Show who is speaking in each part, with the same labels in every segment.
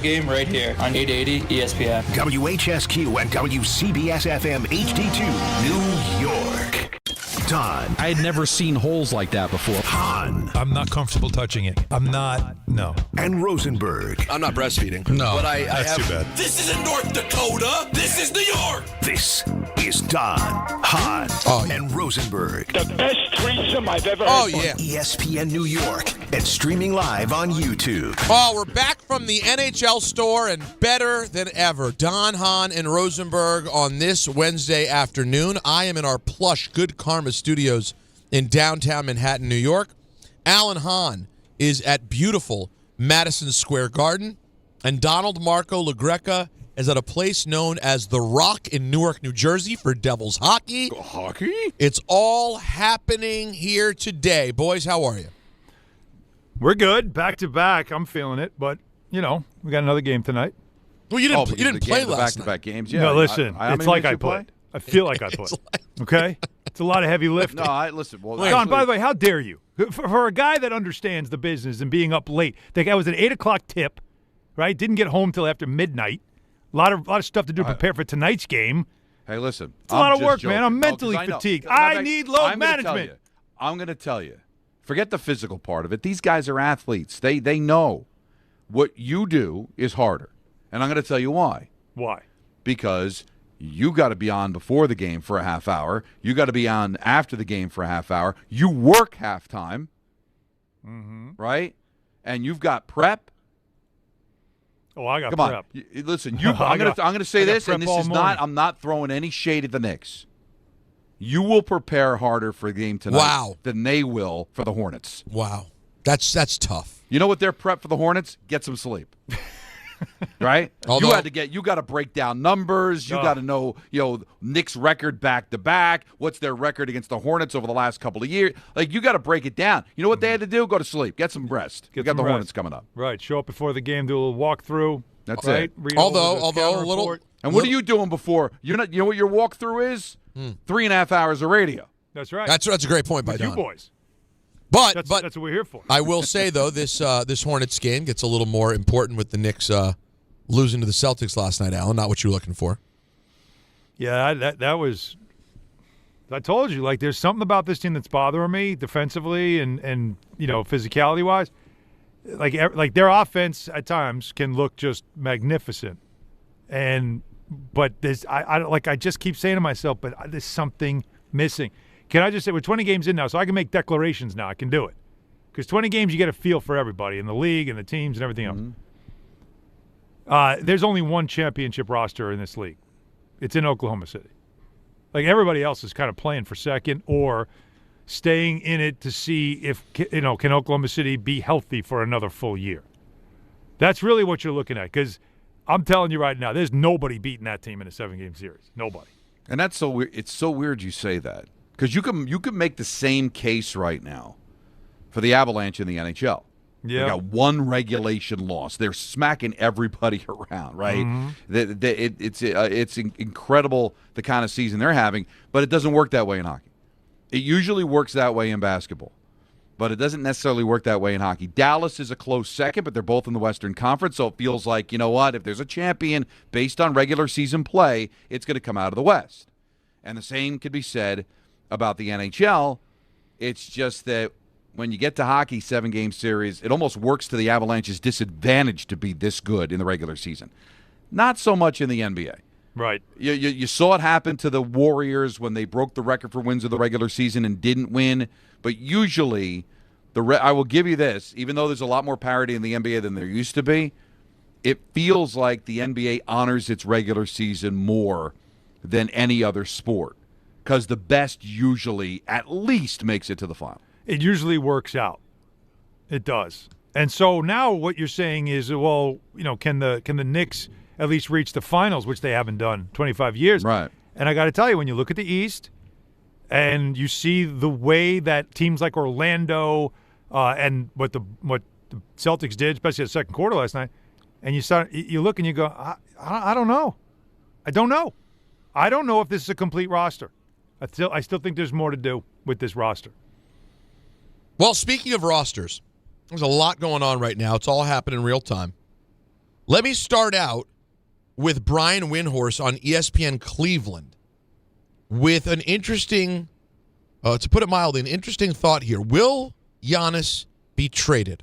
Speaker 1: Game right here on 880 ESPN.
Speaker 2: WHSQ and WCBS-FM HD2, New York. Don.
Speaker 3: I had never seen holes like that before.
Speaker 2: Hahn.
Speaker 4: I'm not comfortable touching it. No.
Speaker 2: And Rosenberg.
Speaker 5: I'm not breastfeeding.
Speaker 3: No.
Speaker 5: But I
Speaker 4: That's
Speaker 5: have...
Speaker 4: too bad.
Speaker 5: This isn't North Dakota. This is New York.
Speaker 2: This is Don, Hahn, and Rosenberg.
Speaker 6: The best threesome I've ever heard.
Speaker 7: Oh, yeah.
Speaker 2: ESPN New York and streaming live on YouTube.
Speaker 7: Oh, we're back from the NHL store and better than ever. Don, Hahn, and Rosenberg on this Wednesday afternoon. I am in our plush Good Karma studios in downtown Manhattan, New York. Alan Hahn is at beautiful Madison Square Garden. And Donald Marco LaGreca is at a place known as The Rock in Newark, New Jersey for Devils hockey.
Speaker 5: Hockey?
Speaker 7: It's all happening here today. Boys, how are you?
Speaker 4: We're good. Back to back. I'm feeling it. But, we got another game tonight.
Speaker 7: Well, you didn't play last night.
Speaker 5: Back-to-back games. Yeah.
Speaker 4: No, listen. It's like I
Speaker 5: play.
Speaker 4: played. I feel like I played. Okay? It's a lot of heavy lifting.
Speaker 5: No, listen. Well,
Speaker 4: John, by the way, how dare you? For a guy that understands the business and being up late, the guy was an 8 o'clock tip, right? Didn't get home till after midnight. A lot of stuff to do to prepare for tonight's game.
Speaker 5: Hey, listen.
Speaker 4: It's a lot of work, man. I'm mentally fatigued. I need load management.
Speaker 5: I'm going to tell you. Forget the physical part of it. These guys are athletes. They know what you do is harder. And I'm going to tell you why.
Speaker 4: Why?
Speaker 5: Because you got to be on before the game for a half hour. You got to be on after the game for a half hour. You work halftime, right? And you've got prep.
Speaker 4: Oh, I got
Speaker 5: Come
Speaker 4: prep.
Speaker 5: on, listen. I'm going to say this, and this is
Speaker 4: morning.
Speaker 5: I'm not throwing any shade at the Knicks. You will prepare harder for the game tonight than they will for the Hornets.
Speaker 7: Wow, that's tough.
Speaker 5: You know what their prep for the Hornets? Get some sleep. Right? You got to break down numbers. You got to know, Knicks record back to back. What's their record against the Hornets over the last couple of years? Like, you got to break it down. You know what they had to do? Go to sleep. Get some rest. You got the Hornets coming up.
Speaker 4: Right. Show up before the game. Do a little walkthrough.
Speaker 5: That's
Speaker 4: right?
Speaker 5: it.
Speaker 4: Read
Speaker 7: Although
Speaker 4: over
Speaker 7: a little.
Speaker 4: report.
Speaker 5: And what are you doing before? You're not. You know what your walkthrough is? 3.5 hours of radio.
Speaker 4: That's right.
Speaker 7: That's a great point by
Speaker 4: With
Speaker 7: Don.
Speaker 4: you boys.
Speaker 7: But
Speaker 4: that's what we're here for.
Speaker 7: I will say though, this Hornets game gets a little more important with the Knicks losing to the Celtics last night, Alan. Not what you were looking for.
Speaker 4: Yeah, that was. I told you, there's something about this team that's bothering me defensively and physicality wise. Like their offense at times can look just magnificent, but there's I just keep saying to myself, but there's something missing. Can I just say we're 20 games in now, so I can make declarations now. I can do it because 20 games you get a feel for everybody in the league and the teams and everything else. There's only one championship roster in this league. It's in Oklahoma City. Like everybody else is kind of playing for second or staying in it to see if can Oklahoma City be healthy for another full year. That's really what you're looking at because I'm telling you right now, there's nobody beating that team in a 7-game series. Nobody.
Speaker 5: And that's so weird. It's so weird you say that because you can make the same case right now for the Avalanche in the NHL.
Speaker 4: Yeah.
Speaker 5: They got one regulation loss. They're smacking everybody around, right? It's incredible the kind of season they're having, but it doesn't work that way in hockey. It usually works that way in basketball, but it doesn't necessarily work that way in hockey. Dallas is a close second, but they're both in the Western Conference, so it feels like, you know what, if there's a champion based on regular season play, it's going to come out of the West. And the same could be said about the NHL. It's just that when you get to hockey 7-game series, it almost works to the Avalanche's disadvantage to be this good in the regular season. Not so much in the NBA.
Speaker 4: Right.
Speaker 5: You saw it happen to the Warriors when they broke the record for wins of the regular season and didn't win. But usually, I will give you this, even though there's a lot more parity in the NBA than there used to be, it feels like the NBA honors its regular season more than any other sport because the best usually at least makes it to the final.
Speaker 4: It usually works out. It does. And so now what you're saying is, well, can the Knicks at least reach the finals, which they haven't done 25 years.
Speaker 5: Right.
Speaker 4: And I got to tell you, when you look at the East and you see the way that teams like Orlando and what the Celtics did, especially the second quarter last night, and you look and you go, I don't know. I don't know. I don't know if this is a complete roster. I still think there's more to do with this roster.
Speaker 7: Well, speaking of rosters, there's a lot going on right now. It's all happening in real time. Let me start out with Brian Windhorst on ESPN Cleveland with an interesting, to put it mildly, an interesting thought here. Will Giannis be traded?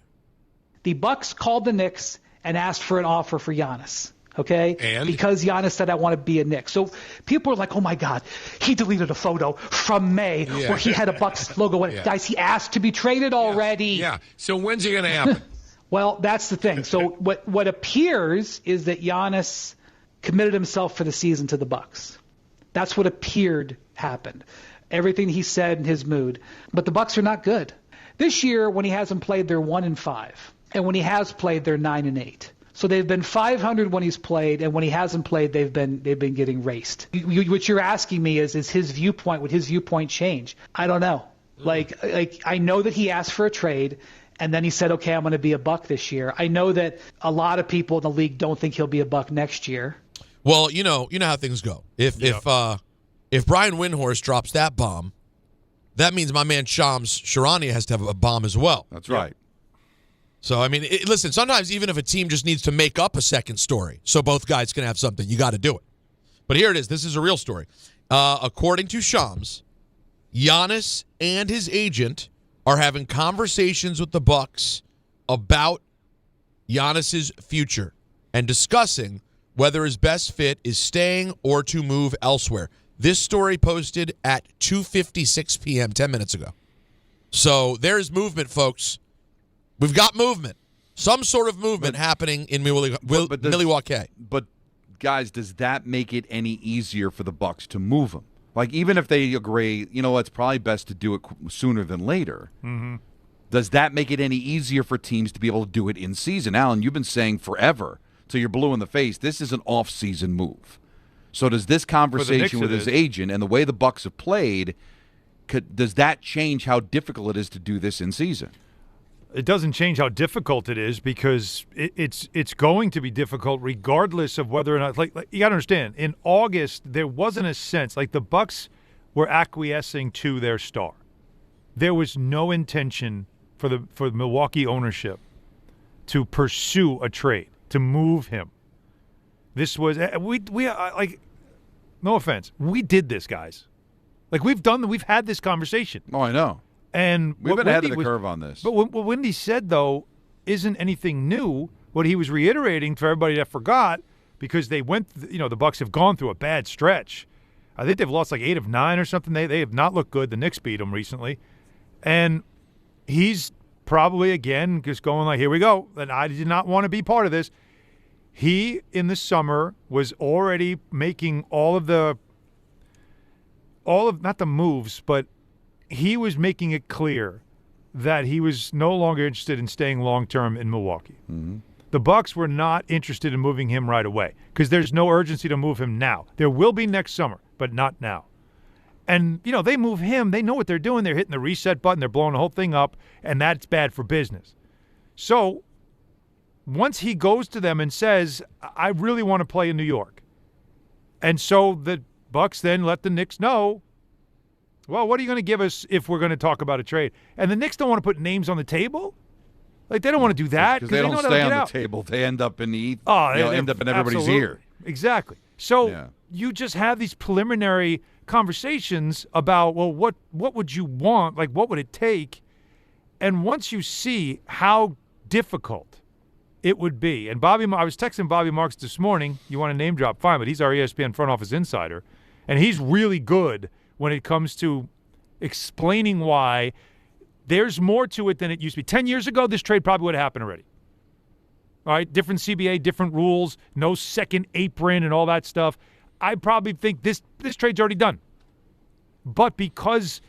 Speaker 8: The Bucks called the Knicks and asked for an offer for Giannis. Okay?
Speaker 9: And?
Speaker 8: Because Giannis said, I want to be a Knick. So people are like, oh, my God, he deleted a photo from May where he had a Bucks logo.
Speaker 9: Yeah.
Speaker 8: Guys, he asked to be traded already.
Speaker 9: Yeah. So when's it going to happen?
Speaker 8: Well, that's the thing. So what appears is that Giannis committed himself for the season to the Bucks. That's what appeared happened. Everything he said in his mood. But the Bucks are not good. This year, when he hasn't played, they're 1-5. And when he has played, they're 9-8. So they've been 500 when he's played, and when he hasn't played, they've been getting raced. What you're asking me is his viewpoint? Would his viewpoint change? I don't know. Like I know that he asked for a trade, and then he said, "Okay, I'm going to be a Buck this year." I know that a lot of people in the league don't think he'll be a Buck next year.
Speaker 7: Well, you know how things go. If Brian Windhorst drops that bomb, that means my man Shams Charania has to have a bomb as well.
Speaker 5: That's right.
Speaker 7: So, I mean, listen, sometimes even if a team just needs to make up a second story so both guys can have something, you got to do it. But here it is. This is a real story. According to Shams, Giannis and his agent are having conversations with the Bucks about Giannis's future and discussing whether his best fit is staying or to move elsewhere. This story posted at 2:56 p.m., 10 minutes ago. So there's movement, folks. We've got movement. Some sort of movement happening in Milwaukee.
Speaker 5: But, guys, does that make it any easier for the Bucks to move him? Like, even if they agree, it's probably best to do it sooner than later. Mm-hmm. Does that make it any easier for teams to be able to do it in season? Alan, you've been saying forever, till you're blue in the face, this is an off-season move. So does this conversation with his agent and the way the Bucks have played, does that change how difficult it is to do this in season?
Speaker 4: It doesn't change how difficult it is because it's going to be difficult regardless of whether or not like you got to understand, in August there wasn't a sense like the Bucks were acquiescing to their star. There was no intention for the Milwaukee ownership to pursue a trade, to move him. This was we like no offense, we did this, guys. Like we've had this conversation.
Speaker 5: Oh, I know.
Speaker 4: And
Speaker 5: we've been ahead of the curve on this.
Speaker 4: But what Wendy said, though, isn't anything new. What he was reiterating for everybody that forgot, because they went, the Bucks have gone through a bad stretch. I think they've lost like 8 of 9 or something. They have not looked good. The Knicks beat them recently. And he's probably, again, just going like, here we go. And I did not want to be part of this. He, in the summer, was already making not the moves, but he was making it clear that he was no longer interested in staying long-term in Milwaukee. Mm-hmm. The Bucks were not interested in moving him right away because there's no urgency to move him now. There will be next summer, but not now. And, they move him. They know what they're doing. They're hitting the reset button. They're blowing the whole thing up, and that's bad for business. So once he goes to them and says, I really want to play in New York, and so the Bucks then let the Knicks know, well, what are you going to give us if we're going to talk about a trade? And the Knicks don't want to put names on the table. Like, they don't want to do that.
Speaker 5: Because they don't stay on the table. They end up in the end up in everybody's
Speaker 4: absolutely.
Speaker 5: ear.
Speaker 4: Exactly. So you just have these preliminary conversations about, well, what would you want? Like, what would it take? And once you see how difficult it would be, and I was texting Bobby Marks this morning. You want to name drop? Fine, but he's our ESPN front office insider, and he's really good when it comes to explaining why there's more to it than it used to be. 10 years ago, this trade probably would have happened already. All right, different CBA, different rules, no second apron and all that stuff. I probably think this trade's already done. But because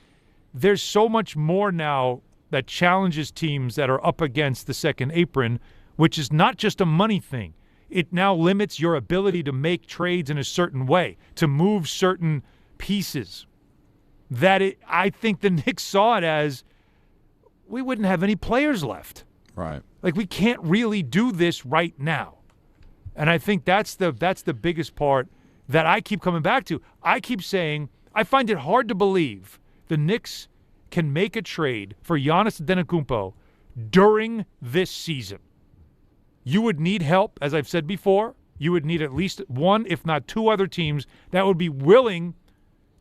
Speaker 4: there's so much more now that challenges teams that are up against the second apron, which is not just a money thing. It now limits your ability to make trades in a certain way, to move certain pieces. I think the Knicks saw it as we wouldn't have any players left.
Speaker 5: Right.
Speaker 4: Like, we can't really do this right now. And I think that's the biggest part that I keep coming back to. I keep saying I find it hard to believe the Knicks can make a trade for Giannis Antetokounmpo during this season. you would need help, as I've said before. You would need at least one, if not two other teams that would be willing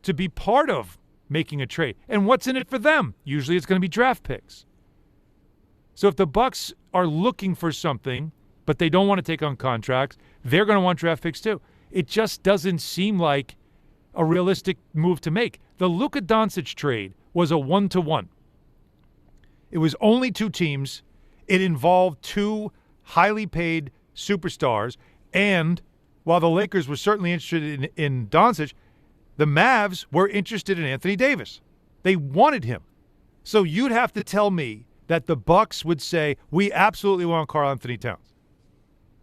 Speaker 4: to be part of making a trade. And what's in it for them? Usually it's going to be draft picks. So if the Bucks are looking for something, but they don't want to take on contracts, they're going to want draft picks too. It just doesn't seem like a realistic move to make. The Luka Doncic trade was a 1-to-1. It was only two teams. It involved two highly paid superstars. And while the Lakers were certainly interested in Doncic, the Mavs were interested in Anthony Davis. They wanted him. So you'd have to tell me that the Bucks would say, we absolutely want Karl Anthony Towns.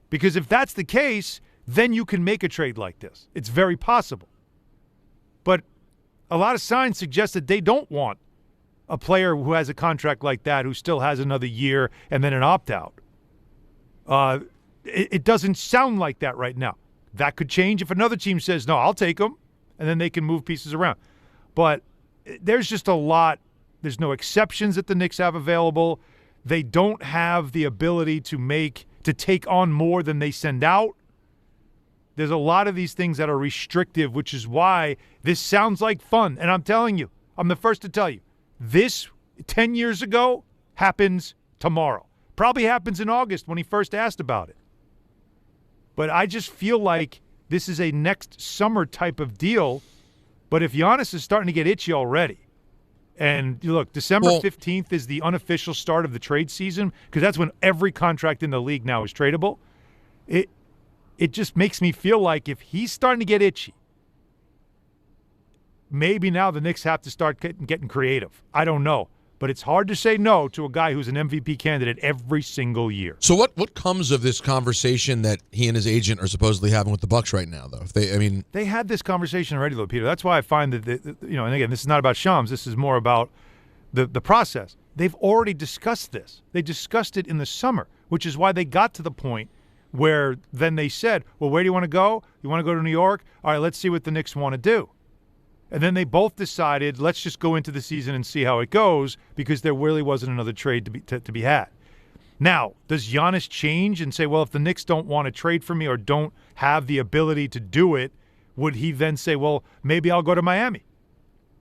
Speaker 4: Because if that's the case, then you can make a trade like this. It's very possible. But a lot of signs suggest that they don't want a player who has a contract like that, who still has another year and then an opt-out. It doesn't sound like that right now. That could change if another team says, no, I'll take him, and then they can move pieces around. But there's just a lot. There's no exceptions that the Knicks have available. They don't have the ability to take on more than they send out. There's a lot of these things that are restrictive, which is why this sounds like fun. And I'm telling you, I'm the first to tell you, this 10 years ago happens tomorrow. Probably happens in August when he first asked about it. But I just feel like this is a next summer type of deal. But if Giannis is starting to get itchy already, and look, December 15th is the unofficial start of the trade season, because that's when every contract in the league now is tradable. It just makes me feel like if he's starting to get itchy, maybe now the Knicks have to start getting creative. I don't know. But it's hard to say no to a guy who's an MVP candidate every single year.
Speaker 7: So what comes of this conversation that he and his agent are supposedly having with the Bucks right now, though?
Speaker 4: They had this conversation already, though, Peter. That's why I find that, and again, this is not about Shams. This is more about the process. They've already discussed this. They discussed it in the summer, which is why they got to the point where then they said, well, where do you want to go? You want to go to New York? All right, let's see what the Knicks want to do. And then they both decided, let's just go into the season and see how it goes, because there really wasn't another trade to be had. Now, does Giannis change and say, well, if the Knicks don't want to trade for me or don't have the ability to do it, would he then say, well, maybe I'll go to Miami?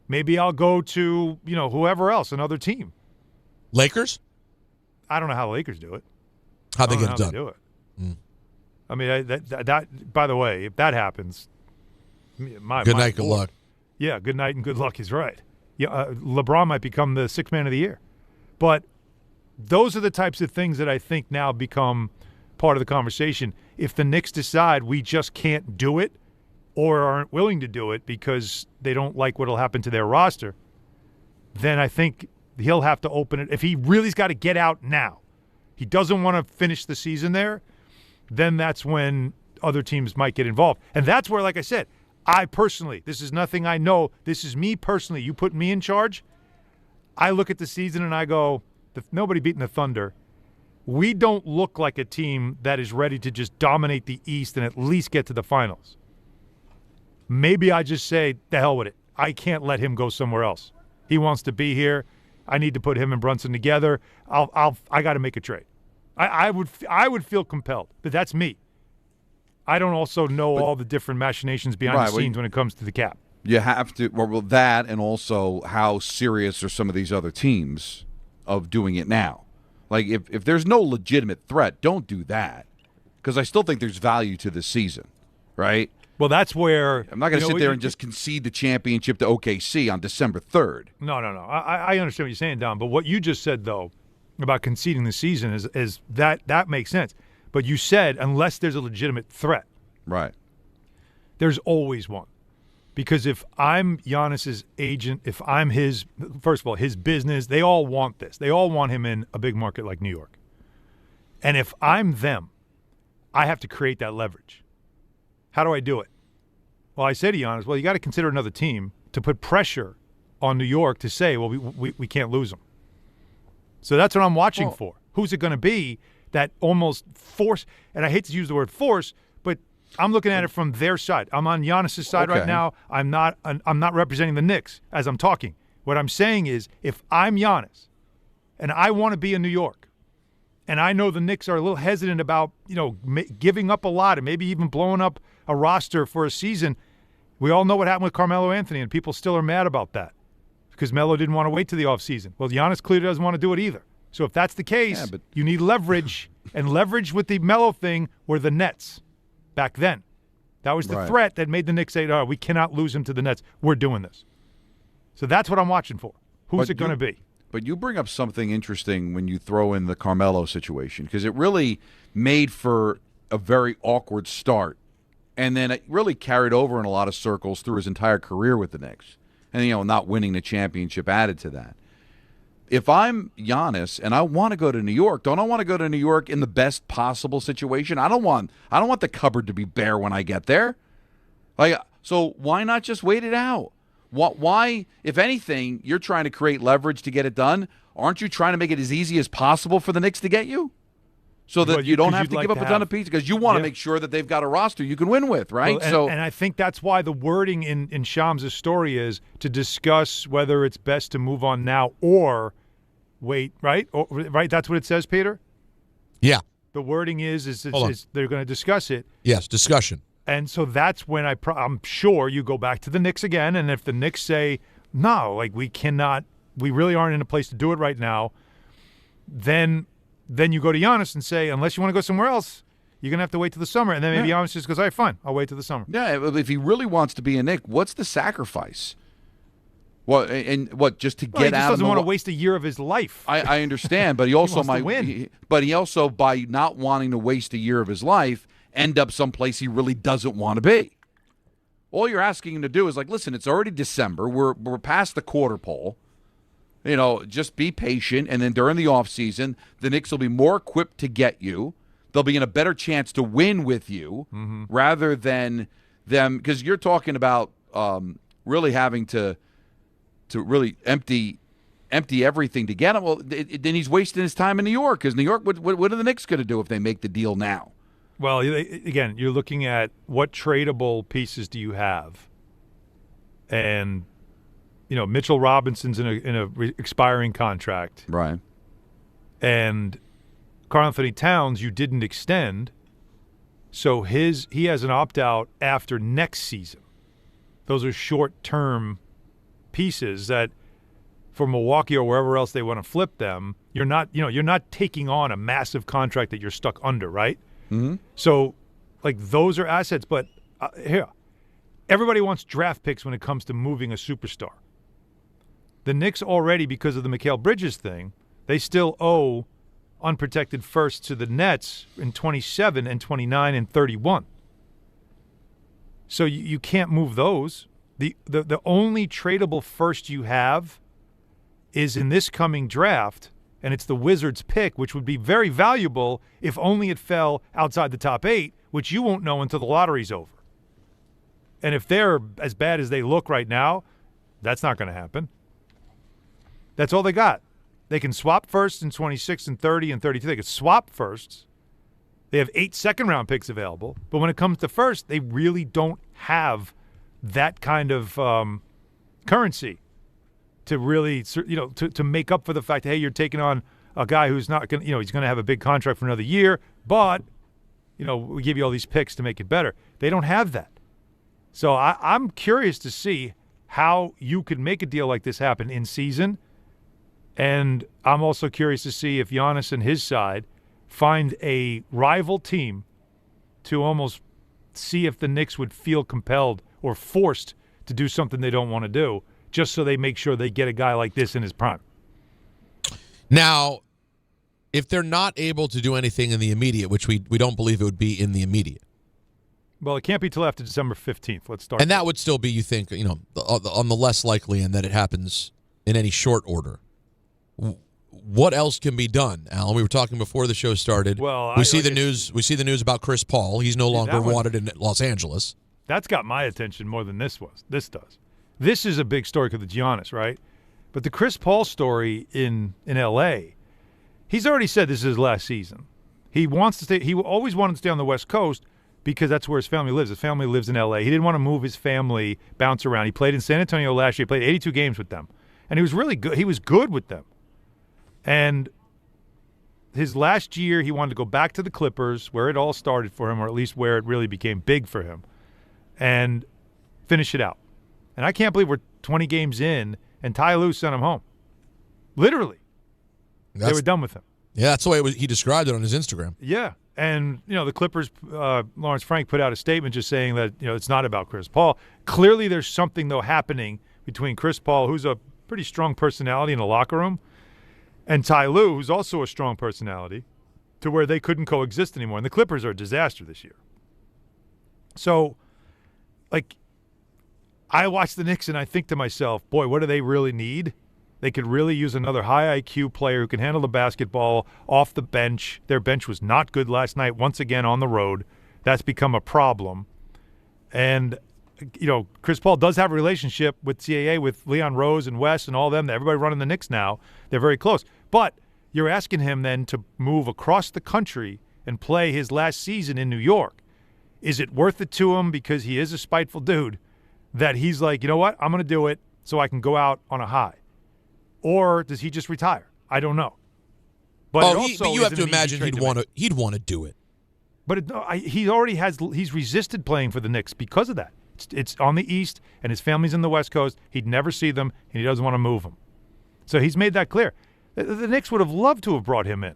Speaker 4: Maybe I'll go to, whoever else, another team.
Speaker 7: Lakers?
Speaker 4: I don't know how the Lakers do it.
Speaker 7: How they get it done.
Speaker 4: They do it. I mean, that. By the way, if that happens, good
Speaker 7: night, good luck.
Speaker 4: Yeah, good night and good luck is right. Yeah, LeBron might become the sixth man of the year. But those are the types of things that I think now become part of the conversation. If the Knicks decide we just can't do it or aren't willing to do it because they don't like what will happen to their roster, then I think he'll have to open it. If he really's got to get out now, he doesn't want to finish the season there, then that's when other teams might get involved. And that's where, like I said, I personally, this is nothing I know, this is me personally, you put me in charge, I look at the season and I go, nobody beating the Thunder. We don't look like a team that is ready to just dominate the East and at least get to the finals. Maybe I just say, the hell with it. I can't let him go somewhere else. He wants to be here. I need to put him and Brunson together. I got to make a trade. I would feel compelled, but that's me. I don't also know all the different machinations behind the scenes when it comes to the cap.
Speaker 5: You have to, well, that and also how serious are some of these other teams of doing it now. Like, if there's no legitimate threat, don't do that, because I still think there's value to this season, right?
Speaker 4: Well, that's where
Speaker 5: I'm not going to sit there and just concede the championship to OKC on December 3rd.
Speaker 4: No. I understand what you're saying, Don. But what you just said, though, about conceding the season is that makes sense. But you said unless there's a legitimate threat.
Speaker 5: Right.
Speaker 4: There's always one. Because if I'm Giannis's agent, if I'm his, first of all, his business, they all want this. They all want him in a big market like New York. And if I'm them, I have to create that leverage. How do I do it? Well, I say to Giannis, well, you got to consider another team to put pressure on New York to say, well, we can't lose them. So that's what I'm watching for. Who's it going to be that almost force, and I hate to use the word force, but I'm looking at it from their side. I'm on Giannis' side right now. I'm not representing the Knicks as I'm talking. What I'm saying is if I'm Giannis and I want to be in New York And I know the Knicks are a little hesitant about, giving up a lot and maybe even blowing up a roster for a season. We all know what happened with Carmelo Anthony, and people still are mad about that because Melo didn't want to wait to the offseason. Well, Giannis clearly doesn't want to do it either. So if that's the case, you need leverage, and leverage with the Melo thing were the Nets back then. That was the threat that made the Knicks say, we cannot lose him to the Nets. We're doing this. So that's what I'm watching for. Who's it going to be?
Speaker 5: But you bring up something interesting when you throw in the Carmelo situation, because it really made for a very awkward start. And then it really carried over in a lot of circles through his entire career with the Knicks. And, not winning the championship added to that. If I'm Giannis and I want to go to New York, don't I want to go to New York in the best possible situation? I don't want the cupboard to be bare when I get there. So why not just wait it out? Why, if anything, you're trying to create leverage to get it done? Aren't you trying to make it as easy as possible for the Knicks to get you? So that you don't have to give up a ton of pieces, because you want to make sure that they've got a roster you can win with, right?
Speaker 4: And I think that's why the wording in Shams' story is to discuss whether it's best to move on now or wait, right? Right? That's what it says, Peter?
Speaker 7: Yeah.
Speaker 4: The wording is they're going to discuss it.
Speaker 7: Yes, discussion.
Speaker 4: And so that's when I'm sure you go back to the Knicks again, and if the Knicks say, no, we cannot, we really aren't in a place to do it right now, then you go to Giannis and say, unless you want to go somewhere else, you're going to have to wait till the summer. And then maybe Giannis just goes, all right, fine, I'll wait till the summer.
Speaker 5: Yeah, if he really wants to be a Knick, what's the sacrifice? Well, just to get out of
Speaker 4: he just doesn't want to waste a year of his life.
Speaker 5: I understand, but he also
Speaker 4: might win.
Speaker 5: But he also, by not wanting to waste a year of his life, end up someplace he really doesn't want to be. All you're asking him to do is listen, it's already December. We're past the quarter pole. Just be patient, and then during the offseason, the Knicks will be more equipped to get you. They'll be in a better chance to win with you rather than them, because you're talking about really having to really empty everything to get him. Well, then he's wasting his time in New York, because New York, what are the Knicks going to do if they make the deal now?
Speaker 4: Well, again, you're looking at what tradable pieces do you have, and Mitchell Robinson's in a expiring contract,
Speaker 5: right?
Speaker 4: And Karl Anthony Towns you didn't extend, so he has an opt out after next season. Those are short term pieces that for Milwaukee or wherever else they want to flip them, you're not taking on a massive contract that you're stuck under, right?
Speaker 5: Mm-hmm.
Speaker 4: So, those are assets. But here, everybody wants draft picks when it comes to moving a superstar. The Knicks already, because of the Mikal Bridges thing, they still owe unprotected firsts to the Nets in 27 and 29 and 31. So you can't move those. The only tradable first you have is in this coming draft, and it's the Wizards pick, which would be very valuable if only it fell outside the top 8, which you won't know until the lottery's over. And if they're as bad as they look right now, that's not going to happen. That's all they got. They can swap firsts in 26 and 30 and 32. They can swap firsts. They have 8 second-round picks available. But when it comes to first, they really don't have that kind of currency to really, to make up for the fact that, hey, you're taking on a guy who's not going to, he's going to have a big contract for another year, but, we give you all these picks to make it better. They don't have that. So I'm curious to see how you could make a deal like this happen in season. And I'm also curious to see if Giannis and his side find a rival team to almost see if the Knicks would feel compelled or forced to do something they don't want to do, just so they make sure they get a guy like this in his prime.
Speaker 7: Now, if they're not able to do anything in the immediate, which we don't believe it would be in the immediate.
Speaker 4: Well, it can't be till after December 15th. Let's start.
Speaker 7: And that would still be, you think, on the less likely end that it happens in any short order. What else can be done, Alan? We were talking before the show started.
Speaker 4: Well,
Speaker 7: we see the news about Chris Paul. He's no longer wanted in Los Angeles.
Speaker 4: That's got my attention more than this does. This is a big story because it's Giannis, right? But the Chris Paul story in L.A., he's already said this is his last season. He wants to stay. He always wanted to stay on the West Coast because that's where his family lives. His family lives in L.A. He didn't want to move his family, bounce around. He played in San Antonio last year. He played 82 games with them. And he was really good. He was good with them. And his last year, he wanted to go back to the Clippers, where it all started for him, or at least where it really became big for him, and finish it out. And I can't believe we're 20 games in, and Ty Lue sent him home. Literally. They were done with him.
Speaker 7: Yeah, that's the way he described it on his Instagram.
Speaker 4: Yeah. And, the Clippers, Lawrence Frank put out a statement just saying that, it's not about Chris Paul. Clearly there's something, though, happening between Chris Paul, who's a pretty strong personality in the locker room, and Ty Lue, who's also a strong personality, to where they couldn't coexist anymore. And the Clippers are a disaster this year. So, I watch the Knicks and I think to myself, boy, what do they really need? They could really use another high IQ player who can handle the basketball off the bench. Their bench was not good last night, once again on the road. That's become a problem. And, Chris Paul does have a relationship with CAA, with Leon Rose and Wes and all them. Everybody running the Knicks now. They're very close. But you're asking him then to move across the country and play his last season in New York. Is it worth it to him because he is a spiteful dude that he's like, you know what, I'm going to do it so I can go out on a high? Or does he just retire? I don't know. But
Speaker 7: you have to imagine he'd want to do it.
Speaker 4: But he's resisted playing for the Knicks because of that. It's on the East, and his family's in the West Coast. He'd never see them, and he doesn't want to move them. So he's made that clear. The Knicks would have loved to have brought him in.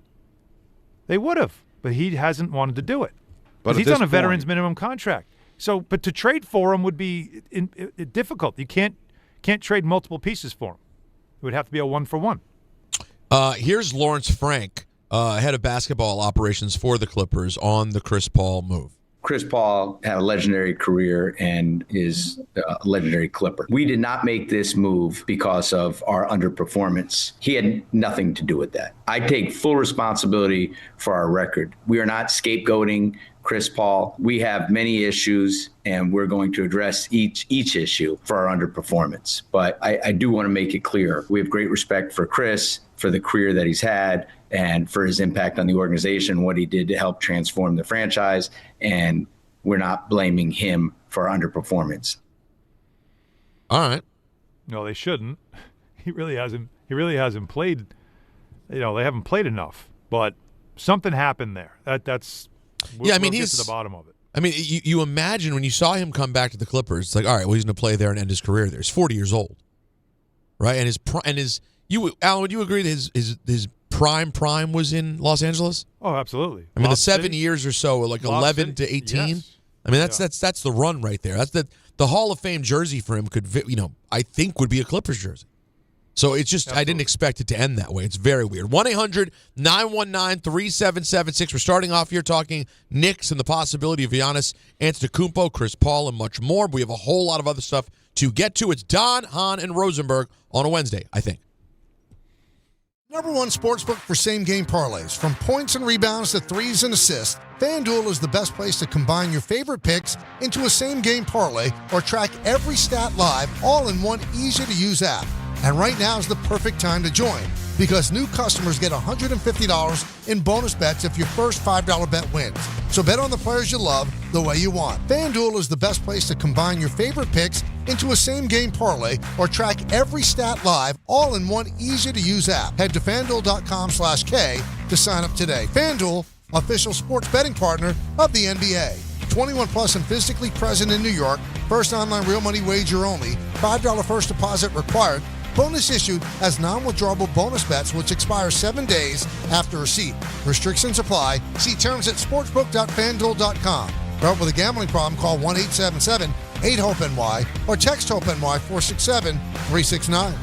Speaker 4: They would have, but he hasn't wanted to do it. But he's on a veteran's minimum contract. So, but to trade for him would be difficult. You can't trade multiple pieces for him. It would have to be a 1-for-1.
Speaker 7: Here's Lawrence Frank, head of basketball operations for the Clippers, on the Chris Paul move.
Speaker 10: Chris Paul had a legendary career and is a legendary Clipper. We did not make this move because of our underperformance. He had nothing to do with that. I take full responsibility for our record. We are not scapegoating Chris Paul. We have many issues, and we're going to address each issue for our underperformance. But I do want to make it clear, we have great respect for Chris, for the career that he's had, and for his impact on the organization, what he did to help transform the franchise, and we're not blaming him for our underperformance.
Speaker 7: All right.
Speaker 4: No, they shouldn't. He really hasn't played. They haven't played enough. But something happened there. We'll get to the bottom of it.
Speaker 7: I mean, you imagine when you saw him come back to the Clippers, it's like, all right, well, he's going to play there and end his career there. He's 40 years old, right? And Alan, would you agree that his prime was in Los Angeles?
Speaker 4: Oh, absolutely.
Speaker 7: I mean, the 7 years or so, like 11 to 18. Yes. I mean, that's the run right there. That's the Hall of Fame jersey for him I think would be a Clippers jersey. So it's just, absolutely. I didn't expect it to end that way. It's very weird. 1-800-919-3776. We're starting off here talking Knicks and the possibility of Giannis Antetokounmpo, Chris Paul, and much more. But we have a whole lot of other stuff to get to. It's Don, Hahn, and Rosenberg on a Wednesday, I think.
Speaker 11: Number one sportsbook for same-game parlays. From points and rebounds to threes and assists, FanDuel is the best place to combine your favorite picks into a same-game parlay or track every stat live all in one easy-to-use app. And right now is the perfect time to join because new customers get $150 in bonus bets if your first $5 bet wins. So bet on the players you love the way you want. FanDuel is the best place to combine your favorite picks into a same-game parlay or track every stat live all in one easy-to-use app. Head to FanDuel.com/K to sign up today. FanDuel, official sports betting partner of the NBA. 21 plus and physically present in New York. First online real money wager only. $5 first deposit required. Bonus issued as non-withdrawable bonus bets, which expire 7 days after receipt. Restrictions apply. See terms at sportsbook.fanduel.com. Start with a gambling problem, call 1-877-8-HOPE-NY or text HOPE-NY 467-369.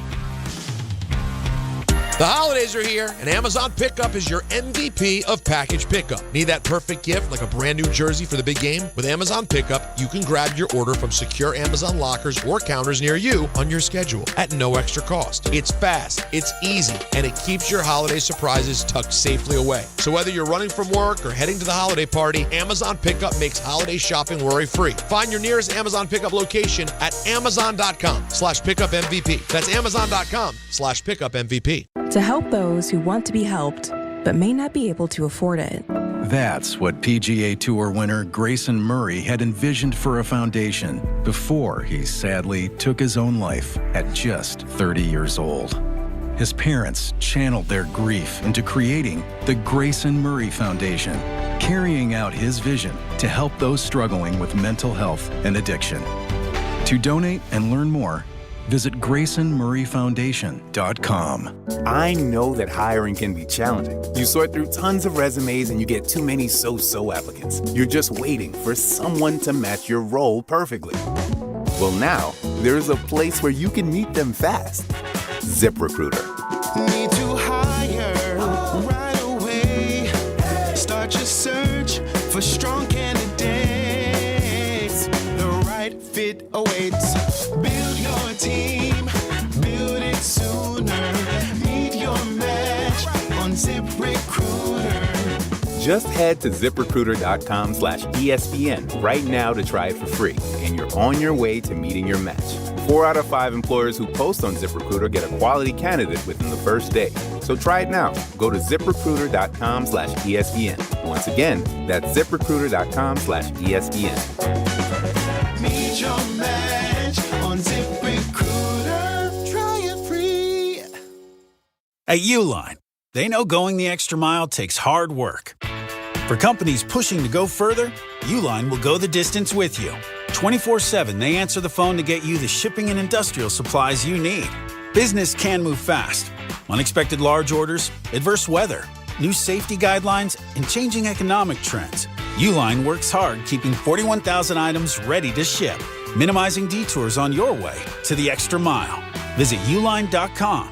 Speaker 7: The holidays are here, and Amazon Pickup is your MVP of package pickup. Need that perfect gift like a brand new jersey for the big game? With Amazon Pickup, you can grab your order from secure Amazon lockers or counters near you on your schedule at no extra cost. It's fast, it's easy, and it keeps your holiday surprises tucked safely away. So whether you're running from work or heading to the holiday party, Amazon Pickup makes holiday shopping worry-free. Find your nearest Amazon Pickup location at amazon.com/pickupmvp. That's amazon.com/pickupmvp.
Speaker 12: To help those who want to be helped, but may not be able to afford it.
Speaker 13: That's what PGA Tour winner Grayson Murray had envisioned for a foundation before he sadly took his own life at just 30 years old. his parents channeled their grief into creating the Grayson Murray Foundation, carrying out his vision to help those struggling with mental health and addiction. To donate and learn more, visit GraysonMurrayFoundation.com.
Speaker 14: I know that hiring can be challenging. You sort through tons of resumes and you get too many so-so applicants. You're just waiting for someone to match your role perfectly. Well, now, there's a place where you can meet them fast. ZipRecruiter.
Speaker 15: Need to hire right away. Start your search for strong candidates. The right fit awaits. Build your team. Build it sooner. Meet your match on ZipRecruiter.
Speaker 14: Just head to ZipRecruiter.com/ESPN right now to try it for free, and you're on your way to meeting your match. 4 out of 5 employers who post on ZipRecruiter get a quality candidate within the first day. So try it now. Go to ZipRecruiter.com/ESPN. Once again, that's ZipRecruiter.com/ESPN.
Speaker 15: Meet your match on ZipRecruiter. Try it free.
Speaker 16: At Uline, they know going the extra mile takes hard work. For companies pushing to go further, Uline will go the distance with you. 24/7, they answer the phone to get you the shipping and industrial supplies you need. Business can move fast. Unexpected large orders, adverse weather, new safety guidelines, and changing economic trends. Uline works hard keeping 41,000 items ready to ship, minimizing detours on your way to the extra mile. Visit uline.com.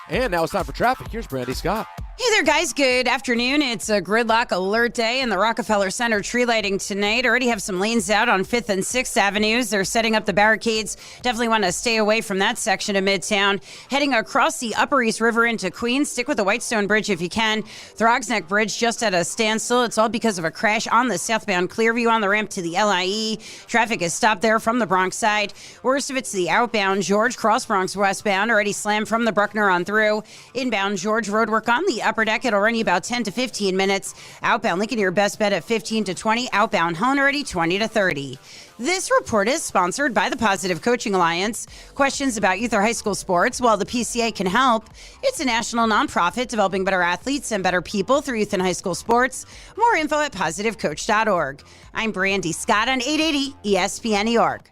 Speaker 17: And now it's time for traffic. Here's Brandy Scott.
Speaker 18: Hey there, guys. Good afternoon. It's a gridlock alert day in the Rockefeller Center. Tree lighting tonight. Already have some lanes out on 5th and 6th Avenues. They're setting up the barricades. Definitely want to stay away from that section of Midtown. Heading across the Upper East River into Queens. Stick with the Whitestone Bridge if you can. Throgs Neck Bridge just at a standstill. It's all because of a crash on the southbound Clearview on the ramp to the LIE. Traffic is stopped there from the Bronx side. Worst of it's the outbound George Cross Bronx westbound. Already slammed from the Bruckner on through. Inbound George roadwork on the upper deck. It'll run you about 10 to 15 minutes. Outbound Lincoln, your best bet at 15 to 20. Outbound Hone already 20 to 30. This report is sponsored by the Positive Coaching Alliance. Questions about youth or high school sports? Well, the PCA can help. It's a national nonprofit developing better athletes and better people through youth and high school sports. More info at positivecoach.org. I'm Brandy Scott on 880 ESPN New York.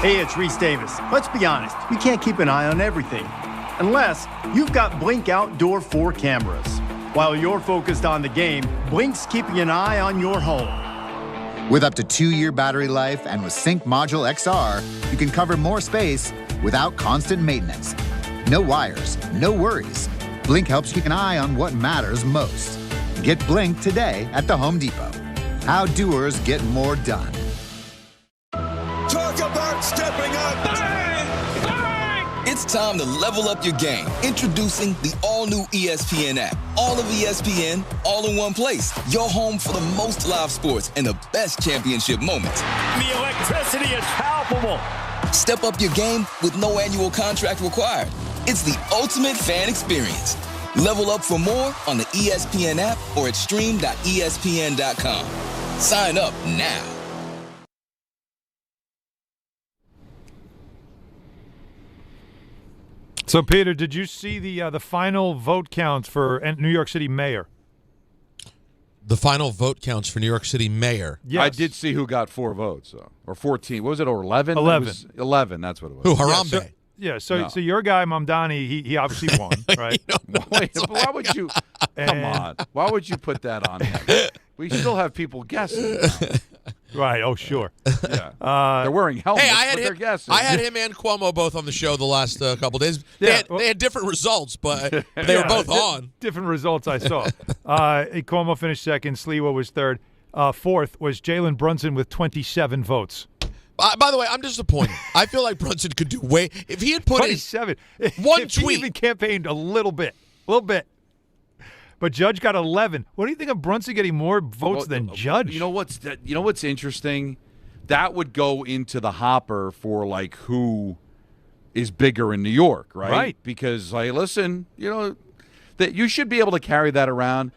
Speaker 19: Hey, it's Reese Davis. Let's be honest, you can't keep an eye on everything. Unless you've got Blink Outdoor 4 cameras. While you're focused on the game, Blink's keeping an eye on your home.
Speaker 20: With up to 2-year battery life and with Sync Module XR, you can cover more space without constant maintenance. No wires, no worries. Blink helps keep an eye on what matters most. Get Blink today at the Home Depot. How doers get more done.
Speaker 15: Talk about stepping up.
Speaker 21: It's time to level up your game. Introducing the all-new ESPN app. All of ESPN, all in one place. Your home for the most live sports and the best championship moments.
Speaker 15: The electricity is palpable.
Speaker 21: Step up your game with no annual contract required. It's the ultimate fan experience. Level up for more on the ESPN app or at stream.espn.com. Sign up now.
Speaker 4: So, Peter, did you see the final vote counts for New York City mayor?
Speaker 7: The final vote counts for New York City mayor.
Speaker 5: Yes. I did see who got 4 votes, or 14. What was it, or 11?
Speaker 4: 11.
Speaker 5: 11, that's what it was.
Speaker 7: Who, Harambe?
Speaker 4: So your guy, Mamdani, he obviously won, right?
Speaker 5: Wait, why would you? Come on. Why would you put that on there? We still have people guessing.
Speaker 4: Right. Oh, sure.
Speaker 5: Yeah. They're wearing helmets,
Speaker 7: hey,
Speaker 5: they're guessing.
Speaker 7: I had him and Cuomo both on the show the last couple days. They had different results, but they were both on.
Speaker 4: Different results I saw. Cuomo finished second. Sliwa was third. Fourth was Jalen Brunson with 27 votes.
Speaker 7: By the way, I'm disappointed. I feel like Brunson could do way – if he had put
Speaker 4: 27.
Speaker 7: One
Speaker 4: if
Speaker 7: tweet.
Speaker 4: He even campaigned a little bit. But Judge got 11. What do you think of Brunson getting more votes than Judge?
Speaker 5: You know what's interesting? That would go into the hopper for like who is bigger in New York, right?
Speaker 4: Right.
Speaker 5: Because listen, that you should be able to carry that around.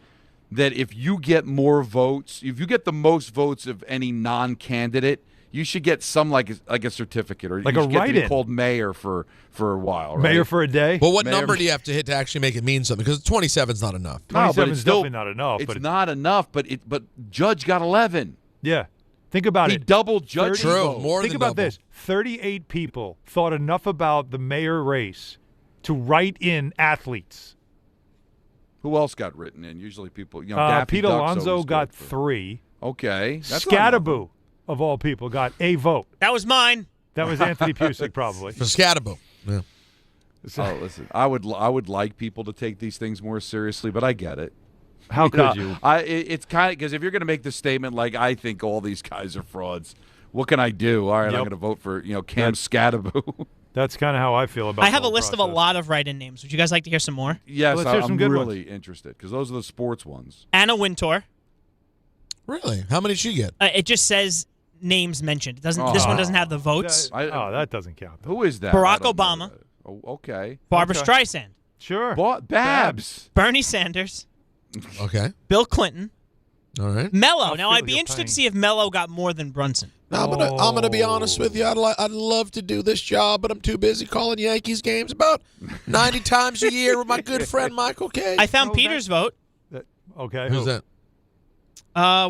Speaker 5: That if you get more votes, if you get the most votes of any non-candidate, You should get some like a certificate, or
Speaker 4: like
Speaker 5: you
Speaker 4: a
Speaker 5: should get to
Speaker 4: write-in.
Speaker 5: be called mayor for a while. Right?
Speaker 4: Mayor for a day.
Speaker 7: Well, what
Speaker 5: Mayor-
Speaker 7: number do you have to hit to actually make it mean something? Because 27 is not enough.
Speaker 5: No, but
Speaker 4: 27
Speaker 5: it's
Speaker 4: is
Speaker 5: still
Speaker 4: definitely not enough.
Speaker 5: It's
Speaker 4: but
Speaker 5: not enough. But Judge got 11.
Speaker 4: Yeah. Think about
Speaker 5: He
Speaker 4: it.
Speaker 5: doubled Judge.
Speaker 7: True, more
Speaker 4: Think
Speaker 7: than
Speaker 4: about
Speaker 7: double.
Speaker 4: this. 38 people thought enough about the mayor race to write in athletes.
Speaker 5: Who else got written in? Usually people, Daffy
Speaker 4: Pete
Speaker 5: Duck's
Speaker 4: Alonso
Speaker 5: always
Speaker 4: got
Speaker 5: good for-
Speaker 4: 3.
Speaker 5: Okay. That's not enough.
Speaker 4: Scatterboo, of all people, got a vote.
Speaker 1: That was mine.
Speaker 4: That was Anthony Pusick, probably.
Speaker 7: For Scatterboo. Yeah.
Speaker 5: Oh, listen. I would like people to take these things more seriously, but I get it.
Speaker 4: How could you?
Speaker 5: It's kind of because if you're going to make the statement like I think all these guys are frauds, what can I do? All right, I'm
Speaker 4: Yep.
Speaker 5: going to vote for Cam Scatterboo.
Speaker 4: That's kind of how I feel about.
Speaker 1: I have
Speaker 4: the
Speaker 1: a
Speaker 4: whole
Speaker 1: list of a
Speaker 4: process.
Speaker 1: lot of write-in names. Would you guys like to hear some more?
Speaker 5: Yes,
Speaker 4: Let's hear some
Speaker 5: I'm
Speaker 4: good
Speaker 5: really interested because those are the sports ones.
Speaker 1: Anna Wintour.
Speaker 7: Really? How many did she get?
Speaker 1: It just says names mentioned. It doesn't. This one doesn't have the votes.
Speaker 4: That doesn't count.
Speaker 5: Who is that?
Speaker 1: Barack
Speaker 5: I don't know
Speaker 1: Obama.
Speaker 5: that. Oh, okay.
Speaker 1: Barbara
Speaker 4: Okay.
Speaker 1: Streisand.
Speaker 4: Sure.
Speaker 5: Babs.
Speaker 1: Bernie Sanders.
Speaker 7: Okay.
Speaker 1: Bill Clinton.
Speaker 7: All right.
Speaker 1: Mello. Now, I'd be interested to see if Mello got more than Brunson.
Speaker 7: Now, I'm gonna be honest with you. I'd love to do this job, but I'm too busy calling Yankees games about 90 times a year with my good friend Michael K.
Speaker 1: I found Peter's vote.
Speaker 4: Okay.
Speaker 7: Who's that?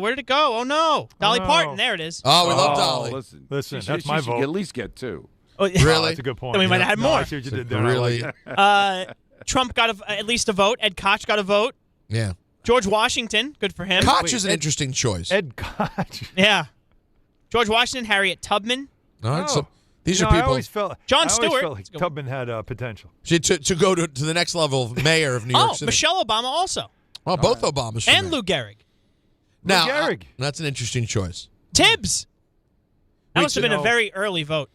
Speaker 1: Where did it go? Oh, no. Dolly
Speaker 4: no.
Speaker 1: Parton. There it is.
Speaker 7: Oh, we love Dolly.
Speaker 5: Listen,
Speaker 4: that's my vote.
Speaker 5: At least get 2.
Speaker 1: Oh,
Speaker 7: Really?
Speaker 4: That's a good point.
Speaker 1: Then we might have had
Speaker 4: No,
Speaker 1: more.
Speaker 4: I see what you did there.
Speaker 7: Really?
Speaker 4: I like it.
Speaker 1: Trump got at least a vote. Ed Koch got a vote.
Speaker 7: Yeah.
Speaker 1: George Washington. Good for him.
Speaker 7: Koch is an interesting choice.
Speaker 4: Ed Koch.
Speaker 1: Yeah. George Washington, Harriet Tubman.
Speaker 7: All right. So these
Speaker 4: You
Speaker 7: are
Speaker 4: know,
Speaker 7: people.
Speaker 4: I always felt
Speaker 1: John
Speaker 4: I always
Speaker 1: Stewart.
Speaker 4: felt like Tubman had potential.
Speaker 7: To go to the next level of mayor of New York City.
Speaker 1: Michelle Obama also.
Speaker 7: Well, both Obamas.
Speaker 1: And Lou Gehrig.
Speaker 7: Now,
Speaker 4: Lou Gehrig.
Speaker 7: that's an interesting choice.
Speaker 1: Tibbs. That
Speaker 4: Wait,
Speaker 1: must have been a very early vote.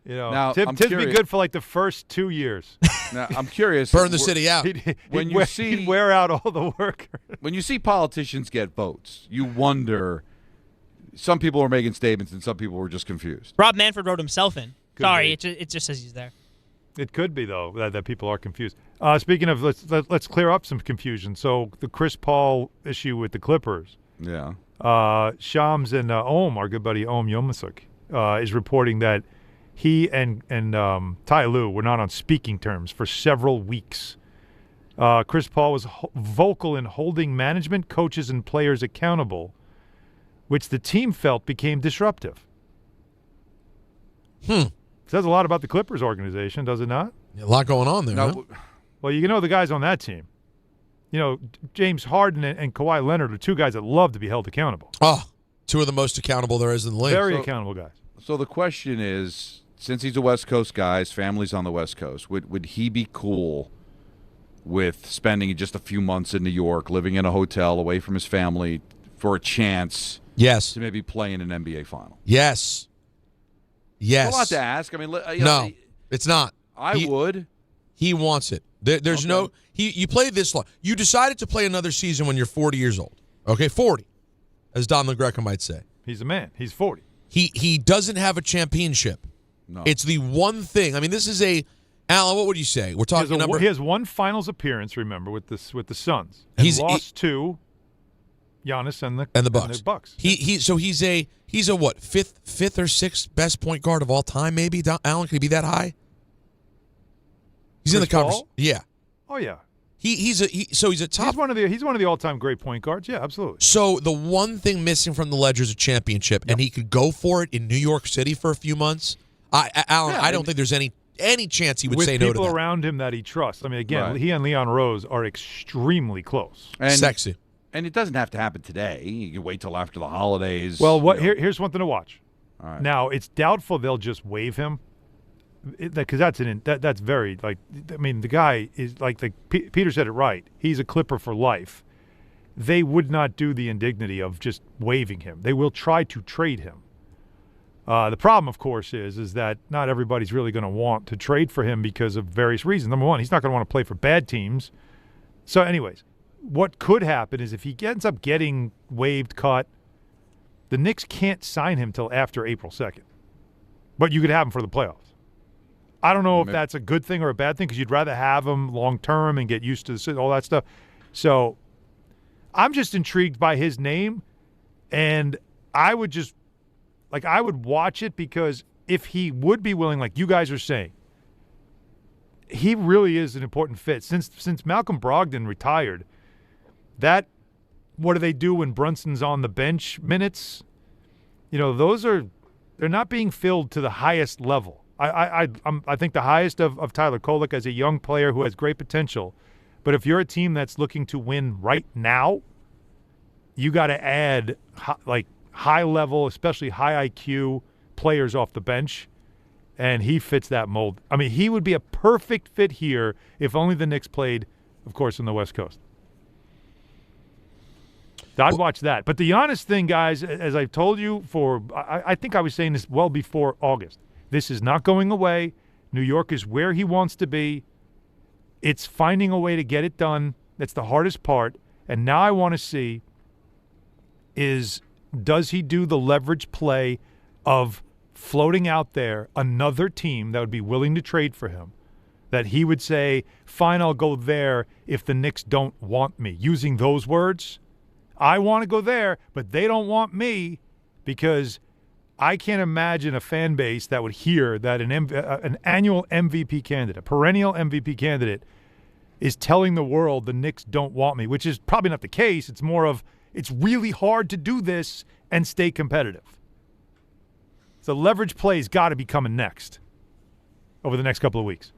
Speaker 5: Now, I'm
Speaker 4: Tibbs be
Speaker 5: curious.
Speaker 4: good for like the first 2 years.
Speaker 5: Now, I'm curious.
Speaker 7: Burn the city out.
Speaker 5: When
Speaker 4: He'd wear out all the workers.
Speaker 5: When you see politicians get votes, you wonder. Some people are making statements, and some people were just confused.
Speaker 1: Rob Manfred wrote himself in.
Speaker 4: Could
Speaker 1: Sorry,
Speaker 4: be.
Speaker 1: it just says he's there.
Speaker 4: It could be though that people are confused. Speaking of, let's clear up some confusion. So the Chris Paul issue with the Clippers.
Speaker 5: Yeah.
Speaker 4: Shams and Ohm, our good buddy Ohm Yomasuk, is reporting that he and Ty Lue were not on speaking terms for several weeks. Chris Paul was vocal in holding management, coaches, and players accountable, which the team felt became disruptive. Says a lot about the Clippers organization, does it not?
Speaker 7: A lot going on there.
Speaker 5: Now,
Speaker 7: huh?
Speaker 4: Well, you know the guys on that team. You know, James Harden and Kawhi Leonard are two guys that love to be held accountable.
Speaker 7: Oh, two of the most accountable there is in the league.
Speaker 4: Very accountable guys.
Speaker 5: So the question is, since he's a West Coast guy, his family's on the West Coast, would he be cool with spending just a few months in New York, living in a hotel away from his family for a chance
Speaker 7: Yes.
Speaker 5: to maybe play in an NBA final?
Speaker 7: Yes. Yes.
Speaker 5: It's a lot to ask. I mean,
Speaker 7: No, it's not.
Speaker 5: I would.
Speaker 7: He wants it. There's no. You played this long. You decided to play another season when you're 40 years old. Okay, 40, as Don LaGreca might say.
Speaker 4: He's a man. He's 40.
Speaker 7: He doesn't have a championship.
Speaker 5: No.
Speaker 7: It's the one thing. I mean, this is a. Alan, what would you say? We're talking number.
Speaker 4: He has one finals appearance. Remember with the Suns. And lost to Giannis and the Bucks.
Speaker 7: He's a what fifth or sixth best point guard of all time? Maybe Alan, could he be that high? He's in the conversation. Yeah.
Speaker 4: Oh yeah.
Speaker 7: He's a top.
Speaker 4: He's one of the all-time great point guards. Yeah, absolutely.
Speaker 7: So the one thing missing from the Ledger is a championship, and he could go for it in New York City for a few months. Alan, I don't think there's any chance he would say no to that.
Speaker 4: With people around him that he trusts. I mean, again, he and Leon Rose are extremely close.
Speaker 5: And,
Speaker 7: sexy.
Speaker 5: And it doesn't have to happen today. You can wait till after the holidays.
Speaker 4: Well, here's one thing to watch.
Speaker 5: All right.
Speaker 4: Now, it's doubtful they'll just waive him. Because that's very, like, I mean, the guy is, like Peter said it right. He's a Clipper for life. They would not do the indignity of just waiving him. They will try to trade him. The problem, of course, is that not everybody's really going to want to trade for him because of various reasons. Number one, he's not going to want to play for bad teams. So anyways, what could happen is if he ends up getting waived, cut, the Knicks can't sign him till after April 2nd. But you could have him for the playoffs. I don't know if that's a good thing or a bad thing because you'd rather have him long-term and get used to all that stuff. So I'm just intrigued by his name, and I would just Like, I would watch it because if he would be willing, like you guys are saying, he really is an important fit. Since Malcolm Brogdon retired, what do they do when Brunson's on the bench minutes? They're not being filled to the highest level. I think the highest of Tyler Kolek as a young player who has great potential. But if you're a team that's looking to win right now, you got to add high level, especially high IQ players off the bench. And he fits that mold. I mean, he would be a perfect fit here if only the Knicks played, of course, on the West Coast. I'd watch that. But the Giannis thing, guys, as I've told you I think I was saying this well before August. This is not going away. New York is where he wants to be. It's finding a way to get it done. That's the hardest part. And now I want to see does he do the leverage play of floating out there another team that would be willing to trade for him, that he would say, fine, I'll go there if the Knicks don't want me. Using those words, I want to go there, but they don't want me, because I can't imagine a fan base that would hear that an annual MVP candidate, a perennial MVP candidate, is telling the world the Knicks don't want me, which is probably not the case. It's more of it's really hard to do this and stay competitive. So leverage play's got to be coming next over the next couple of weeks.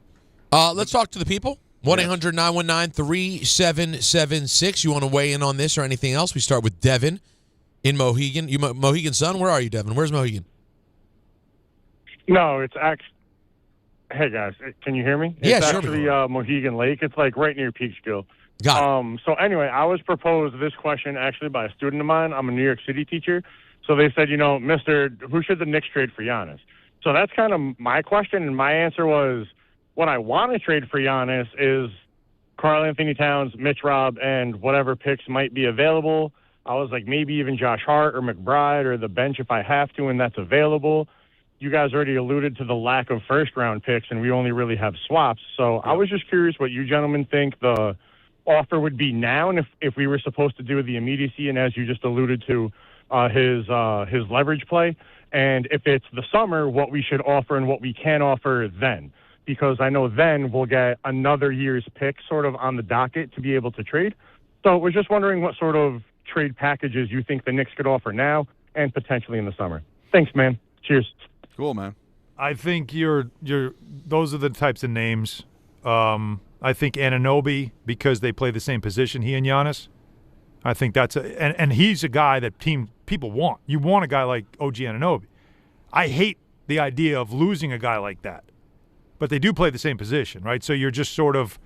Speaker 7: Let's talk to the people. 1-800-919-3776. You want to weigh in on this or anything else? We start with Devin in Mohegan. Mohegan Sun, where are you, Devin? Where's Mohegan?
Speaker 3: No, it's actually... Hey, guys, can you hear me?
Speaker 7: Yeah,
Speaker 3: it's
Speaker 7: sure.
Speaker 3: actually Mohegan Lake. It's like right near Peekskill.
Speaker 7: Got it.
Speaker 3: So anyway, I was proposed this question actually by a student of mine. I'm a New York City teacher. So they said, Mister, who should the Knicks trade for Giannis? So that's kind of my question, and my answer was, what I want to trade for Giannis is Karl Anthony Towns, Mitch Robb, and whatever picks might be available. I was like, maybe even Josh Hart or McBride or the bench if I have to, and that's available. You guys already alluded to the lack of first-round picks, and we only really have swaps. So I was just curious what you gentlemen think the offer would be now, and if we were supposed to do the immediacy, and as you just alluded to, his leverage play, and if it's the summer, what we should offer and what we can offer then. Because I know then we'll get another year's pick sort of on the docket to be able to trade. So we're just wondering what sort of trade packages you think the Knicks could offer now and potentially in the summer. Thanks, man. Cheers.
Speaker 5: Cool, man.
Speaker 4: I think those are the types of names. I think Anunoby, because they play the same position, he and Giannis. I think that's and he's a guy that people want. You want a guy like OG Anunoby. I hate the idea of losing a guy like that. But they do play the same position, right? So you're just sort of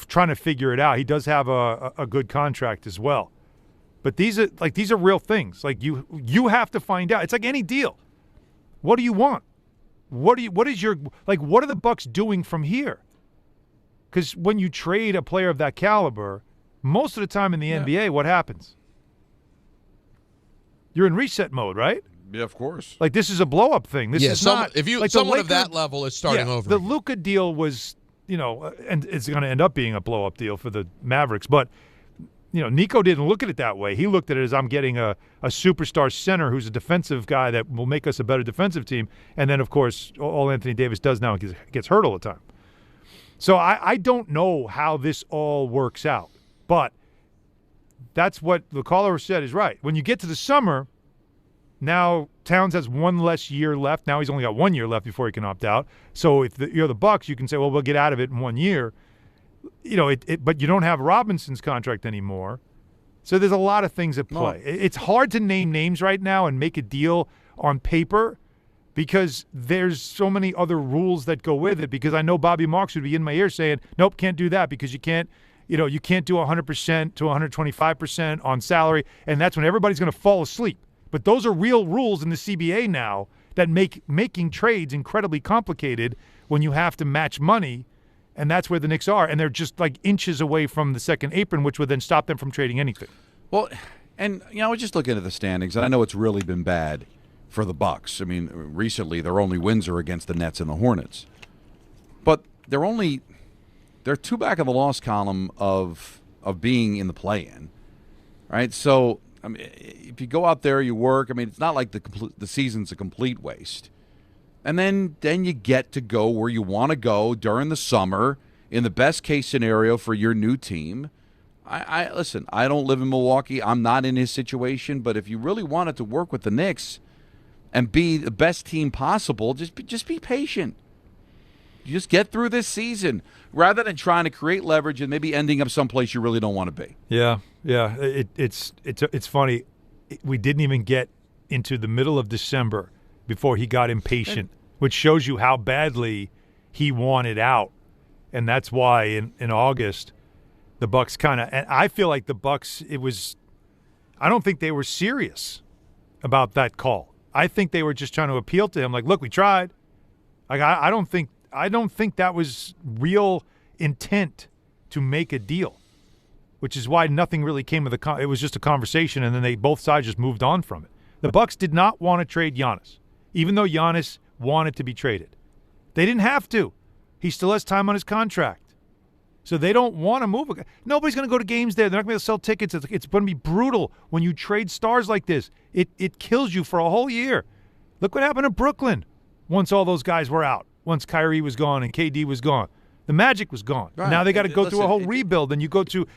Speaker 4: trying to figure it out. He does have a good contract as well. But these are real things. Like you have to find out. It's like any deal. What do you want? What are the Bucks doing from here? Because when you trade a player of that caliber, most of the time in the NBA, what happens? You're in reset mode, right?
Speaker 5: Yeah, of course.
Speaker 4: Like, this is a blow-up thing. This is not...
Speaker 7: If you
Speaker 4: like
Speaker 7: someone of that level is starting over.
Speaker 4: The Luka deal was, and it's going to end up being a blow-up deal for the Mavericks. But, Nico didn't look at it that way. He looked at it as, I'm getting a superstar center who's a defensive guy that will make us a better defensive team. And then, of course, all Anthony Davis does now is gets hurt all the time. So I don't know how this all works out. But that's what the caller said is right. When you get to the summer... Now Towns has one less year left. Now he's only got 1 year left before he can opt out. So if you're the Bucks, you can say, well, we'll get out of it in 1 year. But you don't have Robinson's contract anymore. So there's a lot of things at play. No. It's hard to name names right now and make a deal on paper because there's so many other rules that go with it. Because I know Bobby Marks would be in my ear saying, nope, can't do that because you can't do 100% to 125% on salary. And that's when everybody's going to fall asleep. But those are real rules in the CBA now that make making trades incredibly complicated when you have to match money, and that's where the Knicks are. And they're just like inches away from the second apron, which would then stop them from trading anything.
Speaker 5: Well, and I was just looking at the standings, and I know it's really been bad for the Bucks. I mean, recently their only wins are against the Nets and the Hornets. But they're two back in the loss column of being in the play-in, right? So I mean, if you go out there, you work. I mean, it's not like the season's a complete waste. And then you get to go where you want to go during the summer in the best case scenario for your new team. I listen, I don't live in Milwaukee. I'm not in his situation. But if you really wanted to work with the Knicks and be the best team possible, just be patient. You just get through this season rather than trying to create leverage and maybe ending up someplace you really don't want to be.
Speaker 4: Yeah. It's funny. We didn't even get into the middle of December before he got impatient, which shows you how badly he wanted out. And that's why in August, the Bucks kind of – and I feel like the Bucks, I don't think they were serious about that call. I think they were just trying to appeal to him, like, look, we tried. Like, I don't think that was real intent to make a deal, which is why nothing really came of it was just a conversation, and then both sides just moved on from it. The Bucks did not want to trade Giannis, even though Giannis wanted to be traded. They didn't have to. He still has time on his contract. So they don't want to move. Nobody's going to go to games there. They're not going to be able to sell tickets. It's going to be brutal when you trade stars like this. It kills you for a whole year. Look what happened to Brooklyn once all those guys were out, once Kyrie was gone and KD was gone. The magic was gone. Right. Now they got to go through a whole rebuild, and you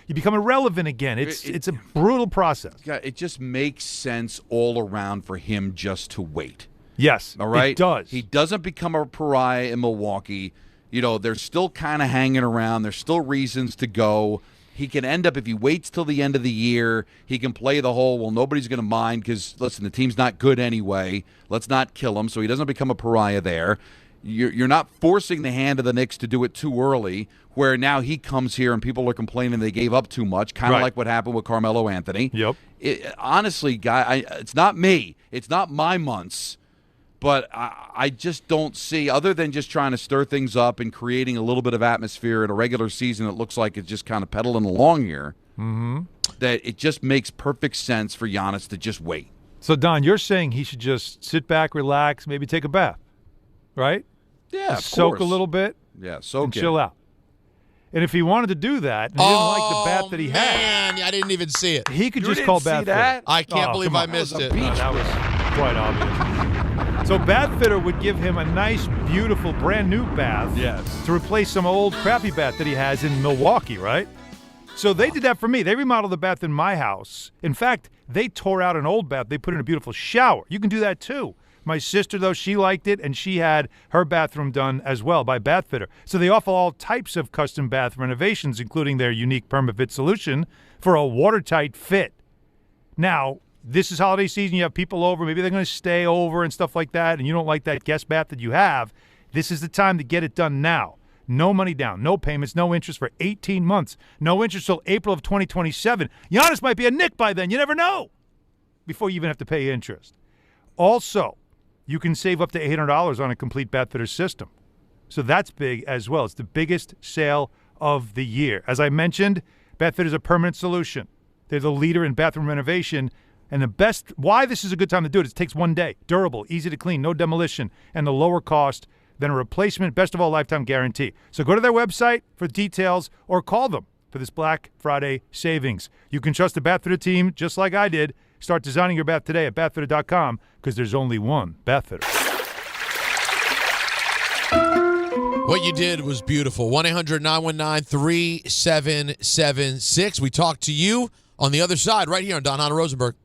Speaker 4: become irrelevant again. It's a brutal process.
Speaker 5: It just makes sense all around for him just to wait.
Speaker 4: Yes,
Speaker 5: all right?
Speaker 4: It does.
Speaker 5: He doesn't become a pariah in Milwaukee. You know, they're still kind of hanging around. There's still reasons to go. He can end up, if he waits till the end of the year, he can play the whole, well, nobody's going to mind because, listen, the team's not good anyway. Let's not kill him. So he doesn't become a pariah there. You're not forcing the hand of the Knicks to do it too early, where now he comes here and people are complaining they gave up too much, kind of like what happened with Carmelo Anthony.
Speaker 4: Yep.
Speaker 5: Honestly, guy, it's not me. It's not my months. But I just don't see, other than just trying to stir things up and creating a little bit of atmosphere in a regular season that looks like it's just kind of pedaling along here, that it just makes perfect sense for Giannis to just wait.
Speaker 4: So, Don, you're saying he should just sit back, relax, maybe take a bath, right?
Speaker 5: Yeah,
Speaker 4: of soak a little bit.
Speaker 5: Yeah, soak
Speaker 4: and chill out. And if he wanted to do that, and he didn't like the bath that he had.
Speaker 7: Man, I didn't even see it.
Speaker 4: He could just call bath fitter.
Speaker 7: I can't believe I missed it.
Speaker 4: No, that was quite obvious. So bath fitter would give him a nice, beautiful, brand new bath to replace some old crappy bath that he has in Milwaukee, right? So they did that for me. They remodeled the bath in my house. In fact, they tore out an old bath. They put in a beautiful shower. You can do that too. My sister, though, she liked it, and she had her bathroom done as well by Bath Fitter. So they offer all types of custom bath renovations, including their unique PermaFit solution for a watertight fit. Now, this is holiday season. You have people over. Maybe they're going to stay over and stuff like that, and you don't like that guest bath that you have. This is the time to get it done now. No money down, no payments, no interest for 18 months. No interest till April of 2027. Giannis might be a Knick by then. You never know before you even have to pay interest. Also, you can save up to $800 on a complete Bath Fitter system. So that's big as well. It's the biggest sale of the year. As I mentioned, Bath Fitter is a permanent solution. They're the leader in bathroom renovation. And the best, why this is a good time to do it, is it takes one day. Durable, easy to clean, no demolition, and the lower cost than a replacement. Best of all, lifetime guarantee. So go to their website for details or call them for this Black Friday savings. You can trust the Bath Fitter team just like I did. Start designing your bath today at bathfitter.com because there's only one Bath Fitter.
Speaker 7: What you did was beautiful. 1-800-919-3776. We talked to you on the other side right here on Don Hahn Rosenberg.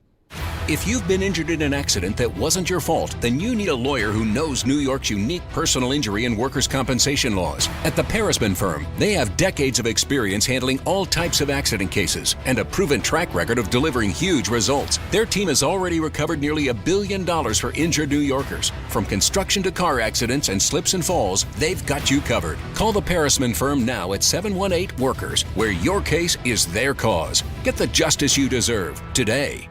Speaker 6: If you've been injured in an accident that wasn't your fault, then you need a lawyer who knows New York's unique personal injury and workers' compensation laws. At the Parisman Firm, they have decades of experience handling all types of accident cases and a proven track record of delivering huge results. Their team has already recovered nearly $1 billion for injured New Yorkers. From construction to car accidents and slips and falls, they've got you covered. Call the Parisman Firm now at 718-WORKERS, where your case is their cause. Get the justice you deserve today.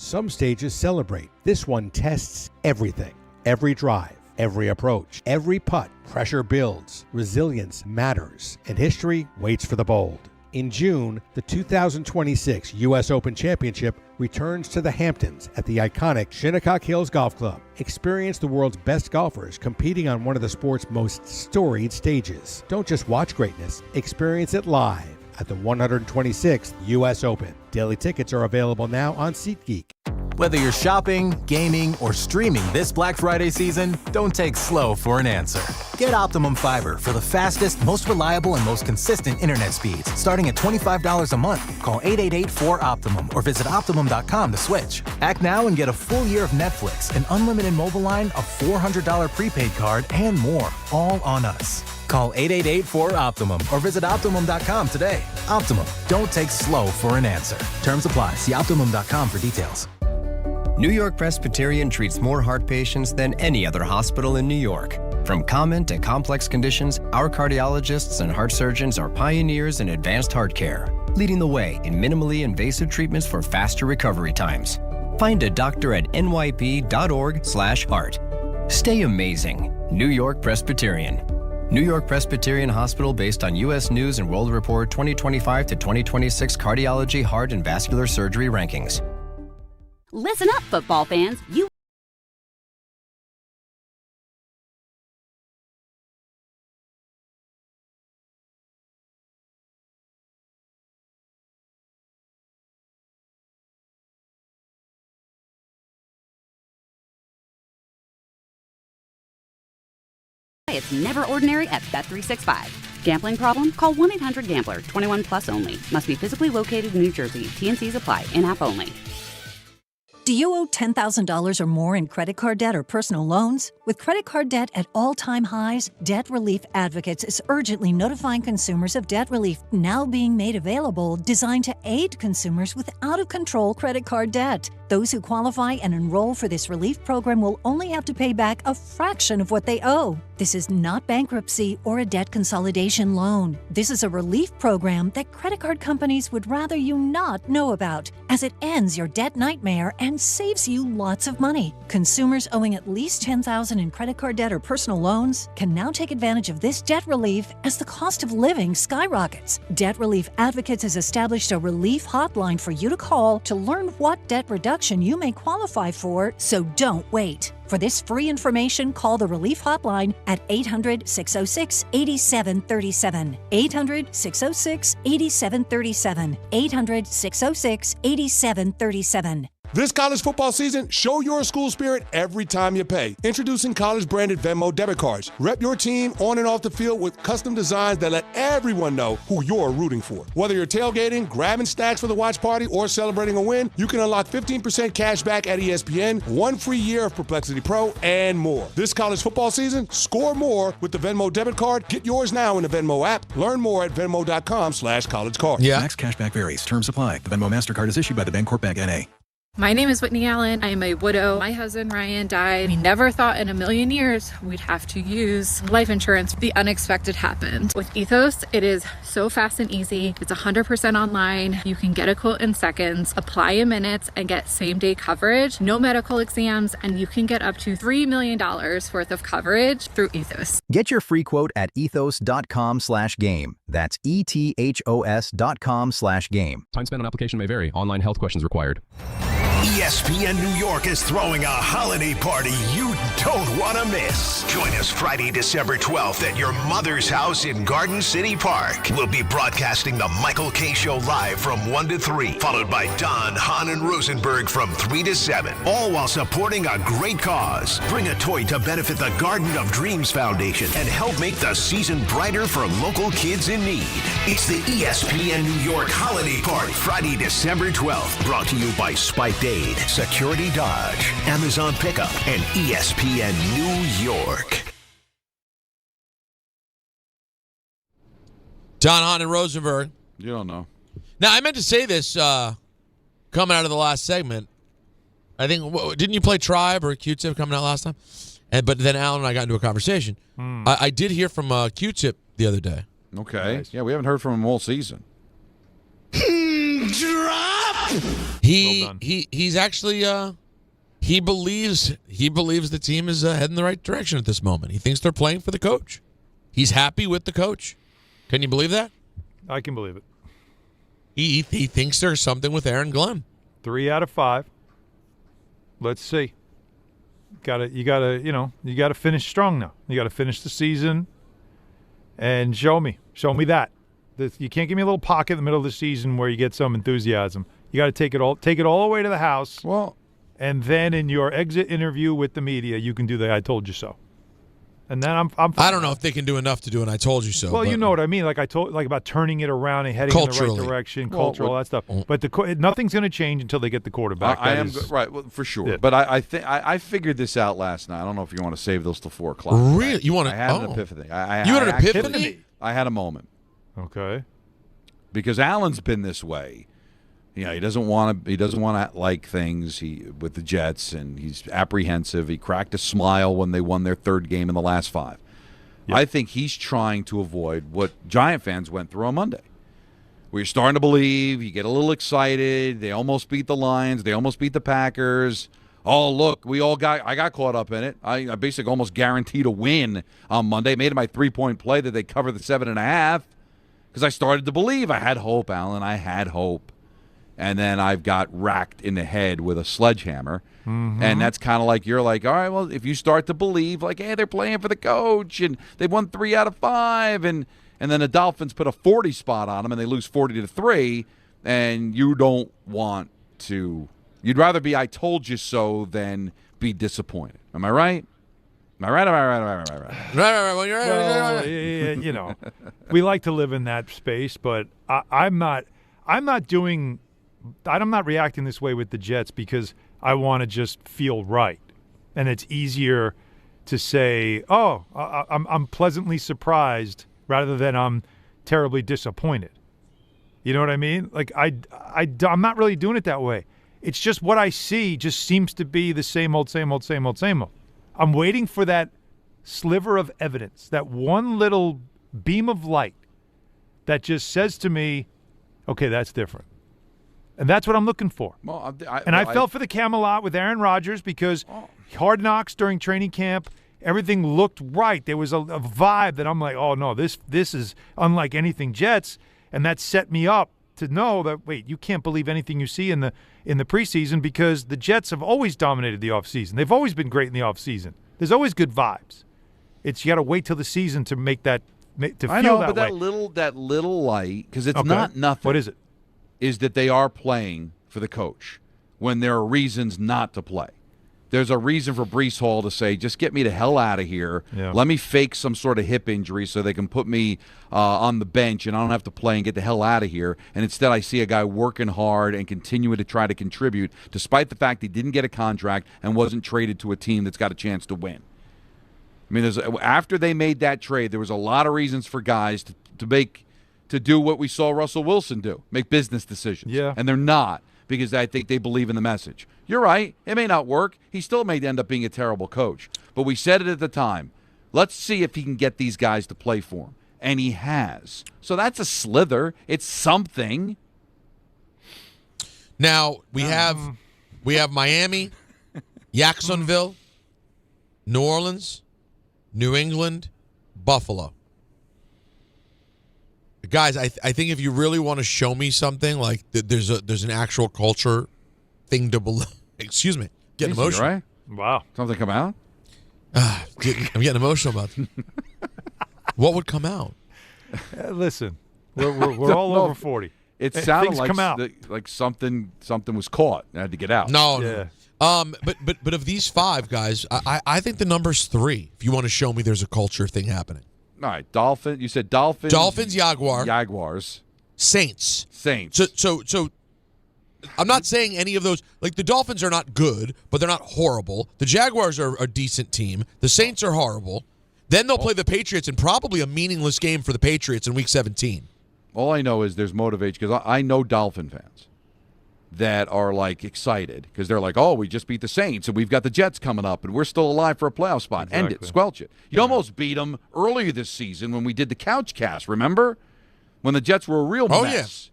Speaker 22: Some stages celebrate. This one tests everything. Every drive, every approach, every putt. Pressure builds. Resilience matters. And history waits for the bold. In June, the 2026 U.S. Open Championship returns to the Hamptons at the iconic Shinnecock Hills Golf Club. Experience the world's best golfers competing on one of the sport's most storied stages. Don't just watch greatness. Experience it live. at the 126th U.S. Open. Daily tickets are available now on SeatGeek.
Speaker 2: Whether you're shopping, gaming, or streaming this Black Friday season, don't take slow for an answer. Get Optimum Fiber for the fastest, most reliable, and most consistent internet speeds, starting at $25 a month. Call 888-4OPTIMUM or visit Optimum.com to switch. Act now and get a full year of Netflix, an unlimited mobile line, a $400 prepaid card, and more, all on us. Call 888-4OPTIMUM or visit Optimum.com today. Optimum, don't take slow for an answer. Terms apply. See Optimum.com for details.
Speaker 9: New York Presbyterian treats more heart patients than any other hospital in New York. From common to complex conditions, our cardiologists and heart surgeons are pioneers in advanced heart care, leading the way in minimally invasive treatments for faster recovery times. Find a doctor at nyp.org/heart. Stay amazing. New York Presbyterian. New York Presbyterian Hospital based on U.S. News and World Report 2025 to 2026 Cardiology, Heart, and Vascular Surgery Rankings.
Speaker 23: Listen up, football fans. It's never ordinary at Bet365. Gambling problem? Call 1-800-GAMBLER. 21 plus only. Must be physically located in New Jersey. T&Cs apply. In-app only.
Speaker 24: Do you owe $10,000 or more in credit card debt or personal loans? With credit card debt at all-time highs, Debt Relief Advocates is urgently notifying consumers of debt relief now being made available, designed to aid consumers with out-of-control credit card debt. Those who qualify and enroll for this relief program will only have to pay back a fraction of what they owe. This is not bankruptcy or a debt consolidation loan. This is a relief program that credit card companies would rather you not know about, as it ends your debt nightmare and saves you lots of money. Consumers owing at least $10,000 in credit card debt or personal loans can now take advantage of this debt relief as the cost of living skyrockets. Debt Relief Advocates has established a relief hotline for you to call to learn what debt reduction you may qualify for, so don't wait. For this free information, call the Relief Hotline at 800-606-8737. 800-606-8737. 800-606-8737.
Speaker 25: This college football season, show your school spirit every time you pay. Introducing college-branded Venmo debit cards. Rep your team on and off the field with custom designs that let everyone know who you're rooting for. Whether you're tailgating, grabbing snacks for the watch party, or celebrating a win, you can unlock 15% cash back at ESPN, 1 free year of Perplexity Pro, and more. This college football season, score more with the Venmo debit card. Get yours now in the Venmo app. Learn more at venmo.com/collegecard.
Speaker 13: Max cashback varies. Terms apply. The Venmo MasterCard is issued by the Bancorp Bank N.A.
Speaker 26: My name is Whitney Allen. I am a widow. My husband, Ryan, died. We never thought in a million years we'd have to use life insurance. The unexpected happened. With Ethos, it is so fast and easy. It's 100% online. You can get a quote in seconds, apply in minutes, and get same-day coverage, no medical exams, and you can get up to $3 million worth of coverage through Ethos.
Speaker 27: Get your free quote at ethos.com/game. That's ETHOS.com/game.
Speaker 28: Time spent on application may vary. Online health questions required.
Speaker 29: ESPN New York is throwing a holiday party you don't want to miss. Join us Friday, December 12th at your mother's house in Garden City Park. We'll be broadcasting the Michael K. Show live from 1 to 3, followed by Don, Hahn, and Rosenberg from 3 to 7, all while supporting a great cause. Bring a toy to benefit the Garden of Dreams Foundation and help make the season brighter for local kids in need. It's the ESPN New York Holiday Party, Friday, December 12th, brought to you by Spike Aid, Security Dodge, Amazon Pickup, and ESPN New York.
Speaker 7: Don, Hahn, and Rosenberg.
Speaker 5: You don't know.
Speaker 7: Now, I meant to say this coming out of the last segment. I think, didn't you play Tribe or Q-Tip coming out last time? But then Alan and I got into a conversation. I did hear from Q-Tip the other day.
Speaker 5: Okay. Nice. Yeah, we haven't heard from him all season.
Speaker 7: Drop. He's actually he believes the team is heading the right direction at this moment. He thinks they're playing for the coach. He's happy with the coach. Can you believe that?
Speaker 4: I can believe it.
Speaker 7: He thinks there's something with Aaron Glenn.
Speaker 4: 3 out of 5. Let's see. You gotta finish strong now. You gotta finish the season and show me that. You can't give me a little pocket in the middle of the season where you get some enthusiasm. You got to take it all the way to the house.
Speaker 5: Well,
Speaker 4: and then in your exit interview with the media, you can do the "I told you so." And then I'm
Speaker 7: I don't know if they can do enough to do an "I told you so."
Speaker 4: Well, you know what I mean. Like about turning it around and heading in the right direction, all that stuff. But nothing's going to change until they get the quarterback.
Speaker 5: I am right, well, for sure. Yeah. But I think I figured this out last night. I don't know if you want to save those till 4 o'clock.
Speaker 7: Really? You want to?
Speaker 5: I had an epiphany.
Speaker 7: You had an epiphany?
Speaker 5: I had a moment.
Speaker 4: Okay.
Speaker 5: Because Allen's been this way. You know, he doesn't want to like things with the Jets, and he's apprehensive. He cracked a smile when they won their 3rd game in the last 5. Yep. I think he's trying to avoid what Giant fans went through on Monday. Where you're starting to believe, you get a little excited. They almost beat the Lions. They almost beat the Packers. Oh, look, I got caught up in it. I basically almost guaranteed a win on Monday. Made it my 3-point play that they cover the 7.5 because I started to believe. I had hope, Alan. I had hope. And then I've got racked in the head with a sledgehammer. Mm-hmm. And that's kind of like, you're like, all right, well, if you start to believe, like, hey, they're playing for the coach, and they won 3 out of 5, and then the Dolphins put a 40 spot on them, and they lose 40-3, and you don't want to. You'd rather be "I told you so" than be disappointed. Am I right? Am I right?
Speaker 7: Right. Well, you're right.
Speaker 4: Well, you know, we like to live in that space, but I'm not reacting this way with the Jets because I want to just feel right. And it's easier to say, oh, I'm pleasantly surprised rather than I'm terribly disappointed. You know what I mean? Like, I'm not really doing it that way. It's just what I see just seems to be the same old. I'm waiting for that sliver of evidence, that one little beam of light that just says to me, okay, that's different. And that's what I'm looking for.
Speaker 5: Well,
Speaker 4: I felt for the Camelot with Aaron Rodgers because Hard Knocks during training camp, everything looked right. There was a vibe that I'm like, oh, no, this is unlike anything Jets. And that set me up to know that, wait, you can't believe anything you see in the preseason because the Jets have always dominated the offseason. They've always been great in the offseason. There's always good vibes. You got to wait till the season to make that
Speaker 5: I know, but that little light, because it's not nothing.
Speaker 4: What is it?
Speaker 5: Is that they are playing for the coach when there are reasons not to play. There's a reason for Breece Hall to say, just get me the hell out of here. Yeah. Let me fake some sort of hip injury so they can put me on the bench and I don't have to play and get the hell out of here. And instead I see a guy working hard and continuing to try to contribute despite the fact he didn't get a contract and wasn't traded to a team that's got a chance to win. I mean, after they made that trade, there was a lot of reasons for guys to do what we saw Russell Wilson do, make business decisions.
Speaker 4: Yeah.
Speaker 5: And they're not, because I think they believe in the message. You're right. It may not work. He still may end up being a terrible coach. But we said it at the time. Let's see if he can get these guys to play for him. And he has. So that's a slither. It's something.
Speaker 7: Now, we have Miami, Jacksonville, New Orleans, New England, Buffalo. Guys, I think if you really want to show me something, like there's an actual culture thing to believe. Excuse me, getting emotional.
Speaker 5: Right?
Speaker 4: Wow,
Speaker 5: something come out?
Speaker 7: I'm getting emotional about it. What would come out?
Speaker 4: Listen, we're all over 40.
Speaker 5: It sounded
Speaker 4: like come out.
Speaker 5: Like something was caught and had to get out.
Speaker 7: No. But of these 5 guys, I think the number's 3. If you want to show me there's a culture thing happening.
Speaker 5: All right, Dolphins. You said Dolphins.
Speaker 7: Dolphins,
Speaker 5: Jaguars,
Speaker 7: Saints.
Speaker 5: So
Speaker 7: I'm not saying any of those. Like, the Dolphins are not good, but they're not horrible. The Jaguars are a decent team. The Saints are horrible. Then they'll play the Patriots in probably a meaningless game for the Patriots in Week 17.
Speaker 5: All I know is there's motivation because I know Dolphin fans that are like excited because they're like, oh, we just beat the Saints and we've got the Jets coming up and we're still alive for a playoff spot.
Speaker 4: Exactly.
Speaker 5: End it, squelch it. You almost beat them earlier this season when we did the couch cast, remember? When the Jets were a real mess.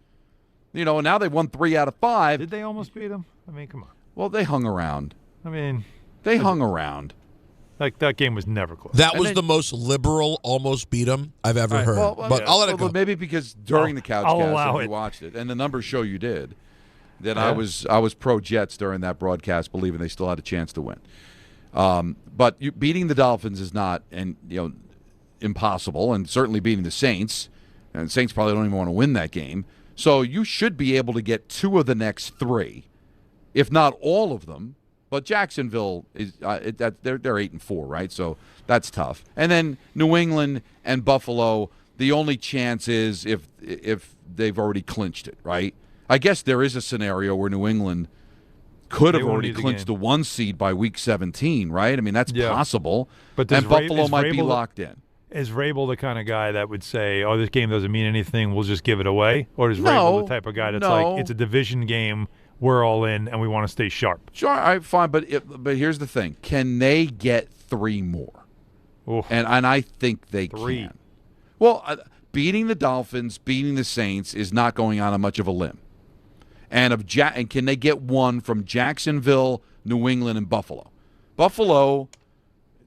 Speaker 5: Yeah. You know, and now they've won 3 out of 5.
Speaker 4: Did they almost beat them? I mean, come on.
Speaker 5: Well, they hung around.
Speaker 4: I mean,
Speaker 5: they hung around.
Speaker 4: Like, that game was never close.
Speaker 7: That was the most liberal almost beat 'em I've ever heard.
Speaker 5: Well,
Speaker 7: but I'll let it go.
Speaker 5: Maybe because during the couch cast, we watched it, and the numbers show you did. That I was pro Jets during that broadcast, believing they still had a chance to win. But beating the Dolphins is not impossible, and certainly beating the Saints And Saints probably don't even want to win that game. So you should be able to get 2 of the next 3, if not all of them. But Jacksonville is they're 8-4, right? So that's tough. And then New England and Buffalo, the only chance is if they've already clinched it, right? I guess there is a scenario where New England could have already clinched the 1 seed by week 17, right? I mean, that's possible.
Speaker 4: But
Speaker 5: Buffalo might be locked in.
Speaker 4: Is Vrabel the kind of guy that would say, "Oh, this game doesn't mean anything. We'll just give it away"? Or is Vrabel the type of guy that's like, "It's a division game. We're all in, and we want to stay sharp"?
Speaker 5: Sure, all right, fine. But here's the thing: can they get 3 more?
Speaker 4: Oof.
Speaker 5: And I think they can. Well, beating the Dolphins, beating the Saints is not going on much of a limb. And can they get 1 from Jacksonville, New England, and Buffalo? Buffalo.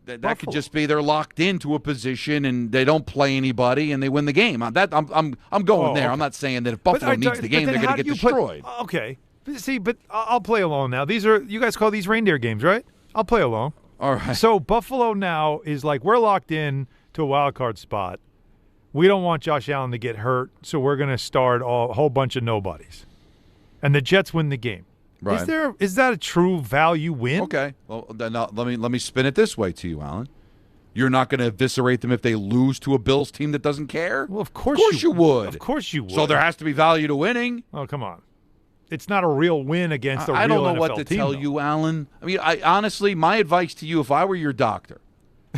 Speaker 5: That could just be they're locked into a position and they don't play anybody and they win the game. I'm going there. Okay. I'm not saying that if Buffalo needs the game, they're going to get destroyed.
Speaker 4: Okay. See, but I'll play along now. You guys call these reindeer games, right? I'll play along.
Speaker 5: All right.
Speaker 4: So Buffalo now is like, we're locked in to a wild card spot. We don't want Josh Allen to get hurt, so we're going to start a whole bunch of nobodies. And the Jets win the game.
Speaker 5: Right.
Speaker 4: Is that a true value win?
Speaker 5: Okay. Well, then let me spin it this way to you, Alan. You're not going to eviscerate them if they lose to a Bills team that doesn't care?
Speaker 4: Well, of course
Speaker 5: you would.
Speaker 4: Of course you would.
Speaker 5: So there has to be value to winning.
Speaker 4: Oh, come on. It's not a real win against a real NFL team.
Speaker 5: I don't know what to tell you, Alan. I mean, honestly, my advice to you, if I were your doctor,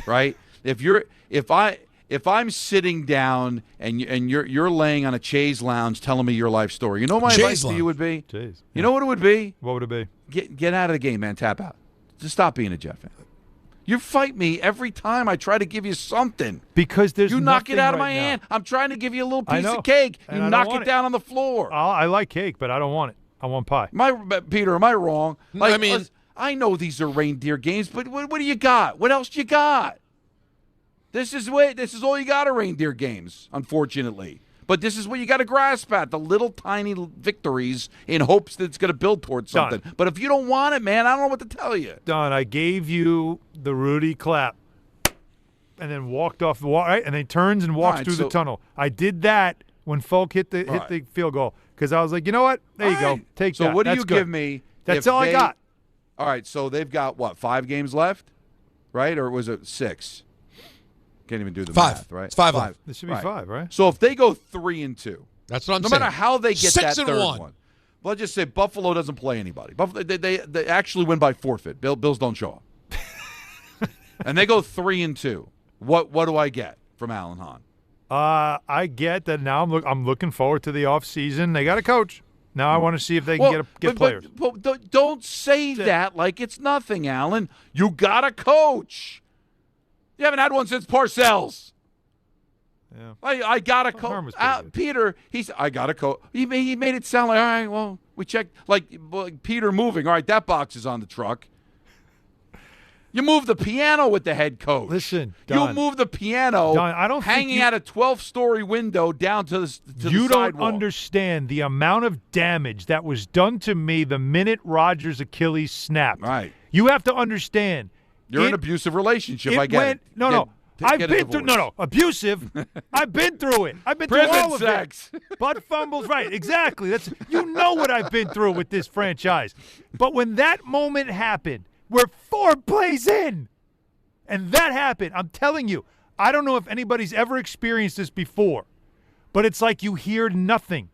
Speaker 5: right? If I'm sitting down and you're laying on a chaise lounge telling me your life story, you know what my advice to you would be? You know what it would be?
Speaker 4: What would it be?
Speaker 5: Get out of the game, man. Tap out. Just stop being a Jet fan. You fight me every time I try to give you something.
Speaker 4: Because
Speaker 5: you knock it out of my hand. I'm trying to give you a little piece of cake. You knock it down on the floor.
Speaker 4: I like cake, but I don't want it. I want pie.
Speaker 5: Peter, am I wrong? I know these are reindeer games, but what do you got? What else do you got? This is all you got of reindeer games, unfortunately. But this is what you got to grasp at, the little tiny victories in hopes that it's going to build towards something.
Speaker 4: Done.
Speaker 5: But if you don't want it, man, I don't know what to tell you.
Speaker 4: Don, I gave you the Rudy clap and then walked off the wall, right? And then turns and walks through the tunnel. I did that when Folk hit the field goal because I was like, you know what? There you go. Take that.
Speaker 5: So what do
Speaker 4: That's
Speaker 5: you
Speaker 4: good.
Speaker 5: give me?
Speaker 4: That's all I got.
Speaker 5: All right, so they've got, 5 games left, right? Or was it 6? Can't even do the
Speaker 7: 5.
Speaker 5: math, right?
Speaker 7: It's 5.
Speaker 4: This should be 5, right?
Speaker 5: So if they go 3-2,
Speaker 7: that's what I'm
Speaker 5: saying. No matter how they get that third one. Let's just say Buffalo doesn't play anybody. Buffalo, they actually win by forfeit. Bills don't show up. And they go 3-2. What do I get from Alan Hahn?
Speaker 4: I get that now I'm looking forward to the offseason. They got a coach. Now I want to see if they can get players.
Speaker 5: But don't say that like it's nothing, Alan. You got a coach. You haven't had one since Parcells.
Speaker 4: Yeah.
Speaker 5: I got a coach. Peter, I got a coach. He made it sound like, all right, well, we checked. Like Peter moving. All right, that box is on the truck. You move the piano with the head coach.
Speaker 4: Listen, Don,
Speaker 5: you move the piano
Speaker 4: Don, I don't
Speaker 5: hanging out a 12-story window down to the sidewalk.
Speaker 4: You don't understand the amount of damage that was done to me the minute Rodgers' Achilles snapped.
Speaker 5: Right.
Speaker 4: You have to understand.
Speaker 5: You're in an abusive relationship. I get it.
Speaker 4: No. I've been through. No. Abusive. I've been through it. I've been
Speaker 5: Prison
Speaker 4: through all
Speaker 5: sex.
Speaker 4: of it. Butt fumbles. Right. Exactly. You know what I've been through with this franchise. But when that moment happened, we're 4 plays in, and that happened. I'm telling you, I don't know if anybody's ever experienced this before, but it's like you hear nothing.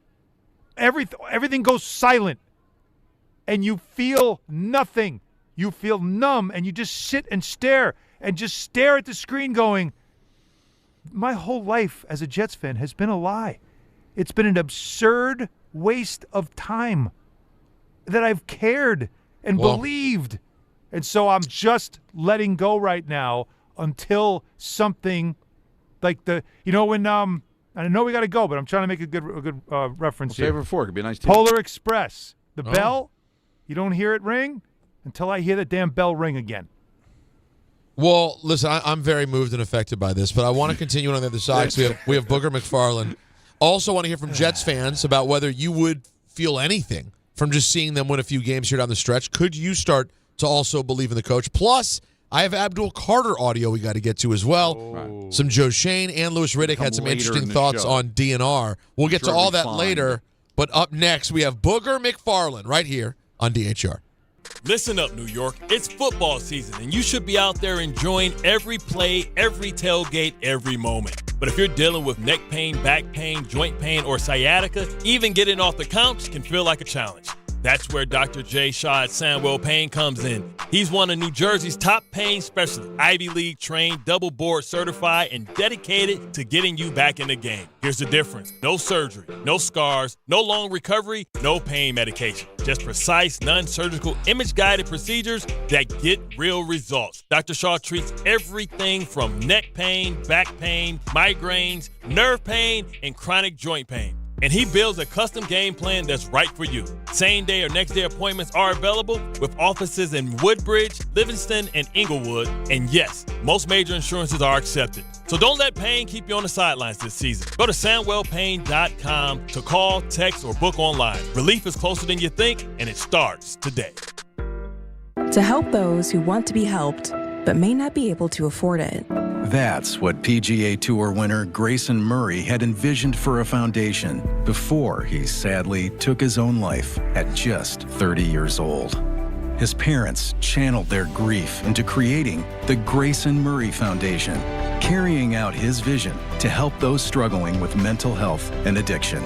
Speaker 4: Everything goes silent, and you feel nothing. You feel numb, and you just sit and stare at the screen going, my whole life as a Jets fan has been a lie. It's been an absurd waste of time that I've cared and believed. And so I'm just letting go right now until something like when I know we got to go, but I'm trying to make a good reference here.
Speaker 5: Save it for it. Could be a nice team.
Speaker 4: Polar Express. The bell, you don't hear it ring until I hear the damn bell ring again.
Speaker 7: Well, listen, I'm very moved and affected by this, but I want to continue on the other side. So we have Booger McFarland. Also want to hear from Jets fans about whether you would feel anything from just seeing them win a few games here down the stretch. Could you start to also believe in the coach? Plus, I have Abdul Carter audio we got to get to as well. Some Joe Shane and Louis Riddick had some interesting thoughts on DNR. We'll get to all that later. But up next, we have Booger McFarland right here on DHR.
Speaker 8: Listen up, New York. It's football season, and you should be out there enjoying every play, every tailgate, every moment. But if you're dealing with neck pain, back pain, joint pain, or sciatica, even getting off the couch can feel like a challenge. That's where Dr. Jay Shaw at Sandwell Pain comes in. He's one of New Jersey's top pain specialists, Ivy League trained, double board certified, and dedicated to getting you back in the game. Here's the difference. No surgery, no scars, no long recovery, no pain medication. Just precise, non-surgical, image-guided procedures that get real results. Dr. Shaw treats everything from neck pain, back pain, migraines, nerve pain, and chronic joint pain. And he builds a custom game plan that's right for you. Same day or next day appointments are available with offices in Woodbridge, Livingston, and Inglewood. And yes, most major insurances are accepted. So don't let pain keep you on the sidelines this season. Go to SandwellPain.com to call, text, or book online. Relief is closer than you think, and it starts today.
Speaker 10: To help those who want to be helped, but may not be able to afford it.
Speaker 13: That's what PGA Tour winner Grayson Murray had envisioned for a foundation before he sadly took his own life at just 30 years old. His parents channeled their grief into creating the Grayson Murray Foundation, carrying out his vision to help those struggling with mental health and addiction.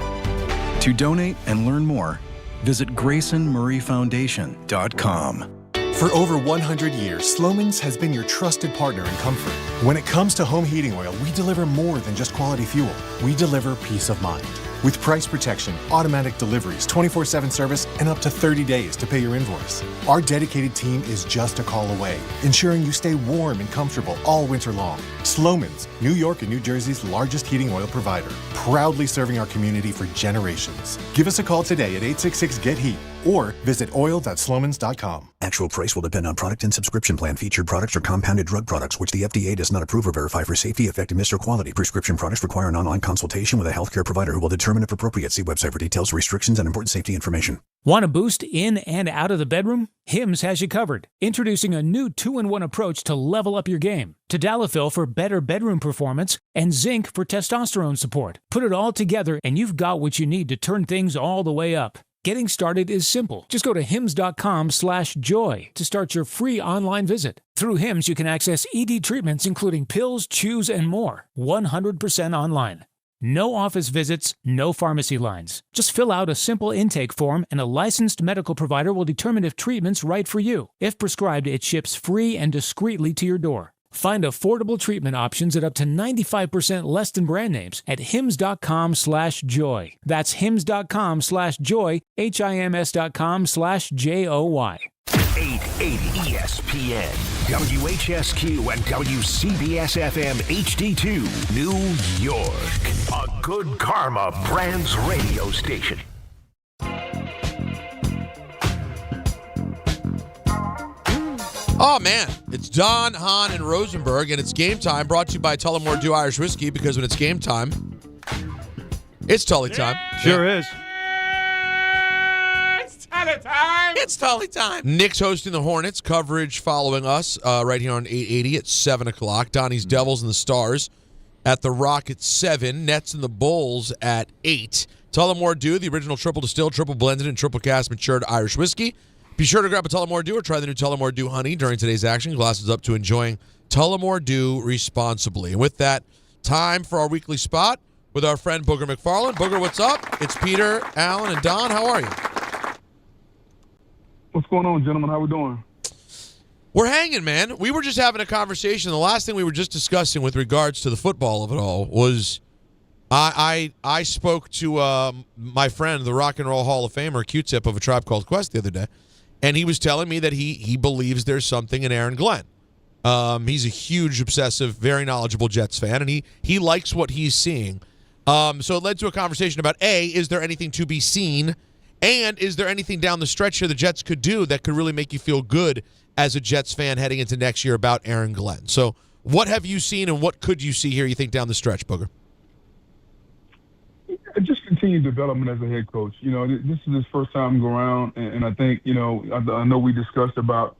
Speaker 13: To donate and learn more, visit GraysonMurrayFoundation.com.
Speaker 11: For over 100 years, Slomin's has been your trusted partner in comfort. When it comes to home heating oil, we deliver more than just quality fuel. We deliver peace of mind. With price protection, automatic deliveries, 24/7 service, and up to 30 days to pay your invoice. Our dedicated team is just a call away, ensuring you stay warm and comfortable all winter long. Slomin's, New York and New Jersey's largest heating oil provider, proudly serving our community for generations. Give us a call today at 866-GET-HEAT or visit oil.slomans.com.
Speaker 12: Actual price will depend on product and subscription plan. Featured products are compounded drug products, which the FDA does not approve or verify for safety, effectiveness, or quality. Prescription products require an online consultation with a healthcare provider who will determine if appropriate. See website for details, restrictions, and important safety information.
Speaker 14: Want a boost in and out of the bedroom? Hims has you covered. Introducing a new 2-in-1 approach to level up your game. Tadalafil for better bedroom performance and zinc for testosterone support. Put it all together and you've got what you need to turn things all the way up. Getting started is simple. Just go to hims.com/joy to start your free online visit. Through Hims, you can access ED treatments including pills, chews, and more. 100% online. No office visits, no pharmacy lines. Just fill out a simple intake form and a licensed medical provider will determine if treatment's right for you. If prescribed, it ships free and discreetly to your door. Find affordable treatment options at up to 95% less than brand names at hims.com/joy. That's hims.com/joy, HIMS.com/JOY.
Speaker 29: 880 ESPN, WHSQ, and WCBS-FM HD2, New York. A Good Karma Brands radio station.
Speaker 7: Oh, man. It's Don, Hahn, and Rosenberg, and it's game time, brought to you by Tullamore Dew Irish Whiskey, because when it's game time, it's Tully time.
Speaker 4: Sure is.
Speaker 7: It's Tully time. Knicks hosting the Hornets. Coverage following us right here on 880 at 7 o'clock. Donnie's Devils and the Stars at the Rock at 7. Nets and the Bulls at 8. Tullamore Dew, the original triple distilled, triple blended, and triple cast matured Irish whiskey. Be sure to grab a Tullamore Dew or try the new Tullamore Dew Honey during today's action. Glasses up to enjoying Tullamore Dew responsibly. And with that, time for our weekly spot with our friend Booger McFarland. Booger, what's up? It's Peter, Alan, and Don. How are you?
Speaker 16: What's going on, gentlemen? How we doing?
Speaker 7: We're hanging, man. We were just having a conversation. The last thing we were just discussing with regards to the football of it all was I spoke to my friend, the Rock and Roll Hall of Famer, Q-Tip of A Tribe Called Quest the other day, and he was telling me that he believes there's something in Aaron Glenn. He's a huge, obsessive, very knowledgeable Jets fan, and he likes what he's seeing. So it led to a conversation about, A, is there anything to be seen, and is there anything down the stretch here the Jets could do that could really make you feel good as a Jets fan heading into next year about Aaron Glenn? So what have you seen, and what could you see here, you think, down the stretch, Booger?
Speaker 16: Just continued development as a head coach. You know, this is his first time go around, and I think, you know, I know we discussed about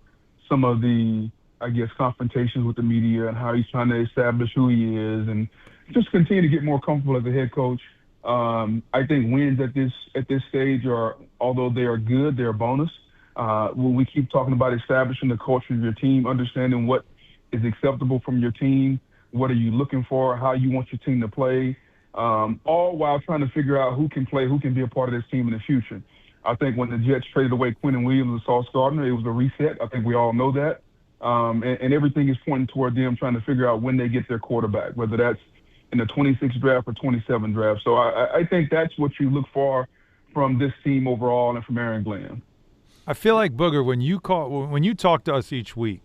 Speaker 16: some of the I guess, confrontations with the media and how he's trying to establish who he is and just continue to get more comfortable as a head coach. I think wins at this stage are, although they are good, they're a bonus. When we keep talking about establishing the culture of your team, understanding what is acceptable from your team, what are you looking for, how you want your team to play, all while trying to figure out who can play, who can be a part of this team in the future. I think when the Jets traded away Quentin Williams and Sauce Gardner, it was a reset. I think we all know that. And everything is pointing toward them trying to figure out when they get their quarterback, whether that's in the 26th draft or 27th draft. So I think that's what you look for from this team overall and from Aaron Glenn.
Speaker 4: I feel like, Booger, when you talk to us each week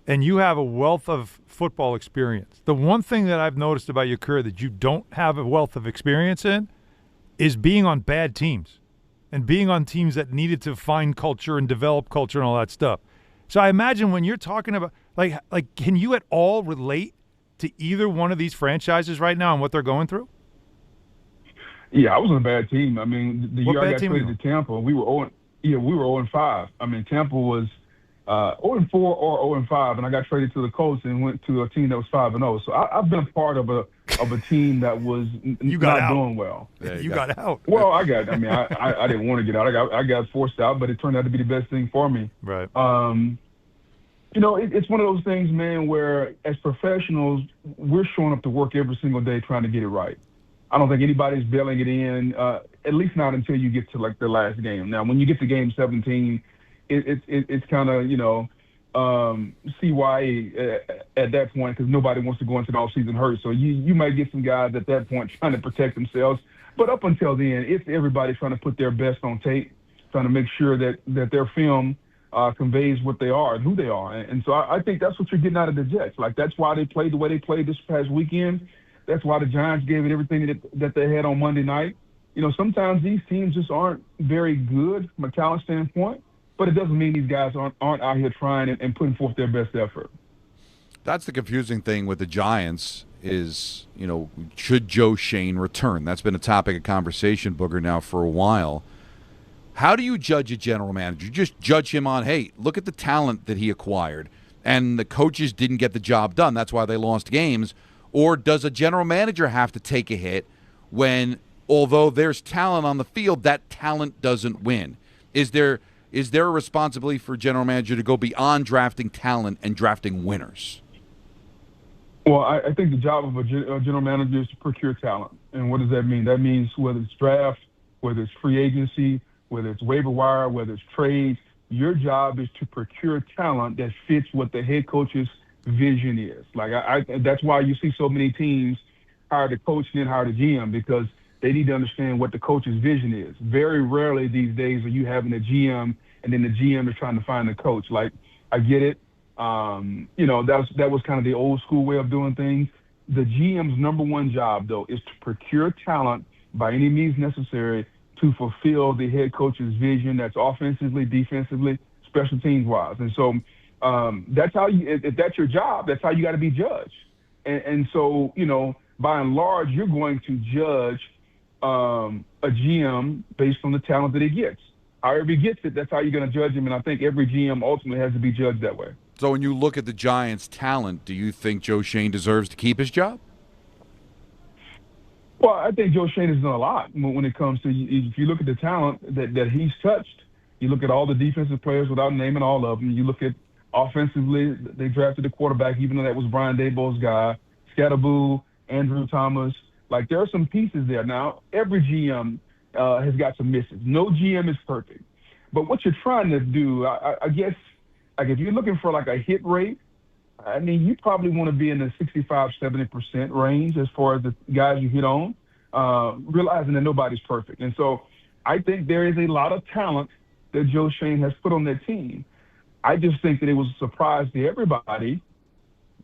Speaker 4: and you have a wealth of football experience, the one thing that I've noticed about your career that you don't have a wealth of experience in is being on bad teams and being on teams that needed to find culture and develop culture and all that stuff. So I imagine when you're talking about, like, can you at all relate to either one of these franchises right now and what they're going through?
Speaker 16: Yeah, I was on a bad team. I mean, the year I got traded to Tampa, we were 0-5. I mean, Tampa was 0-4 or 0-5, and I got traded to the Colts and went to a team that was 5-0. So I've been a part of a team that was not doing well.
Speaker 4: You got out.
Speaker 16: Well, I didn't want to get out. I got forced out, but it turned out to be the best thing for me.
Speaker 4: Right.
Speaker 16: It's one of those things, man, where as professionals, we're showing up to work every single day trying to get it right. I don't think anybody's bailing it in, at least not until you get to, like, the last game. Now, when you get to game 17, it's kind of, CYA at that point because nobody wants to go into the offseason hurt. So you might get some guys at that point trying to protect themselves. But up until then, it's everybody trying to put their best on tape, trying to make sure that their film conveys what they are and who they are. And so I think that's what you're getting out of the Jets. Like, that's why they played the way they played this past weekend. That's why the Giants gave it everything that they had on Monday night. Sometimes these teams just aren't very good from a talent standpoint, but it doesn't mean these guys aren't out here trying and putting forth their best effort.
Speaker 5: That's the confusing thing with the Giants is, should Joe Schoen return? That's been a topic of conversation, Booger, now for a while. How do you judge a general manager? You just judge him on, hey, look at the talent that he acquired, and the coaches didn't get the job done. That's why they lost games. Or does a general manager have to take a hit when, although there's talent on the field, that talent doesn't win? Is there a responsibility for a general manager to go beyond drafting talent and drafting winners?
Speaker 16: Well, I think the job of a general manager is to procure talent. And what does that mean? That means whether it's draft, whether it's free agency, whether it's waiver wire, whether it's trades, your job is to procure talent that fits what the head coach's vision is. Like, that's why you see so many teams hire the coach and then hire the GM, because they need to understand what the coach's vision is. Very rarely these days are you having a GM and then the GM is trying to find the coach. Like, I get it. That was kind of the old school way of doing things. The GM's number one job, though, is to procure talent by any means necessary to fulfill the head coach's vision. That's offensively, defensively, special teams wise. And so that's how if that's your job, that's how you got to be judged. And so, by and large, you're going to judge a GM based on the talent that he gets. However he gets it, that's how you're going to judge him. And I think every GM ultimately has to be judged that way.
Speaker 5: So when you look at the Giants' talent, do you think Joe Schoen deserves to keep his job?
Speaker 16: Well, I think Joe Schoen has done a lot when it comes to, if you look at the talent that he's touched, you look at all the defensive players without naming all of them, you look at offensively, they drafted a quarterback, even though that was Brian Daboll's guy, Scatterboo, Andrew Thomas. Like, there are some pieces there. Now, every GM has got some misses. No GM is perfect. But what you're trying to do, I guess, like, if you're looking for, like, a hit rate, I mean, you probably want to be in the 65-70% range as far as the guys you hit on, realizing that nobody's perfect. And so I think there is a lot of talent that Joe Schoen has put on that team. I just think that it was a surprise to everybody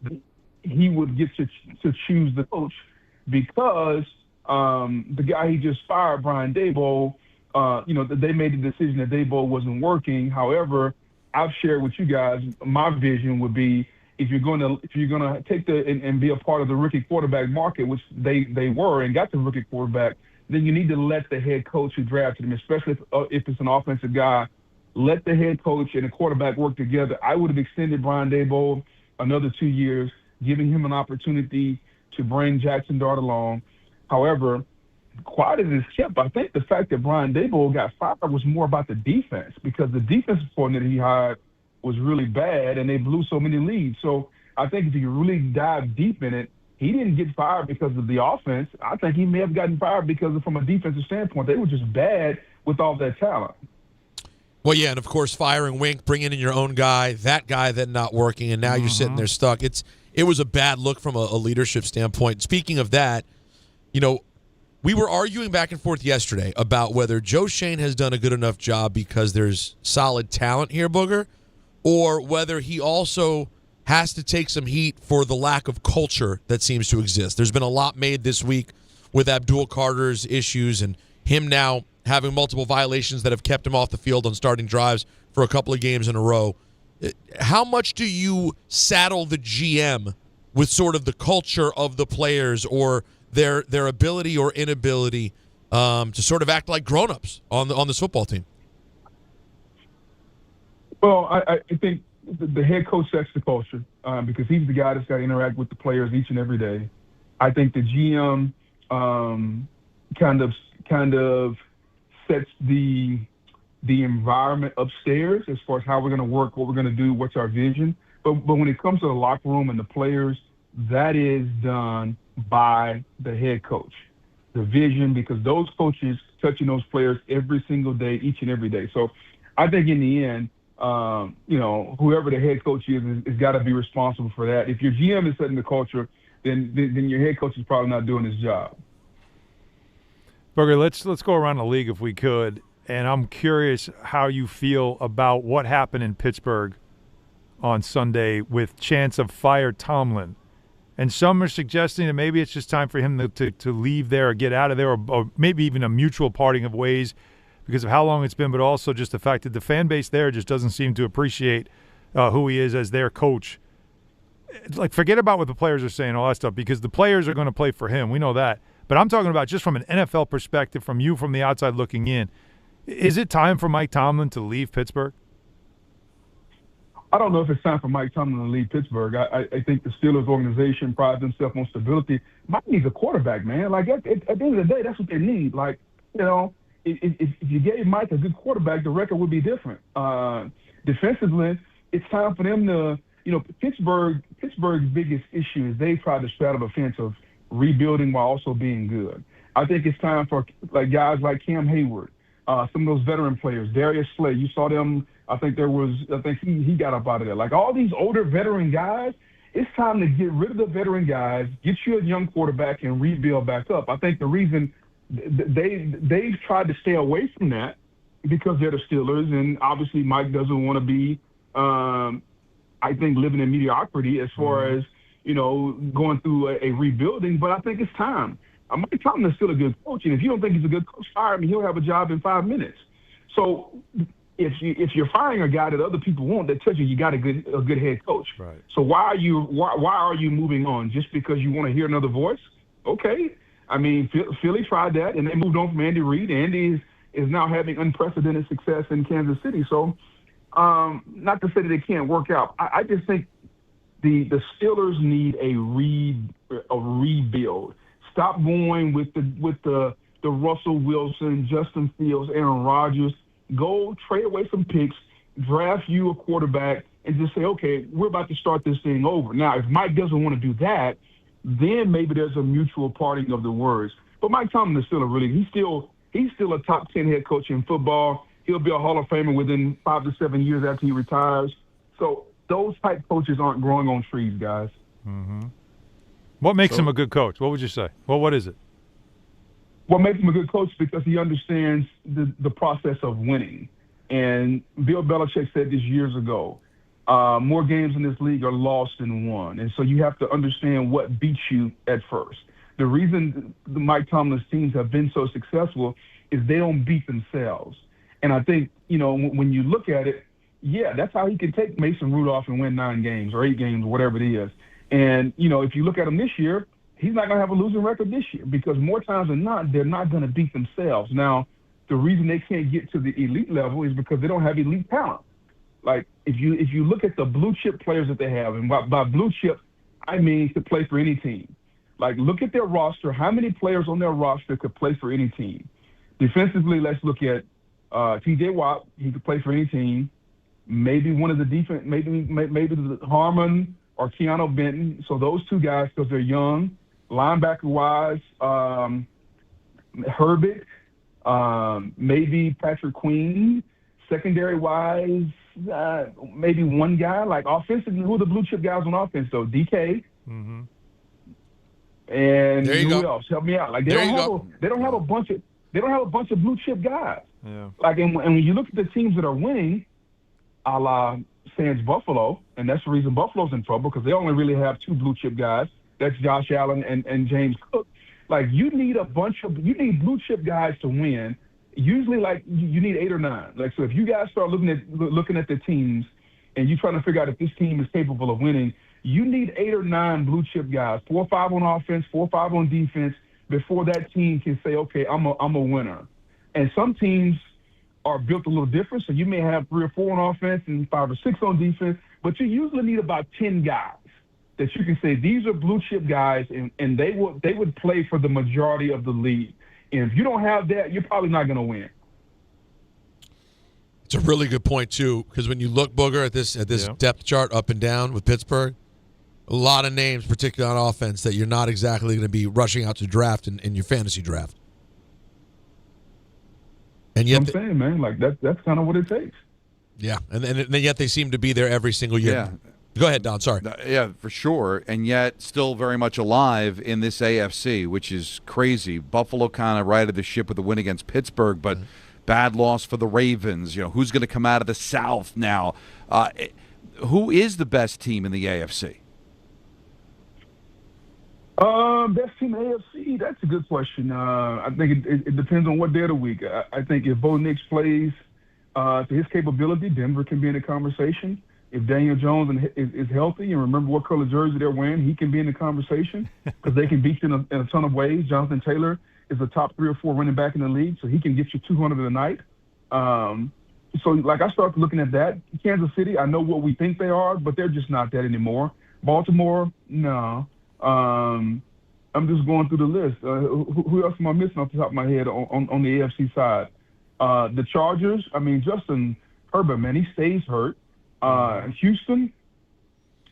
Speaker 16: that he would get to choose the coach, because the guy he just fired, Brian Daboll, they made the decision that Daboll wasn't working. However, I've shared with you guys, my vision would be, if you're going to take and be a part of the rookie quarterback market, which they were and got the rookie quarterback, then you need to let the head coach who drafted him, especially if it's an offensive guy, let the head coach and the quarterback work together. I would have extended Brian Daboll another 2 years, giving him an opportunity to bring Jackson Dart along. However, quiet as it's kept, I think the fact that Brian Daboll got fired was more about the defense, because the defensive coordinator he hired was really bad and they blew so many leads. So I think if you really dive deep in it, he didn't get fired because of the offense. I think he may have gotten fired because from a defensive standpoint, they were just bad with all that talent.
Speaker 7: Well, yeah, and of course, firing Wink, bringing in your own guy then not working, and now you're sitting there stuck. It was a bad look from a leadership standpoint. Speaking of that, we were arguing back and forth yesterday about whether Joe Schoen has done a good enough job because there's solid talent here, Booger, or whether he also has to take some heat for the lack of culture that seems to exist. There's been a lot made this week with Abdul Carter's issues and him now having multiple violations that have kept him off the field on starting drives for a couple of games in a row. How much do you saddle the GM with sort of the culture of the players or their ability or inability to sort of act like grown-ups on this football team?
Speaker 16: Well, I think the head coach sets the culture because he's the guy that's got to interact with the players each and every day. I think the GM kind of sets the environment upstairs as far as how we're going to work, what we're going to do, what's our vision. But when it comes to the locker room and the players, that is done by the head coach. The vision, because those coaches touching those players every single day, each and every day. So I think in the end, whoever the head coach is got to be responsible for that. If your GM is setting the culture, then your head coach is probably not doing his job.
Speaker 4: Booger, let's go around the league if we could, and I'm curious how you feel about what happened in Pittsburgh on Sunday with chance of fire Tomlin. And some are suggesting that maybe it's just time for him to leave there or get out of there, or maybe even a mutual parting of ways because of how long it's been, but also just the fact that the fan base there just doesn't seem to appreciate who he is as their coach. Like, forget about what the players are saying, all that stuff, because the players are going to play for him. We know that. But I'm talking about just from an NFL perspective, from the outside looking in. Is it time for Mike Tomlin to leave Pittsburgh?
Speaker 16: I don't know if it's time for Mike Tomlin to leave Pittsburgh. I think the Steelers organization prides themselves on stability. Mike needs a quarterback, man. Like, at the end of the day, that's what they need. Like, if you gave Mike a good quarterback, the record would be different. Defensively, it's time for them to, Pittsburgh's biggest issue is they tried to straddle the fence of rebuilding while also being good. I think it's time for guys like Cam Hayward, some of those veteran players, Darius Slay. You saw them. I think he got up out of there. Like, all these older veteran guys, it's time to get rid of the veteran guys, get you a young quarterback, and rebuild back up. I think the reason they've tried to stay away from that because they're the Steelers, and obviously Mike doesn't want to be, I think, living in mediocrity as far as, going through a rebuilding. But I think it's time. Mike Tomlin is still a good coach, and if you don't think he's a good coach, fire him. He'll have a job in 5 minutes. So if you're firing a guy that other people want, that tells you got a good head coach. Right. So why are you moving on? Just because you want to hear another voice? Okay. I mean, Philly tried that, and they moved on from Andy Reid. Andy is now having unprecedented success in Kansas City. So not to say that it can't work out. I just think the Steelers need a rebuild. Stop going with the Russell Wilson, Justin Fields, Aaron Rodgers. Go trade away some picks, draft you a quarterback, and just say, okay, we're about to start this thing over. Now, if Mike doesn't want to do that, then maybe there's a mutual parting of the words. But Mike Tomlin is still he's still a top 10 head coach in football. He'll be a Hall of Famer within 5 to 7 years after he retires. So those type coaches aren't growing on trees, guys.
Speaker 4: Mm-hmm. What makes him a good coach? What would you say? Well, what is it?
Speaker 16: What makes him a good coach? Because he understands the process of winning. And Bill Belichick said this years ago, more games in this league are lost than won. And so you have to understand what beats you at first. The reason the Mike Tomlin's teams have been so successful is they don't beat themselves. And I think, when you look at it, yeah, that's how he can take Mason Rudolph and win 9 games or 8 games, or whatever it is. And, if you look at him this year, he's not going to have a losing record this year because more times than not, they're not going to beat themselves. Now, the reason they can't get to the elite level is because they don't have elite talent. Like if you look at the blue chip players that they have, and by blue chip, I mean to play for any team. Like look at their roster. How many players on their roster could play for any team? Defensively, let's look at T.J. Watt. He could play for any team. Maybe one of the defense, maybe the Harmon or Keanu Benton. So those two guys, because they're young. Linebacker-wise, Herbert, maybe Patrick Queen. Secondary-wise, maybe one guy. Like offensively, who are the blue chip guys on offense though? DK.
Speaker 4: Mm-hmm.
Speaker 16: And
Speaker 7: There you
Speaker 16: who
Speaker 7: go.
Speaker 16: else? Help me out. Like they don't have a bunch of blue chip guys.
Speaker 4: Yeah.
Speaker 16: Like and when you look at the teams that are winning, a la Sans Buffalo, and that's the reason Buffalo's in trouble because they only really have two blue chip guys. That's Josh Allen and James Cook. Like you need blue chip guys to win. Usually, like you need 8 or 9. Like so, if you guys start looking at the teams, and you're trying to figure out if this team is capable of winning, you need 8 or 9 blue chip guys, 4 or 5 on offense, 4 or 5 on defense, before that team can say, okay, I'm a winner. And some teams are built a little different, so you may have 3 or 4 on offense and 5 or 6 on defense, but you usually need about 10 guys that you can say these are blue chip guys, and they would play for the majority of the league. And if you don't have that, you're probably not going to win.
Speaker 7: It's a really good point too, because when you look, Booger, at this depth chart up and down with Pittsburgh, a lot of names, particularly on offense, that you're not exactly going to be rushing out to draft in your fantasy draft. And yet,
Speaker 16: I'm saying, man, like that's kind of what it takes.
Speaker 7: Yeah, and yet they seem to be there every single year.
Speaker 5: Yeah.
Speaker 7: Go ahead, Don. Sorry.
Speaker 5: Yeah, for sure. And yet still very much alive in this AFC, which is crazy. Buffalo kind of righted the ship with a win against Pittsburgh, but bad loss for the Ravens. You know, who's going to come out of the South now? Who is the best team in the AFC?
Speaker 16: Best team in the AFC? That's a good question. I think it depends on what day of the week. I think if Bo Nix plays to his capability, Denver can be in the conversation. If Daniel Jones is healthy and remember what color jersey they're wearing, he can be in the conversation because they can beat you in a ton of ways. Jonathan Taylor is a top 3 or 4 running back in the league, so he can get you 200 a night. So, like, I started looking at that. Kansas City, I know what we think they are, but they're just not that anymore. Baltimore, no. I'm just going through the list. Who else am I missing off the top of my head on the AFC side? The Chargers, I mean, Justin Herbert, man, he stays hurt. Houston,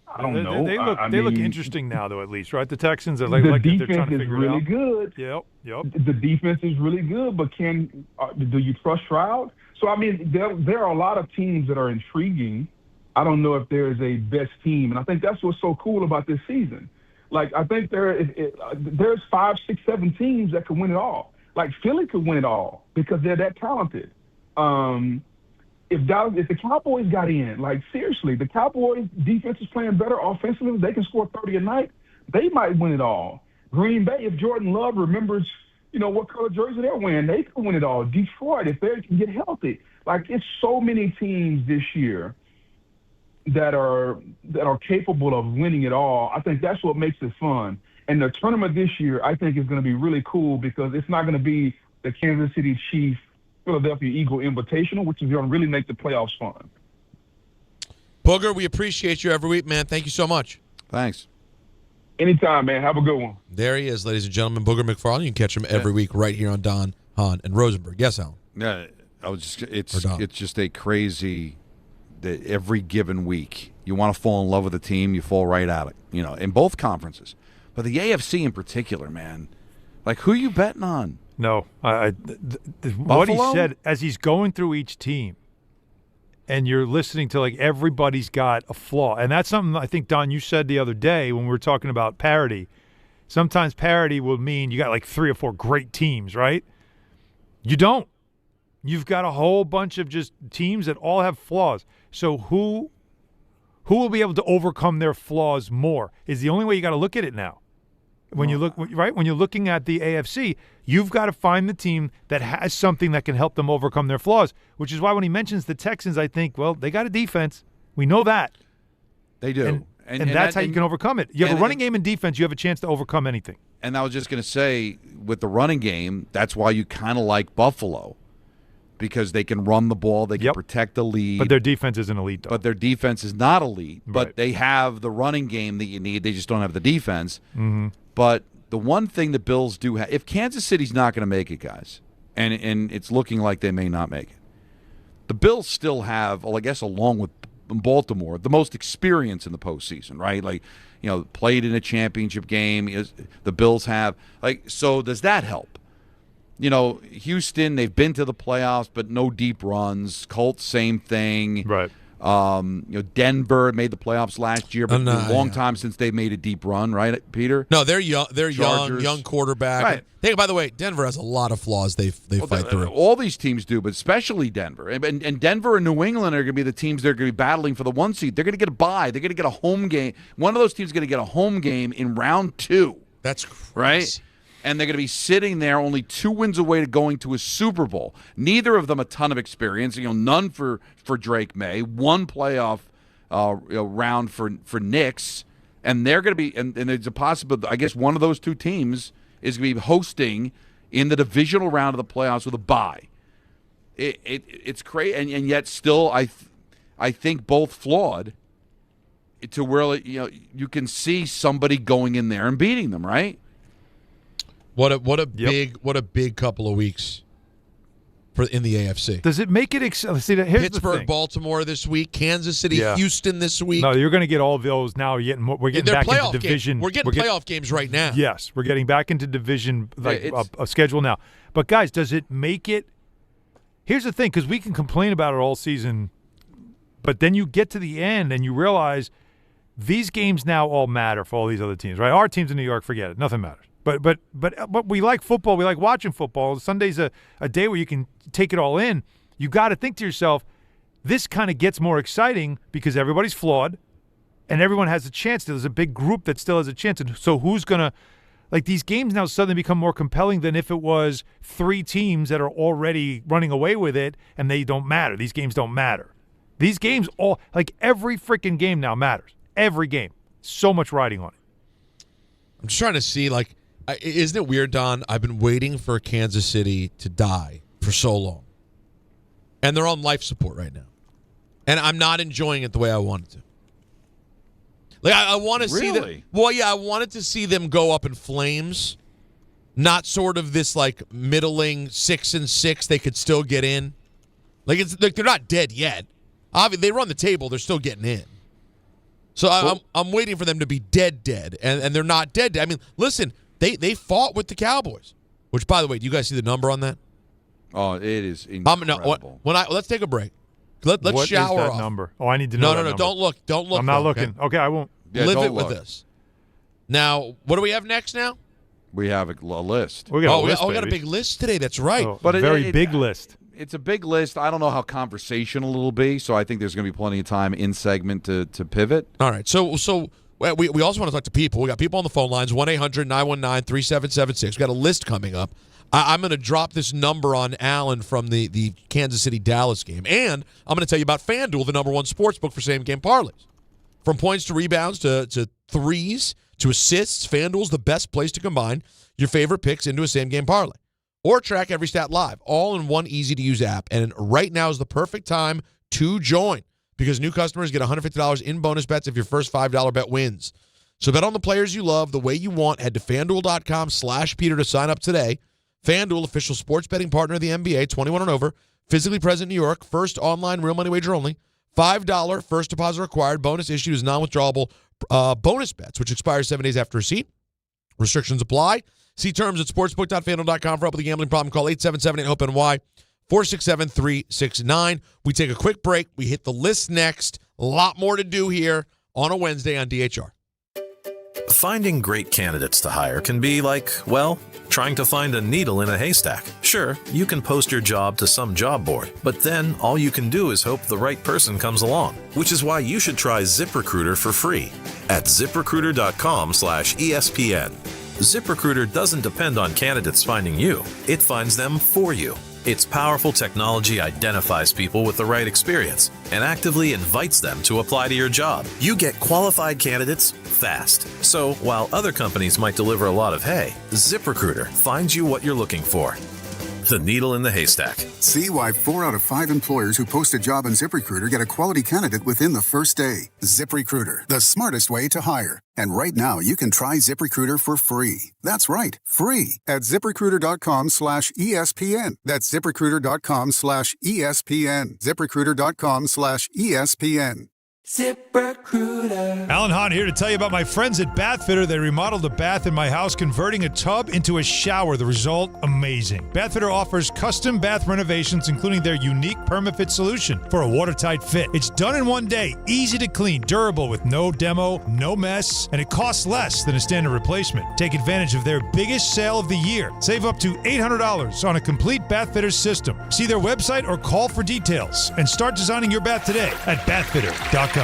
Speaker 16: I don't know.
Speaker 4: They look interesting now, though, at least, right? The Texans are like
Speaker 16: the
Speaker 4: they're
Speaker 16: defense
Speaker 4: trying to
Speaker 16: is
Speaker 4: figure
Speaker 16: really
Speaker 4: it out.
Speaker 16: good.
Speaker 4: Yep.
Speaker 16: The defense is really good, but do you trust Stroud? So, I mean, there are a lot of teams that are intriguing. I don't know if there is a best team, and I think that's what's so cool about this season. Like, I think there's 5, 6, 7 teams that could win it all. Like, Philly could win it all because they're that talented. If the Cowboys got in, like, seriously, the Cowboys defense is playing better offensively. They can score 30 a night. They might win it all. Green Bay, if Jordan Love remembers, what color jersey they're wearing, they can win it all. Detroit, if they can get healthy. Like, it's so many teams this year that are capable of winning it all. I think that's what makes it fun. And the tournament this year, I think, is going to be really cool because it's not going to be the Kansas City Chiefs Philadelphia Eagle Invitational, which is going to really make the playoffs fun.
Speaker 7: Booger, we appreciate you every week, man. Thank you so much.
Speaker 5: Thanks.
Speaker 16: Anytime, man. Have a good one.
Speaker 7: There he is, ladies and gentlemen. Booger McFarland. You can catch him every week right here on Don, Hahn, and Rosenberg. Yes, Alan?
Speaker 5: Yeah, it's just a crazy that every given week you want to fall in love with a team, you fall right at it, in both conferences. But the AFC in particular, man, like, who you betting on?
Speaker 4: No, what he said as he's going through each team, and you're listening to, like, everybody's got a flaw. And that's something I think, Don, you said the other day when we were talking about parity. Sometimes parity will mean you got like 3 or 4 great teams, right? You don't. You've got a whole bunch of just teams that all have flaws. So who will be able to overcome their flaws more is the only way you got to look at it now. When you're looking at the AFC, you've got to find the team that has something that can help them overcome their flaws, which is why when he mentions the Texans, I think, well, they got a defense. We know that.
Speaker 5: They do.
Speaker 4: And that's how you can overcome it. You have a running game and defense, you have a chance to overcome anything.
Speaker 5: And I was just going to say, with the running game, that's why you kind of like Buffalo. because they can run the ball, they can protect the lead.
Speaker 4: But their defense isn't elite, though.
Speaker 5: But their defense is not elite. But they have the running game that you need. They just don't have the defense.
Speaker 4: Mm-hmm.
Speaker 5: But the one thing the Bills do have, if Kansas City's not going to make it, guys, and it's looking like they may not make it, the Bills still have, well, I guess along with Baltimore, the most experience in the postseason, right? Like, played in a championship game. The Bills have. So does that help? Houston, they've been to the playoffs, but no deep runs. Colts, same thing.
Speaker 4: Right.
Speaker 5: Denver made the playoffs last year, but it's been a long time since they made a deep run, right, Peter?
Speaker 7: No, they're young. They're
Speaker 5: Chargers.
Speaker 7: young quarterback.
Speaker 5: Right.
Speaker 7: Hey, by the way, Denver has a lot of flaws they fight through.
Speaker 5: All these teams do, but especially Denver. And Denver and New England are going to be the teams that are going to be battling for the 1 seed. They're going to get a bye. They're going to get a home game. One of those teams is going to get a home game in round 2.
Speaker 7: That's crazy.
Speaker 5: Right? And they're going to be sitting there only 2 wins away to going to a Super Bowl. Neither of them a ton of experience. None for Drake May. 1 playoff round for Knicks. And they're going to be, and there's a possibility, I guess one of those 2 teams is going to be hosting in the divisional round of the playoffs with a bye. It's crazy, and yet still I think both flawed to where you can see somebody going in there and beating them, right?
Speaker 7: What a big couple of weeks in the AFC.
Speaker 4: Does it make it here's
Speaker 7: Pittsburgh,
Speaker 4: the thing.
Speaker 7: Baltimore this week, Kansas City, Houston this week.
Speaker 4: No, you're going to get all of those now. We're getting back into division.
Speaker 7: We're getting playoff games right now.
Speaker 4: Yes, we're getting back into division a schedule now. But guys, does it make it? Here's the thing, because we can complain about it all season, but then you get to the end and you realize these games now all matter for all these other teams, right? Our teams in New York, forget it, nothing matters. But we like football. We like watching football. Sunday's a day where you can take it all in. You got to think to yourself, this kind of gets more exciting because everybody's flawed and everyone has a chance. There's a big group that still has a chance. And so who's going to – these games now suddenly become more compelling than if it was 3 teams that are already running away with it and they don't matter. These games don't matter. These games all – every freaking game now matters. Every game. So much riding on it.
Speaker 7: I'm just trying to see, isn't it weird, Don? I've been waiting for Kansas City to die for so long. And they're on life support right now. And I'm not enjoying it the way I wanted to. I want to see them. Well, yeah, I wanted to see them go up in flames. Not sort of this, middling 6-6 they could still get in. They're not dead yet. Obviously, they run the table. They're still getting in. So I'm waiting for them to be dead. And they're not dead. I mean, listen. They fought with the Cowboys, which, by the way, do you guys see the number on that?
Speaker 5: Oh, it is incredible.
Speaker 7: Let's take a break. Let's
Speaker 4: what
Speaker 7: shower
Speaker 4: is that
Speaker 7: off.
Speaker 4: Number? Oh, I need to know.
Speaker 7: No. Don't look. I'm
Speaker 4: not looking. Okay, I won't.
Speaker 5: Yeah,
Speaker 7: Live it
Speaker 5: look.
Speaker 7: with us. Now, what do we have next? Now
Speaker 5: we have a list.
Speaker 4: We got
Speaker 7: we got a big list today. That's right.
Speaker 4: But a very big list.
Speaker 5: It's a big list. I don't know how conversational it'll be, so I think there's going to be plenty of time in segment to pivot.
Speaker 7: All right. So. We also want to talk to people. We got people on the phone lines, 1-800-919-3776. We got a list coming up. I'm going to drop this number on Alan from the Kansas City-Dallas game. And I'm going to tell you about FanDuel, the #1 sportsbook for same-game parlays. From points to rebounds to threes to assists, FanDuel's the best place to combine your favorite picks into a same-game parlay. Or track every stat live, all in one easy-to-use app. And right now is the perfect time to join, because new customers get $150 in bonus bets if your first $5 bet wins. So bet on the players you love the way you want. Head to FanDuel.com/Peter to sign up today. FanDuel, official sports betting partner of the NBA, 21 and over, physically present in New York, first online real money wager only, $5 first deposit required, bonus issued is non-withdrawable bonus bets, which expires 7 days after receipt. Restrictions apply. See terms at sportsbook.fanduel.com. For help with a gambling problem, call 877-8-HOPE-NY. 467-369. We take a quick break. We hit the list next. A lot more to do here on a Wednesday on DHR.
Speaker 1: Finding great candidates to hire can be like, trying to find a needle in a haystack. Sure, you can post your job to some job board, but then all you can do is hope the right person comes along, which is why you should try ZipRecruiter for free at ZipRecruiter.com/ESPN. ZipRecruiter doesn't depend on candidates finding you. It finds them for you. Its powerful technology identifies people with the right experience and actively invites them to apply to your job. You get qualified candidates fast. So while other companies might deliver a lot of hay, ZipRecruiter finds you what you're looking for. The needle in the haystack.
Speaker 3: See why 4 out of 5 employers who post a job on ZipRecruiter get a quality candidate within the first day. ZipRecruiter, the smartest way to hire. And right now, you can try ZipRecruiter for free. That's right, free at ZipRecruiter.com/ESPN. That's ZipRecruiter.com/ESPN. ZipRecruiter.com/ESPN.
Speaker 4: ZipRecruiter. Alan Hahn here to tell you about my friends at Bathfitter. They remodeled a bath in my house, converting a tub into a shower. The result, amazing. Bathfitter offers custom bath renovations, including their unique PermaFit solution for a watertight fit. It's done in one day, easy to clean, durable with no demo, no mess, and it costs less than a standard replacement. Take advantage of their biggest sale of the year. Save up to $800 on a complete Bathfitter system. See their website or call for details and start designing your bath today at bathfitter.com.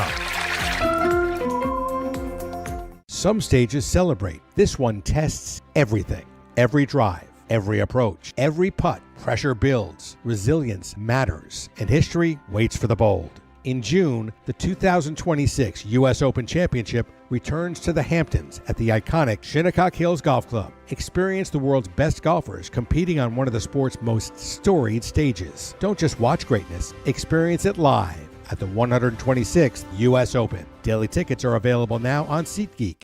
Speaker 6: Some stages celebrate. This one tests everything. Every drive, every approach, every putt. Pressure builds, resilience matters, and history waits for the bold. In June, the 2026 U.S. Open Championship returns to the Hamptons at the iconic Shinnecock Hills Golf Club. Experience the world's best golfers competing on one of the sport's most storied stages. Don't just watch greatness, experience it live at the 126th U.S. Open. Daily tickets are available now on SeatGeek.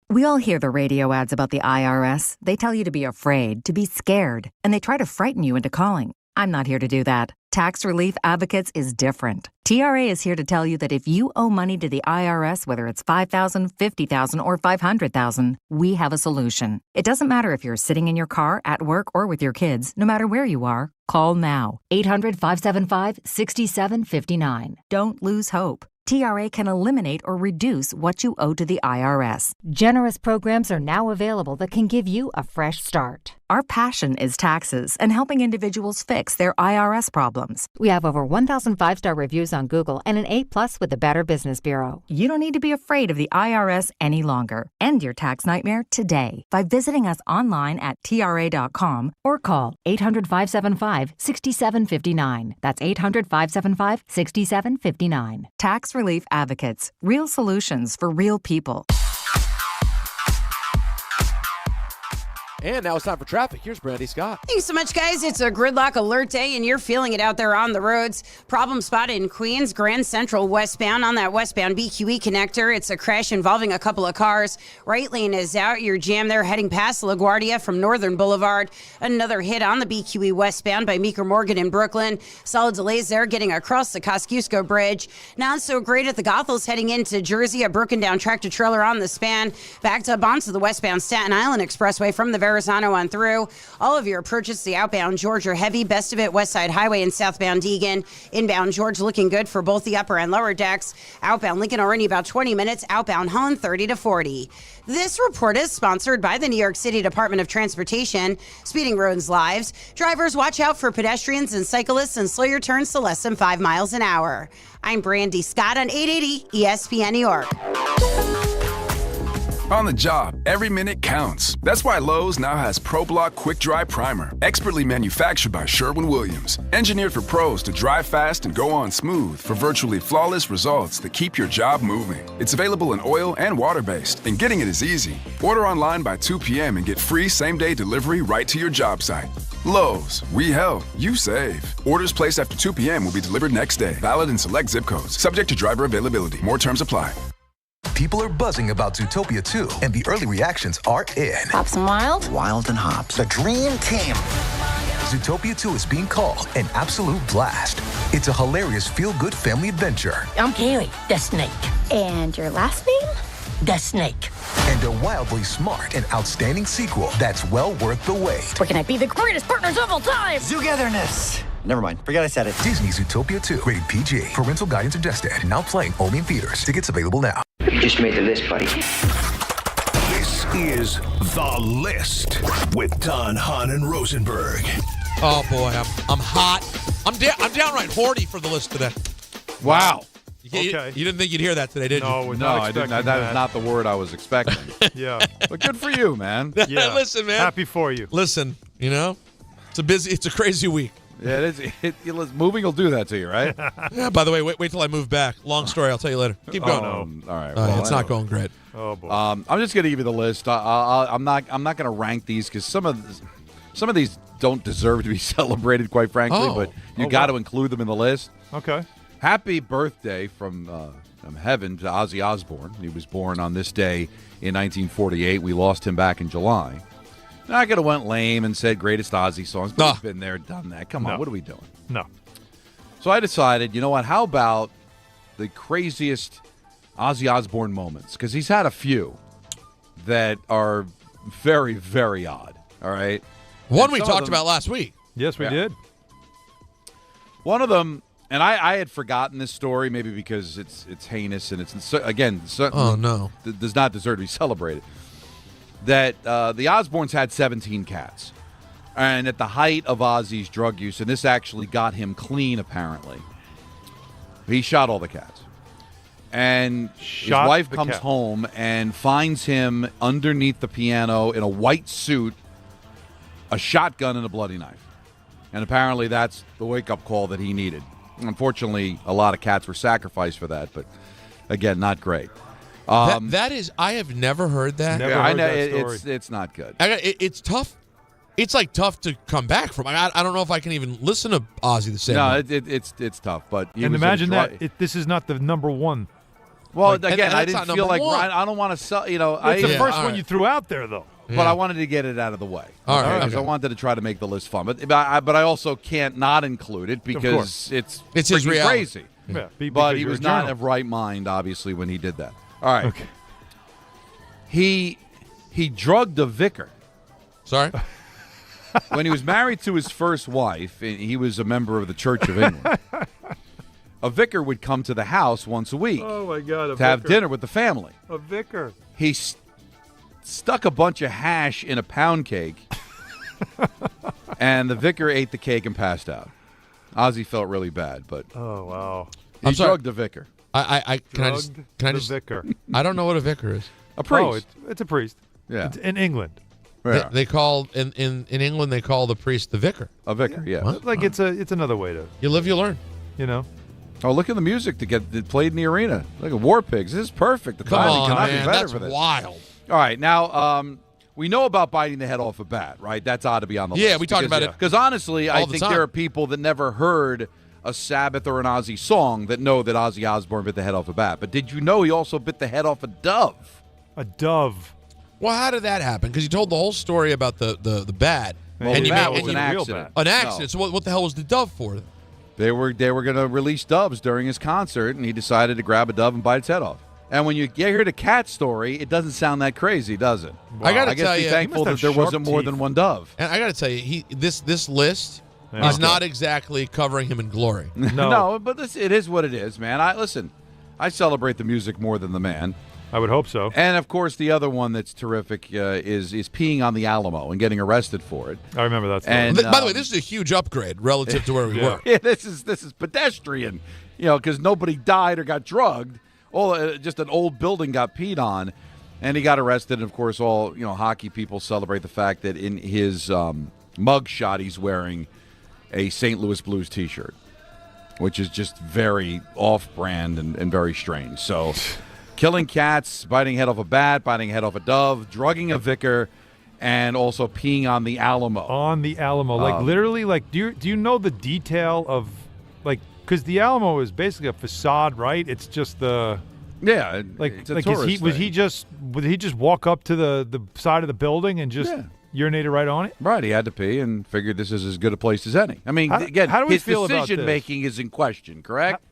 Speaker 15: We all hear the radio ads about the IRS. They tell you to be afraid, to be scared, and they try to frighten you into calling. I'm not here to do that. Tax Relief Advocates is different. TRA is here to tell you that if you owe money to the IRS, whether it's $5,000, $50,000, or $500,000, we have a solution. It doesn't matter if you're sitting in your car, at work, or with your kids. No matter where you are, call now. 800-575-6759. Don't lose hope. TRA can eliminate or reduce what you owe to the IRS. Generous programs are now available that can give you a fresh start. Our passion is taxes and helping individuals fix their IRS problems. We have over 1,000 5-star reviews on Google and an A+ with the Better Business Bureau. You don't need to be afraid of the IRS any longer. End your tax nightmare today by visiting us online at TRA.com or call 800-575-6759. That's 800-575-6759. Tax Relief Advocates. Real solutions for real people.
Speaker 17: And now it's time for traffic. Here's Brandy Scott.
Speaker 18: Thanks so much, guys. It's a gridlock alert day, and you're feeling it out there on the roads. Problem spotted in Queens, Grand Central westbound on that westbound BQE connector. It's a crash involving a couple of cars. Right lane is out. You're jammed there heading past LaGuardia from Northern Boulevard. Another hit on the BQE westbound by Meeker Morgan in Brooklyn. Solid delays there getting across the Kosciuszko Bridge. Not so great at the Goethals heading into Jersey. A broken down tractor trailer on the span. Backed up onto the westbound Staten Island Expressway from the Verrazano on through. All of your approaches to the outbound George are heavy. Best of it West Side Highway and southbound Deegan. Inbound George looking good for both the upper and lower decks. Outbound Lincoln already about 20 minutes. Outbound Hahn 30 to 40. This report is sponsored by the New York City Department of Transportation. Speeding ruins lives. Drivers, watch out for pedestrians and cyclists and slow your turns to less than 5 miles an hour. I'm Brandy Scott on 880 ESPN New York.
Speaker 19: On the job, every minute counts. That's why Lowe's now has ProBlock Quick Dry Primer, expertly manufactured by Sherwin-Williams. Engineered for pros to dry fast and go on smooth for virtually flawless results that keep your job moving. It's available in oil and water-based, and getting it is easy. Order online by 2 p.m. and get free same-day delivery right to your job site. Lowe's, we help, you save. Orders placed after 2 p.m. will be delivered next day. Valid in select zip codes. Subject to driver availability. More terms apply.
Speaker 20: People are buzzing about Zootopia 2, and the early reactions are in.
Speaker 21: Hops and Wild?
Speaker 20: Wild and Hops. The dream team. Zootopia 2 is being called an absolute blast. It's a hilarious feel-good family adventure.
Speaker 21: I'm Kaylee, the snake. And your last name? The Snake.
Speaker 20: And a wildly smart and outstanding sequel that's well worth the wait.
Speaker 21: We're gonna be the greatest partners of all time!
Speaker 20: Togetherness. Never mind. Forget I said it. Disney Zootopia 2. Rated PG. Parental guidance suggested. Now playing only in theaters. Tickets available now.
Speaker 29: You just made the list, buddy. This is The List with Don, Hahn, and Rosenberg.
Speaker 7: Oh, boy. I'm hot. I'm downright horny for the list today.
Speaker 4: Wow.
Speaker 7: Okay. You didn't think you'd hear that today, did you?
Speaker 4: No,
Speaker 5: I didn't. That is not the word I was expecting.
Speaker 4: Yeah.
Speaker 5: But good for you, man.
Speaker 4: Yeah.
Speaker 7: Listen, man.
Speaker 4: Happy for you.
Speaker 7: Listen, it's a crazy week.
Speaker 5: Yeah, it is. Moving will do that to you, right?
Speaker 7: Yeah, by the way, wait till I move back. Long story. I'll tell you later. Keep going.
Speaker 5: All right.
Speaker 7: It's not going great.
Speaker 4: Oh, boy.
Speaker 5: I'm just going to give you the list. I'm not going to rank these because some of these don't deserve to be celebrated, quite frankly, but you got to include them in the list.
Speaker 4: Okay.
Speaker 5: Happy birthday from heaven to Ozzy Osbourne. He was born on this day in 1948. We lost him back in July. Now, I could have went lame and said greatest Ozzy songs, but we've been there, done that. Come on, what are we doing?
Speaker 4: No.
Speaker 5: So I decided, you know what, how about the craziest Ozzy Osbourne moments? Because he's had a few that are very, very odd, all right?
Speaker 7: One we talked about last week.
Speaker 4: Yes, we did.
Speaker 5: One of them, and I had forgotten this story, maybe because it's heinous and it's, again, does not deserve to be celebrated, that the Osbournes had 17 cats. And at the height of Ozzy's drug use, and this actually got him clean, apparently, he shot all the cats. And his wife comes home and finds him underneath the piano in a white suit, a shotgun, and a bloody knife. And apparently that's the wake-up call that he needed. Unfortunately, a lot of cats were sacrificed for that, but, again, not great.
Speaker 7: That is, I have never heard that.
Speaker 5: I know it's not good.
Speaker 7: It's tough. It's like tough to come back from. I don't know if I can even listen to Ozzy the same way.
Speaker 5: No, it's tough. But
Speaker 4: and imagine that this is not the number one.
Speaker 5: Well, again, I didn't feel like I don't want to sell. It's
Speaker 4: the first one you threw out there, though.
Speaker 5: But I wanted to get it out of the way.
Speaker 7: All right,
Speaker 5: because I wanted to try to make the list fun. But I also can't not include it because it's
Speaker 7: his reality.
Speaker 5: crazy.
Speaker 4: Yeah,
Speaker 5: but he was not of right mind, obviously, when he did that. All right.
Speaker 4: Okay.
Speaker 5: He drugged a vicar.
Speaker 7: Sorry?
Speaker 5: When he was married to his first wife, he was a member of the Church of England. A vicar would come to the house once a week
Speaker 4: Oh, my God.
Speaker 5: to have dinner with the family.
Speaker 4: A vicar.
Speaker 5: He stuck a bunch of hash in a pound cake, and the vicar ate the cake and passed out. Ozzy felt really bad, but
Speaker 4: oh wow,
Speaker 5: he drugged the vicar.
Speaker 7: Can I just
Speaker 4: vicar?
Speaker 7: I don't know what a vicar is.
Speaker 5: A priest.
Speaker 4: Oh, it's a priest.
Speaker 5: Yeah,
Speaker 4: it's in England.
Speaker 5: Yeah.
Speaker 7: They call in England they call the priest the vicar.
Speaker 5: A vicar, yeah.
Speaker 7: What?
Speaker 4: Like it's another way to
Speaker 7: you live, you learn.
Speaker 4: You know.
Speaker 5: Oh, look at the music to get played in the arena. Look at War Pigs. This is perfect. The
Speaker 7: Come
Speaker 5: timing
Speaker 7: on,
Speaker 5: cannot
Speaker 7: man,
Speaker 5: be better
Speaker 7: that's
Speaker 5: for this.
Speaker 7: wild.
Speaker 5: All right, now we know about biting the head off a bat, right? That's ought to be on the list.
Speaker 7: Yeah, we talked about it.
Speaker 5: Because honestly, I
Speaker 7: all the
Speaker 5: think
Speaker 7: time.
Speaker 5: there are people that never heard a Sabbath or an Ozzy song that know that Ozzy Osbourne bit the head off a bat. But did you know he also bit the head off a dove?
Speaker 4: A dove.
Speaker 7: Well, how did that happen? Because you told the whole story about the bat.
Speaker 5: Well,
Speaker 7: and
Speaker 5: the
Speaker 7: you
Speaker 5: bat
Speaker 7: made
Speaker 5: was an accident.
Speaker 7: An accident. So what the hell was the dove for?
Speaker 5: They were going to release doves during his concert, and he decided to grab a dove and bite its head off. And when you hear the cat story, it doesn't sound that crazy, does it?
Speaker 7: Wow. I got to
Speaker 5: guess
Speaker 7: tell
Speaker 5: be
Speaker 7: you,
Speaker 5: thankful that there wasn't more than one dove.
Speaker 7: And I got to tell you, this list is not exactly covering him in glory.
Speaker 5: No, but it is what it is, man. I celebrate the music more than the man.
Speaker 4: I would hope so.
Speaker 5: And of course, the other one that's terrific is peeing on the Alamo and getting arrested for it.
Speaker 4: I remember that story.
Speaker 5: And
Speaker 7: by the way, this is a huge upgrade relative to where we were.
Speaker 5: Yeah, this is pedestrian, because nobody died or got drugged. Just an old building got peed on, and he got arrested. And of course, all hockey people celebrate the fact that in his mug shot, he's wearing a St. Louis Blues T-shirt, which is just very off-brand and very strange. So. Killing cats, biting head off a bat, biting head off a dove, drugging a vicar, and also peeing on the Alamo.
Speaker 4: On the Alamo. Like, literally, like, do you know the detail of, like, because the Alamo is basically a facade, right? It's just the...
Speaker 5: Yeah,
Speaker 4: like,
Speaker 5: it's a
Speaker 4: like
Speaker 5: tourist
Speaker 4: would he just walk up to the side of the building and just urinate right on it?
Speaker 5: Right, he had to pee and figured this is as good a place as any. I mean,
Speaker 4: how do we
Speaker 5: his
Speaker 4: feel about this?
Speaker 5: decision-making is in question, correct?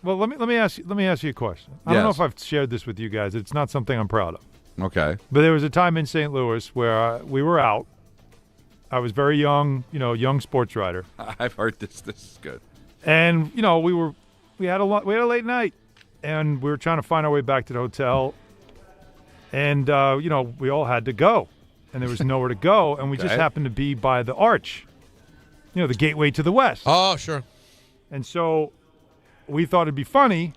Speaker 4: Well, let me ask you a question. I don't know if I've shared this with you guys. It's not something I'm proud of.
Speaker 5: Okay.
Speaker 4: But there was a time in St. Louis where we were out. I was very young, young sports writer.
Speaker 5: I've heard this. This is good.
Speaker 4: And we had a late night, and we were trying to find our way back to the hotel. And we all had to go, and there was nowhere to go, and we just happened to be by the Arch, the gateway to the west.
Speaker 7: Oh, sure.
Speaker 4: And so we thought it'd be funny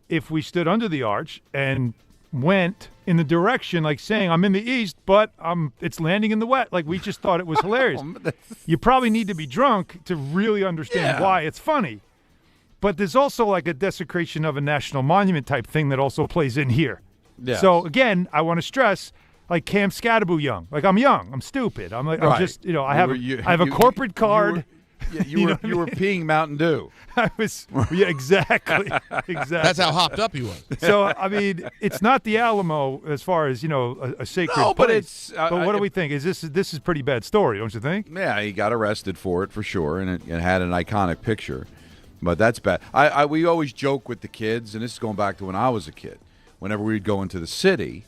Speaker 4: if we stood under the arch and went in the direction, like saying, I'm in the east, but it's landing in the west. Like, we just thought it was hilarious. You probably need to be drunk to really understand why it's funny. But there's also like a desecration of a national monument type thing that also plays in here.
Speaker 5: Yes.
Speaker 4: So, again, I want to stress, like Cam Scatterbo young. Like I'm young. I'm stupid. I'm like I'm just I have a corporate card.
Speaker 5: You were peeing Mountain Dew.
Speaker 4: I was exactly.
Speaker 7: That's how hopped up you were.
Speaker 4: So I mean, it's not the Alamo as far as a sacred
Speaker 5: No, but
Speaker 4: place.
Speaker 5: it's.
Speaker 4: But what do we think? Is this is a pretty bad story, don't you think?
Speaker 5: Yeah, he got arrested for it for sure, and it had an iconic picture. But that's bad. We always joke with the kids, and this is going back to when I was a kid. Whenever we'd go into the city,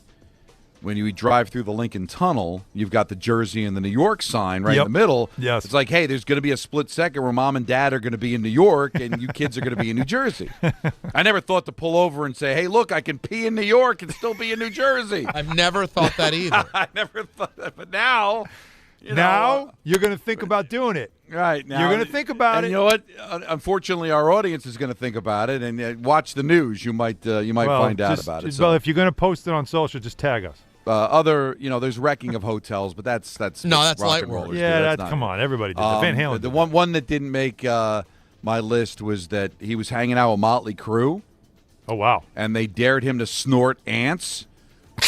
Speaker 5: when you drive through the Lincoln Tunnel, you've got the Jersey and the New York sign right in the middle.
Speaker 4: Yes.
Speaker 5: It's like, hey, there's going to be a split second where mom and dad are going to be in New York and you kids are going to be in New Jersey. I never thought to pull over and say, hey, look, I can pee in New York and still be in New Jersey.
Speaker 7: I've never thought that either.
Speaker 5: I never thought that. But now,
Speaker 4: you're going to think about doing it.
Speaker 5: Right. Now,
Speaker 4: you're going to think about it.
Speaker 5: You know what? Unfortunately, our audience is going to think about it, and watch the news. You might find out about it.
Speaker 4: Well, if you're going to post it on social, just tag us.
Speaker 5: There's wrecking of hotels, but that's
Speaker 7: that's
Speaker 5: rock
Speaker 7: light
Speaker 5: and
Speaker 7: work.
Speaker 5: rollers.
Speaker 4: Yeah,
Speaker 5: That's
Speaker 4: come on, everybody did that. Van Halen.
Speaker 5: The one that didn't make my list was that he was hanging out with Motley Crue.
Speaker 4: Oh wow!
Speaker 5: And they dared him to snort ants.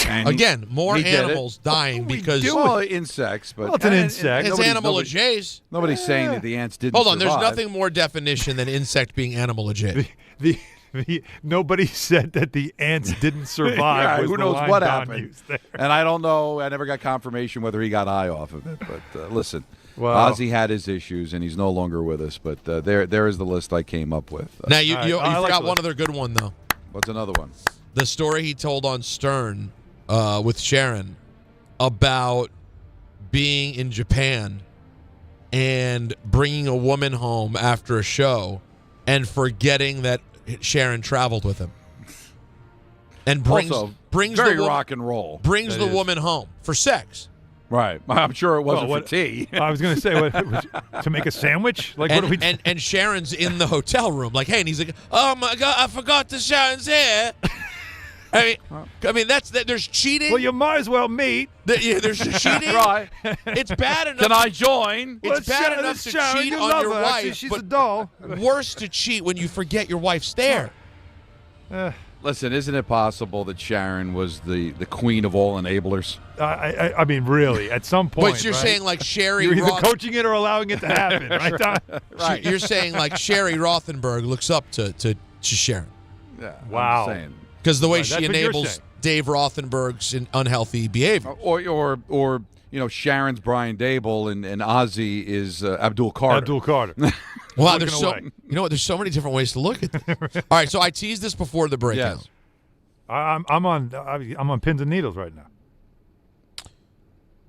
Speaker 5: And
Speaker 7: Again, more animals dying because
Speaker 5: insects, but
Speaker 4: it's an insect.
Speaker 7: It's animal adjacent.
Speaker 5: Nobody's saying that the ants didn't.
Speaker 7: Hold on,
Speaker 5: survive.
Speaker 7: there's nothing more definition than insect being animal adjacent.
Speaker 4: Nobody said that the ants didn't survive.
Speaker 5: Yeah, who knows what happened? And I don't know. I never got confirmation whether he got eye off of it. But listen, Ozzy had his issues, and he's no longer with us. But there is the list I came up with.
Speaker 7: Now you forgot one other good one though.
Speaker 5: What's another one?
Speaker 7: The story he told on Stern with Sharon about being in Japan and bringing a woman home after a show and forgetting that Sharon traveled with him. And brings
Speaker 5: very
Speaker 7: the
Speaker 5: rock and roll.
Speaker 7: Brings the woman home for sex.
Speaker 5: Right. I'm sure it wasn't for tea.
Speaker 4: I was going to say, to make a sandwich? Like,
Speaker 7: and,
Speaker 4: what do we
Speaker 7: and Sharon's in the hotel room. Like, hey, and he's like, oh, my God, I forgot that Sharon's here. I mean, there's cheating.
Speaker 4: Well, you might as well meet.
Speaker 7: There's cheating.
Speaker 5: Right.
Speaker 7: It's bad enough.
Speaker 5: Can I join?
Speaker 7: It's bad enough to
Speaker 4: Sharon,
Speaker 7: cheat
Speaker 4: you
Speaker 7: on
Speaker 4: love
Speaker 7: your
Speaker 4: her.
Speaker 7: wife.
Speaker 4: Actually, she's
Speaker 7: but
Speaker 4: a doll.
Speaker 7: Worse to cheat when you forget your wife's there.
Speaker 5: Listen, isn't it possible that Sharon was the queen of all enablers?
Speaker 4: I mean, really, at some point.
Speaker 7: But you're
Speaker 4: right?
Speaker 7: saying like Sherry
Speaker 4: You're either coaching it or allowing it to happen, right, Don?
Speaker 7: Right. You're saying like Sherry Rothenberg looks up to Sharon.
Speaker 5: Yeah.
Speaker 4: Wow.
Speaker 5: I'm saying.
Speaker 7: Because the way
Speaker 4: Right,
Speaker 7: she
Speaker 4: that's what you're
Speaker 7: enables
Speaker 4: saying.
Speaker 7: Dave Rothenberg's unhealthy behavior.
Speaker 5: Or Sharon's Brian Daboll and Ozzy is Abdul Carter.
Speaker 4: Abdul Carter.
Speaker 7: Wow, there's so many different ways to look at this. All right, so I teased this before the breakout.
Speaker 5: Yes.
Speaker 4: I'm on pins and needles right now.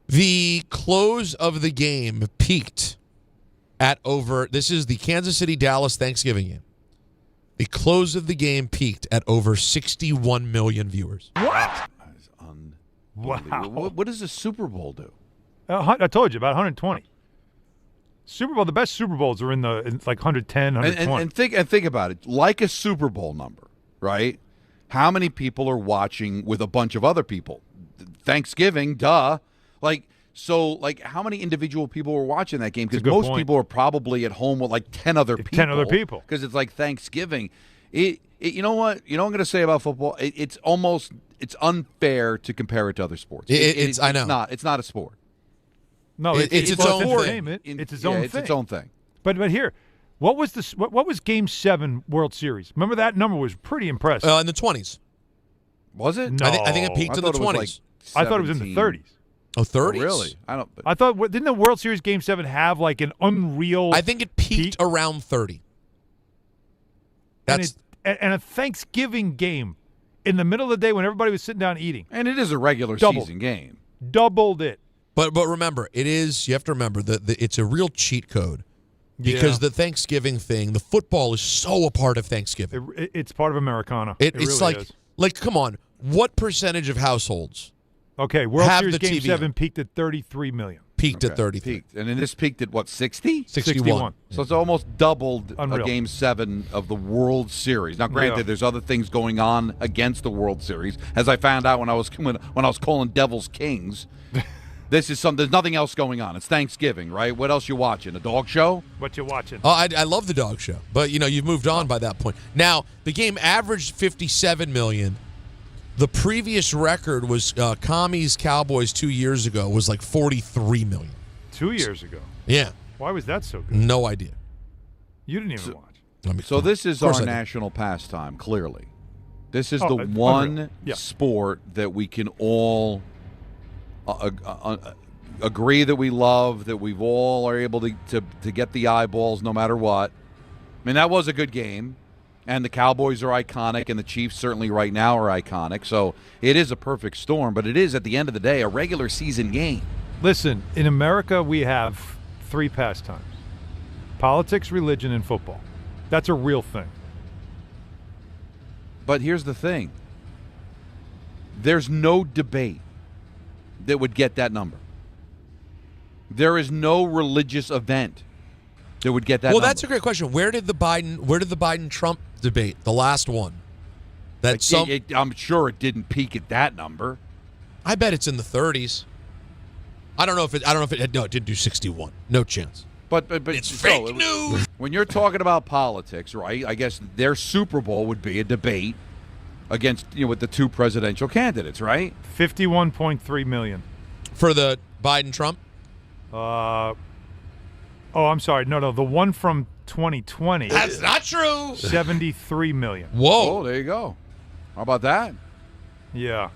Speaker 7: The close of the game peaked at this is the Kansas City-Dallas Thanksgiving game. The close of the game peaked at over 61 million viewers.
Speaker 4: What?
Speaker 5: That is
Speaker 4: Wow.
Speaker 5: What does the Super Bowl do?
Speaker 4: I told you, about 120. Super Bowl, the best Super Bowls are in like 110, 120.
Speaker 5: And think about it. Like a Super Bowl number, right? How many people are watching with a bunch of other people? Thanksgiving, duh. How many individual people were watching that game? Because most people are probably at home with like 10 other people.
Speaker 4: 10 other people.
Speaker 5: Because it's like Thanksgiving. You know what? You know what I'm going to say about football? It's unfair to compare it to other sports.
Speaker 7: I know.
Speaker 5: It's not a sport.
Speaker 4: No, it's its own thing. It's its own thing.
Speaker 5: It's its own thing.
Speaker 4: But here, what was Game 7 World Series? Remember that number was pretty impressive.
Speaker 7: In the 20s.
Speaker 5: Was it?
Speaker 4: No.
Speaker 7: I think it peaked in the 20s.
Speaker 4: I thought it was in the 30s.
Speaker 7: Oh, 30s?
Speaker 5: Oh, really?
Speaker 4: I thought didn't the World Series Game 7 have like an unreal?
Speaker 7: I think it peaked around 30.
Speaker 4: And a Thanksgiving game in the middle of the day when everybody was sitting down eating.
Speaker 5: And it is a regular season game.
Speaker 4: Doubled it.
Speaker 7: But remember, you have to remember that it's a real cheat code because the Thanksgiving thing, the football is so a part of Thanksgiving.
Speaker 4: It's part of Americana.
Speaker 7: It's
Speaker 4: really
Speaker 7: like, come on, what percentage of households?
Speaker 4: Okay, World
Speaker 7: have
Speaker 4: Series
Speaker 7: the
Speaker 4: Game
Speaker 7: TV
Speaker 4: 7 peaked at 33 million.
Speaker 7: Peaked at 33.
Speaker 5: Peaked. And then this peaked at what, 60?
Speaker 7: 61.
Speaker 5: So it's almost doubled
Speaker 4: Unreal.
Speaker 5: a Game 7 of the World Series. Now, granted, there's other things going on against the World Series, as I found out when I was calling Devils Kings. There's nothing else going on. It's Thanksgiving, right? What else you watching? A dog show?
Speaker 4: What you watching?
Speaker 7: Oh, I love the dog show, but you've moved on by that point. Now the game averaged 57 million. The previous record was Commies Cowboys 2 years ago was like 43 million.
Speaker 4: 2 years ago.
Speaker 7: Yeah.
Speaker 4: Why was that so good?
Speaker 7: No idea.
Speaker 4: You didn't even watch.
Speaker 5: So this is our national pastime, clearly. This is the one sport that we can all agree that we love, that we've all are able to get the eyeballs no matter what. I mean, that was a good game, and the Cowboys are iconic, and the Chiefs certainly right now are iconic. So it is a perfect storm, but it is, at the end of the day, a regular season game.
Speaker 4: Listen, in America, we have 3 pastimes: politics, religion, and football. That's a real thing.
Speaker 5: But here's the thing. There's no debate that would get that number. There is no religious event that would get that number.
Speaker 7: Well, that's a great question. Where did the Biden-Trump debate, the last one? I'm
Speaker 5: sure it didn't peak at that number.
Speaker 7: I bet it's in the 30s. I don't know if it didn't do 61. No chance.
Speaker 5: But
Speaker 7: it's fake news.
Speaker 5: When you're talking about politics, right? I guess their Super Bowl would be a debate against, with the 2 presidential candidates, right?
Speaker 4: 51.3 million
Speaker 7: for the Biden-Trump.
Speaker 4: I'm sorry. No, the one from 2020.
Speaker 7: That's not true.
Speaker 4: 73 million.
Speaker 7: Whoa.
Speaker 5: Oh, there you go. How about that?
Speaker 4: Yeah.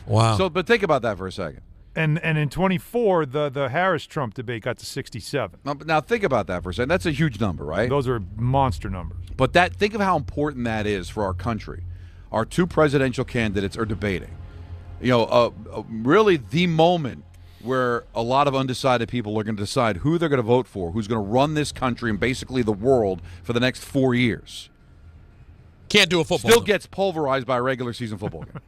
Speaker 7: Wow.
Speaker 5: So, but think about that for a second.
Speaker 4: And in 24, the Harris-Trump debate got to 67.
Speaker 5: Now think about that for a second. That's a huge number, right?
Speaker 4: Those are monster numbers.
Speaker 5: But think of how important that is for our country. Our 2 presidential candidates are debating. Really the moment where a lot of undecided people are going to decide who they're going to vote for, who's going to run this country and basically the world for the next 4 years.
Speaker 7: Can't do a football.
Speaker 5: Still gets pulverized by a regular season football game.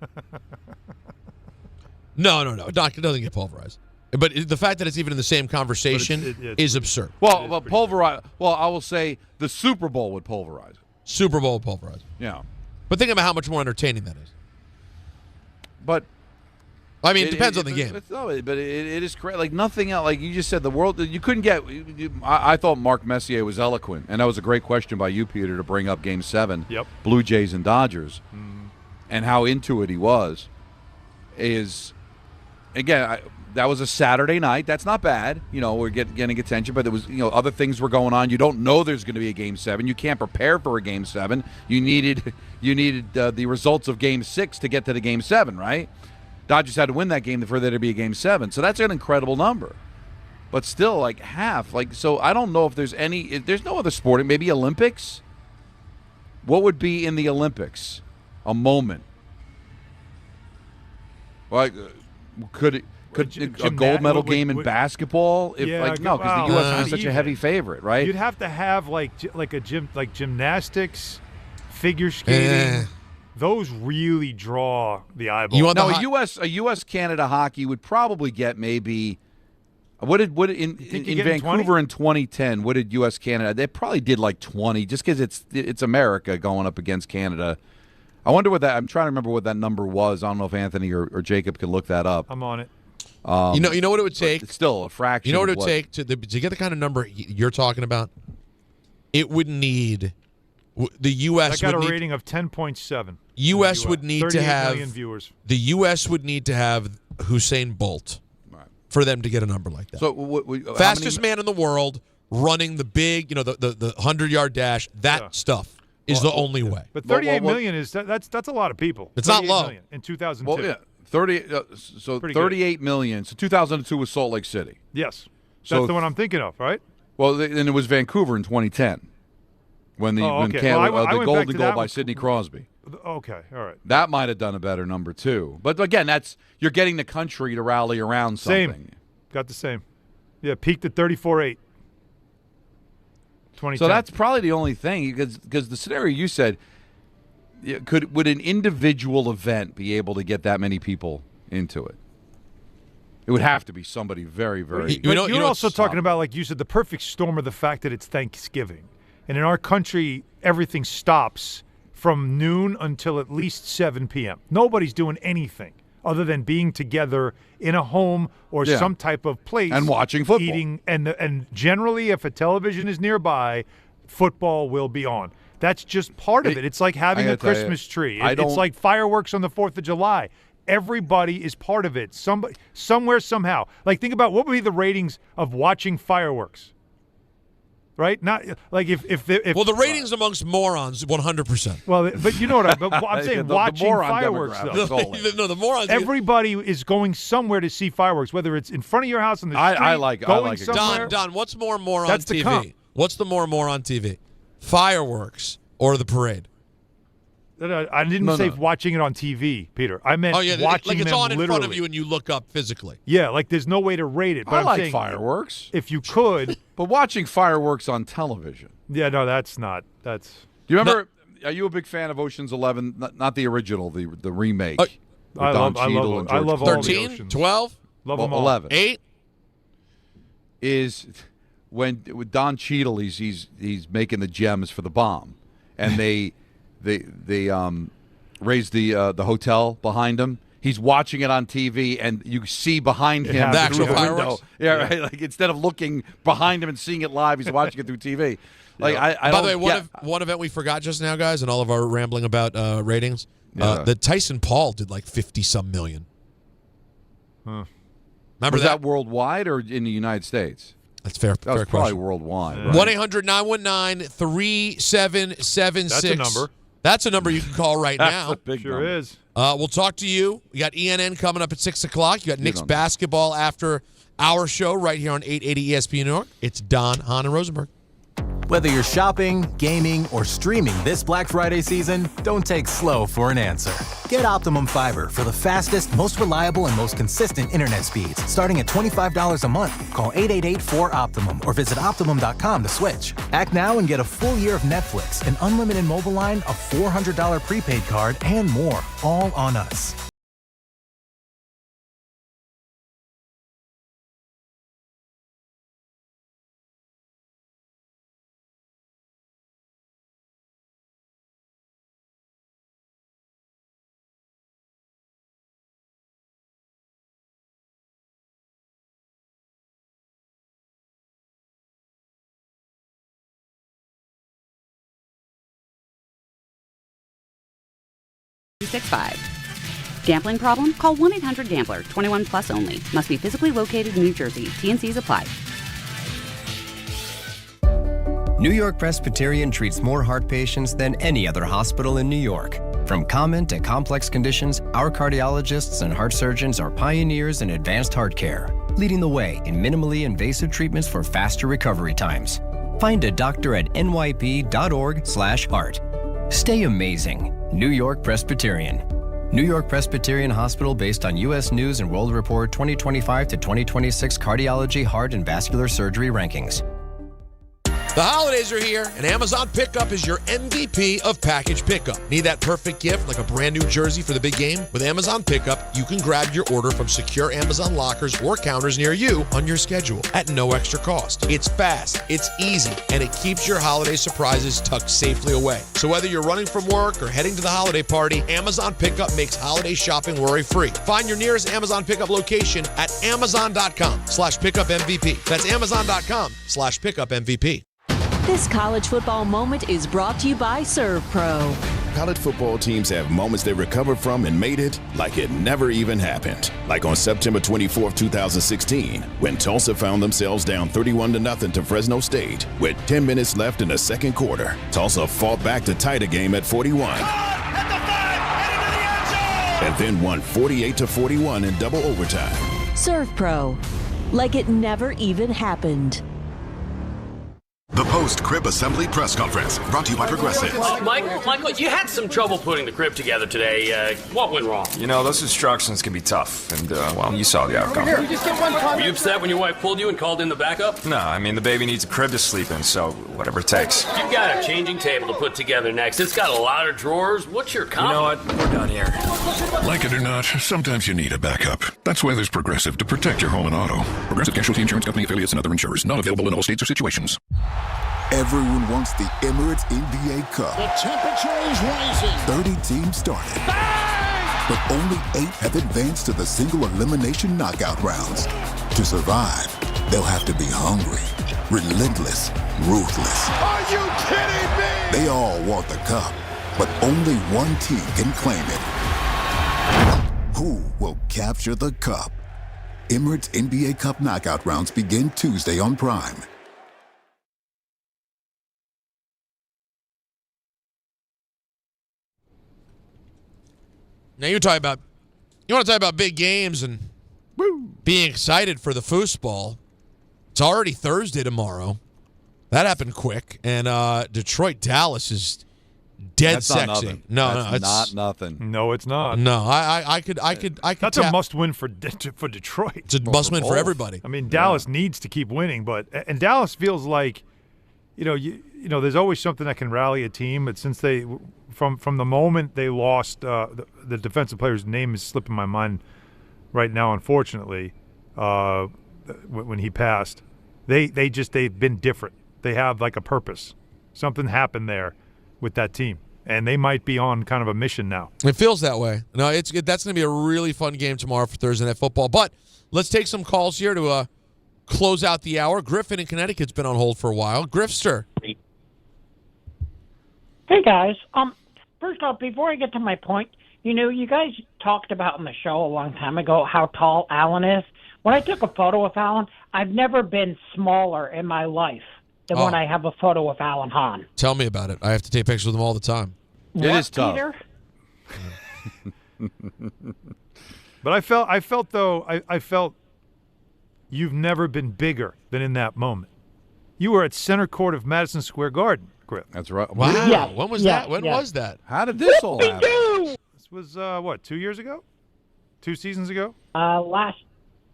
Speaker 7: No. Doc, it doesn't get pulverized. But the fact that it's even in the same conversation is absurd.
Speaker 5: Well, pulverize. Well, I will say the Super Bowl would pulverize it.
Speaker 7: Super Bowl would pulverize it.
Speaker 5: Yeah.
Speaker 7: But think about how much more entertaining that is.
Speaker 5: But
Speaker 7: I mean, it depends on the game.
Speaker 5: But it is correct. Like nothing else. Like you just said, the world. You couldn't get. I thought Mark Messier was eloquent, and that was a great question by you, Peter, to bring up Game 7.
Speaker 4: Yep.
Speaker 5: Blue Jays and Dodgers, and how into it he was. Again, that was a Saturday night. That's not bad. We're getting attention, but there was other things were going on. You don't know there's going to be a Game 7. You can't prepare for a Game 7. You needed the results of Game 6 to get to the Game 7, right? Dodgers had to win that game for there to be a Game 7. So that's an incredible number. But still, like half. So I don't know if there's there's no other sport. Maybe Olympics? What would be in the Olympics? A moment. Like, could a gold medal game in basketball? Because the U.S. is such a heavy favorite, right?
Speaker 4: You'd have to have like gymnastics, figure skating. Those really draw the eyeball.
Speaker 5: A U.S. Canada hockey would probably get maybe. In Vancouver in 2010? What did U.S. Canada? They probably did like 20, just because it's America going up against Canada. I wonder what that. I'm trying to remember what that number was. I don't know if Anthony or Jacob could look that up.
Speaker 4: I'm on it.
Speaker 7: You know what it would take?
Speaker 5: It's still a fraction.
Speaker 7: You know what it would take to get the kind of number you're talking about? It would need the U.S.
Speaker 4: I got a rating of 10.7.
Speaker 7: U.S. would need to have
Speaker 4: 38 million viewers.
Speaker 7: The U.S. would need to have Usain Bolt for them to get a number like that.
Speaker 5: So
Speaker 7: fastest man in the world running the big, the 100-yard dash. That stuff is the only way.
Speaker 4: But 38 million is that's a lot of people.
Speaker 7: It's not low.
Speaker 4: In 2002.
Speaker 5: Well, yeah. 38 million. So 2002 was Salt Lake City.
Speaker 4: Yes. That's the one I'm thinking of, right?
Speaker 5: Well, and it was Vancouver in 2010 when the golden goal by Sidney Crosby.
Speaker 4: Okay, all right.
Speaker 5: That might have done a better number too. But again, you're getting the country to rally around something.
Speaker 4: Same. Got the same. Yeah, peaked at 34.8. 2010.
Speaker 5: So that's probably the only thing, because the scenario you said, would an individual event be able to get that many people into it? It would have to be somebody very, very.
Speaker 4: You're also talking about, like you said, the perfect storm of the fact that it's Thanksgiving, and in our country, everything stops from noon until at least 7 p.m. Nobody's doing anything other than being together in a home or some type of place
Speaker 5: and watching football.
Speaker 4: Eating, and generally, if a television is nearby, football will be on. That's just part of it. It's like having a Christmas tree. It's like fireworks on the 4th of July. Everybody is part of it. Somewhere, somehow. Like, think about what would be the ratings of watching fireworks. Right? Not like if
Speaker 7: the ratings amongst morons 100%.
Speaker 4: Well, but you know what I'm saying. Watching fireworks, though.
Speaker 7: No, the morons.
Speaker 4: Everybody is going somewhere to see fireworks, whether it's in front of your house on the street.
Speaker 5: I like
Speaker 4: somewhere.
Speaker 7: Don, what's more on
Speaker 4: That's
Speaker 7: TV?
Speaker 4: the comp.
Speaker 7: What's the more on TV? Fireworks or the parade?
Speaker 4: I didn't say watching it on TV, Peter. I meant watching
Speaker 7: like it's
Speaker 4: them
Speaker 7: on in
Speaker 4: literally.
Speaker 7: front of you and you look up phizically.
Speaker 4: Yeah, like there's no way to rate it. But
Speaker 5: I
Speaker 4: I'm
Speaker 5: like
Speaker 4: saying
Speaker 5: fireworks.
Speaker 4: If you could.
Speaker 5: But watching fireworks on television.
Speaker 4: Yeah, no, that's not. That's.
Speaker 5: Do you remember, are you a big fan of Ocean's 11? Not the original, the remake.
Speaker 4: I love all
Speaker 7: 13,
Speaker 4: the Oceans.
Speaker 7: 12?
Speaker 4: Love them all.
Speaker 5: 11.
Speaker 7: 8?
Speaker 5: Is when with Don Cheadle, he's making the gems for the bomb. And they raise the hotel behind him. He's watching it on TV, and you see behind him
Speaker 7: the actual
Speaker 5: through the window.
Speaker 7: fireworks.
Speaker 5: Yeah, right. Like instead of looking behind him and seeing it live, he's watching it through TV. Like I
Speaker 7: By the way, one event we forgot just now, guys, and all of our rambling about ratings. The Tyson Paul did like 50-some million.
Speaker 4: Huh.
Speaker 7: Remember
Speaker 5: was that worldwide or in the United States?
Speaker 7: That's fair.
Speaker 5: That was
Speaker 7: fair
Speaker 5: probably
Speaker 7: question.
Speaker 5: worldwide.
Speaker 7: 1-800-919-3776.
Speaker 4: That's a number.
Speaker 7: That's a number you can call right
Speaker 5: That's
Speaker 7: now.
Speaker 5: a big
Speaker 4: Sure
Speaker 5: number.
Speaker 4: is.
Speaker 7: We'll talk to you. We got ENN coming up at 6 o'clock. You got Knicks basketball after our show right here on 880 ESPN New York. It's Don, Hahn, and Rosenberg.
Speaker 2: Whether you're shopping, gaming, or streaming this Black Friday season, don't take slow for an answer. Get Optimum Fiber for the fastest, most reliable, and most consistent internet speeds, starting at $25 a month. Call 888-4OPTIMUM or visit Optimum.com to switch. Act now and get a full year of Netflix, an unlimited mobile line, a $400 prepaid card, and more, all on us.
Speaker 9: Gambling problem? Call 1-800-GAMBLER. 21 plus only. Must be physically located in New Jersey. T&Cs apply.
Speaker 22: New York Presbyterian treats more heart patients than any other hospital in New York. From common to complex conditions, our cardiologists and heart surgeons are pioneers in advanced heart care, leading the way in minimally invasive treatments for faster recovery times. Find a doctor at nyp.org/heart. Stay amazing. New York Presbyterian. New York Presbyterian Hospital based on U.S. News and World Report 2025 to 2026 Cardiology, Heart, and Vascular Surgery Rankings.
Speaker 7: The holidays are here, and Amazon Pickup is your MVP of package pickup. Need that perfect gift like a brand new jersey for the big game? With Amazon Pickup, you can grab your order from secure Amazon lockers or counters near you on your schedule at no extra cost. It's fast, it's easy, and it keeps your holiday surprises tucked safely away. So whether you're running from work or heading to the holiday party, Amazon Pickup makes holiday shopping worry-free. Find your nearest Amazon Pickup location at amazon.com/pickupmvp. That's amazon.com/pickupmvp.
Speaker 23: This college football moment is brought to you by ServPro.
Speaker 24: College football teams have moments they recovered from and made it like it never even happened. Like on September 24th, 2016, when Tulsa found themselves down 31-0 to Fresno State. With 10 minutes left in the second quarter, Tulsa fought back to tie the game at 41. And then won 48-41 in double overtime.
Speaker 23: ServPro. Like it never even happened.
Speaker 25: The post-crib assembly press conference, brought to you by Progressive.
Speaker 26: Michael, you had some trouble putting the crib together today. What went wrong?
Speaker 27: You know, those instructions can be tough, and, well, you saw the outcome.
Speaker 26: Were you upset when your wife pulled you and called in the backup?
Speaker 27: No, I mean, the baby needs a crib to sleep in, so whatever it takes.
Speaker 26: You've got a changing table to put together next. It's got a lot of drawers. What's your comment?
Speaker 27: You know what? We're done here.
Speaker 25: Like it or not, sometimes you need a backup. That's why there's Progressive to protect your home and auto. Progressive Casualty Insurance Company affiliates and other insurers. Not available in all states or situations.
Speaker 28: Everyone wants the Emirates NBA Cup.
Speaker 30: The temperature is rising.
Speaker 28: 30 teams started. Bang! But only 8 have advanced to the single elimination knockout rounds. To survive, they'll have to be hungry. Relentless, ruthless.
Speaker 30: Are you kidding me?
Speaker 28: They all want the cup, but only one team can claim it. Who will capture the cup? Emirates NBA Cup knockout rounds begin Tuesday on Prime.
Speaker 7: Now you want to talk about big games and being excited for the foosball. It's already Thursday tomorrow. That happened quick, and Detroit Dallas is dead
Speaker 5: That's
Speaker 7: sexy.
Speaker 5: Not nothing.
Speaker 7: No,
Speaker 5: That's
Speaker 7: it's
Speaker 5: not nothing.
Speaker 4: No, it's not.
Speaker 7: No, I could.
Speaker 4: That's a must-win for Detroit.
Speaker 7: It's a must-win for everybody.
Speaker 4: I mean, Dallas needs to keep winning, and Dallas feels like, you know, there's always something that can rally a team. But since from the moment they lost, the defensive player's name is slipping my mind right now, unfortunately, when he passed, they've been different. They have like a purpose. Something happened there with that team, and they might be on kind of a mission now.
Speaker 7: It feels that way. No, that's going to be a really fun game tomorrow for Thursday Night Football. But let's take some calls here to close out the hour. Griffin in Connecticut's been on hold for a while. Griffster.
Speaker 1: Hey, guys. First off, before I get to my point, you guys talked about in the show a long time ago how tall Allen is. When I took a photo of Allen, I've never been smaller in my life than when I have a photo of Alan Hahn.
Speaker 7: Tell me about it. I have to take pictures with him all the time.
Speaker 5: It is tough.
Speaker 1: Peter?
Speaker 4: But I felt you've never been bigger than in that moment. You were at center court of Madison Square Garden, Griff.
Speaker 5: That's right.
Speaker 7: Wow.
Speaker 1: Yes.
Speaker 7: When was that? When was that?
Speaker 5: How did this all happen?
Speaker 4: This was, 2 years ago? 2 seasons ago?
Speaker 1: Last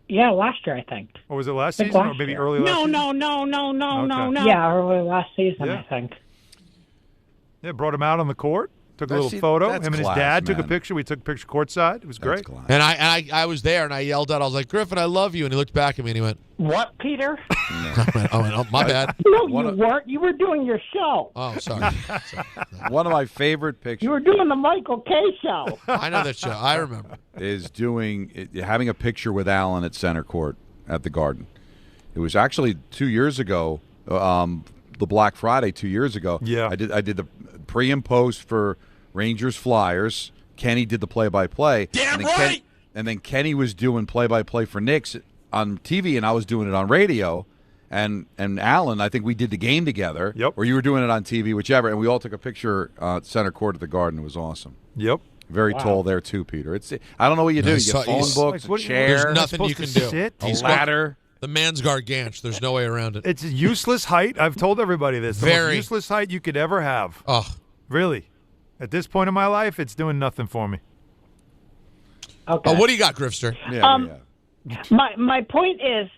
Speaker 1: year, I think.
Speaker 4: Or was it last season or maybe early last season?
Speaker 1: No. Yeah, early last season, I think.
Speaker 4: Yeah, brought him out on the court. Took a little photo. Him and his dad took a picture. We took a picture courtside. It was great.
Speaker 7: And I was there, and I yelled out, I was like, Griffin, I love you. And he looked back at me, and he went,
Speaker 1: What, Peter?
Speaker 7: I went, oh, my bad.
Speaker 1: No, you weren't. You were doing your show.
Speaker 7: Oh, sorry.
Speaker 5: One of my favorite pictures.
Speaker 1: You were doing the Michael K. show.
Speaker 7: I know that show. I remember.
Speaker 5: Is having a picture with Allen at center court at the Garden. It was actually 2 years ago, the Black Friday 2 years ago.
Speaker 4: Yeah.
Speaker 5: I did the pre and post for Rangers Flyers. Kenny did the play-by-play.
Speaker 7: Damn right!
Speaker 5: And then Kenny was doing play-by-play for Knicks on TV, and I was doing it on radio. And Allen, I think we did the game together.
Speaker 4: Yep.
Speaker 5: Or you were doing it on TV, whichever. And we all took a picture at center court at the Garden. It was awesome.
Speaker 4: Yep.
Speaker 5: Very tall there too, Peter. I don't know what you do. You get phone books, a chair,
Speaker 7: There's nothing you can do.
Speaker 5: a ladder.
Speaker 7: The man's gargantuan. There's no way around it.
Speaker 4: It's a useless height. I've told everybody this. The most useless height you could ever have.
Speaker 7: Oh.
Speaker 4: Really. At this point in my life, it's doing nothing for me.
Speaker 1: Okay.
Speaker 7: What do you got, Griffster?
Speaker 1: My point is,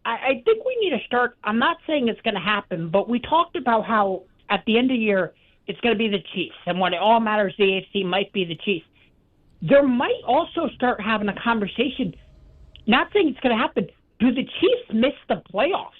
Speaker 1: I think we need to start. I'm not saying it's going to happen, but we talked about how at the end of the year it's going to be the Chiefs, and when it all matters, the AFC might be the Chiefs. There might also start having a conversation. Not saying it's going to happen. Do the Chiefs miss the playoffs?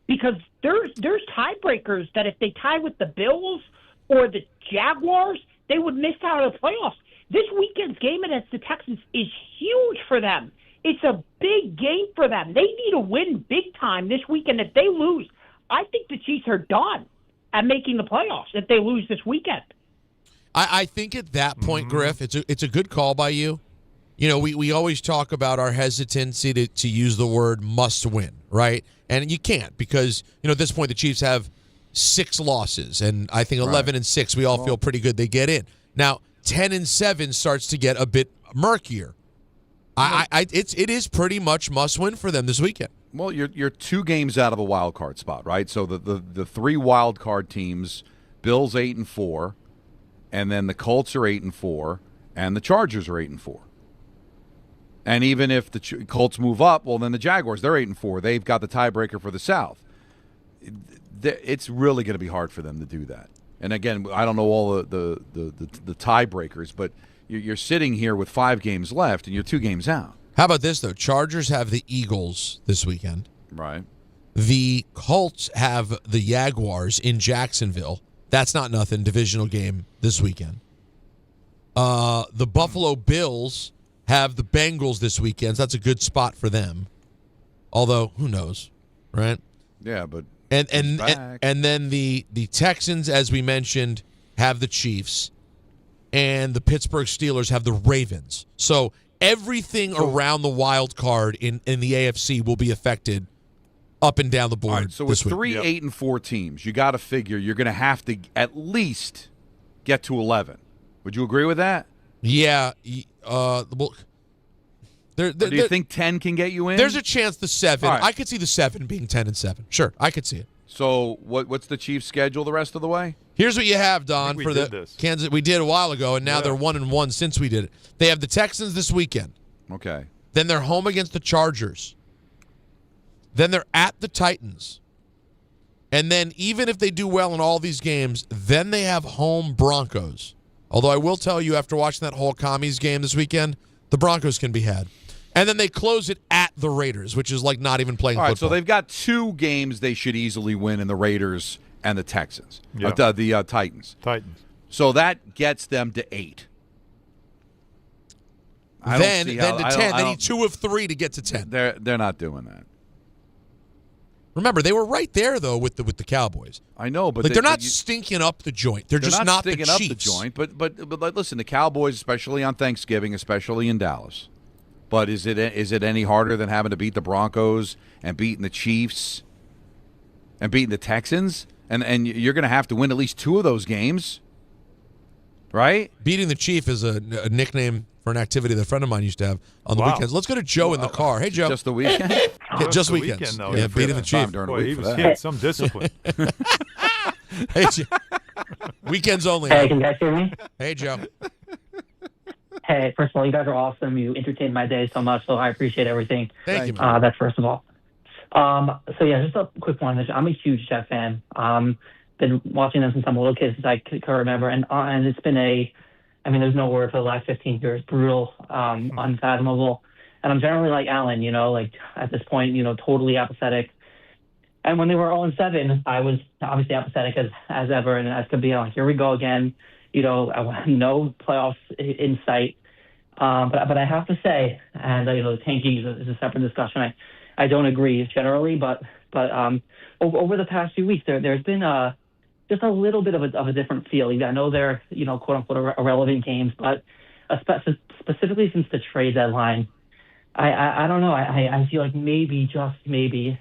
Speaker 1: Because there's tiebreakers that if they tie with the Bills or the Jaguars, they would miss out on the playoffs. This weekend's game against the Texans is huge for them. It's a big game for them. They need to win big time this weekend. If they lose, I think the Chiefs are done at making the playoffs if they lose this weekend.
Speaker 7: I think at that point, Griff, it's a good call by you. You know, we always talk about our hesitancy to use the word must win, right? And you can't because, at this point the Chiefs have 6 losses, and I think 11-6 we all feel pretty good they get in. Now, 10-7 starts to get a bit murkier. It is pretty much must win for them this weekend.
Speaker 5: Well, you're 2 games out of a wild card spot, right? So the 3 wild card teams, Bills 8-4, and then the Colts are 8-4, and the Chargers are 8-4. And even if the Colts move up, well, then the Jaguars, they're 8-4. They've got the tiebreaker for the South. It's really going to be hard for them to do that. And again, I don't know all the tiebreakers, but you're sitting here with 5 games left, and you're 2 games out.
Speaker 7: How about this, though? Chargers have the Eagles this weekend.
Speaker 5: Right.
Speaker 7: The Colts have the Jaguars in Jacksonville. That's not nothing. Divisional game this weekend. The Buffalo Bills have the Bengals this weekend. So that's a good spot for them. Although, who knows, right?
Speaker 5: Yeah, but
Speaker 7: And then the Texans, as we mentioned, have the Chiefs, and the Pittsburgh Steelers have the Ravens. So everything around the wild card in the AFC will be affected up and down the board.
Speaker 5: All right, so
Speaker 7: this
Speaker 5: with
Speaker 7: week.
Speaker 5: 3, 8, and 4 teams, you got to figure you're going to have to at least get to 11. Would you agree with that?
Speaker 7: Yeah. Well,
Speaker 5: do you think 10 can get you in?
Speaker 7: There's a chance the 7.
Speaker 5: Right.
Speaker 7: I could see the 7 being 10-7. Sure, I could see it.
Speaker 5: So what's the Chiefs' schedule the rest of the way?
Speaker 7: Here's what you have, Don, for the
Speaker 4: this.
Speaker 7: Kansas. We did a while ago, and now they're 1-1 since we did it. They have the Texans this weekend.
Speaker 5: Okay.
Speaker 7: Then they're home against the Chargers. Then they're at the Titans. And then even if they do well in all these games, then they have home Broncos. Although I will tell you, after watching that whole Commies game this weekend, the Broncos can be had. And then they close it at the Raiders, which is like not even playing
Speaker 5: all right,
Speaker 7: football.
Speaker 5: so they've got 2 games they should easily win in the Raiders and the Texans.
Speaker 4: Yeah.
Speaker 5: The Titans.
Speaker 4: Titans.
Speaker 5: So that gets them to 8.
Speaker 7: Then to 10. They need 2 of 3 to get to 10.
Speaker 5: They're not doing that.
Speaker 7: Remember, they were right there though with the Cowboys.
Speaker 5: I know, but
Speaker 7: they're not stinking up the joint. They're just not
Speaker 5: stinking
Speaker 7: the
Speaker 5: up
Speaker 7: Chiefs.
Speaker 5: the joint. But listen, the Cowboys, especially on Thanksgiving, especially in Dallas. But is it any harder than having to beat the Broncos and beating the Chiefs and beating the Texans? And you're going to have to win at least 2 of those games, right?
Speaker 7: Beating the Chief is a nickname for an activity that a friend of mine used to have on the weekends. Let's go to Joe in the car. Hey, Joe.
Speaker 5: Just the weekend?
Speaker 7: Yeah, just weekends.
Speaker 4: Though.
Speaker 7: Yeah, beating the Chief.
Speaker 5: Boy,
Speaker 4: he had some discipline.
Speaker 7: Hey, Joe. Weekends only.
Speaker 3: Hey, can you guys hear me?
Speaker 7: Hey, Joe.
Speaker 3: Hey, first of all, you guys are awesome. You entertained my day so much, so I appreciate everything.
Speaker 7: Thank you, man.
Speaker 3: That's first of all. So, yeah, just a quick one. I'm a huge Jet fan. Been watching them since I'm a little kid, since I can remember. And it's been there's no word for the last 15 years. Brutal, unfathomable. And I'm generally like Alan, like at this point, totally apathetic. And when they were 0-7, I was obviously apathetic as ever. And as could be, like, here we go again. No playoffs in sight. But I have to say, and the tanking is a separate discussion. I don't agree generally, but over the past few weeks, there's been just a little bit of a different feeling. I know they're quote unquote irrelevant games, but specifically since the trade deadline, I don't know. I feel like maybe, just maybe,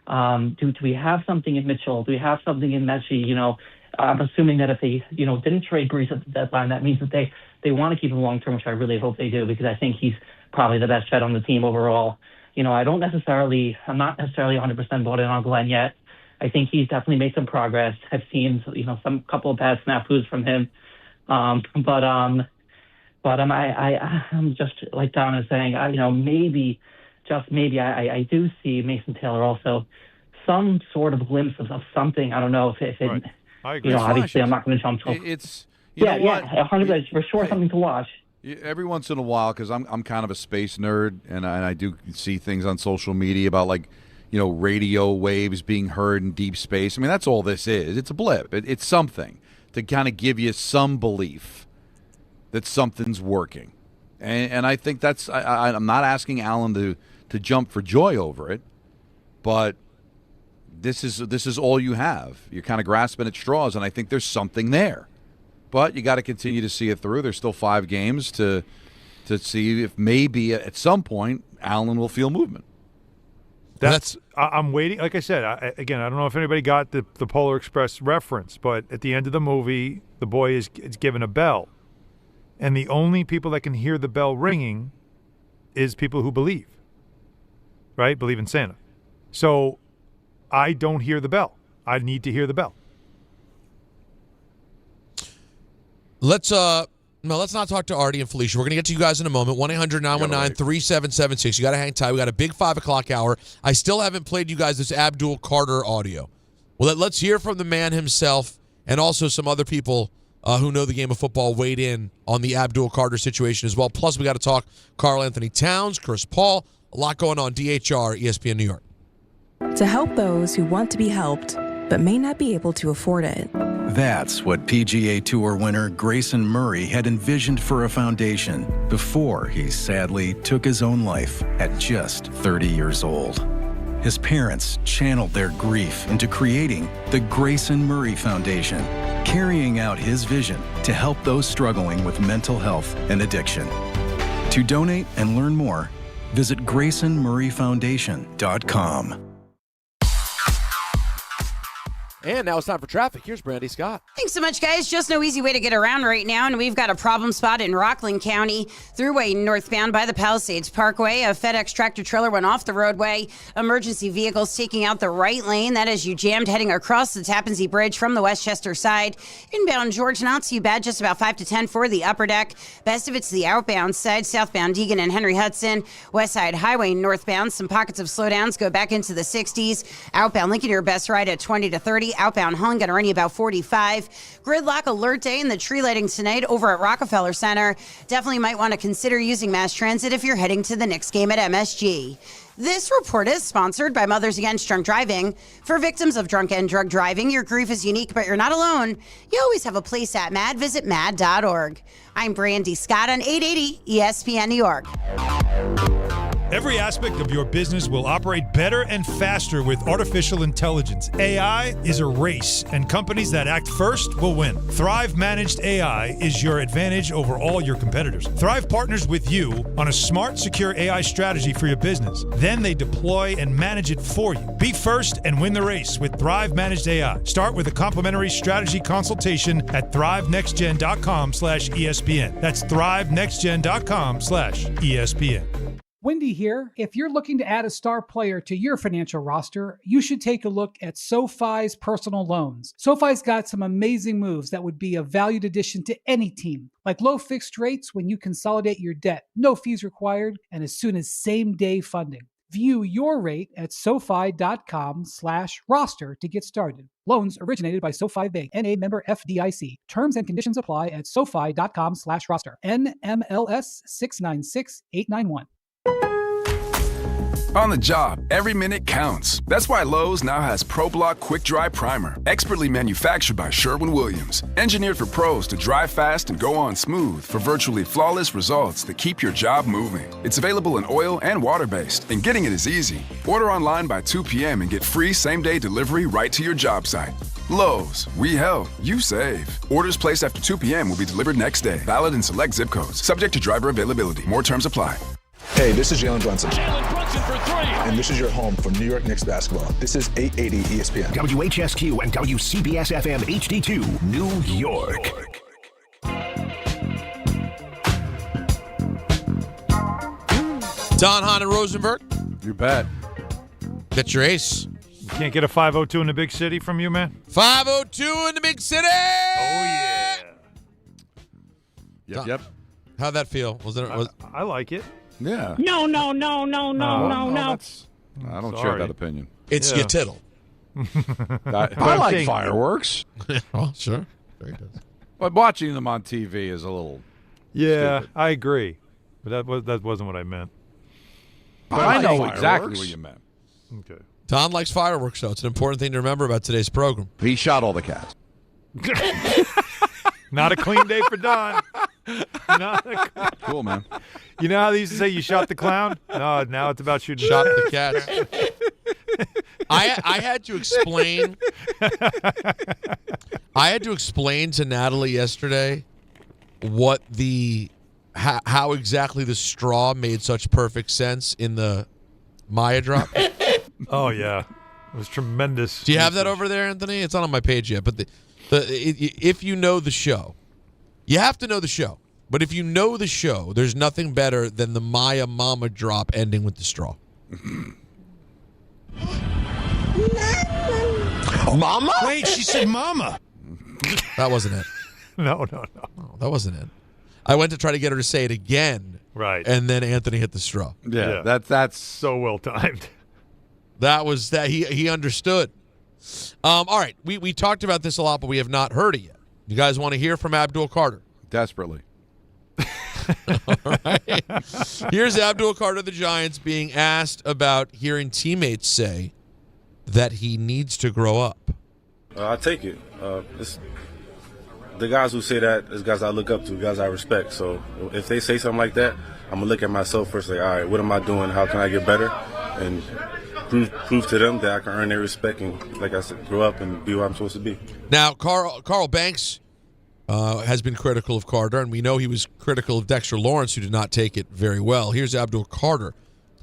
Speaker 3: do we have something in Mitchell? Do we have something in Mechie? I'm assuming that if they, didn't trade Grease at the deadline, that means that they want to keep him long term, which I really hope they do, because I think he's probably the best vet on the team overall. I'm not necessarily 100% bought in on Glenn yet. I think he's definitely made some progress. I've seen, some couple of bad snafus from him. But I'm just like Don is saying, maybe, just maybe, I do see Mason Taylor also some sort of glimpse of something. I don't know if it,
Speaker 4: right. I agree.
Speaker 3: Obviously I'm not going to jump to
Speaker 5: it's
Speaker 3: 100% for sure, something to watch.
Speaker 5: Every once in a while, because I'm kind of a space nerd, and I do see things on social media about, like, radio waves being heard in deep space. I mean, that's all this is. It's a blip. It's something to kind of give you some belief that something's working. And I think that's I'm not asking Alan to jump for joy over it, but this is all you have. You're kind of grasping at straws, and I think there's something there. But you got to continue to see it through. There's still 5 games to see if maybe at some point Allen will feel movement.
Speaker 4: I'm waiting. Like I said, I don't know if anybody got the Polar Express reference, but at the end of the movie, the boy is given a bell. And the only people that can hear the bell ringing is people who believe, right? Believe in Santa. So I don't hear the bell. I need to hear the bell.
Speaker 7: Let's not talk to Artie and Felicia. We're going to get to you guys in a moment. 1-800-919-3776. You got to hang tight. We got a big 5 o'clock hour. I still haven't played you guys this Abdul Carter audio. Well, let's hear from the man himself, and also some other people who know the game of football weighed in on the Abdul Carter situation as well. Plus, we got to talk Karl Anthony Towns, Chris Paul. A lot going on. DHR, ESPN New York.
Speaker 6: To help those who want to be helped but may not be able to afford it.
Speaker 8: That's what PGA Tour winner Grayson Murray had envisioned for a foundation before he sadly took his own life at just 30 years old. his parents channeled their grief into creating the Grayson Murray Foundation, carrying out his vision to help those struggling with mental health and addiction. To donate and learn more, visit GraysonMurrayFoundation.com.
Speaker 10: And now it's time for traffic. Here's Brandy Scott.
Speaker 11: Thanks so much, guys. Just no easy way to get around right now, and we've got a problem spot in Rockland County. Thruway northbound by the Palisades Parkway. A FedEx tractor trailer went off the roadway. Emergency vehicles taking out the right lane. That is you jammed heading across the Tappan Zee Bridge from the Westchester side. Inbound George, not too bad. Just about 5 to 10 for the upper deck. Best of it's the outbound side. Southbound Deegan and Henry Hudson. West Side Highway northbound. Some pockets of slowdowns go back into the 60s. Outbound Lincoln, your best ride at 20 to 30. Outbound Hahn going to run you about 45. Gridlock alert day in the tree lighting tonight over at Rockefeller Center. Definitely might want to consider using mass transit if you're heading to the Knicks game at MSG. This report is sponsored by Mothers Against Drunk Driving. For victims of drunk and drug driving, your grief is unique, but you're not alone. You always have a place at MAD. Visit MAD.org. I'm Brandy Scott on 880 ESPN New York.
Speaker 4: Every aspect of your business will operate better and faster with artificial intelligence. AI is a race, and companies that act first will win. Thrive Managed AI is your advantage over all your competitors. Thrive partners with you on a smart, secure AI strategy for your business. Then they deploy and manage it for you. Be first and win the race with Thrive Managed AI. Start with a complimentary strategy consultation at thrivenextgen.com/ESPN. That's thrivenextgen.com/ESPN.
Speaker 12: Wendy here. If you're looking to add a star player to your financial roster, you should take a look at SoFi's personal loans. SoFi's got some amazing moves that would be a valued addition to any team, like low fixed rates when you consolidate your debt, no fees required, and as soon as same-day funding. View your rate at SoFi.com/roster to get started. Loans originated by SoFi Bank, N.A. member FDIC. Terms and conditions apply at SoFi.com/roster. NMLS 696891.
Speaker 13: On the job, every minute counts. That's why Lowe's now has ProBlock Quick Dry Primer, expertly manufactured by Sherwin-Williams. Engineered for pros to dry fast and go on smooth for virtually flawless results that keep your job moving. It's available in oil and water-based, and getting it is easy. Order online by 2 p.m. and get free same-day delivery right to your job site. Lowe's, we help, you save. Orders placed after 2 p.m. will be delivered next day. Valid in select zip codes. Subject to driver availability. More terms apply.
Speaker 14: Hey, this is Jalen Brunson.
Speaker 15: Jalen Brunson for three.
Speaker 14: And this is your home for New York Knicks basketball. This is 880 ESPN.
Speaker 29: WHSQ and WCBS FM HD2, New York.
Speaker 7: Don, Hahn, and Rosenberg.
Speaker 5: You bet.
Speaker 7: That's your ace.
Speaker 4: You can't get a 502 in the big city from you, man?
Speaker 7: 502 in the big city! Oh,
Speaker 4: yeah.
Speaker 5: Yep.
Speaker 7: How'd that feel?
Speaker 4: I like it.
Speaker 5: Yeah.
Speaker 1: No.
Speaker 5: I don't share that opinion.
Speaker 7: It's your tittle.
Speaker 5: I like fireworks.
Speaker 7: Oh, sure. Very good.
Speaker 5: But watching them on TV is a little stupid.
Speaker 4: I agree. But that wasn't what I meant.
Speaker 5: But I know exactly what you meant.
Speaker 4: Okay.
Speaker 7: Don likes fireworks, though. It's an important thing to remember about today's program.
Speaker 5: He shot all the cats.
Speaker 4: Not a clean day for Don.
Speaker 5: Cool, man.
Speaker 4: You know how they used to say you shot the clown? No, now it's about shooting
Speaker 7: shot the cats. I had to explain. I had to explain to Natalie yesterday what how exactly the straw made such perfect sense in the Maya drop.
Speaker 4: Oh yeah, it was tremendous.
Speaker 7: Do you have that over there, Anthony? It's not on my page yet, but if you know the show, you have to know the show. But if you know the show, there's nothing better than the Maya Mama drop ending with the straw.
Speaker 15: Mama? Wait, she said mama.
Speaker 7: That wasn't it.
Speaker 4: No.
Speaker 7: That wasn't it. I went to try to get her to say it again.
Speaker 4: Right.
Speaker 7: And then Anthony hit the straw.
Speaker 5: Yeah. That's
Speaker 4: so well timed.
Speaker 7: That was that he understood. All right. We talked about this a lot, but we have not heard it yet. You guys want to hear from Abdul Carter?
Speaker 5: Desperately.
Speaker 7: All right. Here's Abdul Carter of the Giants being asked about hearing teammates say that he needs to grow up.
Speaker 16: I take it. The guys who say that is guys I look up to, guys I respect. So if they say something like that, I'm going to look at myself first, like, all right, what am I doing? How can I get better? And prove to them that I can earn their respect and, like I said, grow up and be what I'm supposed to be.
Speaker 7: Now, Carl Banks has been critical of Carter, and we know he was critical of Dexter Lawrence, who did not take it very well. Here's Abdul Carter.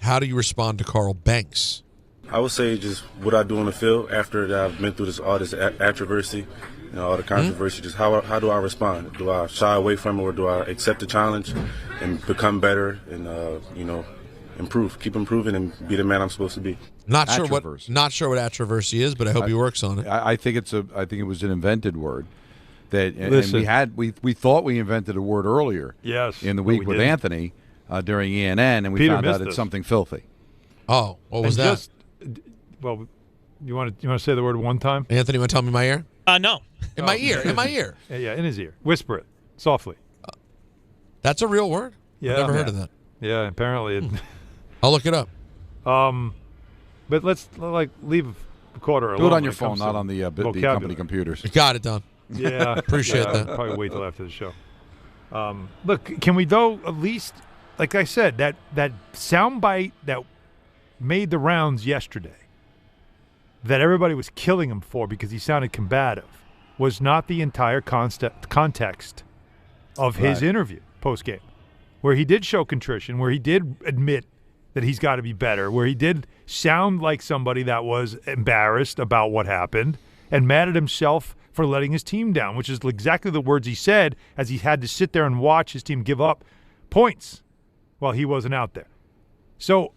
Speaker 7: How do you respond to Carl Banks?
Speaker 16: I would say just what I do on the field after that I've been through all this controversy, all the controversy. Just how do I respond? Do I shy away from it, or do I accept the challenge and become better and improve, keep improving, and be the man I'm supposed to be?
Speaker 7: Not sure what attraversy is, but I hope he works on it.
Speaker 5: I think it was an invented word. And we thought we invented a word earlier.
Speaker 4: Yes,
Speaker 5: in the week with
Speaker 4: didn't.
Speaker 5: Anthony during ENN, and we
Speaker 4: Peter
Speaker 5: found out
Speaker 4: missed
Speaker 5: it's something filthy.
Speaker 7: Oh, what was that?
Speaker 4: Well, you want to say the word one time?
Speaker 7: Anthony, you want to tell me in my ear?
Speaker 2: No.
Speaker 7: In my ear. In my ear.
Speaker 4: Yeah, in his ear. Whisper it softly.
Speaker 7: That's a real word?
Speaker 4: Yeah.
Speaker 7: I've never heard of that.
Speaker 4: Yeah, apparently.
Speaker 7: I'll look it up.
Speaker 4: But let's leave the quarter alone.
Speaker 5: Do it on your phone, not on the company computers.
Speaker 7: Got it, Don.
Speaker 4: Yeah.
Speaker 7: Appreciate that.
Speaker 4: Probably wait till after the show. Look, can we though at least, like I said, that soundbite that made the rounds yesterday that everybody was killing him for because he sounded combative was not the entire context of his interview post-game, where he did show contrition, where he did admit that he's got to be better, where he did sound like somebody that was embarrassed about what happened and mad at himself for letting his team down, which is exactly the words he said as he had to sit there and watch his team give up points while he wasn't out there. So,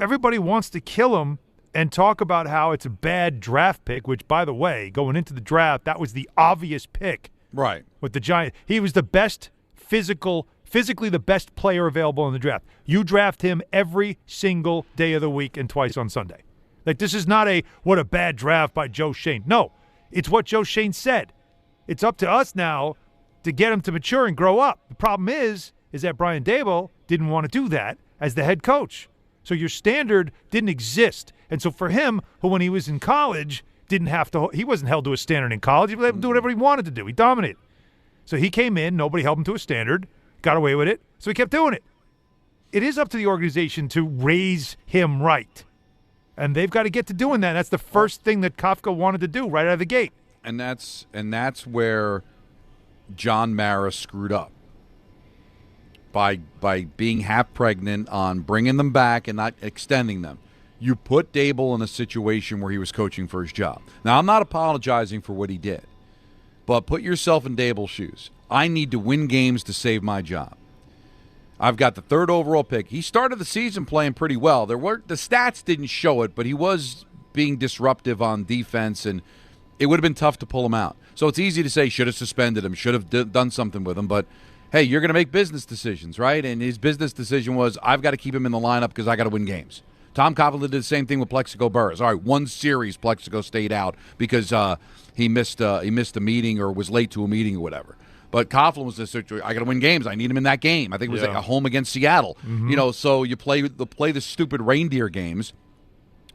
Speaker 4: everybody wants to kill him and talk about how it's a bad draft pick, which, by the way, going into the draft, that was the obvious pick.
Speaker 5: Right.
Speaker 4: With the Giants. He was the best physically the best player available in the draft. You draft him every single day of the week and twice on Sunday. Like, this is not what a bad draft by Joe Schoen. No, it's what Joe Schoen said. It's up to us now to get him to mature and grow up. The problem is that Brian Daboll didn't want to do that as the head coach. So your standard didn't exist. And so for him, who when he was in college he wasn't held to a standard in college. He was able to do whatever he wanted to do. He dominated. So he came in, nobody held him to a standard, got away with it, so he kept doing it. It is up to the organization to raise him right. And they've got to get to doing that. That's the first thing that Kafka wanted to do right out of the gate.
Speaker 5: And that's where John Mara screwed up. By being half pregnant on bringing them back and not extending them. You put Daboll in a situation where he was coaching for his job. Now, I'm not apologizing for what he did, but put yourself in Daboll's shoes. I need to win games to save my job. I've got the 3rd overall pick. He started the season playing pretty well. The stats didn't show it, but he was being disruptive on defense, and it would have been tough to pull him out. So it's easy to say should have suspended him, should have done something with him, but hey, you're going to make business decisions, right? And his business decision was, I've got to keep him in the lineup because I got to win games. Tom Coughlin did the same thing with Plexico Burress. All right, one series Plexico stayed out because he missed a meeting or was late to a meeting or whatever. But Coughlin was this situation. I got to win games. I need him in that game. I think it was like a home against Seattle.
Speaker 4: Mm-hmm.
Speaker 5: So you play the stupid reindeer games.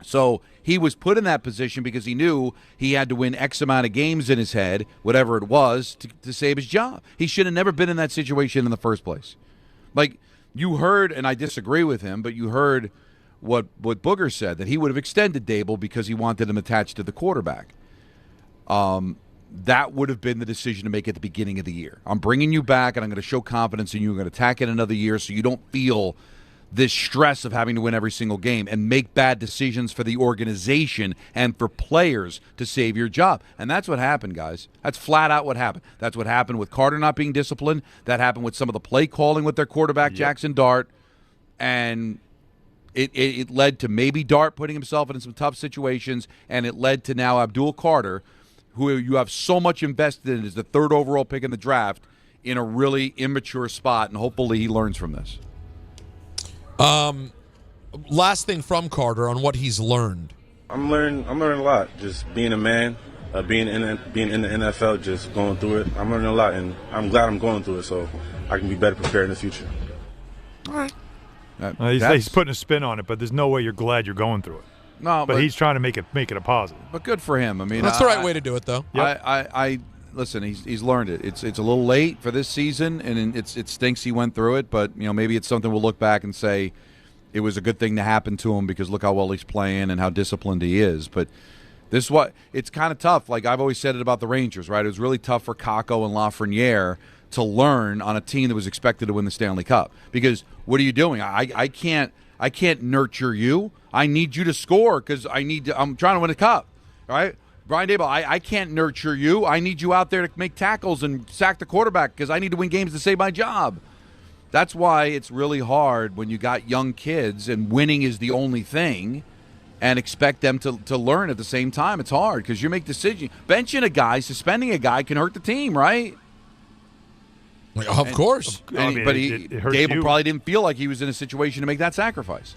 Speaker 5: So he was put in that position because he knew he had to win X amount of games in his head, whatever it was, to save his job. He should have never been in that situation in the first place. Like, you heard, and I disagree with him, but you heard what Booger said, that he would have extended Daboll because he wanted him attached to the quarterback. That would have been the decision to make at the beginning of the year. I'm bringing you back, and I'm going to show confidence in you. I'm going to tack in another year so you don't feel this stress of having to win every single game and make bad decisions for the organization and for players to save your job. And that's what happened, guys. That's flat out what happened. That's what happened with Carter not being disciplined. That happened with some of the play calling with their quarterback, Jackson Dart. And it led to maybe Dart putting himself in some tough situations, and it led to now Abdul Carter, who you have so much invested in as the 3rd overall pick in the draft, in a really immature spot, and hopefully he learns from this.
Speaker 7: Last thing from Carter on what he's learned.
Speaker 16: I'm learning a lot. Just being a man, being in the NFL, just going through it. I'm learning a lot, and I'm glad I'm going through it so I can be better prepared in the future.
Speaker 7: All right.
Speaker 4: He's putting a spin on it, but there's no way you're glad you're going through it.
Speaker 5: No,
Speaker 4: but he's trying to make it a positive.
Speaker 5: But good for him. I mean,
Speaker 7: that's the right way to do it, though.
Speaker 4: Yep.
Speaker 5: I listen. He's learned it. It's a little late for this season, and it stinks he went through it. But maybe it's something we'll look back and say it was a good thing to happen to him because look how well he's playing and how disciplined he is. But this is what it's kind of tough. Like I've always said it about the Rangers, right? It was really tough for Kakko and Lafreniere to learn on a team that was expected to win the Stanley Cup. Because what are you doing? I can't nurture you. I need you to score because I'm trying to win a cup, right? Brian Daboll, I can't nurture you. I need you out there to make tackles and sack the quarterback because I need to win games to save my job. That's why it's really hard when you got young kids and winning is the only thing and expect them to learn at the same time. It's hard because you make decisions. Benching a guy, suspending a guy can hurt the team, right?
Speaker 7: Of course.
Speaker 5: But Daboll probably didn't feel like he was in a situation to make that sacrifice.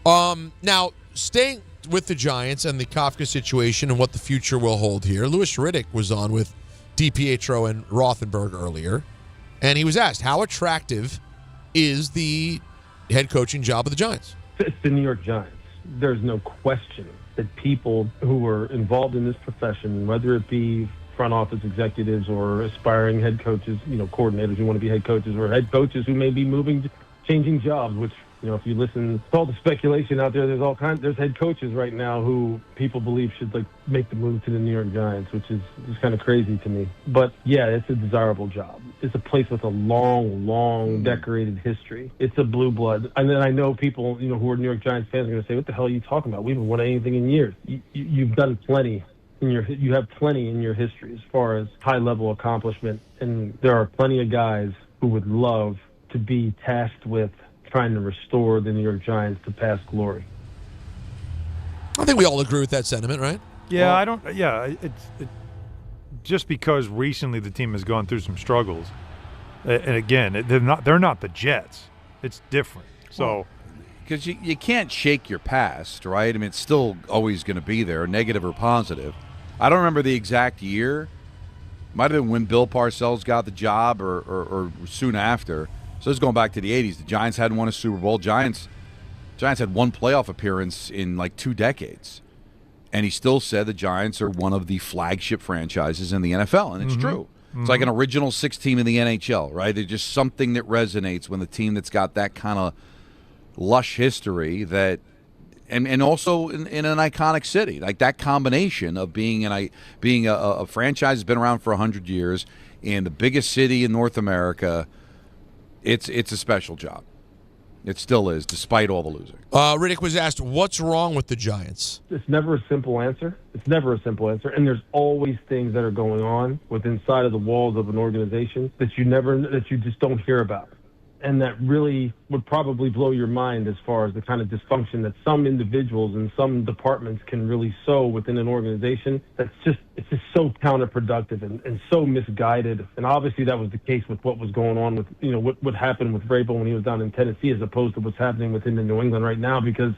Speaker 7: Now, staying with the Giants and the Kafka situation and what the future will hold here, Louis Riddick was on with DiPietro and Rothenberg earlier, and he was asked, how attractive is the head coaching job of the Giants?
Speaker 2: It's the New York Giants. There's no question that people who are involved in this profession, whether it be front office executives or aspiring head coaches, coordinators who want to be head coaches or head coaches who may be changing jobs, which, if you listen to all the speculation out there, there's head coaches right now who people believe should make the move to the New York Giants, which is kind of crazy to me. But yeah, it's a desirable job. It's a place with a long, decorated history. It's a blue blood. And then I know people, who are New York Giants fans are going to say, what the hell are you talking about? We haven't won anything in years. You've done plenty. You have plenty in your history as far as high-level accomplishment, and there are plenty of guys who would love to be tasked with trying to restore the New York Giants to past glory.
Speaker 7: I think we all agree with that sentiment, right?
Speaker 4: Yeah, it's just because recently the team has gone through some struggles, and again, they're not the Jets. It's different. So.
Speaker 5: Because you can't shake your past, right? I mean, it's still always going to be there, negative or positive. I don't remember the exact year. Might have been when Bill Parcells got the job or soon after. So this is going back to the 80s. The Giants hadn't won a Super Bowl. Giants had one playoff appearance in 2 decades. And he still said the Giants are one of the flagship franchises in the NFL, and it's true. It's like an original 6 team in the NHL, right? There's just something that resonates when the team that's got that kind of lush history and also in an iconic city, like that combination of being a franchise that's been around for 100 years in the biggest city in North America. It's a special job. It still is, despite all the losing.
Speaker 7: Riddick was asked, what's wrong with the Giants?
Speaker 2: It's never a simple answer. And there's always things that are going on inside of the walls of an organization that you just don't hear about. And that really would probably blow your mind as far as the kind of dysfunction that some individuals and some departments can really sow within an organization. It's just so counterproductive and so misguided. And obviously that was the case with what was going on with, what happened with Vrabel when he was down in Tennessee as opposed to what's happening with him in New England right now, because,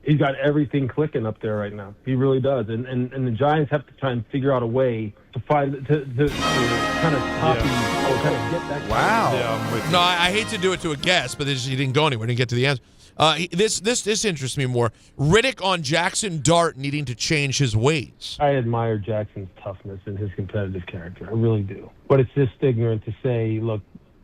Speaker 2: he's got everything clicking up there right now. He really does. And the Giants have to try and figure out a way to find to kind of copy or kind of get that.
Speaker 5: Wow.
Speaker 7: No, I hate to do it to a guest, but he didn't go anywhere. Didn't get to the answer. This interests me more. Riddick on Jackson Dart needing to change his ways.
Speaker 2: I admire Jackson's toughness and his competitive character. I really do. But it's just ignorant to say, look,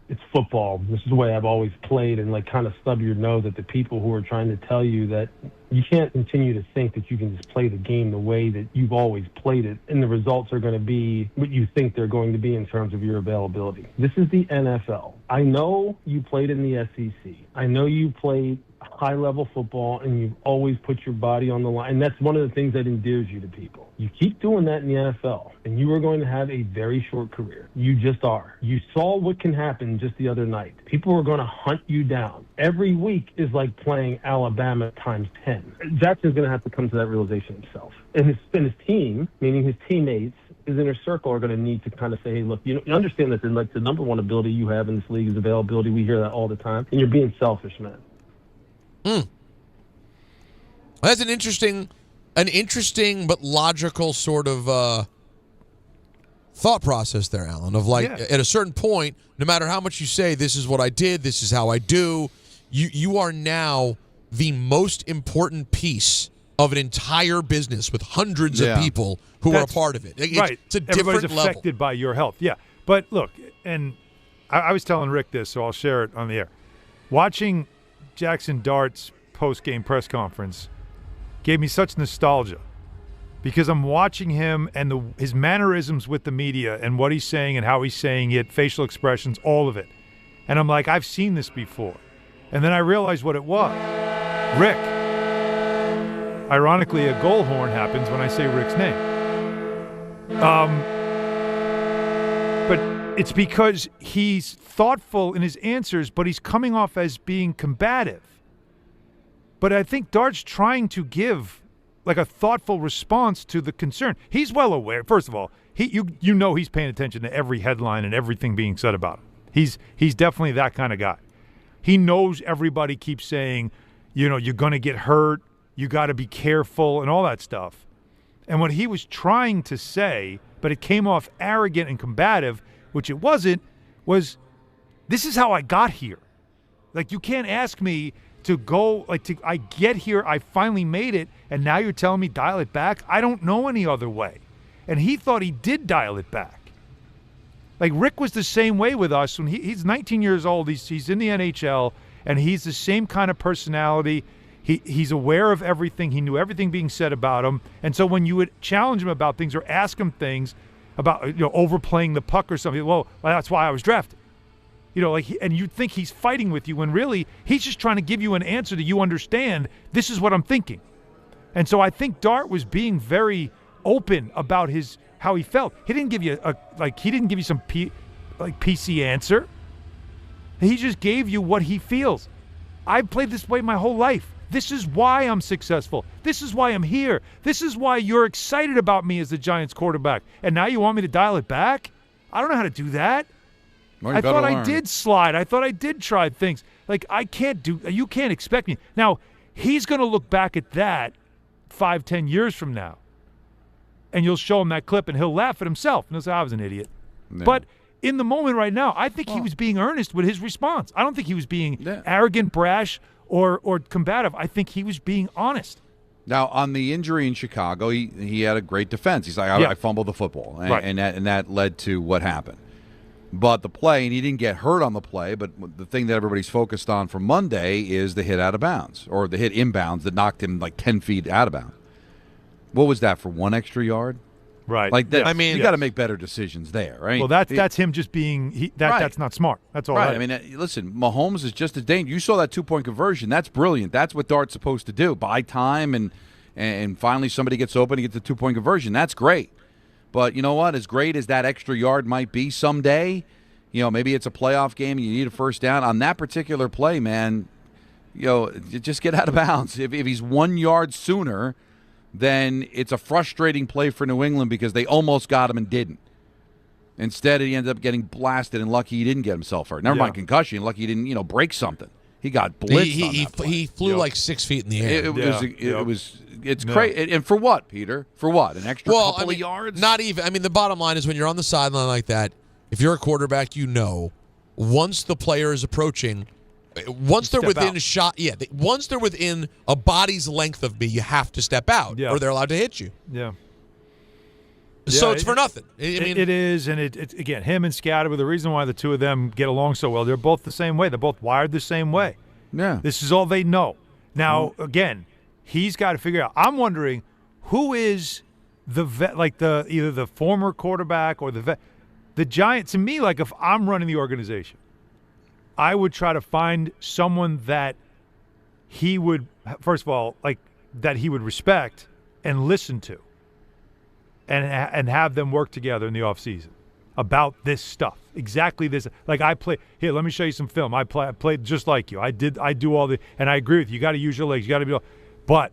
Speaker 2: it's football. This is the way I've always played, and kind of stub your nose at the people who are trying to tell you that you can't continue to think that you can just play the game the way that you've always played it, and the results are going to be what you think they're going to be in terms of your availability. This is the NFL. I know you played in the SEC. I know you played high-level football, and you've always put your body on the line. And that's one of the things that endears you to people. You keep doing that in the NFL, and you are going to have a very short career. You just are. You saw what can happen just the other night. People are going to hunt you down. Every week is like playing Alabama times 10. Jackson's going to have to come to that realization himself. And his team, meaning his teammates, his inner circle, are going to need to kind of say, hey, look, you understand that the number one ability you have in this league is availability. We hear that all the time. And you're being selfish, man.
Speaker 7: That's an interesting but logical sort of thought process there, Alan, of at a certain point, no matter how much you say, this is what I did, this is how I do, you are now the most important piece of an entire business with hundreds of people who are a part of it. It's a different
Speaker 4: Everybody's
Speaker 7: level.
Speaker 4: affected by your health. Yeah. But look, and I was telling Rick this, so I'll share it on the air. Watching Jackson Dart's post-game press conference gave me such nostalgia because I'm watching him and his mannerisms with the media and what he's saying and how he's saying it, facial expressions, all of it. And I'm like, I've seen this before. And then I realized what it was. Rick. Ironically, a goal horn happens when I say Rick's name. But it's because he's thoughtful in his answers, but he's coming off as being combative. But I think Dart's trying to give like a thoughtful response to the concern. He's well aware. First of all, you know he's paying attention to every headline and everything being said about him. He's definitely that kind of guy. He knows everybody keeps saying, you're going to get hurt, you got to be careful and all that stuff. And what he was trying to say, but it came off arrogant and combative, which it wasn't, was this is how I got here. Like, you can't ask me to go, I get here, I finally made it, and now you're telling me dial it back? I don't know any other way. And he thought he did dial it back. Like, Rick was the same way with us. When he's 19 years old, he's in the NHL, and he's the same kind of personality. He's aware of everything. He knew everything being said about him. And so when you would challenge him about things or ask him things about overplaying the puck or something, well, that's why I was drafted. And you'd think he's fighting with you when really he's just trying to give you an answer that you understand. This is what I'm thinking. And so I think Dart was being very open about how he felt. He didn't give you some PC answer. He just gave you what he feels. I've played this way my whole life. This is why I'm successful. This is why I'm here. This is why you're excited about me as the Giants quarterback. And now you want me to dial it back? I don't know how to do that.
Speaker 5: Well,
Speaker 4: I thought I did slide. I thought I did try things. You can't expect me. Now, he's going to look back at that 5-10 years from now. And you'll show him that clip and he'll laugh at himself. And he'll say, I was an idiot. Yeah. But in the moment right now, I think he was being earnest with his response. I don't think he was being arrogant, brash, or combative. I think he was being honest.
Speaker 5: Now, on the injury in Chicago, he had a great defense. He's like, I fumbled the football, and that led to what happened. But the play, and he didn't get hurt on the play, but the thing that everybody's focused on for Monday is the hit out of bounds, or the hit inbounds that knocked him like 10 feet out of bounds. What was that, for one extra yard?
Speaker 4: Right.
Speaker 5: Like that, you got to make better decisions there, right?
Speaker 4: Well, that's him just being that's not smart. That's all right.
Speaker 5: I mean, listen, Mahomes is just as dangerous. You saw that 2-point conversion. That's brilliant. That's what Dart's supposed to do. Buy time and finally somebody gets open and gets the 2-point conversion. That's great. But you know what? As great as that extra yard might be someday, maybe it's a playoff game and you need a first down. On that particular play, man, just get out of bounds. If he's 1 yard sooner, then it's a frustrating play for New England because they almost got him and didn't. Instead, he ended up getting blasted and lucky he didn't get himself hurt. Never mind concussion. Lucky he didn't, break something. He got blitzed on that play.
Speaker 7: He flew like 6 feet in the air.
Speaker 5: It's crazy. And for what, Peter? For what? An extra couple of yards?
Speaker 7: Not even. I mean, the bottom line is when you're on the sideline like that, if you're a quarterback, once the player is approaching, once they're within a shot, once they're within a body's length of me, you have to step out, or they're allowed to hit you.
Speaker 4: Yeah.
Speaker 7: So it's for nothing.
Speaker 4: It is, and it's again, him and Scatterby, the reason why the two of them get along so well, they're both the same way. They're both wired the same way.
Speaker 5: Yeah.
Speaker 4: This is all they know. Now, again, he's got to figure out. I'm wondering who is the vet, either the former quarterback or the vet. The Giants, to me, if I'm running the organization, I would try to find someone that he would, first of all, that he would respect and listen to. And have them work together in the offseason about this stuff. Exactly this. I play here. Let me show you some film. I played just like you. I do all the. And I agree with you. You got to use your legs. You got to be. But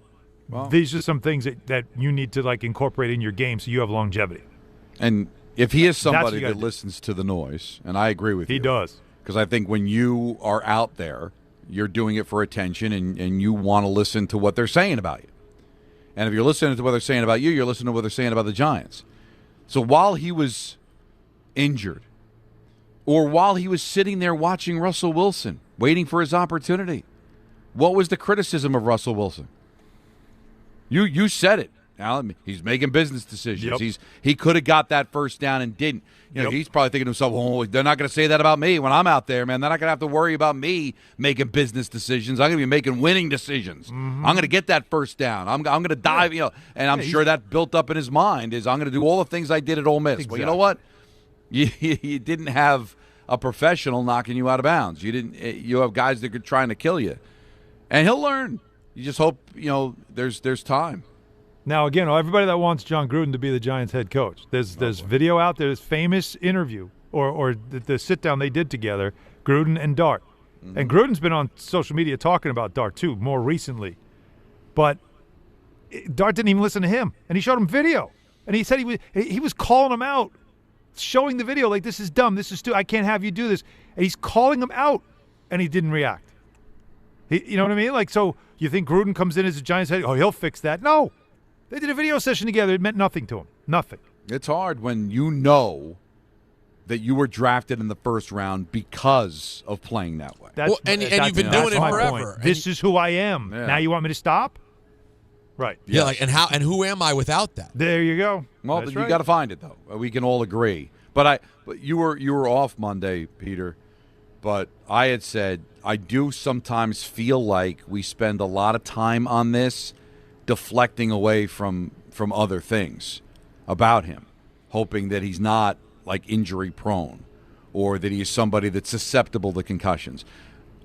Speaker 4: these are some things that you need to incorporate in your game so you have longevity.
Speaker 5: And if he is somebody that listens to the noise, and I agree with you,
Speaker 4: he does.
Speaker 5: Because I think when you are out there, you're doing it for attention, and you want to listen to what they're saying about you. And if you're listening to what they're saying about you, you're listening to what they're saying about the Giants. So while he was injured, or while he was sitting there watching Russell Wilson, waiting for his opportunity, what was the criticism of Russell Wilson? You said it. Allen, he's making business decisions.
Speaker 4: Yep.
Speaker 5: He could have got that first down and didn't. He's probably thinking to himself, "Oh, they're not going to say that about me when I'm out there, man. They're not going to have to worry about me making business decisions. I'm going to be making winning decisions. I'm going to get that first down. I'm going to dive, And I'm sure that built up in his mind is I'm going to do all the things I did at Ole Miss.
Speaker 4: Exactly.
Speaker 5: Well, you know what? You didn't have a professional knocking you out of bounds. You have guys that are trying to kill you, and he'll learn. You just hope there's time.
Speaker 4: Now, again, everybody that wants John Gruden to be the Giants head coach, there's video out there, this famous interview or the sit-down they did together, Gruden and Dart. Mm-hmm. And Gruden's been on social media talking about Dart, too, more recently. But Dart didn't even listen to him, and he showed him video. And he said he was calling him out, showing the video like, this is dumb, this is stupid, I can't have you do this. And he's calling him out, and he didn't react. You know what I mean? Like, so you think Gruden comes in as a Giants head, he'll fix that. No. They did a video session together. It meant nothing to him. Nothing.
Speaker 5: It's hard when you know that you were drafted in the first round because of playing that way.
Speaker 7: And you've been doing it forever.
Speaker 4: This is who I am. Yeah. Now you want me to stop? Right.
Speaker 7: Yeah. And who am I without that?
Speaker 4: There you go.
Speaker 5: Well, you got to find it though. We can all agree. But you were off Monday, Peter. But I had said I do sometimes feel like we spend a lot of time on this, deflecting away from other things about him, hoping that he's not like injury prone or that he is somebody that's susceptible to concussions.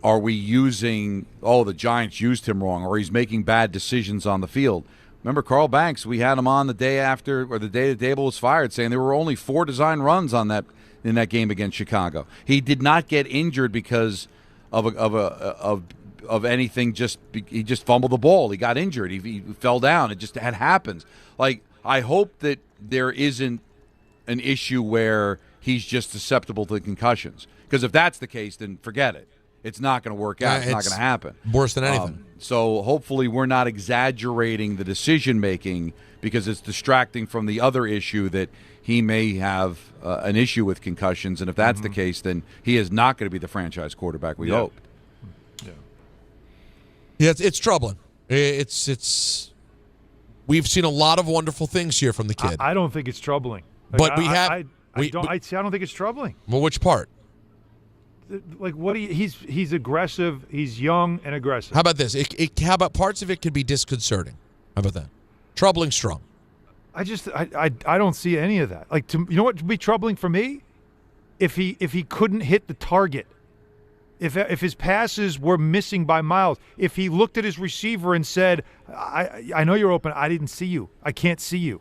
Speaker 5: Are we using, the Giants used him wrong, or he's making bad decisions on the field? Remember Carl Banks, we had him on the day after, or the day that Daboll was fired, saying there were only 4 design runs in that game against Chicago. He did not get injured because of anything. He just fumbled the ball. He got injured. He fell down. It just had happens. Like, I hope that there isn't an issue where he's just susceptible to concussions. Because if that's the case, then forget it. It's not going to work out. It's not going to happen.
Speaker 7: Worse than anything.
Speaker 5: So hopefully we're not exaggerating the decision-making because it's distracting from the other issue that he may have an issue with concussions. And if that's the case, then he is not going to be the franchise quarterback we hope.
Speaker 7: Yeah, it's troubling. It's we've seen a lot of wonderful things here from the kid.
Speaker 4: I don't think it's troubling.
Speaker 7: But
Speaker 4: I don't think it's troubling.
Speaker 7: Well, which part?
Speaker 4: Like he's aggressive. He's young and aggressive.
Speaker 7: How about this? How about parts of it could be disconcerting? How about that? Troubling strong.
Speaker 4: I don't see any of that. Like, you know what would be troubling for me? If he couldn't hit the target. If his passes were missing by miles, if he looked at his receiver and said, I know you're open, I didn't see you, I can't see you,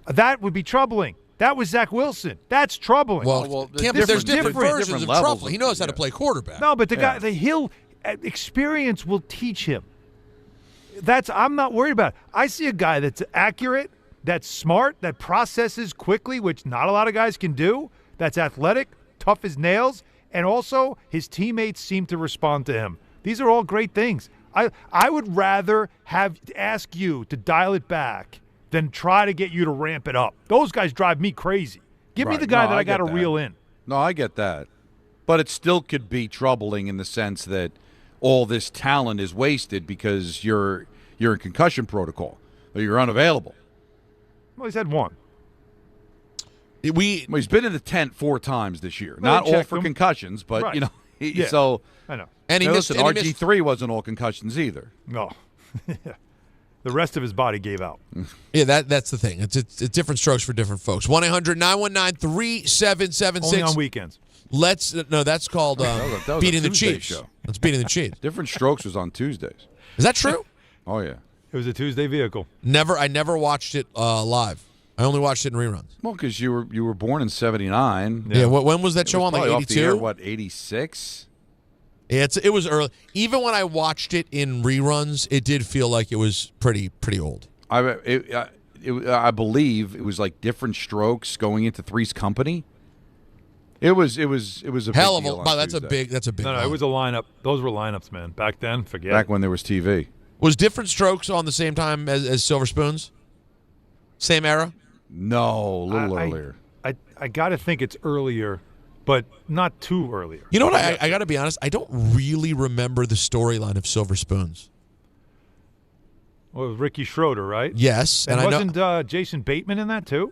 Speaker 4: that would be troubling. That was Zach Wilson. That's troubling.
Speaker 7: Well there's different versions of trouble. He knows how to play quarterback.
Speaker 4: No, but the experience will teach him. I'm not worried about it. I see a guy that's accurate, that's smart, that processes quickly, which not a lot of guys can do, that's athletic, tough as nails, and also his teammates seem to respond to him. These are all great things. I would rather ask you to dial it back than try to get you to ramp it up. Those guys drive me crazy. Give me the guy that I got to reel in.
Speaker 5: No, I get that. But it still could be troubling in the sense that all this talent is wasted because you're in concussion protocol or you're unavailable.
Speaker 4: Well, he's had one.
Speaker 5: He's been in the tent 4 times this year.
Speaker 4: Well,
Speaker 5: not all for concussions, but
Speaker 4: right.
Speaker 5: So
Speaker 4: I know.
Speaker 7: And
Speaker 5: RG3 wasn't all concussions either.
Speaker 4: No. The rest of his body gave out.
Speaker 7: Yeah, that's the thing. It's different strokes for different folks. 1-800-919-3776.
Speaker 4: Only on weekends.
Speaker 7: That's called
Speaker 5: that was
Speaker 7: beating the
Speaker 5: Tuesday
Speaker 7: Chiefs.
Speaker 5: show.
Speaker 7: That's beating the Chiefs.
Speaker 5: Different strokes was on Tuesdays.
Speaker 7: Is that true?
Speaker 5: Oh yeah.
Speaker 4: It was a Tuesday vehicle.
Speaker 7: I never watched it live. I only watched it in reruns.
Speaker 5: Well, because you were born in '79.
Speaker 7: Yeah. When was that show on?
Speaker 5: Like
Speaker 7: 82?
Speaker 5: 86?
Speaker 7: Yeah, it was early. Even when I watched it in reruns, it did feel like it was pretty old.
Speaker 5: I believe it was like different strokes going into Three's Company. It was a
Speaker 7: hell
Speaker 5: big
Speaker 7: of
Speaker 5: deal
Speaker 7: a. That's a big.
Speaker 4: No, it was a lineup. Those were lineups, man. Back then, forget.
Speaker 5: Back when there was TV.
Speaker 7: Was Different Strokes on the same time as Silver Spoons? Same era?
Speaker 5: No, a little earlier.
Speaker 4: I got to think it's earlier, but not too earlier.
Speaker 7: You know what? I got to be honest. I don't really remember the storyline of Silver Spoons.
Speaker 4: Well, Ricky Schroeder, right?
Speaker 7: Yes.
Speaker 4: And
Speaker 7: I know
Speaker 4: wasn't Jason Bateman in that too?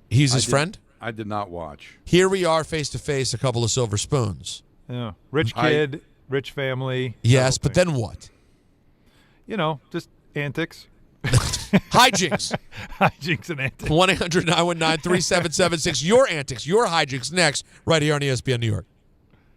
Speaker 7: he's his friend.
Speaker 5: I did not watch.
Speaker 7: Here we are face to face, a couple of silver spoons.
Speaker 4: Yeah. Rich kid, rich family.
Speaker 7: Yes, but then what?
Speaker 4: You know, just antics.
Speaker 7: Hijinks.
Speaker 4: Hijinks and antics.
Speaker 7: 1-800-919-3776. Your antics, your hijinks next, right here on ESPN New York.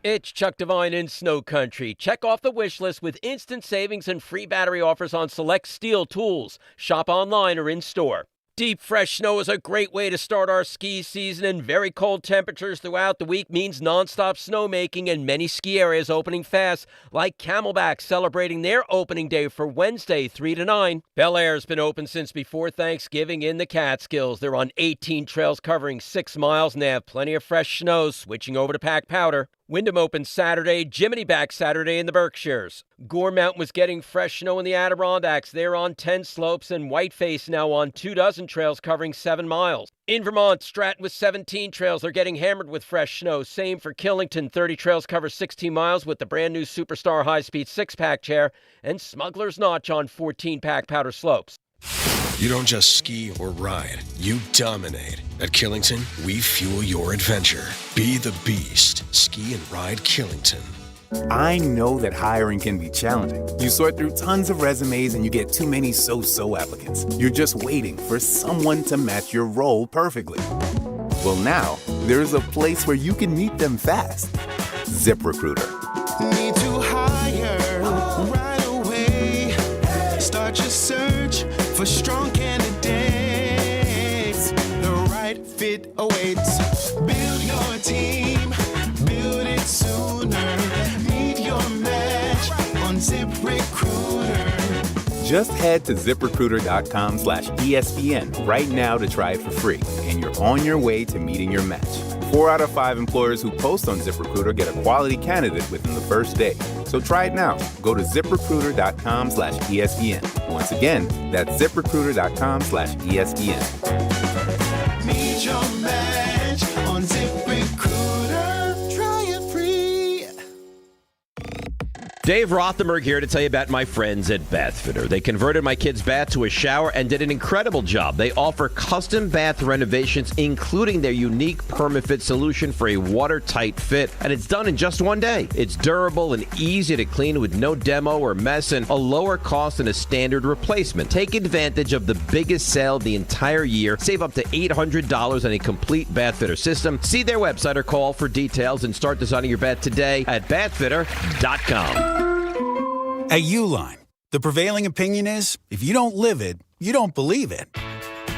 Speaker 9: It's Chuck Devine in Snow Country. Check off the wish list with instant savings and free battery offers on select steel tools. Shop online or in store. Deep, fresh snow is a great way to start our ski season, and very cold temperatures throughout the week means nonstop snowmaking and many ski areas opening fast, like Camelback celebrating their opening day for Wednesday, 3 to 9. Bel Air's been open since before Thanksgiving in the Catskills. They're on 18 trails covering 6 miles, and they have plenty of fresh snow, switching over to packed powder. Wyndham opens Saturday, Jiminy back Saturday in the Berkshires. Gore Mountain was getting fresh snow in the Adirondacks. They're on 10 slopes, and Whiteface now on 24 trails covering 7 miles. In Vermont, Stratton with 17 trails. They're getting hammered with fresh snow. Same for Killington. 30 trails cover 16 miles with the brand new Superstar high-speed 6-pack chair. And Smuggler's Notch on 14-pack powder slopes.
Speaker 17: You don't just ski or ride, you dominate. At Killington, we fuel your adventure. Be the beast. Ski and ride Killington.
Speaker 18: I know that hiring can be challenging. You sort through tons of resumes and you get too many so-so applicants. You're just waiting for someone to match your role perfectly. Well, now, there's a place where you can meet them fast. ZipRecruiter.
Speaker 30: Need to hire right away. Start your search for strong candidates. The right fit awaits. Build your team. Build it sooner. Meet your match on ZipRecruiter.
Speaker 18: Just head to ZipRecruiter.com/ESPN right now to try it for free, and you're on your way to meeting your match. 4 out of 5 employers who post on ZipRecruiter get a quality candidate within the first day. So try it now. Go to ZipRecruiter.com/ESPN. Once again, that's ZipRecruiter.com/ESPN.
Speaker 30: Meet your match on ZipRecruiter. Try it free.
Speaker 9: Dave Rothenberg here to tell you about my friends at Bathfitter. They converted my kid's bath to a shower and did an incredible job. They offer custom bath renovations, including their unique PermaFit solution for a watertight fit, and it's done in just one day. It's durable and easy to clean with no demo or mess and a lower cost than a standard replacement. Take advantage of the biggest sale of the entire year. Save up to $800 on a complete Bathfitter system. See their website or call for details and start designing your bath today at bathfitter.com.
Speaker 19: At Uline, the prevailing opinion is, if you don't live it, you don't believe it.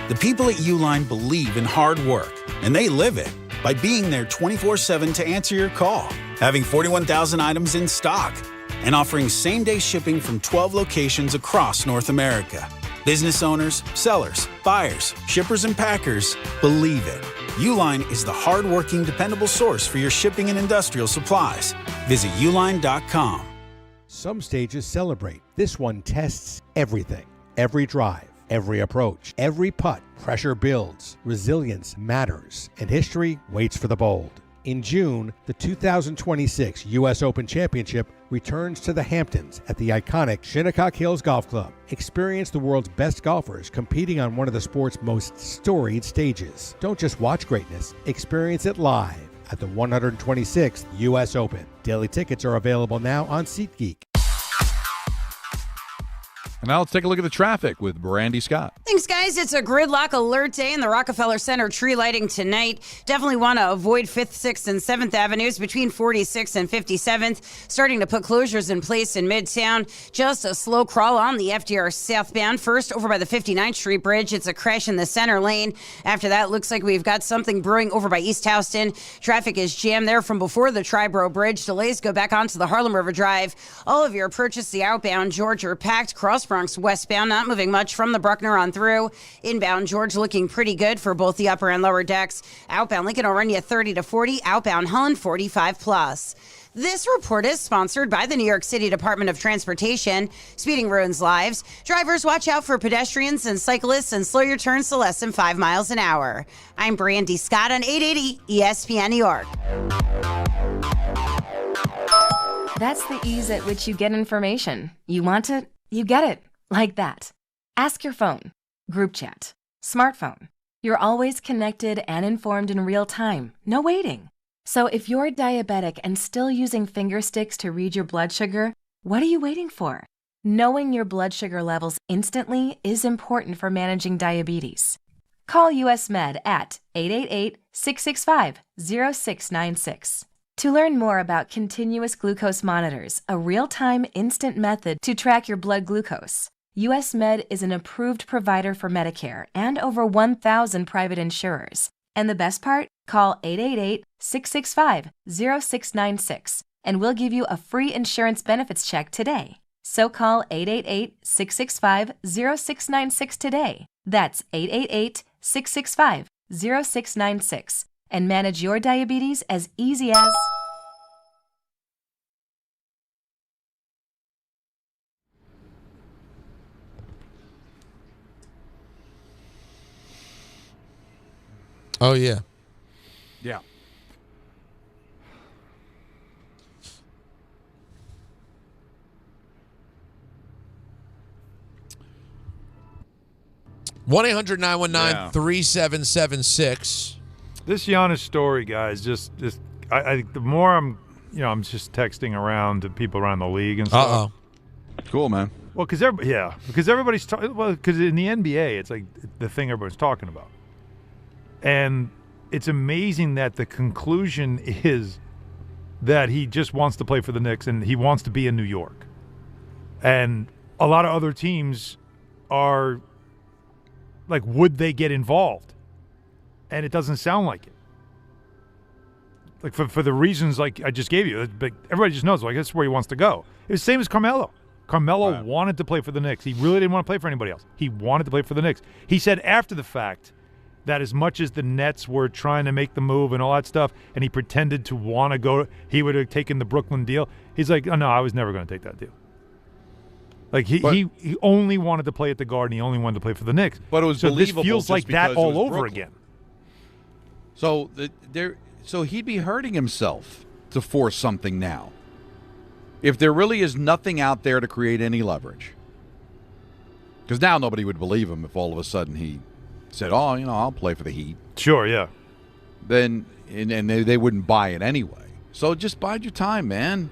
Speaker 19: The people at Uline believe in hard work, and they live it by being there 24/7 to answer your call, having 41,000 items in stock, and offering same-day shipping from 12 locations across North America. Business owners, sellers, buyers, shippers, and packers believe it. Uline is the hard-working, dependable source for your shipping and industrial supplies. Visit uline.com.
Speaker 20: Some stages celebrate. This one tests everything. Every drive, every approach, every putt. Pressure builds. Resilience matters. And history waits for the bold. In June, the 2026 U.S. Open Championship returns to the Hamptons at the iconic Shinnecock Hills Golf Club. Experience the world's best golfers competing on one of the sport's most storied stages. Don't just watch greatness, experience it live at the 126th U.S. Open. Daily tickets are available now on SeatGeek.
Speaker 5: And now let's take a look at the traffic with Brandy Scott.
Speaker 11: Thanks, guys. It's a gridlock alert day in the Rockefeller Center tree lighting tonight. Definitely want to avoid 5th, 6th, and 7th Avenues between 46th and 57th. Starting to put closures in place in Midtown. Just a slow crawl on the FDR southbound. First, over by the 59th Street Bridge. It's a crash in the center lane. After that, looks like we've got something brewing over by East Houston. Traffic is jammed there from before the Triborough Bridge. Delays go back onto the Harlem River Drive. All of your approaches to the outbound George are packed. Cross Bronx westbound, not moving much from the Bruckner on through. Inbound George looking pretty good for both the upper and lower decks. Outbound Lincoln will run you 30 to 40. Outbound Holland 45 plus. This report is sponsored by the New York City Department of Transportation. Speeding ruins lives. Drivers, watch out for pedestrians and cyclists and slow your turns to less than 5 miles an hour. I'm Brandy Scott on 880 ESPN New York.
Speaker 21: That's the ease at which you get information. You want it, you get it.
Speaker 3: Like that. Ask your phone. Group chat. Smartphone. You're always connected and informed in real time. No waiting. So if you're diabetic and still using finger sticks to read your blood sugar, what are you waiting for? Knowing your blood sugar levels instantly is important for managing diabetes. Call US Med at 888-665-0696. To learn more about continuous glucose monitors, a real-time instant method to track your blood glucose, US Med is an approved provider for Medicare and over 1,000 private insurers. And the best part? Call 888-665-0696 and we'll give you a free insurance benefits check today. So call 888-665-0696 today. That's 888-665-0696 and manage your diabetes as easy as...
Speaker 7: Oh, yeah.
Speaker 5: Yeah.
Speaker 7: One 1-800-919-3776.
Speaker 4: This Giannis story, guys, just I the more I'm just texting around to people around the league and stuff.
Speaker 5: Cool, man.
Speaker 4: Well, because everybody's talking. Well, because in the NBA, it's like the thing everybody's talking about, and it's amazing that the conclusion is that he just wants to play for the Knicks and he wants to be in New York, and a lot of other teams are like, would they get involved? And it doesn't sound like it. Like for the reasons like I just gave you, but everybody just knows like that's where he wants to go. It was the same as Carmelo. Carmelo wanted to play for the Knicks. He really didn't want to play for anybody else. He wanted to play for the Knicks. He said after the fact that as much as the Nets were trying to make the move and all that stuff, and he pretended to want to go, he would have taken the Brooklyn deal. He's like, oh, no, I was never going to take that deal. Like he only wanted to play at the Garden. He only wanted to play for the Knicks.
Speaker 5: But it was believable.
Speaker 4: This feels like that all over
Speaker 5: Brooklyn
Speaker 4: again.
Speaker 5: So so he'd be hurting himself to force something now. If there really is nothing out there to create any leverage, because now nobody would believe him if all of a sudden he said, "Oh, I'll play for the Heat."
Speaker 4: Sure, yeah.
Speaker 5: Then and they wouldn't buy it anyway. So just bide your time, man.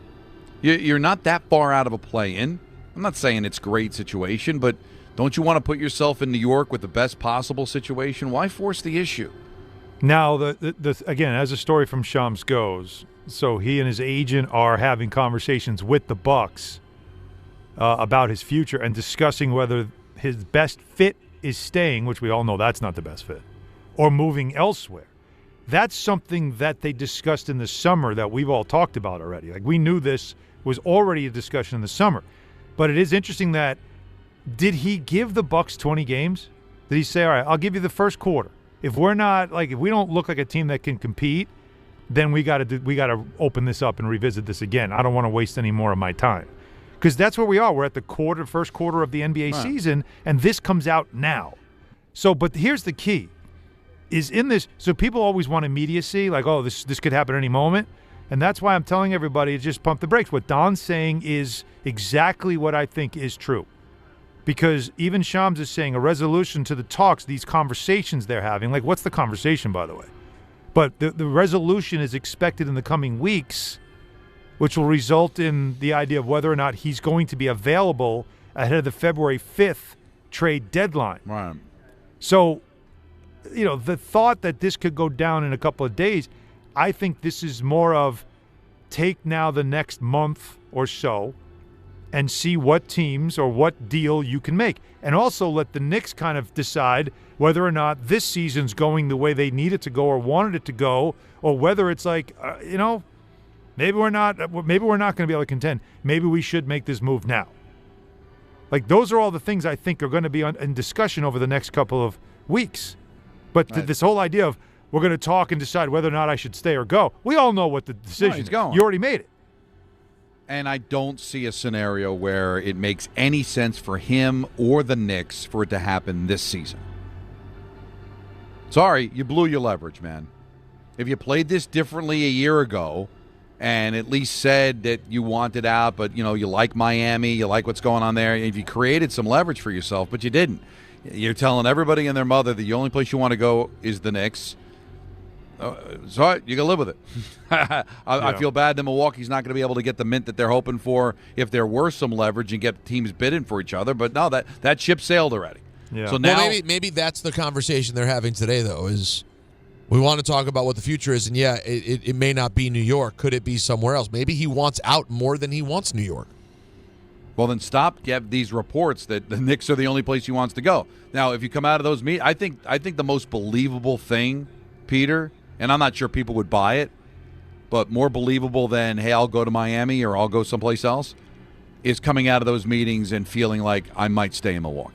Speaker 5: You're not that far out of a play-in. I'm not saying it's a great situation, but don't you want to put yourself in New York with the best possible situation? Why force the issue?
Speaker 4: Now, the again, as the story from Shams goes, so he and his agent are having conversations with the Bucks about his future and discussing whether his best fit is staying, which we all know that's not the best fit, or moving elsewhere. That's something that they discussed in the summer that we've all talked about already. Like, we knew this was already a discussion in the summer. But it is interesting that, did he give the Bucks 20 games? Did he say, all right, I'll give you the first quarter. If we don't look like a team that can compete, then we got to open this up and revisit this again. I don't want to waste any more of my time. Because that's where we are. We're at the first quarter of the NBA season, and this comes out now. So, but here's the key. Is in this, so people always want immediacy, like, oh, this could happen any moment. And that's why I'm telling everybody to just pump the brakes. What Don's saying is exactly what I think is true. Because even Shams is saying a resolution to the talks, these conversations they're having. Like, what's the conversation, by the way? But the resolution is expected in the coming weeks, which will result in the idea of whether or not he's going to be available ahead of the February 5th trade deadline.
Speaker 5: Right.
Speaker 4: So, the thought that this could go down in a couple of days, I think this is more of take now the next month or so and see what teams or what deal you can make. And also let the Knicks kind of decide whether or not this season's going the way they need it to go or wanted it to go, or whether it's like, maybe we're not going to be able to contend. Maybe we should make this move now. Like, those are all the things I think are going to be in discussion over the next couple of weeks. But this whole idea of we're going to talk and decide whether or not I should stay or go, we all know what the decision is.
Speaker 5: Going.
Speaker 4: You already made it.
Speaker 5: And I don't see a scenario where it makes any sense for him or the Knicks for it to happen this season. Sorry, you blew your leverage, man. If you played this differently a year ago, and at least said that you wanted out, but you like Miami, you like what's going on there. If you created some leverage for yourself, but you didn't. You're telling everybody and their mother that the only place you want to go is the Knicks. So you can live with it. I feel bad that Milwaukee's not going to be able to get the mint that they're hoping for if there were some leverage and get teams bidding for each other. But no, that ship sailed already.
Speaker 4: Yeah.
Speaker 5: So now
Speaker 7: maybe that's the conversation they're having today, though, is we want to talk about what the future is. And, it may not be New York. Could it be somewhere else? Maybe he wants out more than he wants New York.
Speaker 5: Well, then stop. You have these reports that the Knicks are the only place he wants to go. Now, if you come out of those meetings, I think the most believable thing, Peter, and I'm not sure people would buy it, but more believable than, hey, I'll go to Miami or I'll go someplace else, is coming out of those meetings and feeling like I might stay in Milwaukee.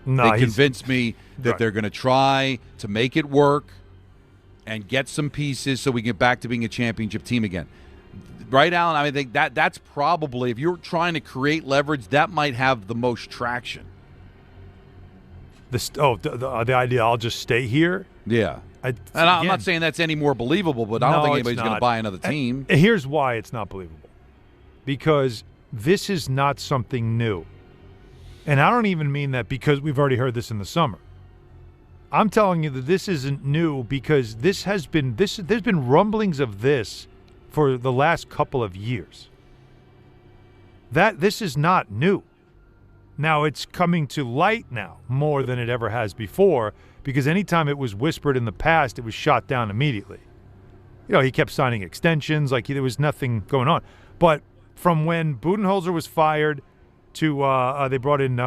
Speaker 4: No,
Speaker 5: they convinced me that they're going to try to make it work and get some pieces so we get back to being a championship team again. Right, Alan? I think that's probably, if you're trying to create leverage, that might have the most traction.
Speaker 4: The idea I'll just stay here?
Speaker 5: Yeah. I'm not saying that's any more believable, but I don't think anybody's going to buy another team.
Speaker 4: Here's why it's not believable. Because this is not something new. And I don't even mean that because we've already heard this in the summer. I'm telling you that this isn't new because there's been rumblings of this for the last couple of years. This is not new. Now it's coming to light now more than it ever has before, because anytime it was whispered in the past, it was shot down immediately. He kept signing extensions, like there was nothing going on. But from when Budenholzer was fired to they brought in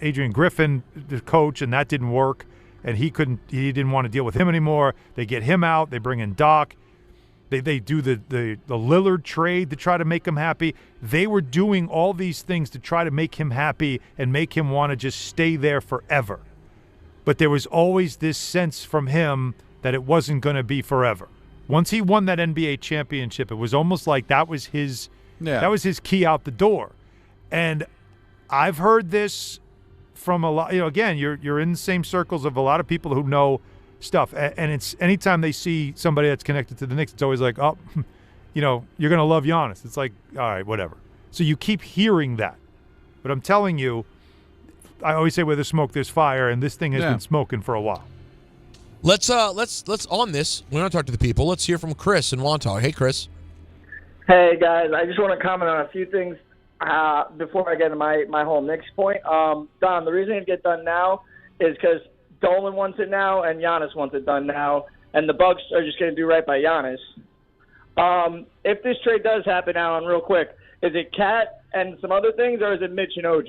Speaker 4: Adrian Griffin, the coach, and that didn't work, and he didn't want to deal with him anymore. They get him out. They bring in Doc. They do the Lillard trade to try to make him happy. They were doing all these things to try to make him happy and make him want to just stay there forever. But there was always this sense from him that it wasn't going to be forever. Once he won that NBA championship, it was almost like that was his key out the door. And I've heard this from a lot. Again, you're in the same circles of a lot of people who know stuff, and it's anytime they see somebody that's connected to the Knicks, it's always like, oh, you're going to love Giannis. It's like, all right, whatever. So you keep hearing that. But I'm telling you, I always say where there's smoke, there's fire, and this thing has been smoking for a while.
Speaker 7: Let's on this. We're going to talk to the people. Let's hear from Chris in Wantagh. Hey, Chris.
Speaker 6: Hey, guys. I just want to comment on a few things before I get to my whole Knicks point. Don, the reason it gets done now is because Dolan wants it now and Giannis wants it done now, and the Bucks are just going to do right by Giannis. If this trade does happen, Alan, real quick, is it Cat and some other things, or is it Mitch and OG?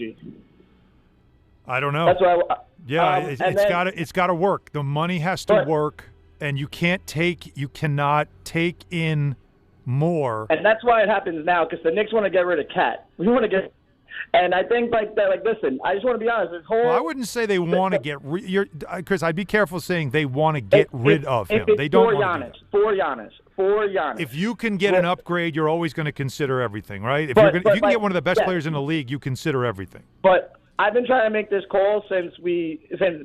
Speaker 4: I don't know.
Speaker 6: That's what
Speaker 4: it's got to work. The money has to work, and you cannot take in more.
Speaker 6: And that's why it happens now, because the Knicks want to get rid of Cat. We want to get. And I think listen, I just want to be honest. This whole
Speaker 4: I wouldn't say they want to get Chris. I'd be careful saying they want to get rid of him. They don't want to.
Speaker 6: For Giannis.
Speaker 4: If you can get an upgrade, you're always going to consider everything, right? If you can get one of the best players in the league, you consider everything.
Speaker 6: But I've been trying to make this call since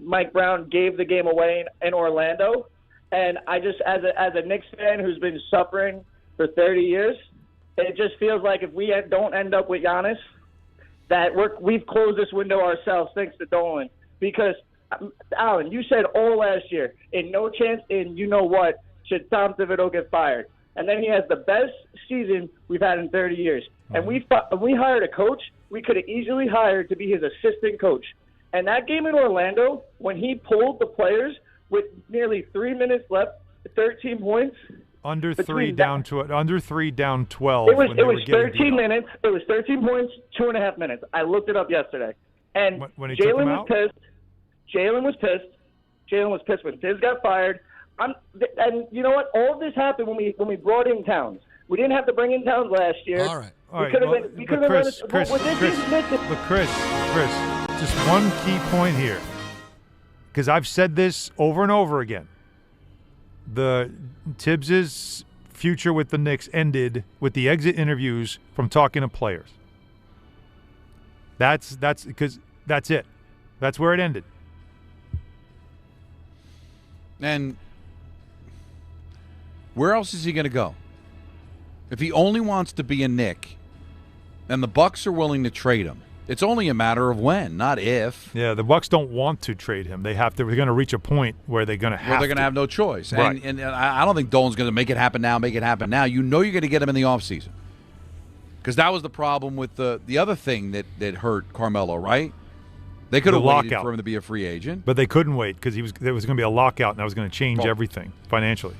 Speaker 6: Mike Brown gave the game away in Orlando, and I just as a Knicks fan who's been suffering for 30 years, it just feels like if we don't end up with Giannis, that we've closed this window ourselves thanks to Dolan. Because, Alan, you said all last year, in no chance in you-know-what should Tom Thibodeau get fired. And then he has the best season we've had in 30 years. And we hired a coach we could have easily hired to be his assistant coach. And that game in Orlando, when he pulled the players with nearly 3 minutes left, 13 points.
Speaker 4: Under 3 down 12.
Speaker 6: It was 13 minutes. It was 13 points, 2.5 minutes. I looked it up yesterday. And Jalen was pissed. Jalen was pissed when Tiz got fired. And you know what? All of this happened when we brought in Towns. We didn't have to bring in Towns last year.
Speaker 4: All right. Chris, just one key point here, because I've said this over and over again. The Tibbs's future with the Knicks ended with the exit interviews from talking to players. That's because that's it. That's where it ended.
Speaker 5: And where else is he going to go? If he only wants to be a Knick, and the Bucks are willing to trade him, it's only a matter of when, not if.
Speaker 4: Yeah, the Bucks don't want to trade him. They're going to reach a point where they're going to have
Speaker 5: Well, they're going to have no choice.
Speaker 4: Right.
Speaker 5: And I don't think Dolan's going to make it happen now, You know you're going to get him in the offseason. Because that was the problem with the other thing that hurt Carmelo, right? They could have waited for him to be a free agent.
Speaker 4: But they couldn't wait because there was going to be a lockout, and that was going to change everything financially.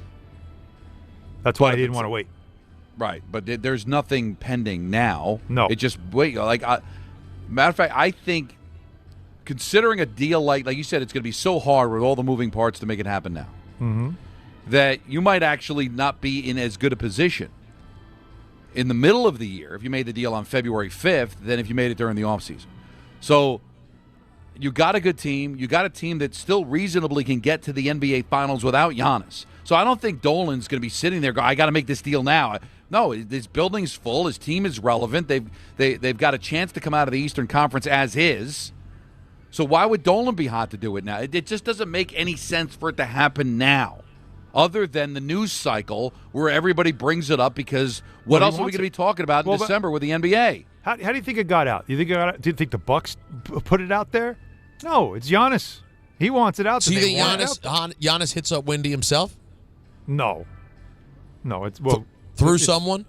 Speaker 4: That's why they didn't want to wait.
Speaker 5: Right, but there's nothing pending now.
Speaker 4: No.
Speaker 5: It just wait. Matter of fact, I think considering a deal like you said, it's going to be so hard with all the moving parts to make it happen now.
Speaker 4: Mm-hmm.
Speaker 5: That you might actually not be in as good a position in the middle of the year if you made the deal on February 5th than if you made it during the offseason. So you got a good team. You got a team that still reasonably can get to the NBA Finals without Giannis. So I don't think Dolan's going to be sitting there going, I got to make this deal now. No, his building's full. His team is relevant. They've got a chance to come out of the Eastern Conference as is. So why would Dolan be hot to do it now? It just doesn't make any sense for it to happen now, other than the news cycle where everybody brings it up because what else are we going to be talking about in December with the NBA?
Speaker 4: How do you think it got out? Do you think the Bucks put it out there? No, it's Giannis. He wants it out there.
Speaker 7: So you think Giannis hits up Wendy himself?
Speaker 4: No, it's
Speaker 7: through someone,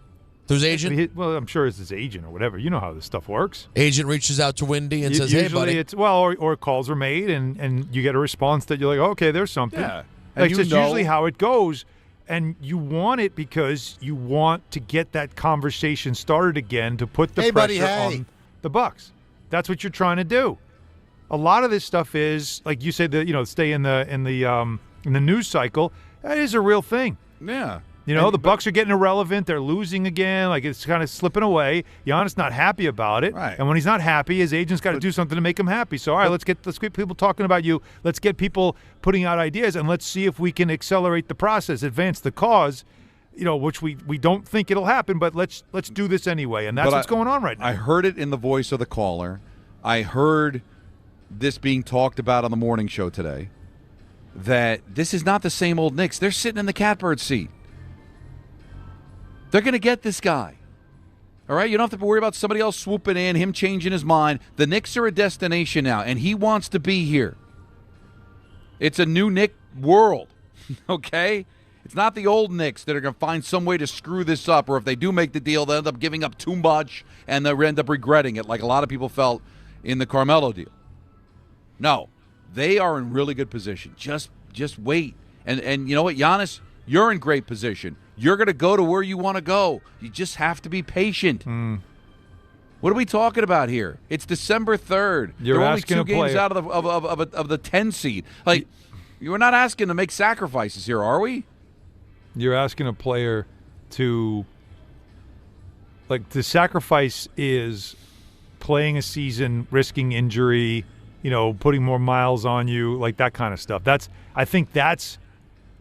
Speaker 7: through his agent.
Speaker 4: Well, I'm sure it's his agent or whatever. You know how this stuff works.
Speaker 7: Agent reaches out to Wendy and says, "Hey, buddy."
Speaker 4: It's or calls are made and you get a response that you're like, okay, there's something.
Speaker 5: Yeah,
Speaker 4: that's usually how it goes. And you want it because you want to get that conversation started again to put the pressure on the Bucks. That's what you're trying to do. A lot of this stuff is, like you said, stay in the news cycle. That is a real thing.
Speaker 5: Yeah.
Speaker 4: The Bucks are getting irrelevant. They're losing again. Like, it's kind of slipping away. Giannis not happy about it.
Speaker 5: Right.
Speaker 4: And when he's not happy, his agent's got to do something to make him happy. So, all right, let's get people talking about you. Let's get people putting out ideas, and let's see if we can accelerate the process, advance the cause, which we don't think it'll happen, but let's do this anyway. And that's what's going on right now.
Speaker 5: I heard it in the voice of the caller. I heard this being talked about on the morning show today, that this is not the same old Knicks. They're sitting in the catbird seat. They're going to get this guy. All right? You don't have to worry about somebody else swooping in, him changing his mind. The Knicks are a destination now, and he wants to be here. It's a new Knick world, okay? It's not the old Knicks that are going to find some way to screw this up, or if they do make the deal, they'll end up giving up too much, and they'll end up regretting it, like a lot of people felt in the Carmelo deal. No, they are in really good position. Just wait. And you know what, Giannis, you're in great position. You're going to go to where you want to go. You just have to be patient. What are we talking about here? It's December 3rd.
Speaker 4: You're
Speaker 5: They're only
Speaker 4: asking
Speaker 5: 2
Speaker 4: a
Speaker 5: games
Speaker 4: player.
Speaker 5: out of the 10 seed. Like, you're not asking to make sacrifices here, are we?
Speaker 4: You're asking a player to, like, the sacrifice is playing a season, risking injury, putting more miles on you, like that kind of stuff. I think that's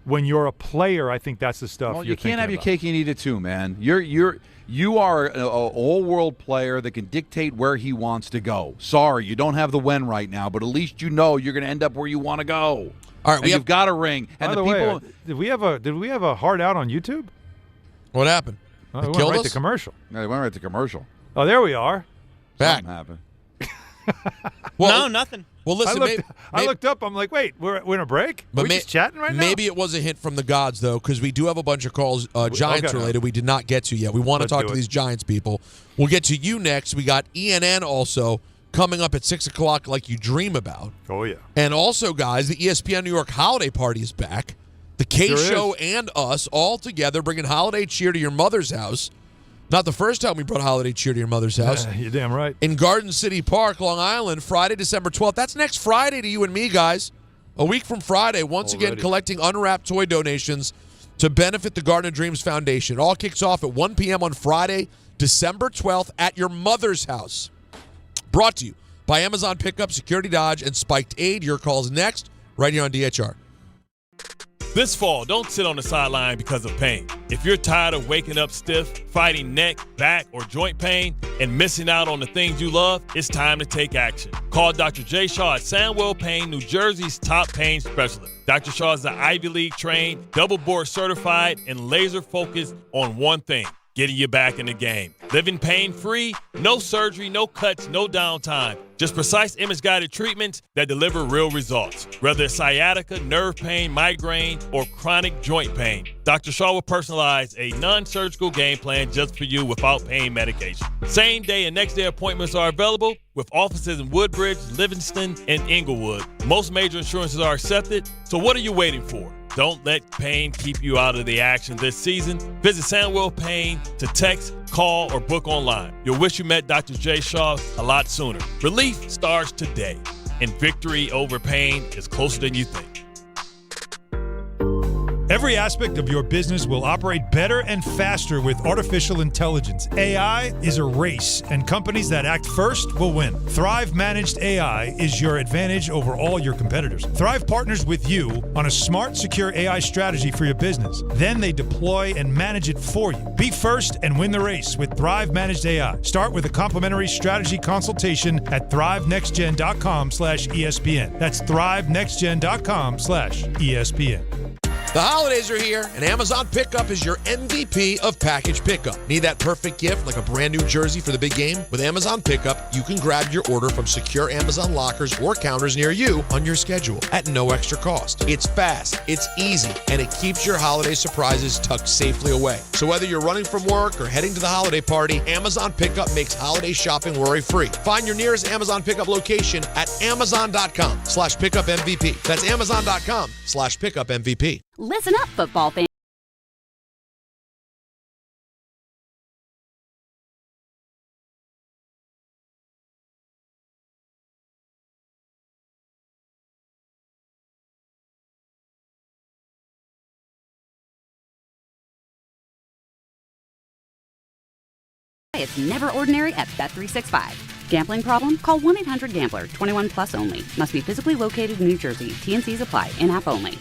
Speaker 4: when you're a player. I think that's the stuff.
Speaker 5: Well,
Speaker 4: you
Speaker 5: can't have your cake and eat it too, man. You are an all-world player that can dictate where he wants to go. Sorry, you don't have the when right now, but at least you're going to end up where you want to go.
Speaker 7: All right,
Speaker 5: you've got a ring. And
Speaker 4: by the way, did we have a hard out on YouTube?
Speaker 7: What happened?
Speaker 4: They
Speaker 7: It
Speaker 4: went
Speaker 7: killed
Speaker 4: right
Speaker 7: us?
Speaker 4: to commercial.
Speaker 5: No, they went right to commercial.
Speaker 4: Oh, there we are.
Speaker 7: Back.
Speaker 5: Something happened.
Speaker 8: No, nothing.
Speaker 7: Well, listen,
Speaker 4: I looked up. I'm like, wait, we're in a break? We're just chatting right now?
Speaker 7: Maybe it was a hint from the gods, though, because we do have a bunch of calls, Giants related, we did not get to yet. We want to talk to these Giants people. We'll get to you next. We got ENN also coming up at 6 o'clock like you dream about.
Speaker 4: Oh, yeah.
Speaker 7: And also, guys, the ESPN New York holiday party is back. The K-Show and us all together bringing holiday cheer to your mother's house. Not the first time we brought holiday cheer to your mother's house.
Speaker 4: You're damn right.
Speaker 7: In Garden City Park, Long Island, Friday, December 12th. That's next Friday to you and me, guys. A week from Friday, once again collecting unwrapped toy donations to benefit the Garden of Dreams Foundation. It all kicks off at 1 p.m. on Friday, December 12th at your mother's house. Brought to you by Amazon Pickup, Security Dodge, and Spiked Aid. Your call's next, right here on DHR.
Speaker 10: This fall, don't sit on the sideline because of pain. If you're tired of waking up stiff, fighting neck, back, or joint pain, and missing out on the things you love, it's time to take action. Call Dr. J. Shaw at Sandwell Pain, New Jersey's top pain specialist. Dr. Shaw is an Ivy League trained, double board certified, and laser focused on one thing: getting you back in the game. Living pain-free, no surgery, no cuts, no downtime. Just precise image-guided treatments that deliver real results. Whether it's sciatica, nerve pain, migraine, or chronic joint pain, Dr. Shaw will personalize a non-surgical game plan just for you without pain medication. Same-day and next-day appointments are available with offices in Woodbridge, Livingston, and Inglewood. Most major insurances are accepted, so what are you waiting for? Don't let pain keep you out of the action this season. Visit Sandwell Pain to text, call, or book online. You'll wish you met Dr. J. Shaw a lot sooner. Relief starts today, and victory over pain is closer than you think.
Speaker 4: Every aspect of your business will operate better and faster with artificial intelligence. AI is a race, and companies that act first will win. Thrive Managed AI is your advantage over all your competitors. Thrive partners with you on a smart, secure AI strategy for your business. Then they deploy and manage it for you. Be first and win the race with Thrive Managed AI. Start with a complimentary strategy consultation at thrivenextgen.com/ESPN. That's thrivenextgen.com/ESPN.
Speaker 7: The holidays are here, and Amazon Pickup is your MVP of package pickup. Need that perfect gift like a brand new jersey for the big game? With Amazon Pickup, you can grab your order from secure Amazon lockers or counters near you on your schedule at no extra cost. It's fast, it's easy, and it keeps your holiday surprises tucked safely away. So whether you're running from work or heading to the holiday party, Amazon Pickup makes holiday shopping worry-free. Find your nearest Amazon Pickup location at amazon.com/pickupmvp. That's amazon.com/pickupmvp.
Speaker 12: Listen up, football fans. It's never ordinary at Bet365. Gambling problem? Call 1-800-GAMBLER. 21 plus only. Must be physically located in New Jersey. T&Cs apply. In-app only.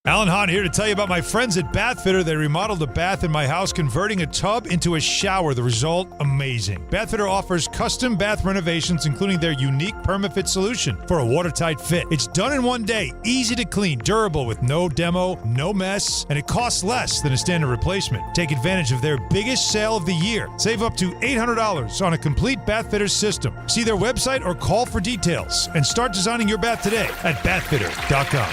Speaker 4: Alan Hahn here to tell you about my friends at Bathfitter. They remodeled a bath in my house, converting a tub into a shower. The result, amazing. Bathfitter offers custom bath renovations, including their unique PermaFit solution for a watertight fit. It's done in one day, easy to clean, durable with no demo, no mess, and it costs less than a standard replacement. Take advantage of their biggest sale of the year. Save up to $800 on a complete Bathfitter system. See their website or call for details and start designing your bath today at bathfitter.com.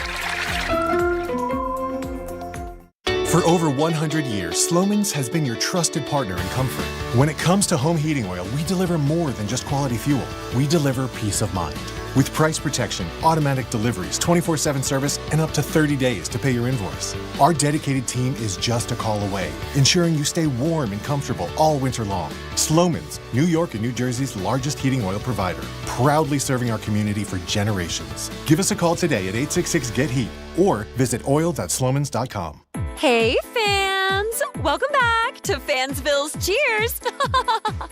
Speaker 13: For over 100 years, Slomin's has been your trusted partner in comfort. When it comes to home heating oil, we deliver more than just quality fuel. We deliver peace of mind. With price protection, automatic deliveries, 24/7 service, and up to 30 days to pay your invoice. Our dedicated team is just a call away, ensuring you stay warm and comfortable all winter long. Slomin's, New York and New Jersey's largest heating oil provider, proudly serving our community for generations. Give us a call today at 866-GET-HEAT or visit oil.slomins.com.
Speaker 21: Hey, fans! Welcome back to Fansville's Cheers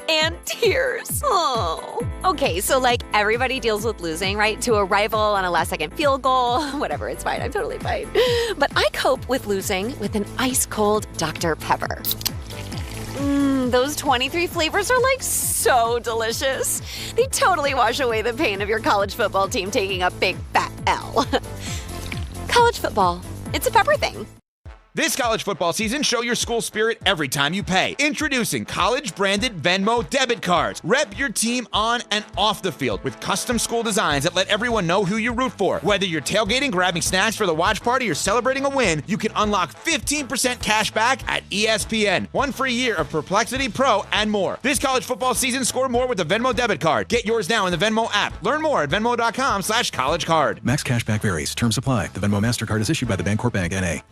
Speaker 21: and Tears. Oh. Okay, so like everybody deals with losing, right? To a rival on a last-second field goal. Whatever, it's fine. I'm totally fine. But I cope with losing with an ice-cold Dr. Pepper. Those 23 flavors are like so delicious. They totally wash away the pain of your college football team taking a big fat L. College football. It's a pepper thing.
Speaker 22: This college football season, show your school spirit every time you pay. Introducing college-branded Venmo debit cards. Rep your team on and off the field with custom school designs that let everyone know who you root for. Whether you're tailgating, grabbing snacks for the watch party, or celebrating a win, you can unlock 15% cash back at ESPN. 1 free year of Perplexity Pro and more. This college football season, score more with the Venmo debit card. Get yours now in the Venmo app. Learn more at venmo.com/collegecard.
Speaker 23: Max cashback varies. Terms apply. The Venmo MasterCard is issued by the Bancorp Bank, N.A.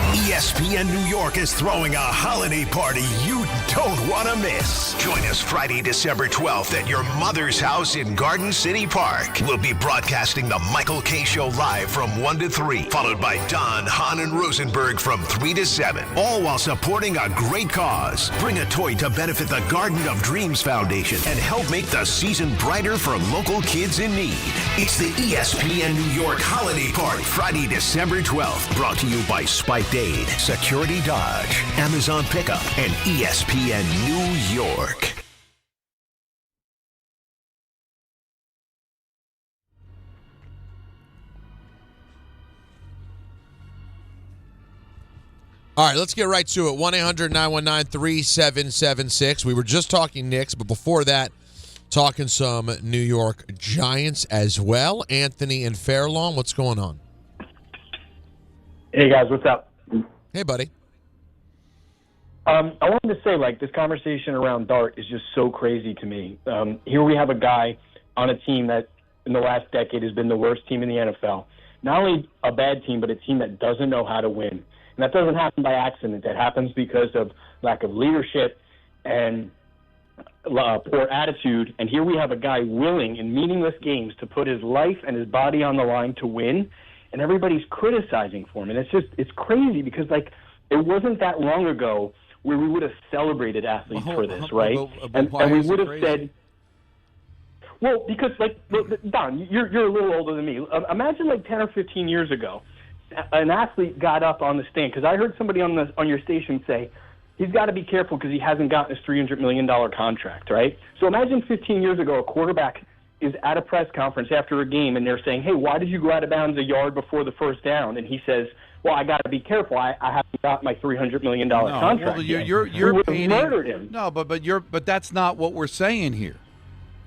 Speaker 29: ESPN New York is throwing a holiday party you don't want to miss. Join us Friday, December 12th at your mother's house in Garden City Park. We'll be broadcasting the Michael K. Show live from 1 to 3, followed by Don, Hahn, and Rosenberg from 3 to 7, all while supporting a great cause. Bring a toy to benefit the Garden of Dreams Foundation and help make the season brighter for local kids in need. It's the ESPN New York Holiday Party, Friday, December 12th, brought to you by Spiked Aid, Security Dodge, Amazon Pickup, and ESPN New York.
Speaker 7: All right, let's get right to it. 1-800-919-3776. We were just talking Knicks, but before that, talking some New York Giants as well. Anthony and Fairlawn, what's going on?
Speaker 1: Hey, guys, what's up?
Speaker 7: Hey, buddy.
Speaker 1: I wanted to say, this conversation around Dart is just so crazy to me. Here we have a guy on a team that in the last decade has been the worst team in the NFL. Not only a bad team, but a team that doesn't know how to win. And that doesn't happen by accident. That happens because of lack of leadership and poor attitude. And here we have a guy willing in meaningless games to put his life and his body on the line to win, and everybody's criticizing for him. And it's crazy because, it wasn't that long ago where we would have celebrated athletes for this, right? And we would have said, well, because, Don, you're a little older than me. Imagine 10 or 15 years ago, an athlete got up on the stand, because I heard somebody on your station say, he's got to be careful because he hasn't gotten his $300 million contract, right? So imagine 15 years ago, a quarterback is at a press conference after a game, and they're saying, hey, why did you go out of bounds a yard before the first down? And he says, well, I got to be careful. I haven't got my $300 million contract.
Speaker 5: Well,
Speaker 1: yet.
Speaker 5: you're
Speaker 1: painting, murdered him.
Speaker 5: No, but that's not what we're saying here.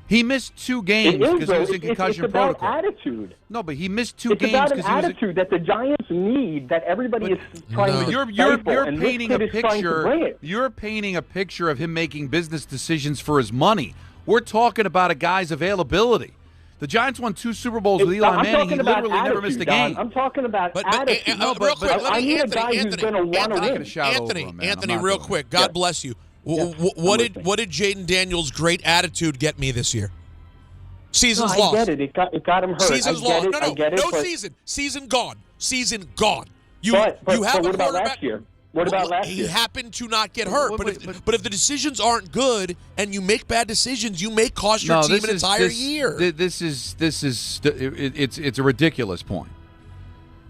Speaker 5: He missed 2 games because he was in concussion protocol.
Speaker 1: It's about attitude.
Speaker 5: No, but he missed 2 games
Speaker 1: because he was attitude that the Giants need, that everybody is trying to
Speaker 5: You're painting a picture. You're painting a picture of him making business decisions for his money. We're talking about a guy's availability. The Giants won 2 Super Bowls with Eli Manning. He literally never missed a game.
Speaker 1: I'm talking about attitude.
Speaker 7: Real quick,
Speaker 1: I need a guy who's going to want to win.
Speaker 7: Anthony, real quick. God bless you. What did Jaden Daniels' great attitude get me this year? Season's lost.
Speaker 1: I get it. It got him hurt.
Speaker 7: Season's lost. No season. Season gone. Season gone. You have a quarterback.
Speaker 1: Last year? What about last year?
Speaker 7: He happened to not get hurt. But if the decisions aren't good and you make bad decisions, you may cost your team an entire year.
Speaker 5: It's a ridiculous point.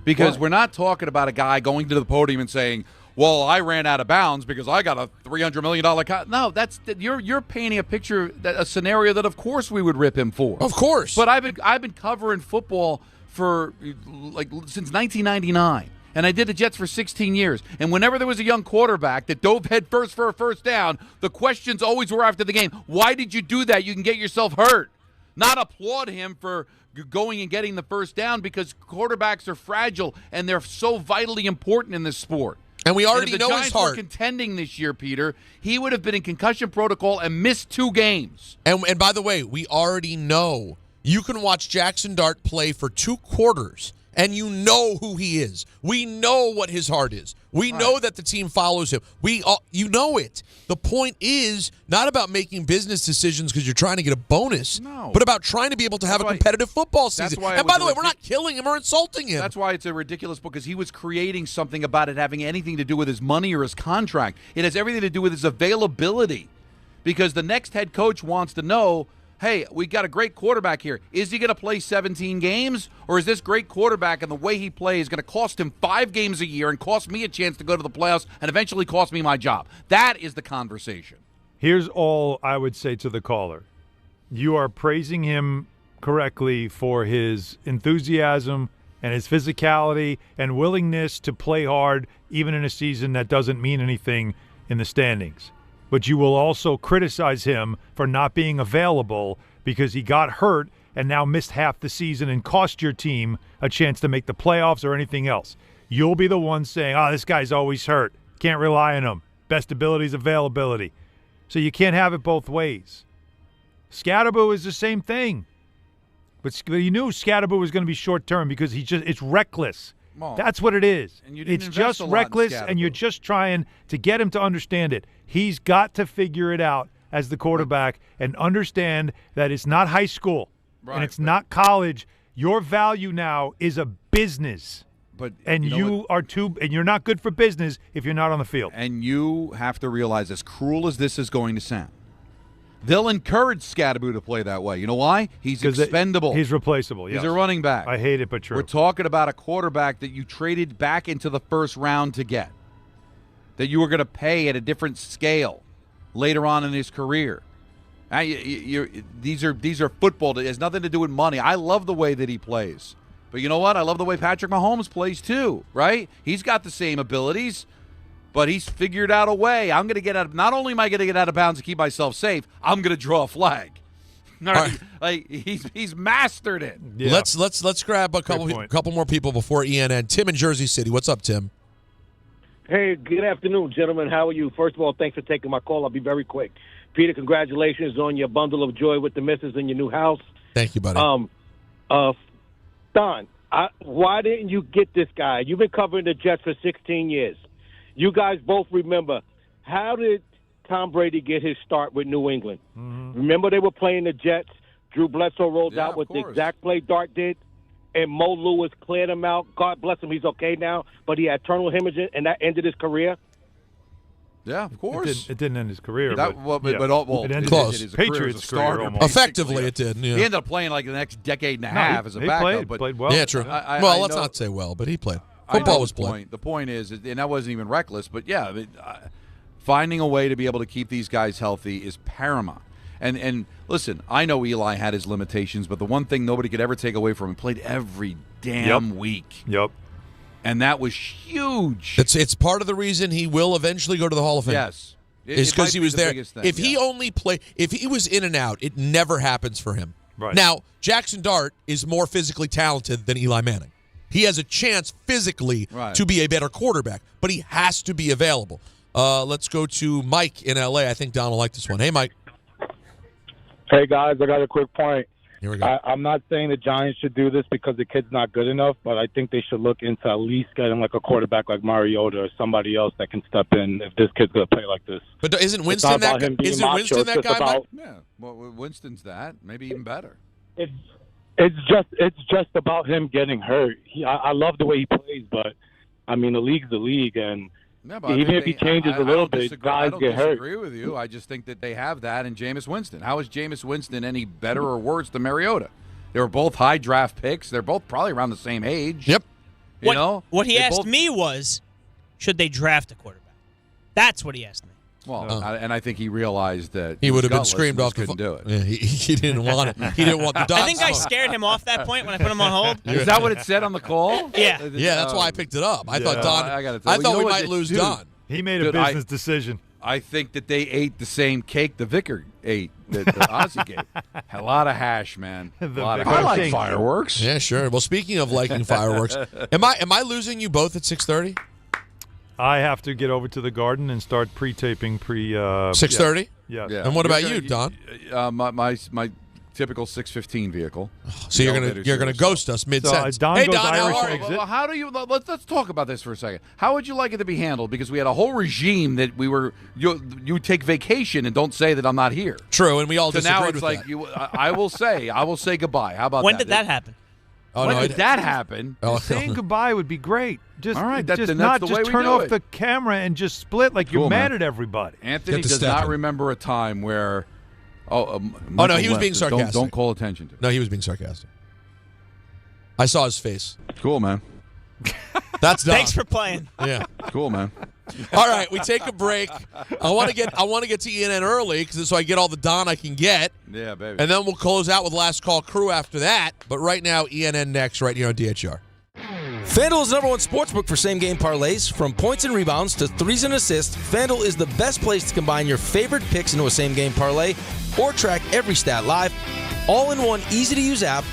Speaker 5: Because we're not talking about a guy going to the podium and saying, well, I ran out of bounds because I got a $300 million No, you're painting a picture, a scenario that of course we would rip him for.
Speaker 7: Of course.
Speaker 5: But I've been covering football for since 1999. And I did the Jets for 16 years. And whenever there was a young quarterback that dove head first for a first down, the questions always were after the game, why did you do that? You can get yourself hurt. Not applaud him for going and getting the first down, because quarterbacks are fragile and they're so vitally important in this sport.
Speaker 7: And we already know
Speaker 5: his heart. If the Giants were contending this year, Peter, he would have been in concussion protocol and missed 2 games.
Speaker 7: And by the way, we already know you can watch Jackson Dart play for 2 quarters, and you know who he is. We know what his heart is. We know that the team follows him. You know it. The point is not about making business decisions because you're trying to get a bonus, but about trying to be able to have a competitive football season. And by the way, we're not killing him or insulting him.
Speaker 5: That's why it's a ridiculous book, because he was creating something about it having anything to do with his money or his contract. It has everything to do with his availability, because the next head coach wants to know, hey, we got a great quarterback here. Is he going to play 17 games, or is this great quarterback and the way he plays going to cost him 5 games a year and cost me a chance to go to the playoffs and eventually cost me my job? That is the conversation.
Speaker 4: Here's all I would say to the caller. You are praising him correctly for his enthusiasm and his physicality and willingness to play hard even in a season that doesn't mean anything in the standings. But you will also criticize him for not being available because he got hurt and now missed half the season and cost your team a chance to make the playoffs or anything else. You'll be the one saying, this guy's always hurt. Can't rely on him. Best ability is availability. So you can't have it both ways. Scatterboo is the same thing. But you knew Scatterboo was going to be short-term because it's reckless. That's what it is. It's just reckless, and you're just trying to get him to understand it. He's got to figure it out as the quarterback and understand that it's not high school and it's not college. Your value now is a business. And you're not good for business if you're not on the field.
Speaker 5: And you have to realize, as cruel as this is going to sound, they'll encourage Scatterboo to play that way. You know why? He's expendable.
Speaker 4: He's replaceable, yes.
Speaker 5: He's a running back.
Speaker 4: I hate it, but true.
Speaker 5: We're talking about a quarterback that you traded back into the first round to get, that you were going to pay at a different scale later on in his career. These are football. It has nothing to do with money. I love the way that he plays. But you know what? I love the way Patrick Mahomes plays too, right? He's got the same abilities. but he's figured out a way. I'm going to get out. Not only am I going to get out of bounds to keep myself safe, I'm going to draw a flag. All right. Like he's mastered it.
Speaker 7: Yeah. Let's grab a couple more people before ENN. Tim in Jersey City. What's up, Tim?
Speaker 2: Hey, good afternoon, gentlemen. How are you? First of all, thanks for taking my call. I'll be very quick. Peter, congratulations on your bundle of joy with the missus in your new house.
Speaker 7: Thank you, buddy.
Speaker 2: Don, why didn't you get this guy? You've been covering the Jets for 16 years. You guys both remember, how did Tom Brady get his start with New England? Mm-hmm. Remember they were playing the Jets? Drew Bledsoe rolled out with the exact play Dart did, and Mo Lewis cleared him out. God bless him, he's okay now, but he had tunnel hemorrhage, and that ended his career.
Speaker 5: Yeah, of course.
Speaker 4: It didn't end his career.
Speaker 5: It
Speaker 4: ended
Speaker 5: his
Speaker 4: Patriots' career almost.
Speaker 7: Effectively, it did. Yeah.
Speaker 5: He ended up playing like the next decade and a half as a backup.
Speaker 4: Played well.
Speaker 7: Yeah, true. Let's not say well, but he played. Football was played.
Speaker 5: The point is, and that wasn't even reckless, but yeah, finding a way to be able to keep these guys healthy is paramount. And listen, I know Eli had his limitations, but the one thing nobody could ever take away from him, he played every damn week.
Speaker 4: Yep.
Speaker 5: And that was huge.
Speaker 7: It's part of the reason he will eventually go to the Hall of Fame.
Speaker 5: Yes.
Speaker 7: It's because he was there.
Speaker 5: If
Speaker 7: he only played, if he was in and out, it never happens for him.
Speaker 4: Right.
Speaker 7: Now, Jackson Dart is more physically talented than Eli Manning. He has a chance physically to be a better quarterback, but he has to be available. Let's go to Mike in L.A. I think Don will like this one. Hey, Mike.
Speaker 14: Hey, guys, I got a quick point.
Speaker 7: Here we go.
Speaker 14: I'm not saying the Giants should do this because the kid's not good enough, but I think they should look into at least getting like a quarterback like Mariota or somebody else that can step in if this kid's going to play like this.
Speaker 7: But isn't Winston that guy? Isn't Winston that guy, Mike?
Speaker 5: Yeah, well, Winston's that. Maybe even better.
Speaker 14: It's just about him getting hurt. I love the way he plays, but, I mean, the league's the league, and even if he changes a little bit, guys get hurt.
Speaker 5: I don't disagree with you. I just think that they have that in Jameis Winston. How is Jameis Winston any better or worse than Mariota? They were both high draft picks. They're both probably around the same age.
Speaker 7: Yep.
Speaker 8: What he asked me was, should they draft a quarterback? That's what he asked me.
Speaker 5: Well, and I think he realized that
Speaker 7: he would have been screamed off.
Speaker 5: Couldn't do it.
Speaker 7: Yeah, he didn't want it. He didn't want the dots.
Speaker 8: I think I scared him off that point when I put him on hold.
Speaker 5: Is that what it said on the call?
Speaker 8: Yeah.
Speaker 7: Yeah, that's why I picked it up. I thought Don.
Speaker 5: I
Speaker 7: thought we might lose Don.
Speaker 4: He made a business decision.
Speaker 5: I think that they ate the same cake the vicar ate that Ozzy gave. A lot of hash, man. I like fireworks.
Speaker 7: Yeah, sure. Well, speaking of liking fireworks, am I losing you both at 6:30?
Speaker 4: I have to get over to the Garden and start pre-taping
Speaker 7: 6:30.
Speaker 4: Yeah.
Speaker 7: And what about you, Don?
Speaker 5: My typical 6:15 vehicle.
Speaker 7: So you're gonna ghost us mid-sentence.
Speaker 4: Hey, Don,
Speaker 7: how are you?
Speaker 5: Well, how do you? Let's talk about this for a second. How would you like it to be handled? Because we had a whole regime that you take vacation and don't say that I'm not here.
Speaker 7: True, and we all disagreed
Speaker 5: now it's
Speaker 7: with
Speaker 5: like
Speaker 7: that.
Speaker 5: I will say goodbye. How about
Speaker 8: when did that happen?
Speaker 5: When did that happen?
Speaker 4: Saying goodbye would be great. Just,
Speaker 5: all right,
Speaker 4: just
Speaker 5: that's
Speaker 4: not
Speaker 5: the
Speaker 4: just
Speaker 5: way we
Speaker 4: turn
Speaker 5: do
Speaker 4: off
Speaker 5: it.
Speaker 4: the camera and just split like you're mad at everybody.
Speaker 5: Anthony does not remember a time where.
Speaker 7: No, he was being sarcastic.
Speaker 5: Don't call attention to it.
Speaker 7: No, he was being sarcastic. I saw his face.
Speaker 5: Cool, man.
Speaker 7: That's Don.
Speaker 8: Thanks for playing.
Speaker 7: Yeah.
Speaker 5: Cool, man.
Speaker 7: All right, we take a break. I want to get to ENN early so I get all the Don I can get.
Speaker 5: Yeah, baby.
Speaker 7: And then we'll close out with Last Call Crew after that. But right now, ENN next, right here on DHR.
Speaker 15: FanDuel is the #1 sportsbook for same-game parlays. From points and rebounds to threes and assists, FanDuel is the best place to combine your favorite picks into a same-game parlay or track every stat live, all in one easy-to-use app.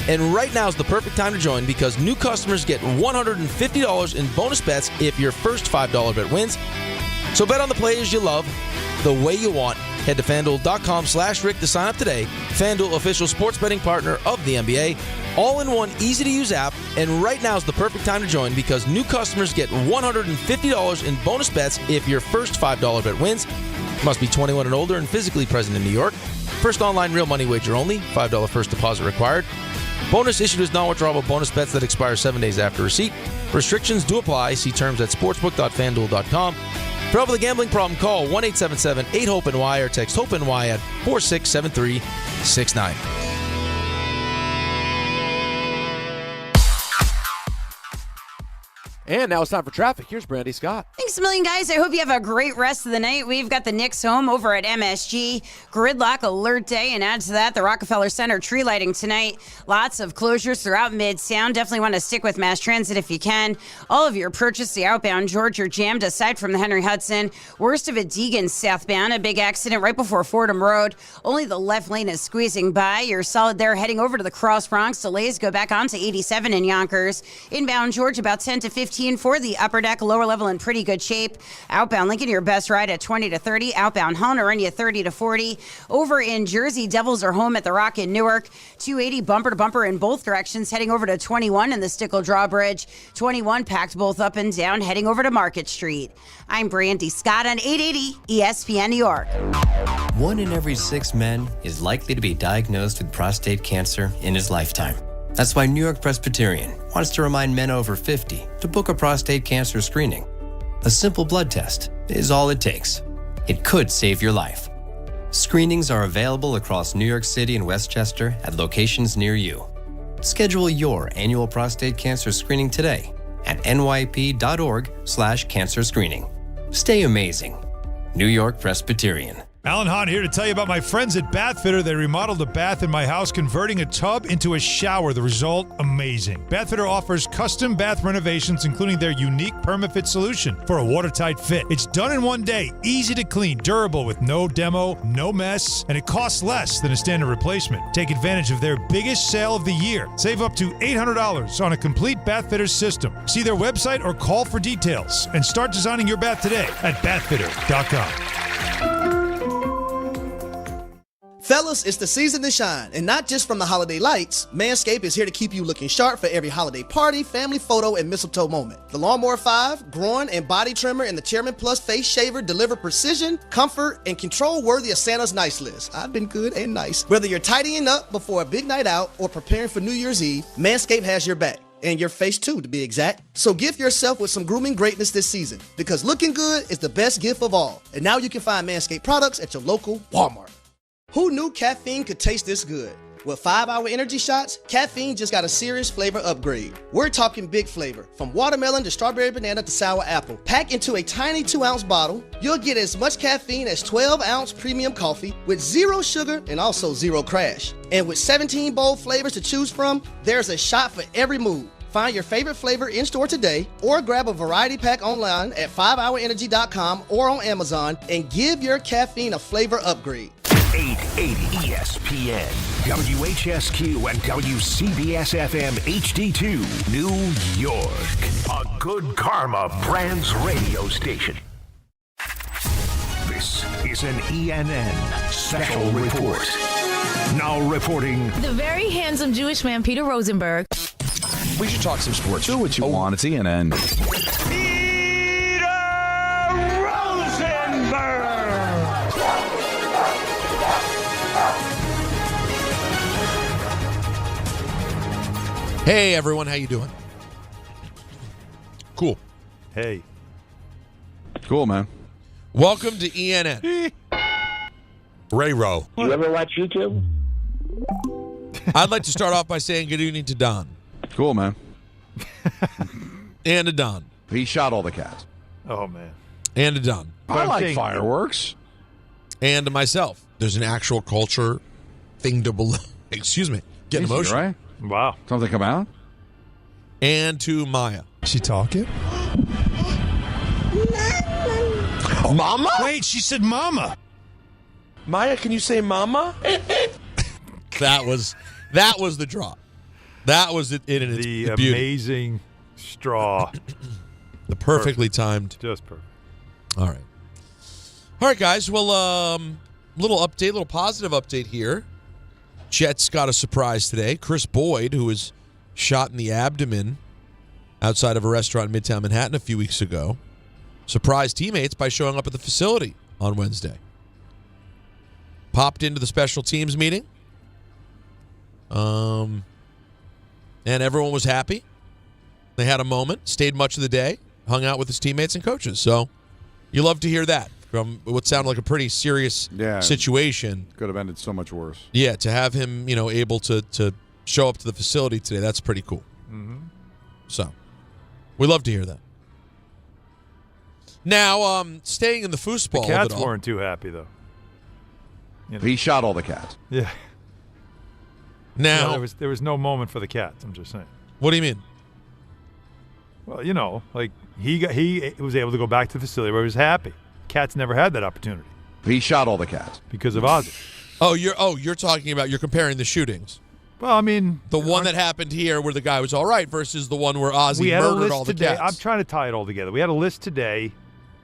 Speaker 15: And right now is the perfect time to join because new customers get $150 in bonus bets if your first $5 bet wins. So bet on the players you love the way you want. Head to FanDuel.com/Rick to sign up today. FanDuel, official sports betting partner of the NBA. All in one easy-to-use app. And right now is the perfect time to join because new customers get $150 in bonus bets if your first $5 bet wins. Must be 21 and older and physically present in New York. First online real money wager only. $5 first deposit required. Bonus issued as non-withdrawable bonus bets that expire 7 days after receipt. Restrictions do apply. See terms at sportsbook.fanduel.com. For help with a gambling problem, call 1-877-8-HOPE-NY or text HOPE-NY at 467369.
Speaker 9: And now it's time for traffic. Here's Brandy Scott.
Speaker 11: Thanks a million, guys. I hope you have a great rest of the night. We've got the Knicks home over at MSG. Gridlock alert day, and add to that the Rockefeller Center tree lighting tonight. Lots of closures throughout Midtown. Definitely want to stick with mass transit if you can. All of your purchase, the outbound George, are jammed aside from the Henry Hudson. Worst of it, Deegan southbound. A big accident right before Fordham Road. Only the left lane is squeezing by. You're solid there heading over to the Cross Bronx. Delays go back onto 87 in Yonkers. Inbound George about 10 to 15 for the upper deck, lower level in pretty good shape. Outbound Lincoln, your best ride at 20 to 30. Outbound Hahn are in you 30 to 40. Over in Jersey, Devils are home at the Rock in Newark. 280 bumper to bumper in both directions, heading over to 21 in the Stickle Drawbridge. 21 packed both up and down, heading over to Market Street. I'm Brandy Scott on 880 ESPN New York.
Speaker 16: 1 in every 6 men is likely to be diagnosed with prostate cancer in his lifetime. That's why New York Presbyterian wants to remind men over 50 to book a prostate cancer screening. A simple blood test is all it takes. It could save your life. Screenings are available across New York City and Westchester at locations near you. Schedule your annual prostate cancer screening today at nyp.org/cancer screening. Stay amazing. New York Presbyterian.
Speaker 4: Alan Hahn here to tell you about my friends at Bathfitter. They remodeled a bath in my house, converting a tub into a shower. The result, amazing. Bathfitter offers custom bath renovations, including their unique PermaFit solution for a watertight fit. It's done in one day, easy to clean, durable with no demo, no mess, and it costs less than a standard replacement. Take advantage of their biggest sale of the year. Save up to $800 on a complete Bathfitter system. See their website or call for details and start designing your bath today at bathfitter.com.
Speaker 17: Fellas, it's the season to shine, and not just from the holiday lights. Manscaped is here to keep you looking sharp for every holiday party, family photo, and mistletoe moment. The Lawnmower 5, Groin, and Body Trimmer and the Chairman Plus Face Shaver deliver precision, comfort, and control worthy of Santa's nice list. I've been good and nice. Whether you're tidying up before a big night out or preparing for New Year's Eve, Manscaped has your back. And your face too, to be exact. So gift yourself with some grooming greatness this season, because looking good is the best gift of all. And now you can find Manscaped products at your local Walmart. Who knew caffeine could taste this good? With 5-Hour Energy Shots, caffeine just got a serious flavor upgrade. We're talking big flavor, from watermelon to strawberry banana to sour apple. Packed into a tiny 2-ounce bottle, you'll get as much caffeine as 12-ounce premium coffee with 0 sugar and also 0 crash. And with 17 bold flavors to choose from, there's a shot for every mood. Find your favorite flavor in-store today or grab a variety pack online at 5hourenergy.com or on Amazon and give your caffeine a flavor upgrade.
Speaker 29: 880 ESPN, WHSQ, and WCBS-FM HD2, New York. A Good Karma Brands radio station. This is an ENN Special Report. Now reporting...
Speaker 18: the very handsome Jewish man, Peter Rosenberg.
Speaker 22: We should talk some sports.
Speaker 5: Do what you want. It's ENN.
Speaker 7: Hey everyone, how you doing? Cool.
Speaker 4: Hey.
Speaker 5: Cool, man.
Speaker 7: Welcome to ENN. Ray Rowe.
Speaker 6: You ever watch YouTube?
Speaker 7: I'd like to start off by saying good evening to Don.
Speaker 5: Cool, man.
Speaker 7: And to Don.
Speaker 5: He shot all the cats.
Speaker 4: Oh, man.
Speaker 7: And to Don.
Speaker 5: I like fireworks.
Speaker 7: And to myself. There's an actual culture thing to believe. Excuse me. Getting
Speaker 5: Easy,
Speaker 7: emotional.
Speaker 5: right?
Speaker 4: Wow.
Speaker 5: Something come out?
Speaker 7: And to Maya.
Speaker 4: She talking?
Speaker 7: Mama?
Speaker 4: Wait, she said mama.
Speaker 7: Maya, can you say mama? That was the drop. That was it in its
Speaker 4: the
Speaker 7: beauty.
Speaker 4: Amazing straw.
Speaker 7: The perfectly timed.
Speaker 4: Just perfect.
Speaker 7: All right, guys. Well, little positive update here. Jets got a surprise today. Chris Boyd, who was shot in the abdomen outside of a restaurant in Midtown Manhattan a few weeks ago, surprised teammates by showing up at the facility on Wednesday. Popped into the special teams meeting. And everyone was happy. They had a moment, stayed much of the day, hung out with his teammates and coaches. So you love to hear that from what sounded like a pretty serious situation.
Speaker 5: Could have ended so much worse.
Speaker 7: Yeah, to have him, able to show up to the facility today, that's pretty cool.
Speaker 4: Mm-hmm.
Speaker 7: So We love to hear that. Now, staying in the foosball.
Speaker 4: The Cats weren't too happy, though.
Speaker 5: You know. He shot all the Cats.
Speaker 4: Yeah.
Speaker 7: Now
Speaker 4: there was no moment for the Cats. I'm just saying.
Speaker 7: What do you mean?
Speaker 4: Well, you know, like he was able to go back to the facility where he was happy. Cats never had that opportunity.
Speaker 5: He shot all the Cats
Speaker 4: because of Ozzy.
Speaker 7: You're talking about, you're comparing the shootings.
Speaker 4: Well, I mean,
Speaker 7: the one that happened here where the guy was all right versus the one where Ozzy murdered all the
Speaker 4: today.
Speaker 7: Cats.
Speaker 4: I'm trying to tie it all together. We had a list today,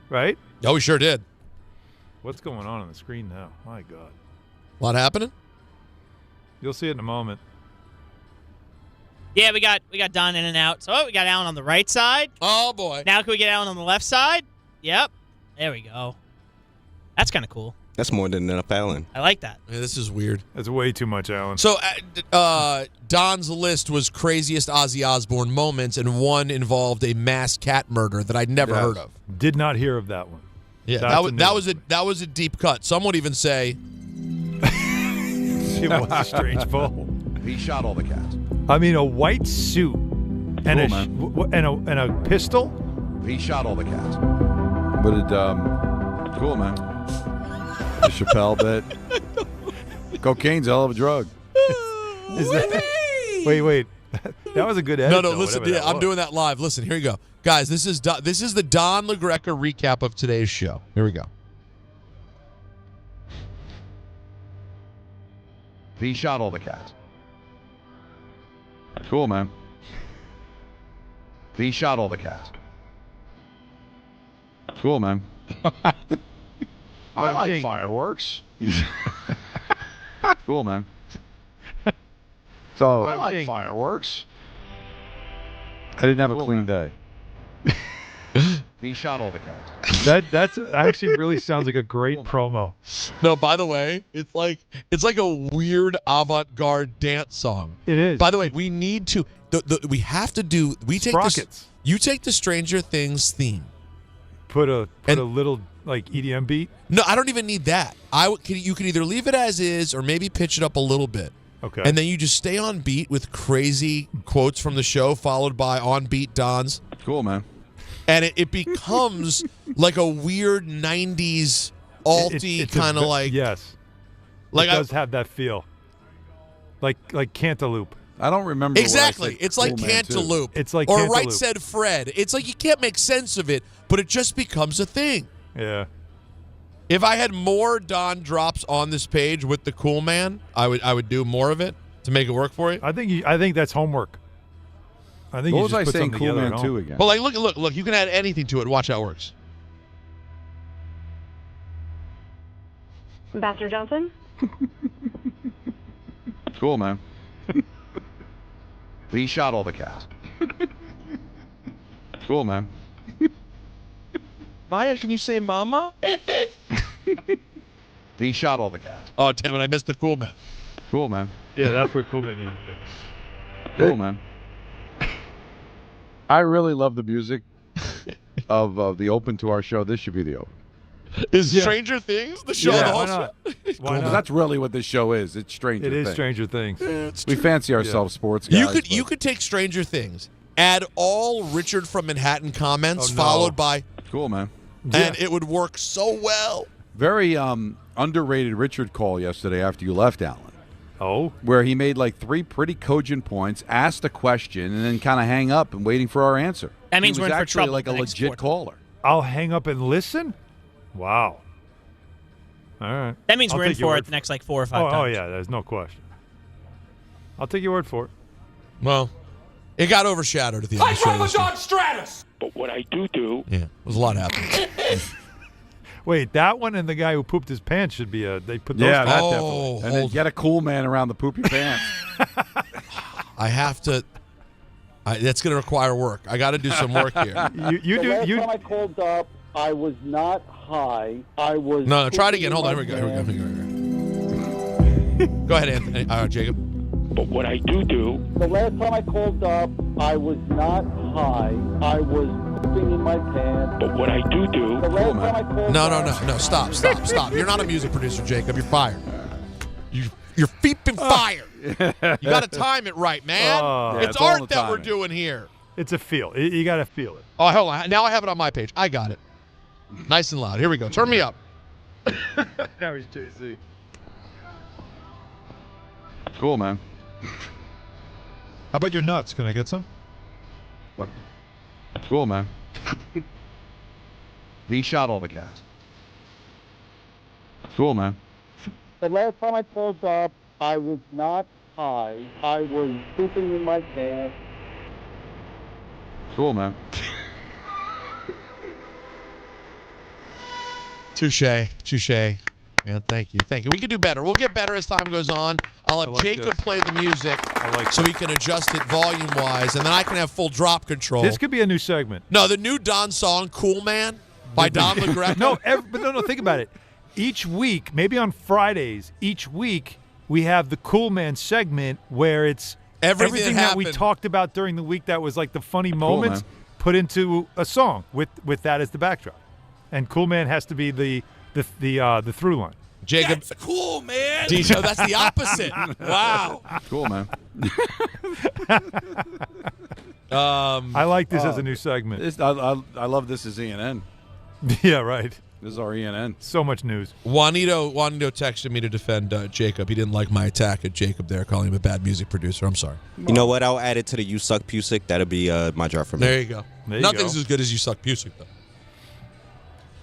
Speaker 4: right?
Speaker 7: Oh, we sure did.
Speaker 4: What's going on the screen now? My God.
Speaker 7: A lot happening?
Speaker 4: You'll see it in a moment.
Speaker 8: Yeah, we got Don in and out. So we got Allen on the right side.
Speaker 7: Oh, boy.
Speaker 8: Now can we get Allen on the left side? Yep. There we go. That's kind of cool.
Speaker 3: That's more than enough Allen.
Speaker 8: I like that.
Speaker 7: Yeah, this is weird.
Speaker 4: That's way too much, Allen.
Speaker 7: So Don's list was craziest Ozzy Osbourne moments, and one involved a mass cat murder that I'd never heard of.
Speaker 4: Did not hear of that one.
Speaker 7: Yeah, that was a deep cut. Some would even say
Speaker 4: it was a strange poll.
Speaker 5: He shot all the Cats.
Speaker 4: I mean, a white suit and a pistol.
Speaker 5: He shot all the Cats. But it cool, man. The Chappelle bit. Cocaine's a hell of a drug.
Speaker 4: Is that? Wait. That was a good edit.
Speaker 7: No, listen. Yeah, I'm doing that live. Listen, here you go, guys. This is the Don LaGreca recap of today's show. Here we go.
Speaker 5: He shot all the Cats. Cool, man. He shot all the Cats. Cool, man. I like fireworks. Cool, man. So I like fireworks. I didn't have a clean day. He shot all the Cats.
Speaker 4: That's actually really sounds like a great promo.
Speaker 7: No, by the way, it's like a weird avant-garde dance song.
Speaker 4: It is.
Speaker 7: By the way, we need to. We have to do. We take
Speaker 4: Sprockets.
Speaker 7: You take the Stranger Things theme.
Speaker 4: Put a little like EDM beat.
Speaker 7: No, I don't even need that. You can either leave it as is or maybe pitch it up a little bit.
Speaker 4: Okay.
Speaker 7: And then you just stay on beat with crazy quotes from the show, followed by on beat Dons.
Speaker 5: Cool, man.
Speaker 7: And it becomes like a weird 90s alty kind of like.
Speaker 4: Yes.
Speaker 7: Like
Speaker 4: it does have that feel. Like Cantaloupe.
Speaker 5: I don't remember.
Speaker 7: Exactly. It's like
Speaker 5: cool
Speaker 7: Cantaloupe.
Speaker 4: It's like
Speaker 7: or
Speaker 4: Cantaloupe.
Speaker 7: Right Said Fred. It's like you can't make sense of it, but it just becomes a thing.
Speaker 4: Yeah.
Speaker 7: If I had more Don drops on this page with the Cool Man, I would do more of it to make it work for you.
Speaker 4: I think that's homework. I think
Speaker 5: what
Speaker 4: you
Speaker 5: was
Speaker 4: just
Speaker 5: I
Speaker 4: put
Speaker 5: saying?
Speaker 4: something
Speaker 5: Cool
Speaker 4: together
Speaker 5: Man
Speaker 4: at
Speaker 5: 2
Speaker 4: home.
Speaker 5: again.
Speaker 7: Well, like look. You can add anything to it. Watch how it works.
Speaker 10: Ambassador Johnson?
Speaker 5: Cool, man. He shot all the Cats. Cool, man.
Speaker 3: Maya, can you say mama?
Speaker 5: He shot all the Cats.
Speaker 7: Oh, damn it. I missed the Cool Man.
Speaker 5: Cool, man.
Speaker 4: Yeah, that's where Cool Man is.
Speaker 5: Cool, man. I really love the music of the open to our show. This should be the open.
Speaker 7: Is Stranger Things the show?
Speaker 4: Yeah,
Speaker 7: the
Speaker 4: why
Speaker 7: whole
Speaker 4: not?
Speaker 7: show?
Speaker 4: Why not?
Speaker 5: That's really what this show is. It's Stranger
Speaker 4: It
Speaker 5: Things.
Speaker 4: is Stranger Things.
Speaker 5: We fancy ourselves sports guys.
Speaker 7: You could take Stranger Things, add all Richard from Manhattan comments, followed by
Speaker 5: Cool, man.
Speaker 7: and it would work so well.
Speaker 5: Very underrated Richard call yesterday after you left, Alan.
Speaker 4: Oh?
Speaker 5: Where he made like 3 pretty cogent points, asked a question, and then kind of hang up and waiting for our answer.
Speaker 8: That means
Speaker 5: he
Speaker 8: we're
Speaker 5: was
Speaker 8: in for
Speaker 5: actually
Speaker 8: trouble
Speaker 5: like a
Speaker 8: the next
Speaker 5: legit
Speaker 8: quarter.
Speaker 5: caller.
Speaker 4: I'll hang up and listen? Wow. All right.
Speaker 8: That means
Speaker 4: I'll
Speaker 8: we're in
Speaker 4: take your
Speaker 8: for
Speaker 4: word
Speaker 8: it the next like 4 or 5
Speaker 4: Oh,
Speaker 8: times.
Speaker 4: yeah, there's no question. I'll take your word for it.
Speaker 7: Well, it got overshadowed at the end of the show.
Speaker 2: drive a Dodge Stratus. But what I do.
Speaker 7: Yeah, there's a lot happening.
Speaker 4: Wait, that one and the guy who pooped his pants should be they put those
Speaker 5: Yeah, that
Speaker 7: Oh,
Speaker 5: definitely. And then get a cool man around the poopy pants.
Speaker 7: I have to. That's going to require work. I got to do some work here.
Speaker 19: Last time I called up, I was not high. I was.
Speaker 7: No, try it again. Hold on. Here we go. Go ahead, Anthony. All right, Jacob.
Speaker 2: But what I do.
Speaker 19: The last time I called up, I was not high. I was pooping in my pants.
Speaker 2: But what I do.
Speaker 19: The last time I called
Speaker 7: No. Stop. You're not a music producer, Jacob. You're fired. You're beeping fired. You got to time it right, man.
Speaker 5: Yeah,
Speaker 7: it's
Speaker 5: it's all
Speaker 7: art
Speaker 5: the
Speaker 7: that we're
Speaker 5: timing.
Speaker 7: doing here.
Speaker 4: It's a feel. You got to feel it.
Speaker 7: Oh, hold on. Now I have it on my page. I got it. Nice and loud. Here we go. Turn me up.
Speaker 4: Now he's JC.
Speaker 5: Cool, man.
Speaker 4: How about your nuts? Can I get some?
Speaker 5: What? Cool, man. He shot all the gas. Cool, man.
Speaker 19: The last time I pulled up, I was not high. I was pooping in my pants.
Speaker 5: Cool, man.
Speaker 7: Touche. Man, thank you. We can do better. We'll get better as time goes on. I'll have Jacob play the music so he can adjust it volume-wise, and then I can have full drop control.
Speaker 4: This could be a new segment.
Speaker 7: No, the new Don song, Cool Man, by Don LaGreca.
Speaker 4: No, think about it. Each week, maybe on Fridays, we have the Cool Man segment where it's everything that we talked about during the week that was like the funny moments put into a song with that as the backdrop. And Cool Man has to be the through line.
Speaker 7: Jacob,
Speaker 15: that's cool, man.
Speaker 7: DJ, that's the opposite. Wow.
Speaker 5: Cool, man.
Speaker 4: I like this as a new segment.
Speaker 5: I love this as ENN.
Speaker 4: Yeah, right.
Speaker 5: This is our ENN.
Speaker 4: So much news.
Speaker 7: Juanito texted me to defend Jacob. He didn't like my attack at Jacob there, calling him a bad music producer. I'm sorry.
Speaker 3: You know what? I'll add it to the You Suck Pusick. That'll be my job for me.
Speaker 7: There you go. Nothing's as good as You Suck Pusick, though.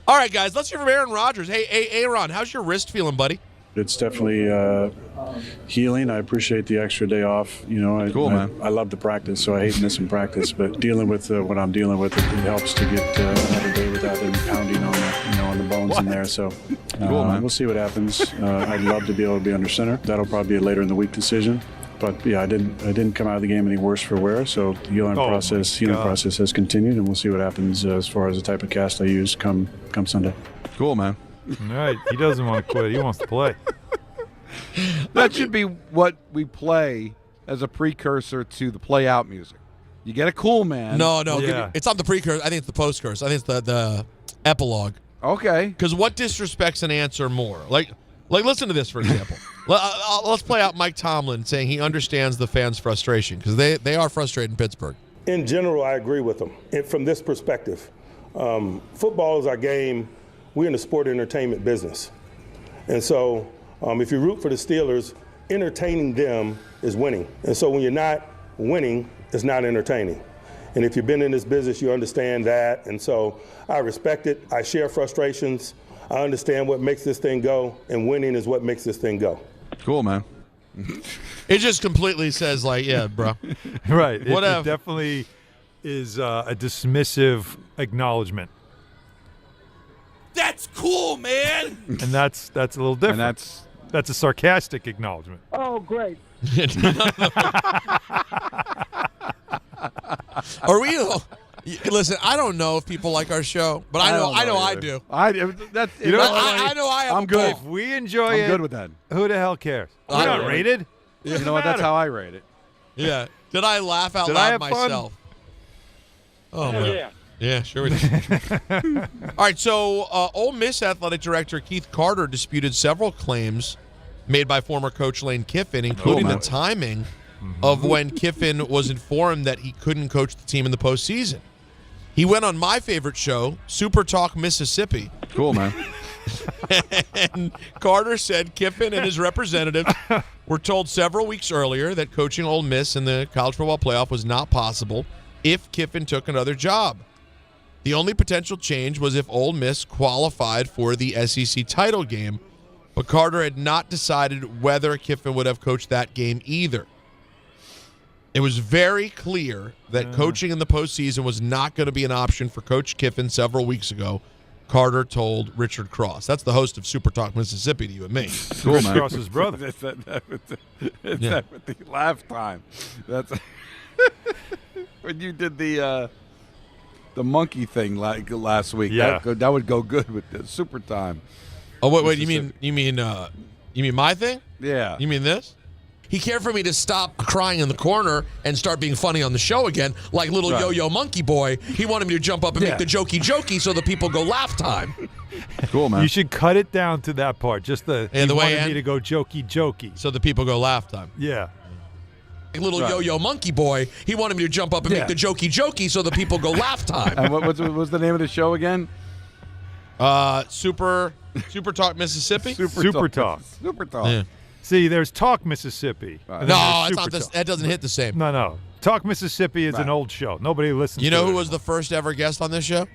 Speaker 7: All right, guys, let's hear from Aaron Rodgers. Hey, Aaron, how's your wrist feeling, buddy?
Speaker 10: It's definitely healing. I appreciate the extra day off. You know,
Speaker 5: man.
Speaker 10: I love to practice, so I hate missing practice. But dealing with what I'm dealing with, it helps to get another day without any pounding on the bones in there. So we'll see what happens. I'd love to be able to be under center. That'll probably be a later in the week decision. But yeah, I didn't come out of the game any worse for wear. So the healing process has continued, and we'll see what happens as far as the type of cast I use come Sunday.
Speaker 5: Cool, man.
Speaker 4: All right, he doesn't want to quit. He wants to play.
Speaker 5: That should be what we play as a precursor to the play out music. You get a cool man.
Speaker 7: No, it's not the precursor. I think it's the post-curse. I think it's the epilogue.
Speaker 5: Okay.
Speaker 7: Because what disrespects an answer more? Like listen to this, for example. Let's play out Mike Tomlin saying he understands the fans' frustration, because they are frustrated in Pittsburgh.
Speaker 12: In general, I agree with them. From this perspective, football is our game. We're in the sport entertainment business. And so if you root for the Steelers, entertaining them is winning. And so when you're not winning, it's not entertaining. And if you've been in this business, you understand that. And so I respect it. I share frustrations. I understand what makes this thing go, and winning is what makes this thing go.
Speaker 5: Cool, man.
Speaker 7: It just completely says, like, yeah, bro.
Speaker 4: Right. It definitely is a dismissive acknowledgement.
Speaker 15: That's cool, man.
Speaker 4: And that's a little different.
Speaker 5: And
Speaker 4: that's a sarcastic acknowledgement.
Speaker 19: Oh, great.
Speaker 7: Are we? Listen, I don't know if people like our show, but I know I do.
Speaker 5: I
Speaker 7: know I have.
Speaker 5: I'm good.
Speaker 4: If we enjoy it,
Speaker 5: I'm good with that.
Speaker 4: Who the hell cares? We're not rated.
Speaker 5: You know what? That's how I rate it.
Speaker 7: Yeah. Did I laugh out loud myself? Oh, man. Yeah, sure we did. All right, so Ole Miss athletic director Keith Carter disputed several claims made by former coach Lane Kiffin, including the timing of when Kiffin was informed that he couldn't coach the team in the postseason. He went on my favorite show, Super Talk Mississippi.
Speaker 5: Cool, man.
Speaker 7: And Carter said Kiffin and his representatives were told several weeks earlier that coaching Ole Miss in the college football playoff was not possible if Kiffin took another job. The only potential change was if Ole Miss qualified for the SEC title game, but Carter had not decided whether Kiffin would have coached that game either. It was very clear that coaching in the postseason was not going to be an option for Coach Kiffin several weeks ago, Carter told Richard Cross. That's the host of Super Talk Mississippi to you and me.
Speaker 4: Cool, man. Cross's brother.
Speaker 5: It's that with the laugh time. That's when you did the monkey thing last week.
Speaker 4: Yeah.
Speaker 5: That would go good with the Super Time.
Speaker 7: Oh wait, you mean my thing?
Speaker 5: Yeah.
Speaker 7: You mean this? He cared for me to stop crying in the corner and start being funny on the show again, like little yo-yo monkey boy. He wanted me to jump up and make the jokey so the people go laugh time.
Speaker 5: Cool, man.
Speaker 4: You should cut it down to that part. Just the way me to go jokey.
Speaker 7: So the people go laugh time.
Speaker 4: Yeah.
Speaker 7: little yo-yo monkey boy. He wanted me to jump up and make the jokey so the people go laugh time.
Speaker 5: And what was the name of the show again?
Speaker 7: Super Talk Mississippi?
Speaker 4: Super Talk.
Speaker 5: Super Talk.
Speaker 7: Yeah.
Speaker 4: See, there's Talk Mississippi.
Speaker 7: No, it's not that doesn't hit the same.
Speaker 4: No. Talk Mississippi is an old show. Nobody listens to it.
Speaker 7: You know who was the first ever guest on this show?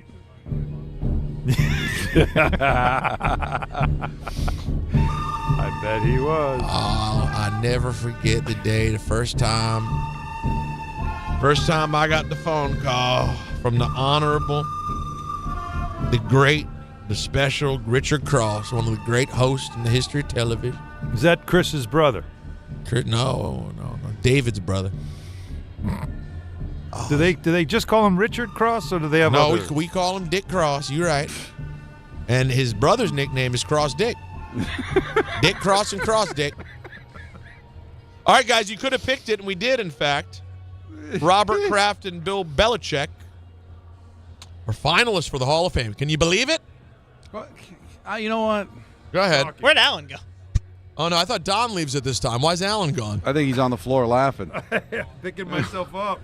Speaker 4: I bet he was.
Speaker 7: Oh, I never forget the day, the first time I got the phone call from the Honorable, the great, the special Richard Cross, one of the great hosts in the history of television.
Speaker 4: Is that Chris's brother?
Speaker 7: No. David's brother.
Speaker 4: Do they just call him Richard Cross, or do they have other?
Speaker 7: No, we call him Dick Cross. You're right. And his brother's nickname is Cross Dick. Dick Cross and Cross Dick. All right, guys, you could have picked it, and we did, in fact. Robert Kraft and Bill Belichick are finalists for the Hall of Fame. Can you believe it?
Speaker 5: You know what?
Speaker 7: Go ahead.
Speaker 8: Where'd Alan go?
Speaker 7: Oh, no, I thought Don leaves at this time. Why is Alan gone?
Speaker 5: I think he's on the floor laughing.
Speaker 4: Picking myself up.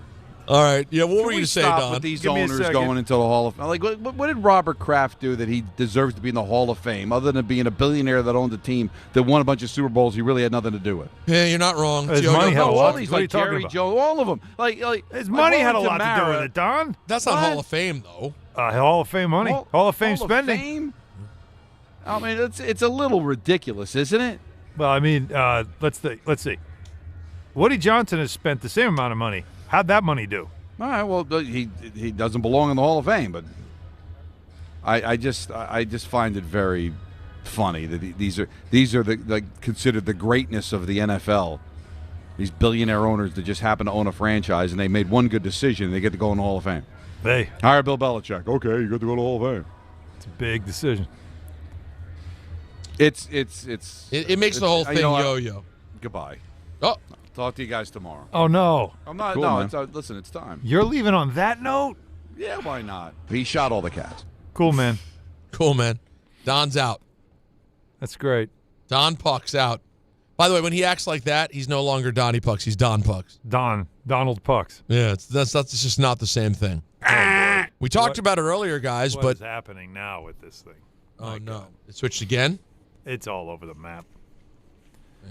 Speaker 7: All right. Yeah, what were you to say,
Speaker 5: stop
Speaker 7: Don?
Speaker 5: with these owners going into the Hall of Fame? Like, what did Robert Kraft do that he deserves to be in the Hall of Fame, other than being a billionaire that owned a team that won a bunch of Super Bowls he really had nothing to do with?
Speaker 7: Yeah, you're not wrong.
Speaker 4: His money had a lot.
Speaker 5: All these, like Jerry Joe, all of them. Like
Speaker 4: his money had a lot to do with it, Don.
Speaker 7: That's not Hall of Fame, though.
Speaker 4: Hall of Fame money. Hall of Fame spending.
Speaker 5: Fame? I mean, it's a little ridiculous, isn't it?
Speaker 4: Well, I mean, let's see. Woody Johnson has spent the same amount of money. How'd that money do?
Speaker 5: All right, well, he doesn't belong in the Hall of Fame, but I just find it very funny that these are considered the greatness of the NFL. These billionaire owners that just happen to own a franchise, and they made one good decision, and they get to go in the Hall of Fame.
Speaker 4: Hey,
Speaker 5: hire Bill Belichick. Okay, you get to go to the Hall of Fame.
Speaker 4: It's a big decision.
Speaker 7: It makes the whole thing yo-yo.
Speaker 5: Goodbye.
Speaker 7: Oh.
Speaker 5: Talk to you guys tomorrow.
Speaker 4: Oh, no.
Speaker 5: I'm not.
Speaker 4: Cool,
Speaker 5: no, listen, it's time.
Speaker 4: You're leaving on that note?
Speaker 5: Yeah, why not? He shot all the cats.
Speaker 4: Cool, man.
Speaker 7: Cool, man. Don's out.
Speaker 4: That's great.
Speaker 7: Don Puck's out. By the way, when he acts like that, he's no longer Donnie Pucks. He's Don Pucks.
Speaker 4: Donald Pucks.
Speaker 7: Yeah, that's just not the same thing. We talked about it earlier, guys.
Speaker 4: What is happening now with this thing?
Speaker 7: Oh, no. It switched again?
Speaker 4: It's all over the map.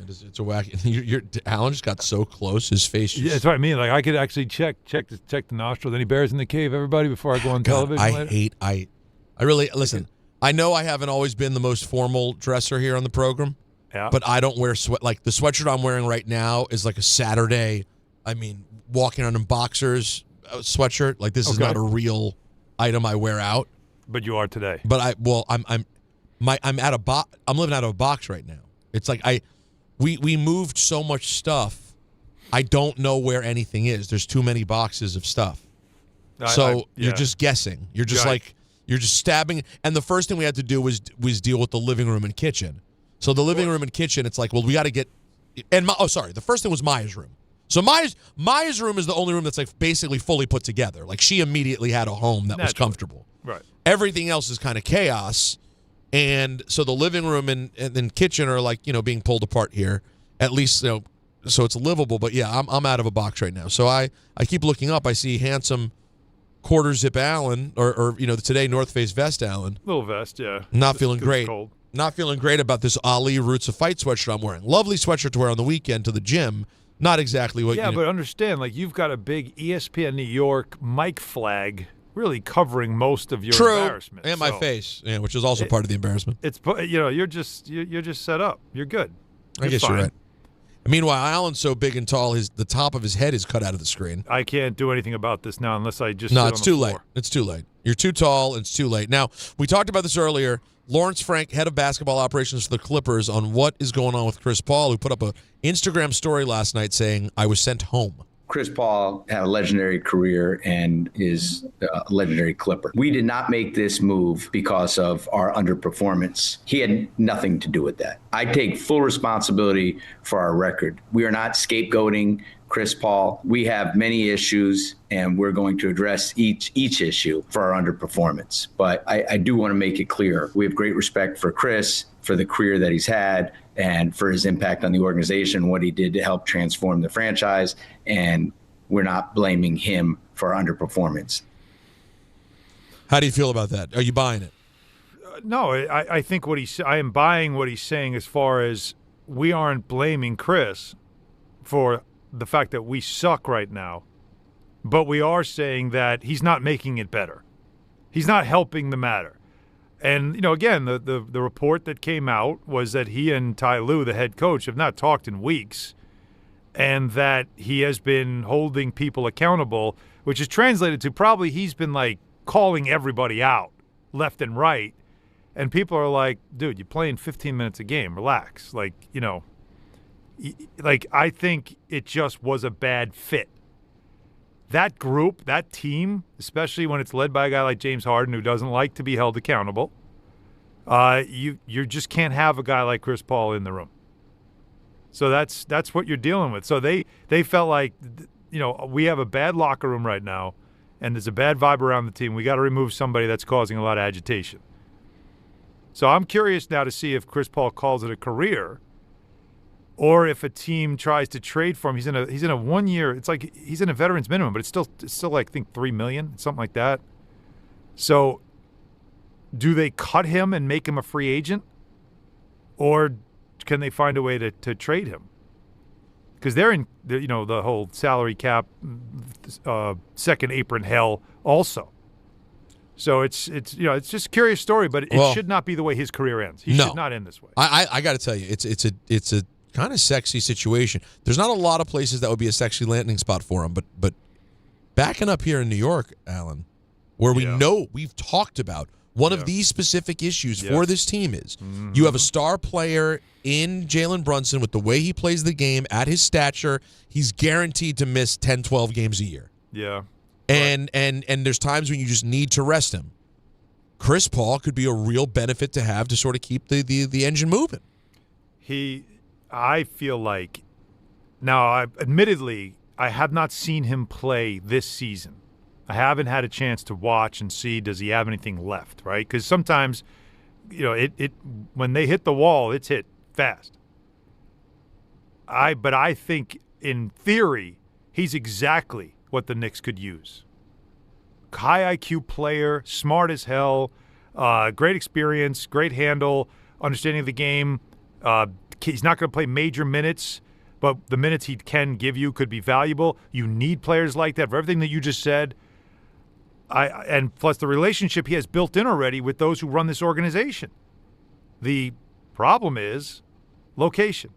Speaker 7: It's a wacky. Alan just got so close. His face.
Speaker 4: Yeah, that's what I mean. Like I could actually check the nostrils. Any bears in the cave, everybody, before I go on television.
Speaker 7: I really listen. I know I haven't always been the most formal dresser here on the program.
Speaker 4: Yeah.
Speaker 7: But I don't wear sweat. Like the sweatshirt I'm wearing right now is like a Saturday. I mean, walking on in boxers sweatshirt. Like this is not a real item I wear out.
Speaker 4: But you are today.
Speaker 7: But I'm living out of a box right now. It's like we moved so much stuff. I don't know where anything is. There's too many boxes of stuff. You're just guessing. You're just you're just stabbing. And the first thing we had to do was deal with the living room and kitchen. So the living room and kitchen, it's like, well, we got to get. And the first thing was Maya's room. So Maya's room is the only room that's like basically fully put together. Like she immediately had a home that was comfortable.
Speaker 4: Right.
Speaker 7: Everything else is kind of chaos. And so the living room and then kitchen are like, being pulled apart here, at least, so it's livable. But yeah, I'm out of a box right now. So I keep looking up. I see handsome quarter zip Allen or today North Face vest Allen.
Speaker 4: Little vest, yeah.
Speaker 7: Not feeling great.
Speaker 4: Cold. Not
Speaker 7: feeling great about this Ali Roots of Fight sweatshirt I'm wearing. Lovely sweatshirt to wear on the weekend to the gym. Not exactly what.
Speaker 4: Yeah, but understand, like you've got a big ESPN New York mic flag. Really covering most of your embarrassment.
Speaker 7: And my face, which is also part of the embarrassment.
Speaker 4: It's you're just set up. You're good.
Speaker 7: I guess you're right. Meanwhile, Alan's so big and tall, the top of his head is cut out of the screen.
Speaker 4: I can't do anything about this now unless I just
Speaker 7: it's too late. It's too late. You're too tall. And it's too late. Now we talked about this earlier. Lawrence Frank, head of basketball operations for the Clippers, on what is going on with Chris Paul, who put up an Instagram story last night saying, "I was sent home."
Speaker 13: Chris Paul had a legendary career and is a legendary Clipper. We did not make this move because of our underperformance. He had nothing to do with that. I take full responsibility for our record. We are not scapegoating Chris Paul. We have many issues, and we're going to address each issue for our underperformance. But I do want to make it clear, we have great respect for Chris, for the career that he's had, and for his impact on the organization, what he did to help transform the franchise, and we're not blaming him for underperformance.
Speaker 7: How do you feel about that? Are you buying it?
Speaker 4: No, I think I am buying what he's saying as far as we aren't blaming Chris for the fact that we suck right now, but we are saying that he's not making it better. He's not helping the matter. And, again, the report that came out was that he and Ty Lue, the head coach, have not talked in weeks, and that he has been holding people accountable, which is translated to probably he's been, calling everybody out left and right. And people are like, dude, you're playing 15 minutes a game. Relax. I think it just was a bad fit. That group, that team, especially when it's led by a guy like James Harden who doesn't like to be held accountable, you just can't have a guy like Chris Paul in the room. So that's what you're dealing with. So they felt like, we have a bad locker room right now, and there's a bad vibe around the team. We got to remove somebody that's causing a lot of agitation. So I'm curious now to see if Chris Paul calls it a career, or if a team tries to trade for him. He's in a 1 year. It's like he's in a veterans minimum, but it's still I think $3 million, something like that. So, do they cut him and make him a free agent, or can they find a way to trade him? Because they're in the whole salary cap, second apron hell also. So it's just a curious story, but it should not be the way his career ends. He should not end this way.
Speaker 7: I got to tell you, it's a kind of sexy situation. There's not a lot of places that would be a sexy landing spot for him, but backing up here in New York, Alan, where we know we've talked about one of these specific issues for this team is you have a star player in Jalen Brunson with the way he plays the game at his stature. He's guaranteed to miss 10, 12 games a year.
Speaker 4: Yeah.
Speaker 7: And there's times when you just need to rest him. Chris Paul could be a real benefit to have to sort of keep the engine moving.
Speaker 4: I feel like, now, admittedly, I have not seen him play this season. I haven't had a chance to watch and see, does he have anything left, right? Because sometimes, when they hit the wall, it's hit fast. But I think, in theory, he's exactly what the Knicks could use. High IQ player, smart as hell, great experience, great handle, understanding of the game. He's not going to play major minutes, but the minutes he can give you could be valuable. You need players like that for everything that you just said. And plus the relationship he has built in already with those who run this organization. The problem is location.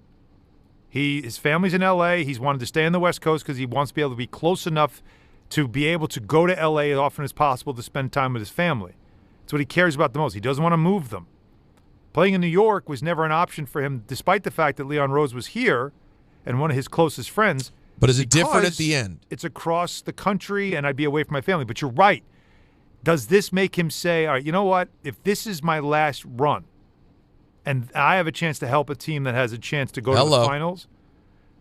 Speaker 4: His family's in L.A. He's wanted to stay on the West Coast because he wants to be able to be close enough to be able to go to L.A. as often as possible to spend time with his family. It's what he cares about the most. He doesn't want to move them. Playing in New York was never an option for him, despite the fact that Leon Rose was here and one of his closest friends.
Speaker 7: But is it different at the end?
Speaker 4: It's across the country, and I'd be away from my family. But you're right. Does this make him say, all right, you know what? If this is my last run, and I have a chance to help a team that has a chance to go to the finals,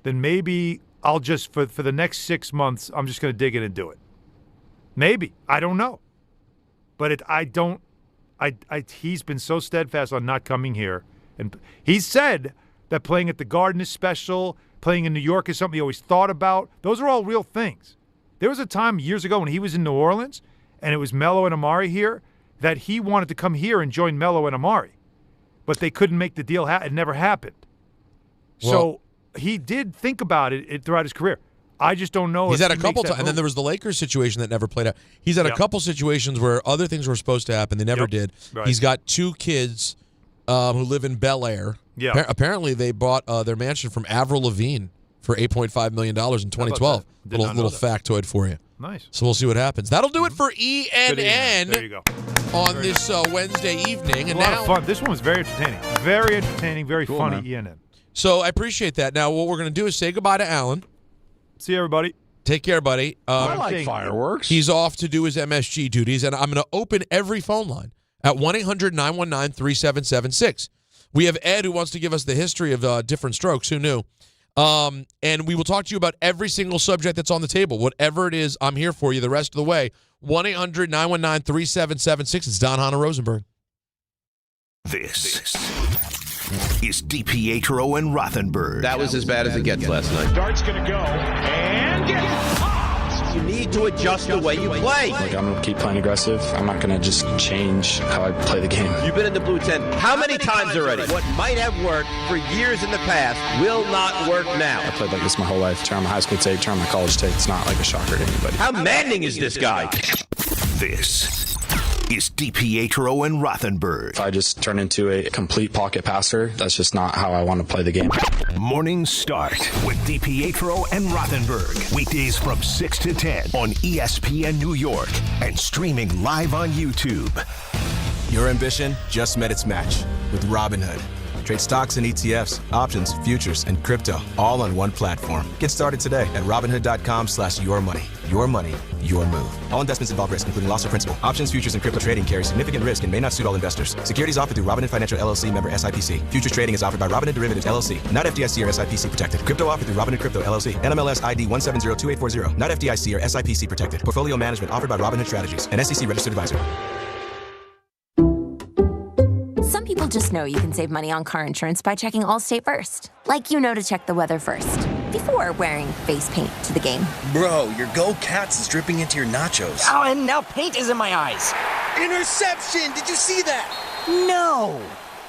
Speaker 4: then maybe I'll just, for the next 6 months, I'm just going to dig in and do it. Maybe. I don't know. But he's been so steadfast on not coming here. And he said that playing at the Garden is special, playing in New York is something he always thought about. Those are all real things. There was a time years ago when he was in New Orleans, and it was Melo and Amari here, that he wanted to come here and join Melo and Amari. But they couldn't make the deal. It never happened. So he did think about it throughout his career. I just don't know.
Speaker 7: He's had a couple times, and then there was the Lakers situation that never played out. He's had a couple situations where other things were supposed to happen. They never did. Right. He's got 2 kids who live in Bel Air.
Speaker 4: Yeah.
Speaker 7: Apparently, they bought their mansion from Avril Lavigne for $8.5 million in 2012. Little factoid for you.
Speaker 4: Nice.
Speaker 7: So we'll see what happens. That'll do it for ENN.
Speaker 4: There you go.
Speaker 7: On this Wednesday evening. And
Speaker 4: a lot of fun. This one was very entertaining. Very entertaining, very funny, man. ENN.
Speaker 7: So I appreciate that. Now, what we're going to do is say goodbye to Alan.
Speaker 4: See you, everybody.
Speaker 7: Take care, buddy.
Speaker 5: I like fireworks.
Speaker 7: He's off to do his MSG duties, and I'm going to open every phone line at 1-800-919-3776. We have Ed who wants to give us the history of different strokes. Who knew? And we will talk to you about every single subject that's on the table. Whatever it is, I'm here for you the rest of the way. 1-800-919-3776. It's Don, Hahn, and Rosenberg.
Speaker 29: This is DiPietro and Rothenberg.
Speaker 1: That was as bad as it gets last night.
Speaker 20: Dart's going to go and get popped.
Speaker 1: You need to adjust the way you play.
Speaker 10: Like, I'm going to keep playing aggressive. I'm not going to just change how I play the game.
Speaker 1: You've been in the blue tent how many times already? What might have worked for years in the past will not work now.
Speaker 10: I played like this my whole life. Turn on my high school tape, turn on my college tape. It's not like a shocker to anybody.
Speaker 1: How maddening is this guy?
Speaker 29: This is DiPietro and Rothenberg.
Speaker 10: If I just turn into a complete pocket passer, that's just not how I want to play the game.
Speaker 29: Morning Start with DiPietro and Rothenberg. Weekdays from 6 to 10 on ESPN New York and streaming live on YouTube.
Speaker 21: Your ambition just met its match with Robinhood. Trade stocks and ETFs, options, futures, and crypto all on one platform. Get started today at Robinhood.com/yourmoney. Your money, your move. All investments involve risk, including loss of principal. Options, futures, and crypto trading carry significant risk and may not suit all investors. Securities offered through Robinhood Financial LLC, member SIPC. Futures trading is offered by Robinhood Derivatives LLC, not FDIC or SIPC protected. Crypto offered through Robinhood Crypto LLC, NMLS ID 1702840, not FDIC or SIPC protected. Portfolio management offered by Robinhood Strategies, an SEC registered advisor.
Speaker 23: Some people just know you can save money on car insurance by checking Allstate first. Like you know to check the weather first, before wearing face paint to the game.
Speaker 24: Bro, your Go Cats is dripping into your nachos.
Speaker 23: Oh, and now paint is in my eyes.
Speaker 24: Interception! Did you see that?
Speaker 23: No!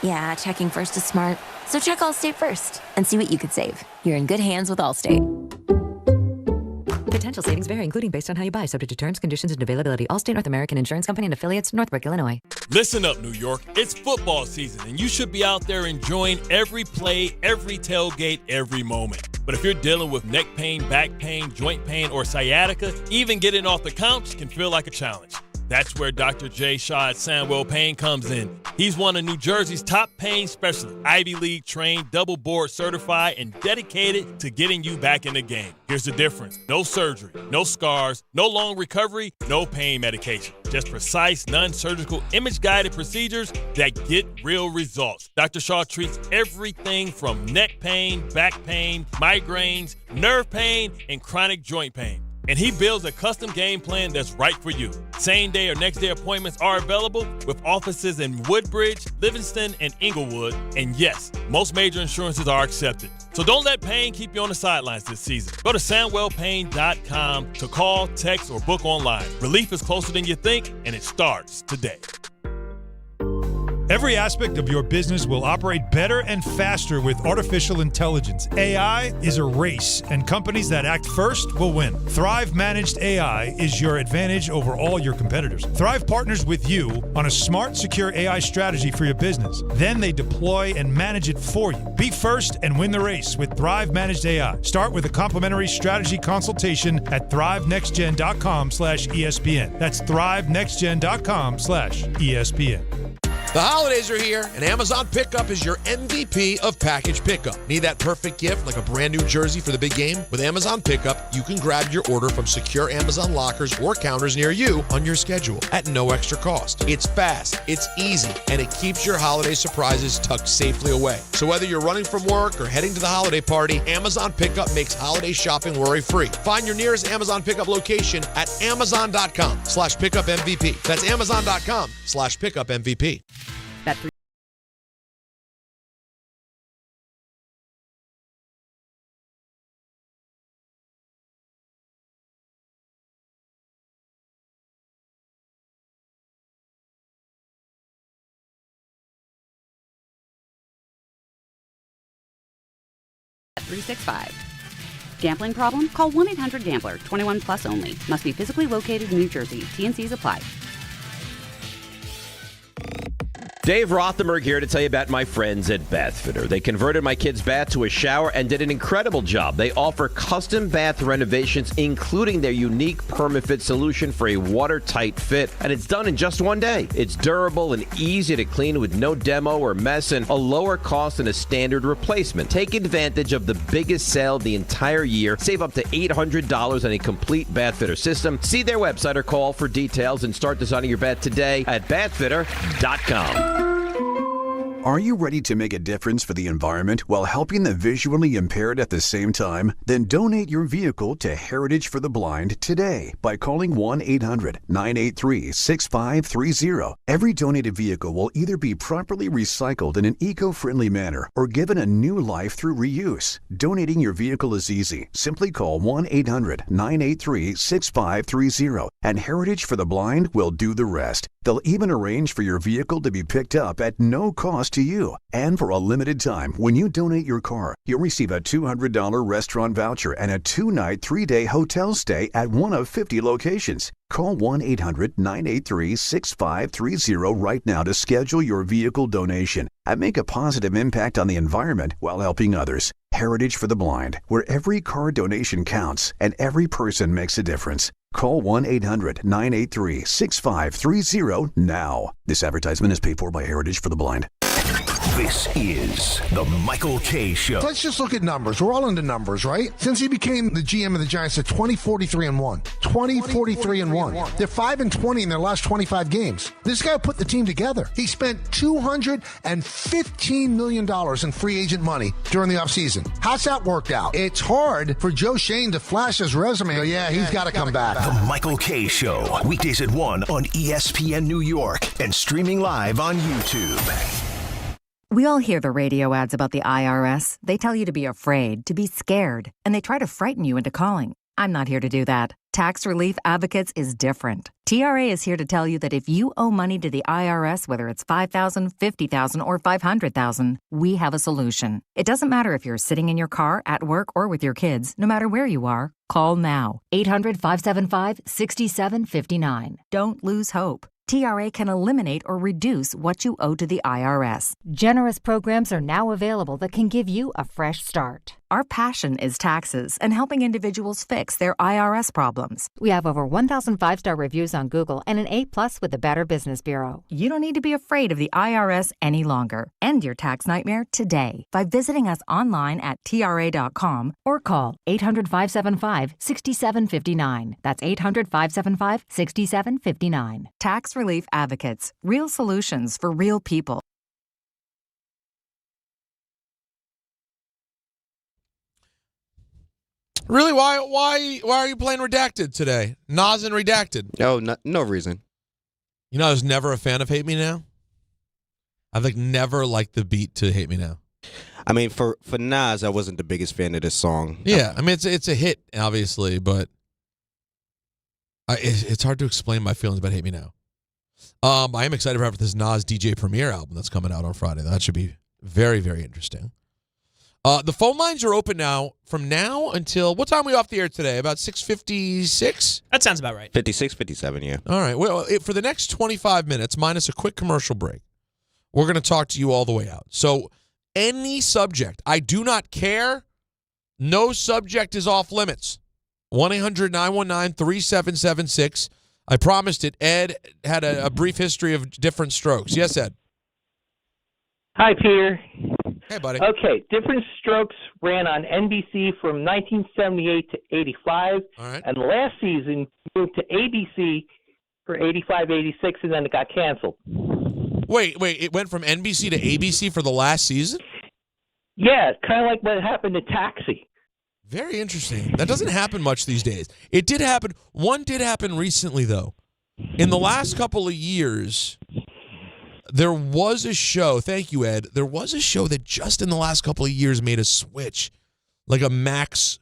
Speaker 23: Yeah, checking first is smart. So check Allstate first and see what you could save. You're in good hands with Allstate.
Speaker 25: Potential savings vary, including based on how you buy, subject to terms, conditions, and availability. Allstate North American Insurance Company and affiliates, Northbrook, Illinois.
Speaker 26: Listen up, New York. It's football season, and you should be out there enjoying every play, every tailgate, every moment. But if you're dealing with neck pain, back pain, joint pain, or sciatica, even getting off the couch can feel like a challenge. That's where Dr. Jay Shaw at Sandwell Pain comes in. He's one of New Jersey's top pain specialists, Ivy League trained, double board certified, and dedicated to getting you back in the game. Here's the difference. No surgery, no scars, no long recovery, no pain medication. Just precise, non-surgical, image-guided procedures that get real results. Dr. Shaw treats everything from neck pain, back pain, migraines, nerve pain, and chronic joint pain. And he builds a custom game plan that's right for you. Same day or next day appointments are available with offices in Woodbridge, Livingston, and Inglewood. And yes, most major insurances are accepted. So don't let pain keep you on the sidelines this season. Go to SandwellPain.com to call, text, or book online. Relief is closer than you think, and it starts today.
Speaker 4: Every aspect of your business will operate better and faster with artificial intelligence. AI is a race, and companies that act first will win. Thrive Managed AI is your advantage over all your competitors. Thrive partners with you on a smart, secure AI strategy for your business. Then they deploy and manage it for you. Be first and win the race with Thrive Managed AI. Start with a complimentary strategy consultation at thrivenextgen.com/ESPN. That's thrivenextgen.com/ESPN.
Speaker 7: The holidays are here, and Amazon Pickup is your MVP of package pickup. Need that perfect gift like a brand new jersey for the big game? With Amazon Pickup, you can grab your order from secure Amazon lockers or counters near you on your schedule at no extra cost. It's fast, it's easy, and it keeps your holiday surprises tucked safely away. So whether you're running from work or heading to the holiday party, Amazon Pickup makes holiday shopping worry-free. Find your nearest Amazon Pickup location at amazon.com/pickupmvp. That's amazon.com/pickupmvp.
Speaker 27: $365. Gambling problem? Call 1-800-GAMBLER. 21 plus only. Must be physically located in New Jersey. T&Cs apply.
Speaker 1: Dave Rothenberg here to tell you about my friends at Bathfitter. They converted my kid's bath to a shower and did an incredible job. They offer custom bath renovations, including their unique PermaFit solution for a watertight fit, and it's done in just one day. It's durable and easy to clean with no demo or mess and a lower cost than a standard replacement. Take advantage of the biggest sale of the entire year. Save up to $800 on a complete Bathfitter system. See their website or call for details and start designing your bath today at bathfitter.com.
Speaker 6: Are you ready to make a difference for the environment while helping the visually impaired at the same time? Then donate your vehicle to Heritage for the Blind today by calling 1-800-983-6530. Every donated vehicle will either be properly recycled in an eco-friendly manner or given a new life through reuse. Donating your vehicle is easy. Simply call 1-800-983-6530 and Heritage for the Blind will do the rest. They'll even arrange for your vehicle to be picked up at no cost to you. And for a limited time, when you donate your car, you'll receive a $200 restaurant voucher and a 2-night, 3-day hotel stay at one of 50 locations. Call 1-800-983-6530 right now to schedule your vehicle donation and make a positive impact on the environment while helping others. Heritage for the Blind, where every car donation counts and every person makes a difference. Call 1-800-983-6530 now. This advertisement is paid for by Heritage for the Blind.
Speaker 29: This is the Michael K. Show.
Speaker 9: Let's just look at numbers. We're all into numbers, right? Since he became the GM of the Giants at 20-43-1. 20-43-1. They're 5-20 in their last 25 games. This guy put the team together. He spent $215 million in free agent money during the offseason. How's that worked out? It's hard for Joe Shane to flash his resume. Yeah, he's got to come back.
Speaker 29: The Michael K. Show. Weekdays at 1 on ESPN New York and streaming live on YouTube.
Speaker 25: We all hear the radio ads about the IRS. They tell you to be afraid, to be scared, and they try to frighten you into calling. I'm not here to do that. Tax Relief Advocates is different. TRA is here to tell you that if you owe money to the IRS, whether it's $5,000, $50,000, or $500,000, we have a solution. It doesn't matter if you're sitting in your car, at work, or with your kids. No matter where you are, call now. 800-575-6759. Don't lose hope. TRA can eliminate or reduce what you owe to the IRS.
Speaker 11: Generous programs are now available that can give you a fresh start.
Speaker 25: Our passion is taxes and helping individuals fix their IRS problems.
Speaker 11: We have over 1,000 5-star reviews on Google and an A+ with the Better Business Bureau.
Speaker 25: You don't need to be afraid of the IRS any longer. End your tax nightmare today by visiting us online at TRA.com or call 800-575-6759. That's 800-575-6759. Tax Relief Advocates. Real solutions for real people.
Speaker 7: Really? Why are you playing Redacted today? Nas and Redacted.
Speaker 3: No reason.
Speaker 7: You know, I was never a fan of Hate Me Now. I've never liked the beat to Hate Me Now.
Speaker 3: I mean, for Nas, I wasn't the biggest fan of this song.
Speaker 7: Yeah, I mean it's a hit, obviously, but it's hard to explain my feelings about Hate Me Now. I am excited for this Nas DJ Premier album that's coming out on Friday. That should be very, very interesting. The phone lines are open now from now until, what time are we off the air today? About 6:56?
Speaker 8: That sounds about right.
Speaker 3: 56, 57, yeah.
Speaker 7: All right. Well, for the next 25 minutes, minus a quick commercial break, we're going to talk to you all the way out. So any subject, I do not care. No subject is off limits. 1-800-919-3776. I promised it. Ed had a brief history of different strokes. Yes, Ed.
Speaker 14: Hi, Peter.
Speaker 7: Hey, buddy.
Speaker 14: Okay, Different Strokes ran on NBC from 1978 to 85.
Speaker 7: All right.
Speaker 14: And last season moved to ABC for 85, 86, and then it got canceled.
Speaker 7: Wait, it went from NBC to ABC for the last season?
Speaker 14: Yeah, kind of like what happened to Taxi.
Speaker 7: Very interesting. That doesn't happen much these days. It did happen. One did happen recently, though. In the last couple of years, there was a show. Thank you, Ed. There was a show that just in the last couple of years made a switch, like a Max,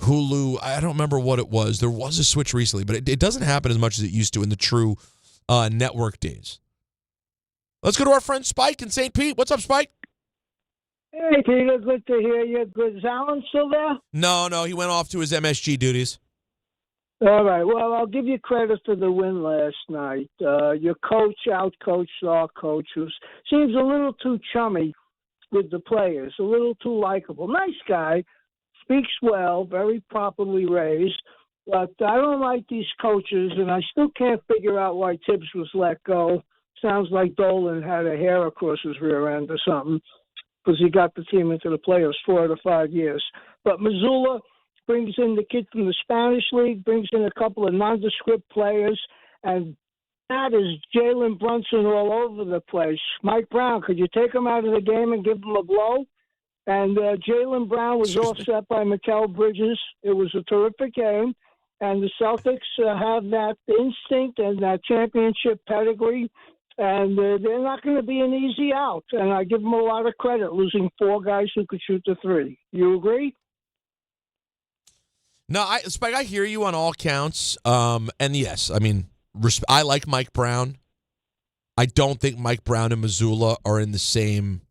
Speaker 7: Hulu. I don't remember what it was. There was a switch recently, but it doesn't happen as much as it used to in the true network days. Let's go to our friend Spike in St. Pete. What's up, Spike?
Speaker 16: Hey, Peter. Good to hear you. Good. Is Alan still there?
Speaker 7: No. He went off to his MSG duties.
Speaker 16: All right. Well, I'll give you credit for the win last night. Your coach out-coached our coach, who seems a little too chummy with the players, a little too likable. Nice guy, speaks well, very properly raised. But I don't like these coaches, and I still can't figure out why Tibbs was let go. Sounds like Dolan had a hair across his rear end or something, because he got the team into the playoffs 4 out of 5 years. But Missoula brings in the kid from the Spanish League, brings in a couple of nondescript players, and that is Jalen Brunson all over the place. Mike Brown, could you take him out of the game and give him a blow? And Jalen Brown was offset by Mikal Bridges. It was a terrific game. And the Celtics have that instinct and that championship pedigree. And they're not going to be an easy out. And I give them a lot of credit, losing 4 guys who could shoot the 3. You agree?
Speaker 7: No, Spike, I hear you on all counts. And yes, I mean, I like Mike Brown. I don't think Mike Brown and Missoula are in the same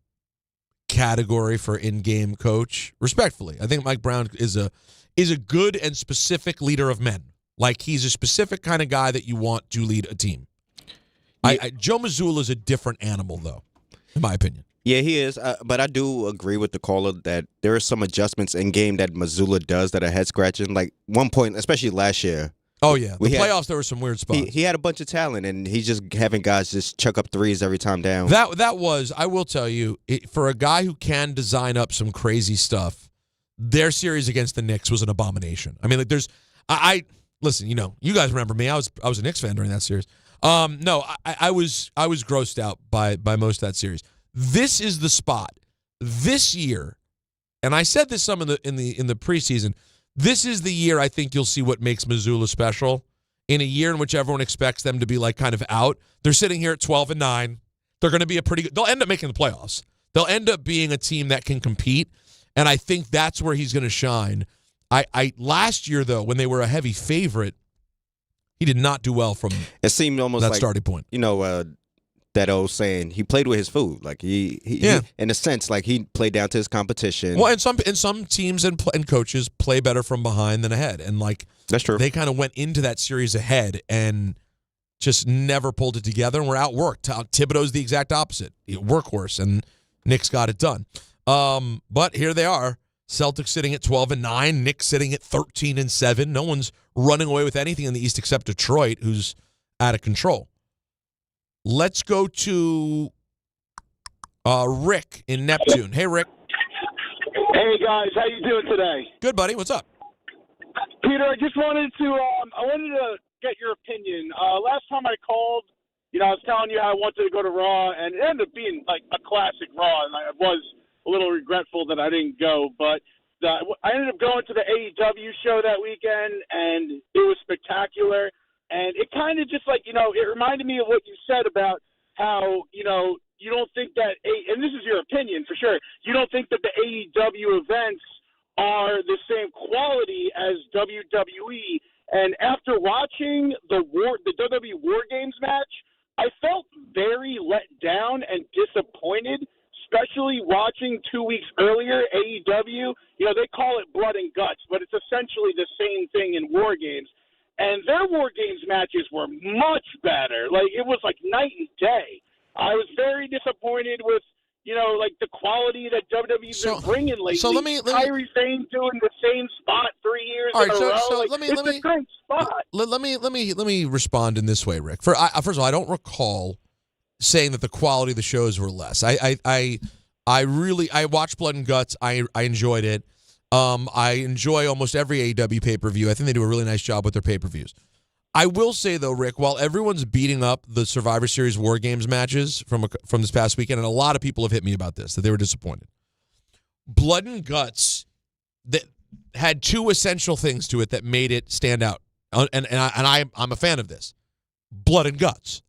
Speaker 7: category for in-game coach. Respectfully, I think Mike Brown is a good and specific leader of men. Like, he's a specific kind of guy that you want to lead a team. Joe Missoula is a different animal, though, in my opinion.
Speaker 3: Yeah, he is. But I do agree with the caller that there are some adjustments in game that Missoula does that are head-scratching. Like, one point, especially last year.
Speaker 7: Oh, yeah. The playoffs, there were some weird spots.
Speaker 3: He had a bunch of talent, and he's just having guys just chuck up threes every time down.
Speaker 7: That was, I will tell you, for a guy who can design up some crazy stuff, their series against the Knicks was an abomination. I mean, like, listen, you know, you guys remember me. I was a Knicks fan during that series. No, I was grossed out by most of that series. This is the spot this year, and I said this some in the preseason. This is the year I think you'll see what makes Missoula special. In a year in which everyone expects them to be like kind of out, they're sitting here at 12-9. They're going to be a pretty good. They'll end up making the playoffs. They'll end up being a team that can compete, and I think that's where he's going to shine. I last year though, when they were a heavy favorite, he did not do well from
Speaker 3: it seemed almost
Speaker 7: that
Speaker 3: like,
Speaker 7: starting point.
Speaker 3: You know, that old saying, he played with his food. Like he in a sense, like he played down to his competition.
Speaker 7: Well, and some teams and coaches play better from behind than ahead, and like
Speaker 3: that's true.
Speaker 7: They kind of went into that series ahead and just never pulled it together, and were outworked. Thibodeau's the exact opposite, workhorse, and Knicks got it done. But here they are. Celtics sitting at 12-9, Knicks sitting at 13-7. No one's running away with anything in the East except Detroit, who's out of control. Let's go to Rick in Neptune. Hey, Rick.
Speaker 2: Hey, guys. How you doing today?
Speaker 7: Good, buddy. What's up?
Speaker 2: Peter, I just wanted to get your opinion. Last time I called, I was telling you how I wanted to go to Raw, and it ended up being like a classic Raw, and I was a little regretful that I didn't go, but I ended up going to the AEW show that weekend, and it was spectacular. And it kind of just like, it reminded me of what you said about how, you don't think that, and this is your opinion for sure, you don't think that the AEW events are the same quality as WWE. And after watching the WWE War Games match, I felt very let down and disappointed, especially watching 2 weeks earlier, AEW, they call it blood and guts, but it's essentially the same thing in War Games. And their War Games matches were much better. Like, it was like night and day. I was very disappointed with, the quality that WWE's been bringing lately.
Speaker 7: So let me
Speaker 2: Kyrie Sane doing the same spot 3 years in a row. It's a great spot.
Speaker 7: Let me respond in this way, Rick. First of all, I don't recall saying that the quality of the shows were less. I watched Blood and Guts. I enjoyed it. I enjoy almost every AEW pay-per-view. I think they do a really nice job with their pay-per-views. I will say, though, Rick, while everyone's beating up the Survivor Series War Games matches from this past weekend, and a lot of people have hit me about this, that they were disappointed, Blood and Guts that had 2 essential things to it that made it stand out. And I'm a fan of this. Blood and Guts.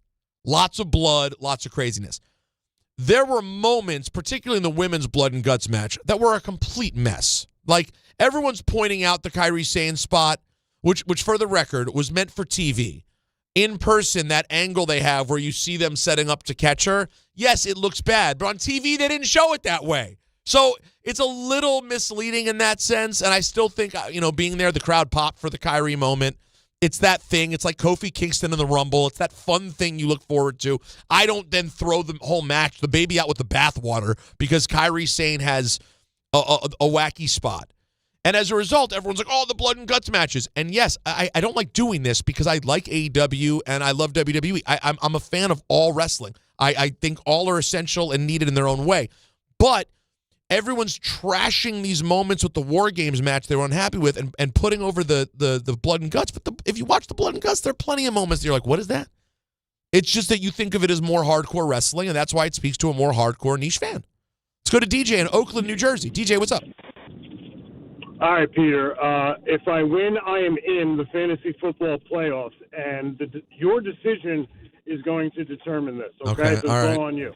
Speaker 7: Lots of blood, lots of craziness. There were moments, particularly in the women's Blood and Guts match, that were a complete mess. Like, everyone's pointing out the Kyrie Sane spot, which for the record, was meant for TV. In person, that angle they have where you see them setting up to catch her, yes, it looks bad, but on TV, they didn't show it that way. So it's a little misleading in that sense, and I still think, being there, the crowd popped for the Kyrie moment. It's that thing. It's like Kofi Kingston in the Rumble. It's that fun thing you look forward to. I don't then throw the whole match, the baby out with the bathwater, because Kyrie Sane has a wacky spot. And as a result, everyone's like, oh, the Blood and Guts matches. And yes, I don't like doing this because I like AEW and I love WWE. I'm a fan of all wrestling. I think all are essential and needed in their own way. But everyone's trashing these moments with the War Games match they were unhappy with and putting over the Blood and Guts. But if you watch the Blood and Guts, there are plenty of moments that you're like, what is that? It's just that you think of it as more hardcore wrestling, and that's why it speaks to a more hardcore niche fan. Let's go to DJ in Oakland, New Jersey. DJ, what's up?
Speaker 5: All right, Peter. If I win, I am in the fantasy football playoffs, and your decision is going to determine this. Okay, so
Speaker 7: all
Speaker 5: it's
Speaker 7: right.
Speaker 5: all on you.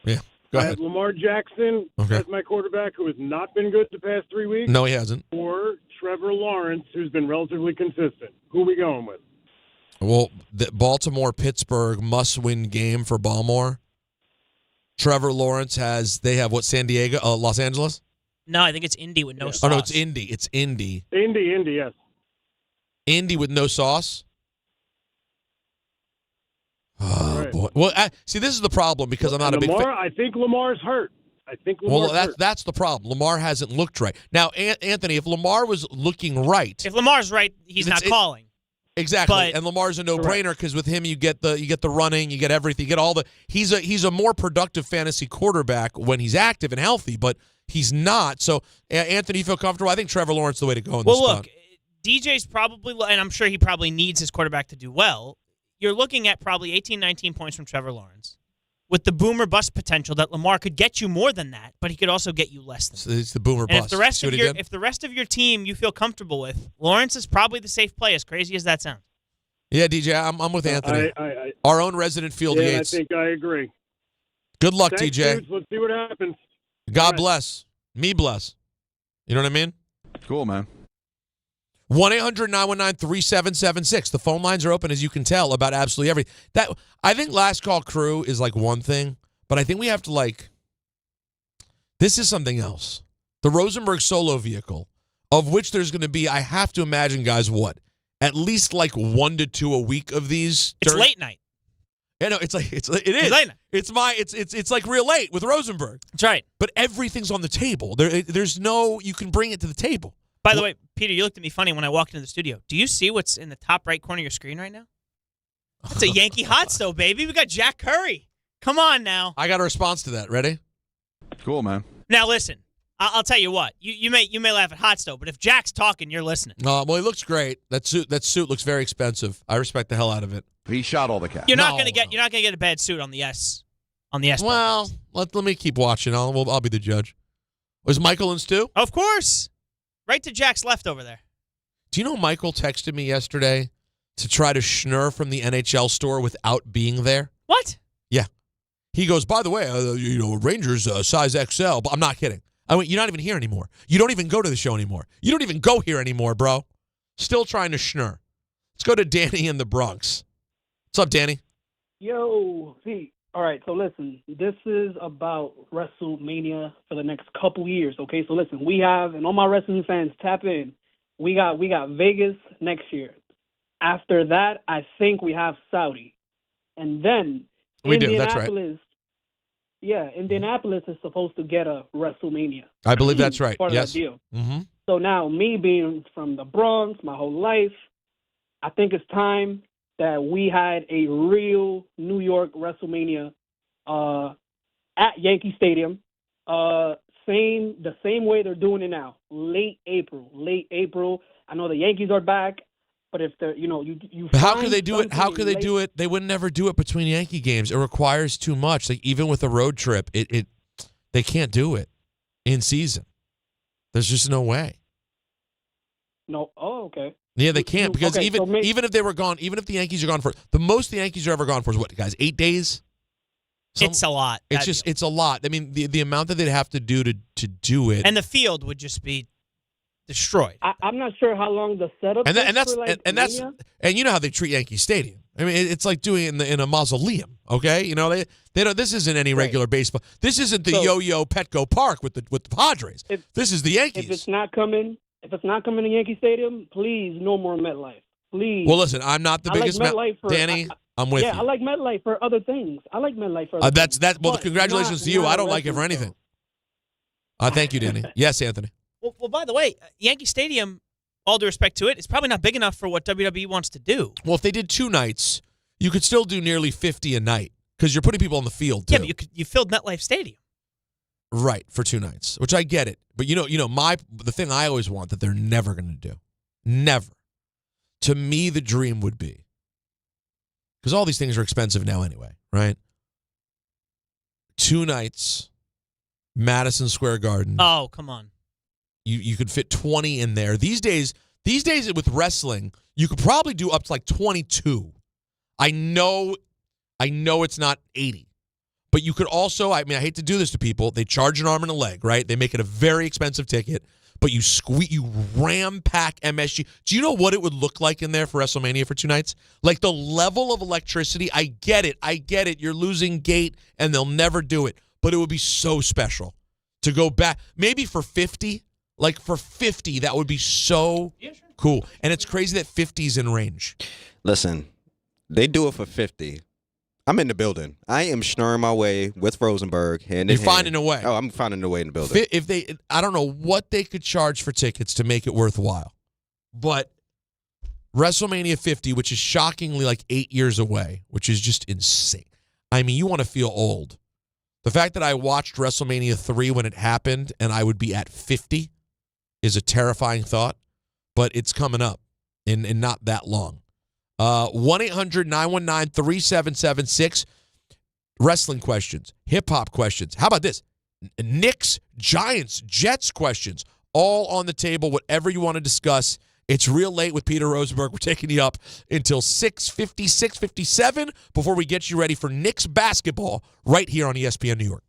Speaker 7: Yeah, go
Speaker 5: I
Speaker 7: ahead.
Speaker 5: have Lamar Jackson as my quarterback, who has not been good the past 3 weeks.
Speaker 7: No, he hasn't.
Speaker 5: Or Trevor Lawrence, who's been relatively consistent. Who are we going with?
Speaker 7: Well, the Baltimore-Pittsburgh must-win game for Baltimore. Trevor Lawrence they have what, San Diego, Los Angeles?
Speaker 8: No, I think it's Indy with no sauce.
Speaker 7: Oh, no, it's Indy. It's Indy.
Speaker 5: Indy, yes.
Speaker 7: Indy with no sauce? Oh,
Speaker 5: right.
Speaker 7: boy. Well, see, this is the problem because I'm not a big fan.
Speaker 5: I think Lamar's hurt.
Speaker 7: Well, that's the problem. Lamar hasn't looked right. Now, Anthony, if Lamar was looking right.
Speaker 8: If Lamar's right, he's not calling.
Speaker 7: Exactly,
Speaker 8: But-
Speaker 7: and Lamar's a no-brainer because with him you get the running, you get everything, you get all the. He's a more productive fantasy quarterback when he's active and healthy, but he's not. So, Anthony, you feel comfortable? I think Trevor Lawrence is the way to go in this spot.
Speaker 8: Well, look, DJ's probably, and I'm sure he probably needs his quarterback to do well. You're looking at probably 18, 19 points from Trevor Lawrence, with the boomer bust potential that Lamar could get you more than that, but he could also get you less than that.
Speaker 7: So it's the boomer
Speaker 8: And
Speaker 7: bust.
Speaker 8: if the rest of your team you feel comfortable with, Lawrence is probably the safe play, as crazy as that sounds.
Speaker 7: Yeah, DJ, I'm with Anthony. Our own resident Field Yates.
Speaker 5: I think I agree.
Speaker 7: Good luck,
Speaker 5: Thanks,
Speaker 7: DJ.
Speaker 5: dudes. Let's see what happens.
Speaker 7: God bless. Me bless. You know what I mean?
Speaker 12: Cool, man.
Speaker 7: 1-800-919-3776. The phone lines are open, as you can tell, about absolutely everything. I think Last Call Crew is like one thing, but I think we have to this is something else. The Rosenberg solo vehicle, of which there's going to be, I have to imagine, guys, what? At least 1 to 2 a week of these.
Speaker 8: It's late night.
Speaker 7: Yeah, no, it is. It's
Speaker 8: late night.
Speaker 7: It's like real late with Rosenberg.
Speaker 8: That's right.
Speaker 7: But everything's on the table. There's no, you can bring it to the table.
Speaker 8: By the way, Peter, you looked at me funny when I walked into the studio. Do you see what's in the top right corner of your screen right now? It's a Yankee hot stove, baby. We got Jack Curry. Come on now.
Speaker 7: I got a response to that. Ready?
Speaker 12: Cool, man.
Speaker 8: Now listen. I'll tell you what. You may laugh at hot stove, but if Jack's talking, you're listening.
Speaker 7: Well, he looks great. That suit looks very expensive. I respect the hell out of it.
Speaker 12: He shot all the cats.
Speaker 8: You're not gonna get a bad suit on the S.
Speaker 7: Well, let me keep watching. I'll be the judge. Was Michael and Stu?
Speaker 8: Of course. Right to Jack's left over there.
Speaker 7: Do you know Michael texted me yesterday to try to schnurr from the NHL store without being there?
Speaker 8: What?
Speaker 7: Yeah. He goes, by the way, Rangers size XL. But I'm not kidding. I went, you're not even here anymore. You don't even go to the show anymore. You don't even go here anymore, bro. Still trying to schnurr. Let's go to Danny in the Bronx. What's up, Danny?
Speaker 13: Yo, Pete. All right, so listen, this is about WrestleMania for the next couple years, okay? So listen, we have, and all my wrestling fans, tap in. We got Vegas next year. After that, I think we have Saudi. And then
Speaker 7: we do, that's right.
Speaker 13: Yeah, Indianapolis is supposed to get a WrestleMania.
Speaker 7: I believe that's right.
Speaker 13: Part
Speaker 7: Yes.
Speaker 13: of that deal.
Speaker 7: Mm-hmm.
Speaker 13: So now, me being from the Bronx, my whole life, I think it's time that we had a real New York WrestleMania at Yankee Stadium. The same way they're doing it now. Late April. I know the Yankees are back, but if they're, you.
Speaker 7: But how could they do it? How could they do it? They would never do it between Yankee games. It requires too much. Like even with a road trip, they can't do it in season. There's just no way.
Speaker 13: No. Oh, okay.
Speaker 7: Yeah, they can't because
Speaker 13: okay,
Speaker 7: even if they were gone, even if the Yankees are gone for the most the Yankees are ever gone for is what, guys? 8 days.
Speaker 8: It's a lot.
Speaker 7: It's a lot. I mean, the amount that they'd have to do to do it,
Speaker 8: and the field would just be destroyed.
Speaker 13: I'm not sure how long the setup.
Speaker 7: And that's
Speaker 13: Mania.
Speaker 7: and you know how they treat Yankee Stadium. I mean, it's like doing it in a mausoleum. Okay, they don't. This isn't any regular baseball. This isn't the Yo-Yo Petco Park with the Padres. This is the Yankees.
Speaker 13: If it's not coming to Yankee Stadium, please no more MetLife. Please.
Speaker 7: Well, listen, I'm not the biggest
Speaker 13: MetLife for
Speaker 7: Danny. I'm with you.
Speaker 13: Yeah, I like MetLife for other things. Well,
Speaker 7: congratulations to you. I don't like it for anything. Thank you, Danny. Yes, Anthony.
Speaker 8: Well, by the way, Yankee Stadium, all due respect to it, it's probably not big enough for what WWE wants to do.
Speaker 7: Well, if they did 2 nights, you could still do nearly 50 a night because you're putting people on the field too.
Speaker 8: Yeah, but you filled MetLife Stadium.
Speaker 7: Right, for 2 nights, which I get it. But the thing I always want that they're never going to do, never. To me, the dream would be because all these things are expensive now anyway, right? 2 nights, Madison Square Garden.
Speaker 8: Oh, come on.
Speaker 7: You could fit 20 in there. These days with wrestling, you could probably do up to like 22. I know it's not 80. But you could also, I hate to do this to people, they charge an arm and a leg, right? They make it a very expensive ticket, but you ram pack MSG. Do you know what it would look like in there for WrestleMania for 2 nights? Like the level of electricity, I get it. You're losing gate and they'll never do it. But it would be so special to go back. Maybe for 50, like for 50, that would be so cool. And it's crazy that 50's in range.
Speaker 3: Listen, they do it for 50. I'm in the building. I am schnorring my way with Rosenberg.
Speaker 7: You're finding a way.
Speaker 3: Oh, I'm finding a way in the building.
Speaker 7: I don't know what they could charge for tickets to make it worthwhile. But WrestleMania 50, which is shockingly like 8 years away, which is just insane. I mean, you want to feel old. The fact that I watched WrestleMania 3 when it happened and I would be at 50 is a terrifying thought, but it's coming up in not that long. 1-800-919-3776. Wrestling questions, hip-hop questions. How about this? Knicks, Giants, Jets questions. All on the table, whatever you want to discuss. It's real late with Peter Rosenberg. We're taking you up until 6:50, 6:57 before we get you ready for Knicks basketball right here on ESPN New York.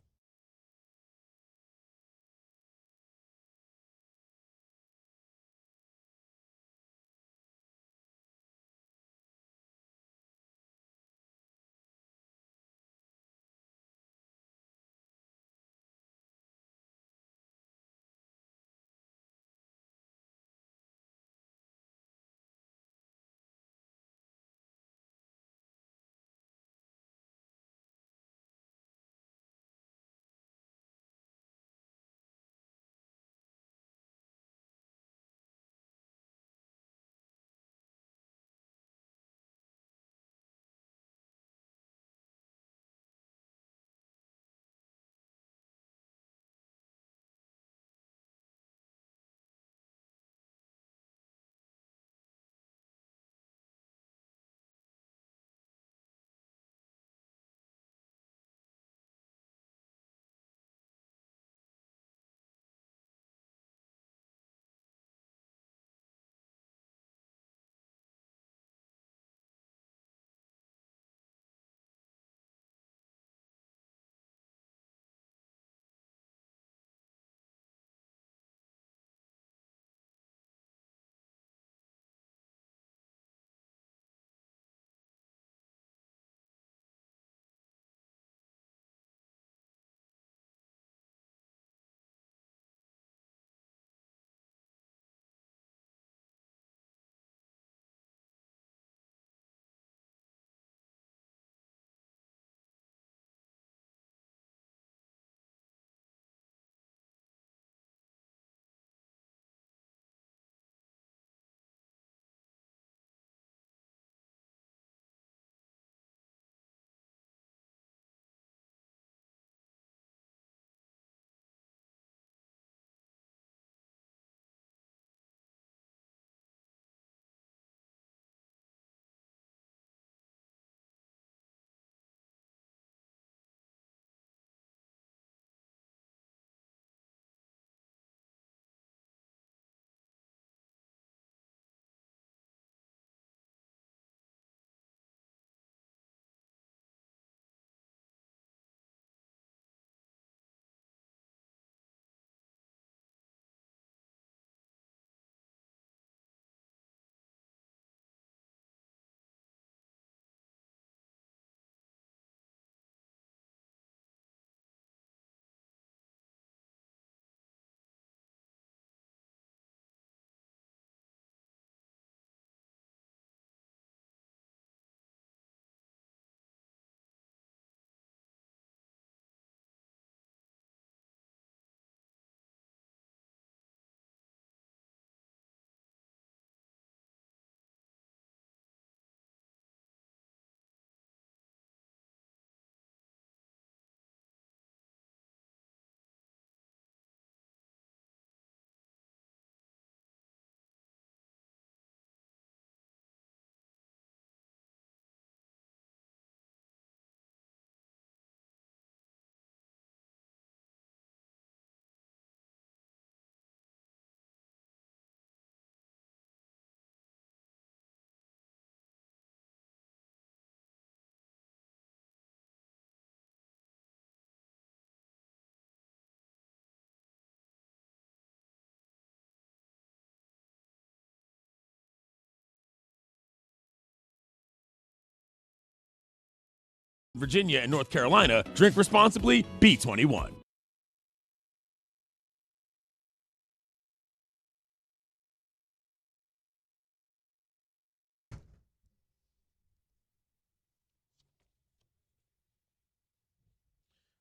Speaker 10: Virginia, and North Carolina. Drink responsibly. B21.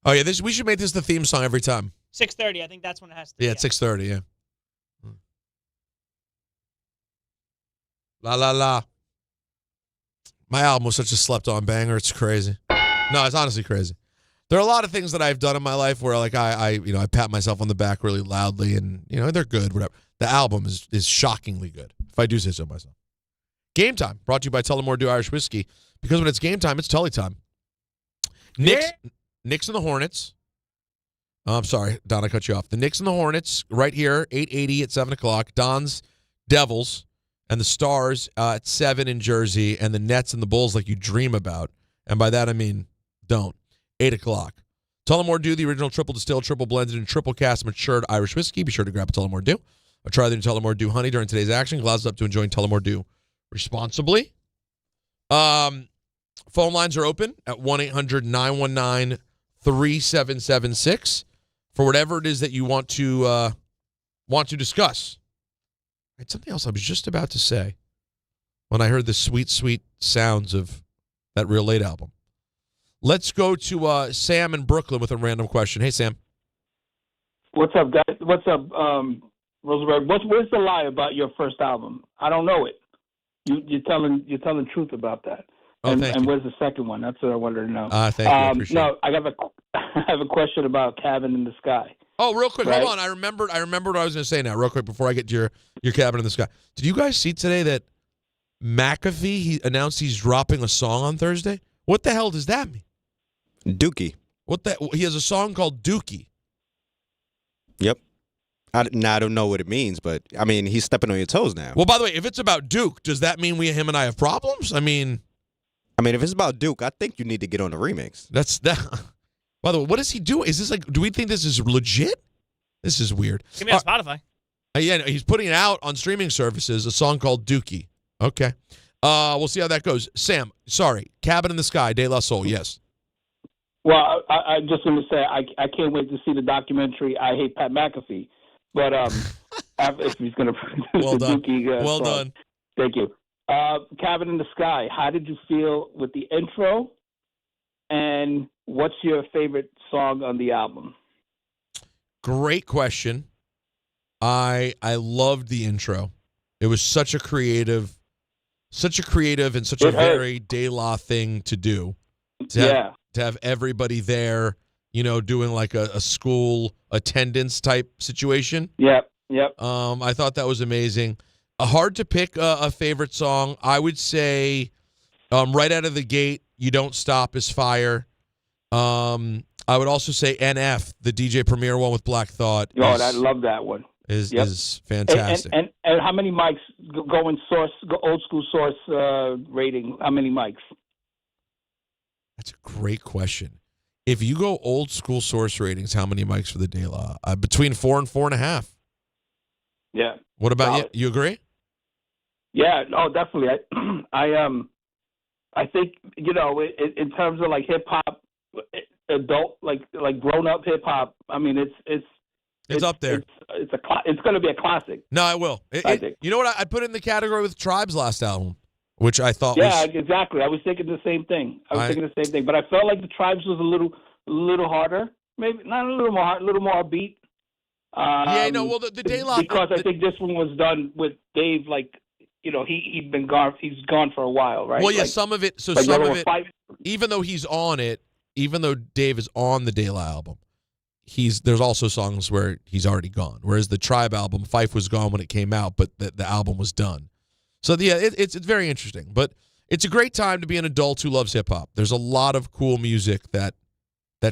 Speaker 7: Oh, yeah, we should make this the theme song every time.
Speaker 8: 6:30. I think that's when it has to be.
Speaker 7: Yeah, it's 6:30, yeah. La, la, la. My album was such a slept-on banger. It's crazy. No, it's honestly crazy. There are a lot of things that I've done in my life where, like, I pat myself on the back really loudly, and, they're good, whatever. The album is shockingly good, if I do say so myself. Game Time, brought to you by Tullamore Dew Irish Whiskey, because when it's game time, it's Tully time. Knicks and the Hornets. Oh, I'm sorry, Don, I cut you off. The Knicks and the Hornets right here, 8:80 at 7 o'clock. Don's Devils and the Stars at 7 in Jersey, and the Nets and the Bulls like you dream about. And by that, I mean don't. 8 o'clock. Tullamore Dew, the original triple distilled, triple blended, and triple cast matured Irish whiskey. Be sure to grab a Tullamore Dew. Try the new Tullamore Dew Honey during today's action. Glasses up to enjoying Tullamore Dew responsibly. Phone lines are open at 1-800-919-3776 for whatever it is that you want to discuss. It's something else I was just about to say when I heard the sweet, sweet sounds of that Real Late album. Let's go to Sam in Brooklyn with a random question. Hey, Sam.
Speaker 15: What's up, guys? What's up, Rosenberg? Where's the lie about your first album? I don't know it. You're telling the truth about that.
Speaker 7: Oh,
Speaker 15: and where's the second one? That's what I wanted to know.
Speaker 7: Thank you. I appreciate it.
Speaker 15: I have a question about Cabin in the Sky.
Speaker 7: Oh, real quick,
Speaker 15: right?
Speaker 7: Hold on. I remembered what I was going to say now, real quick, before I get to your Cabin in the Sky. Did you guys see today that McAfee, he announced he's dropping a song on Thursday? What the hell does that mean?
Speaker 3: Dookie.
Speaker 7: He has a song called Dookie.
Speaker 3: Yep. I don't know what it means, but, I mean, he's stepping on your toes now.
Speaker 7: Well, by the way, if it's about Duke, does that mean him and I have problems? I mean,
Speaker 3: if it's about Duke, I think you need to get on the remix.
Speaker 7: That's that. By the way, what is he doing? Is this do we think this is legit? This is weird.
Speaker 8: Give me on Spotify.
Speaker 7: Yeah, he's putting it out on streaming services, a song called Dookie. Okay. We'll see how that goes. Sam, sorry. Cabin in the Sky, De La Soul, yes.
Speaker 15: Well, I just want to say I can't wait to see the documentary I Hate Pat McAfee. But if he's going to produce
Speaker 7: well
Speaker 15: the
Speaker 7: done.
Speaker 15: Dookie
Speaker 7: well
Speaker 15: song.
Speaker 7: done.
Speaker 15: Thank you. Cabin in the Sky, how did you feel with the intro? And what's your favorite song on the album?
Speaker 7: Great question. I loved the intro. It was such a creative and such a very De La thing to do. To have everybody there, doing like a school attendance type situation.
Speaker 15: Yep.
Speaker 7: I thought that was amazing. Hard to pick a favorite song. I would say right out of the gate, You Don't Stop is fire. I would also say NF, the DJ Premier one with Black Thought.
Speaker 15: Oh, I love that one.
Speaker 7: Is fantastic.
Speaker 15: And how many mics go old school source rating? How many mics?
Speaker 7: That's a great question. If you go old school source ratings, how many mics for the De La? Between 4 and 4.5.
Speaker 15: Yeah.
Speaker 7: What about you? You agree?
Speaker 15: Yeah. No, definitely. I think in terms of like hip hop, adult like grown up hip hop. I mean, it's
Speaker 7: up there.
Speaker 15: It's going to be a classic.
Speaker 7: No, I will.
Speaker 15: I think.
Speaker 7: You know what? I put it in the category with Tribe's last album, which I thought
Speaker 15: was... Yeah, exactly. I was thinking the same thing. But I felt like the Tribes was a little harder. Maybe not a little more, a little more upbeat.
Speaker 7: The De La...
Speaker 15: Because I think this one was done with Dave, he'd been gone. He's gone for a while, right?
Speaker 7: Well, yeah, some of it... even though he's on it, even though Dave is on the De La album, there's also songs where he's already gone. Whereas the Tribe album, Fife was gone when it came out, but the album was done. So yeah, it's very interesting. But it's a great time to be an adult who loves hip hop. There's a lot of cool music that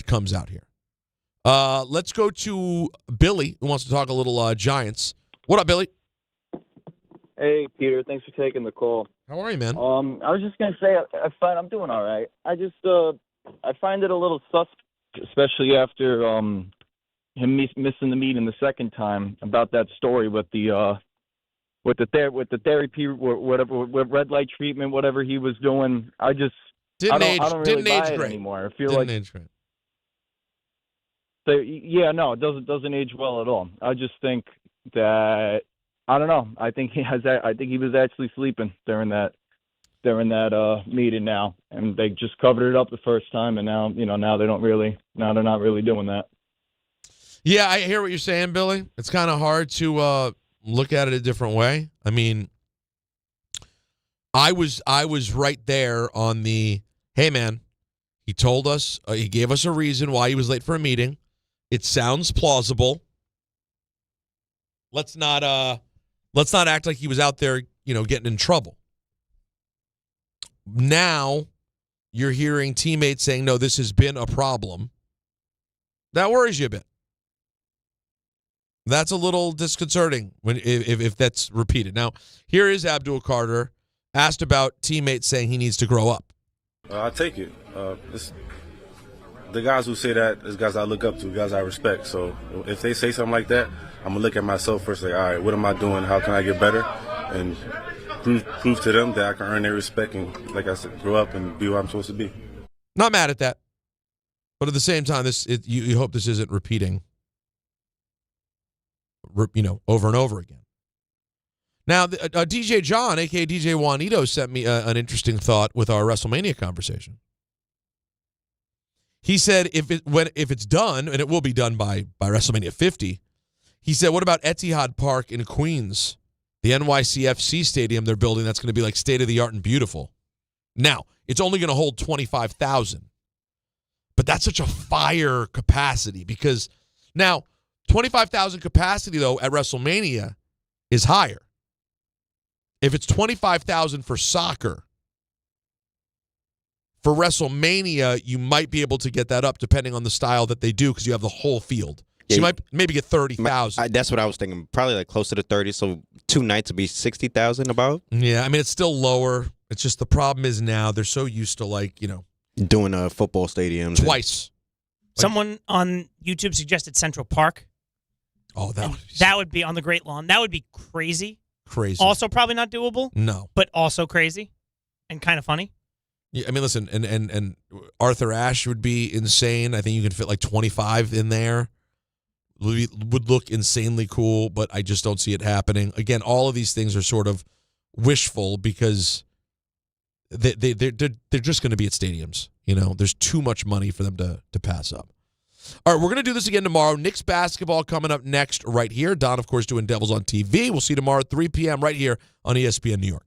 Speaker 7: comes out here. Let's go to Billy, who wants to talk a little Giants. What up, Billy?
Speaker 17: Hey, Peter. Thanks for taking the call.
Speaker 7: How are you, man?
Speaker 17: I was just gonna say I'm doing all right. I just I find it a little suspect, especially after him missing the meeting the second time, about that story with the therapy, whatever, with red light treatment, whatever he was doing. I just
Speaker 7: Didn't
Speaker 17: I don't really
Speaker 7: age
Speaker 17: buy it
Speaker 7: great
Speaker 17: anymore. I feel
Speaker 7: Didn't
Speaker 17: like
Speaker 7: age great.
Speaker 17: So yeah, no, it doesn't age well at all. I just think that I don't know. I think he was actually sleeping during that meeting now, and they just covered it up the first time, and now they're not really doing that.
Speaker 7: Yeah, I hear what you're saying, Billy. It's kind of hard to look at it a different way. I mean, I was right there on the, hey man, he told us, he gave us a reason why he was late for a meeting. It sounds plausible. Let's not act like he was out there, getting in trouble. Now you're hearing teammates saying, no, this has been a problem. That worries you a bit. That's a little disconcerting if that's repeated. Now, here is Abdul Carter asked about teammates saying he needs to grow up.
Speaker 18: I take it. The guys who say that is guys I look up to, guys I respect. So if they say something like that, I'm going to look at myself first, like, all right, what am I doing? How can I get better? And prove to them that I can earn their respect and, like I said, grow up and be who I'm supposed to be.
Speaker 7: Not mad at that. But at the same time, you hope this isn't repeating, over and over again. Now, DJ John, a.k.a. DJ Juanito, sent me an interesting thought with our WrestleMania conversation. He said if it's done, and it will be done by WrestleMania 50, he said, what about Etihad Park in Queens, the NYCFC stadium they're building that's going to be like state-of-the-art and beautiful? Now, it's only going to hold 25,000, but that's such a fire capacity because now 25,000 capacity, though, at WrestleMania is higher. If it's 25,000 for soccer, for WrestleMania, you might be able to get that up depending on the style that they do because you have the whole field. So you might maybe get 30,000.
Speaker 3: That's what I was thinking. Probably like closer to 30. So 2 nights would be 60,000 about.
Speaker 7: Yeah, I mean, it's still lower. It's just the problem is now they're so used to
Speaker 3: doing a football stadium
Speaker 7: twice.
Speaker 8: Someone on YouTube suggested Central Park.
Speaker 7: Oh,
Speaker 8: that would be on the Great Lawn. That would be crazy.
Speaker 7: Crazy.
Speaker 8: Also probably not doable.
Speaker 7: No.
Speaker 8: But also crazy and kind of funny.
Speaker 7: Yeah, I mean, listen, and Arthur Ashe would be insane. I think you can fit like 25 in there. Would look insanely cool, but I just don't see it happening. Again, all of these things are sort of wishful because they're just going to be at stadiums. There's too much money for them to pass up. All right, we're going to do this again tomorrow. Knicks basketball coming up next right here. Don, of course, doing Devils on TV. We'll see you tomorrow at 3 p.m. right here on ESPN New York.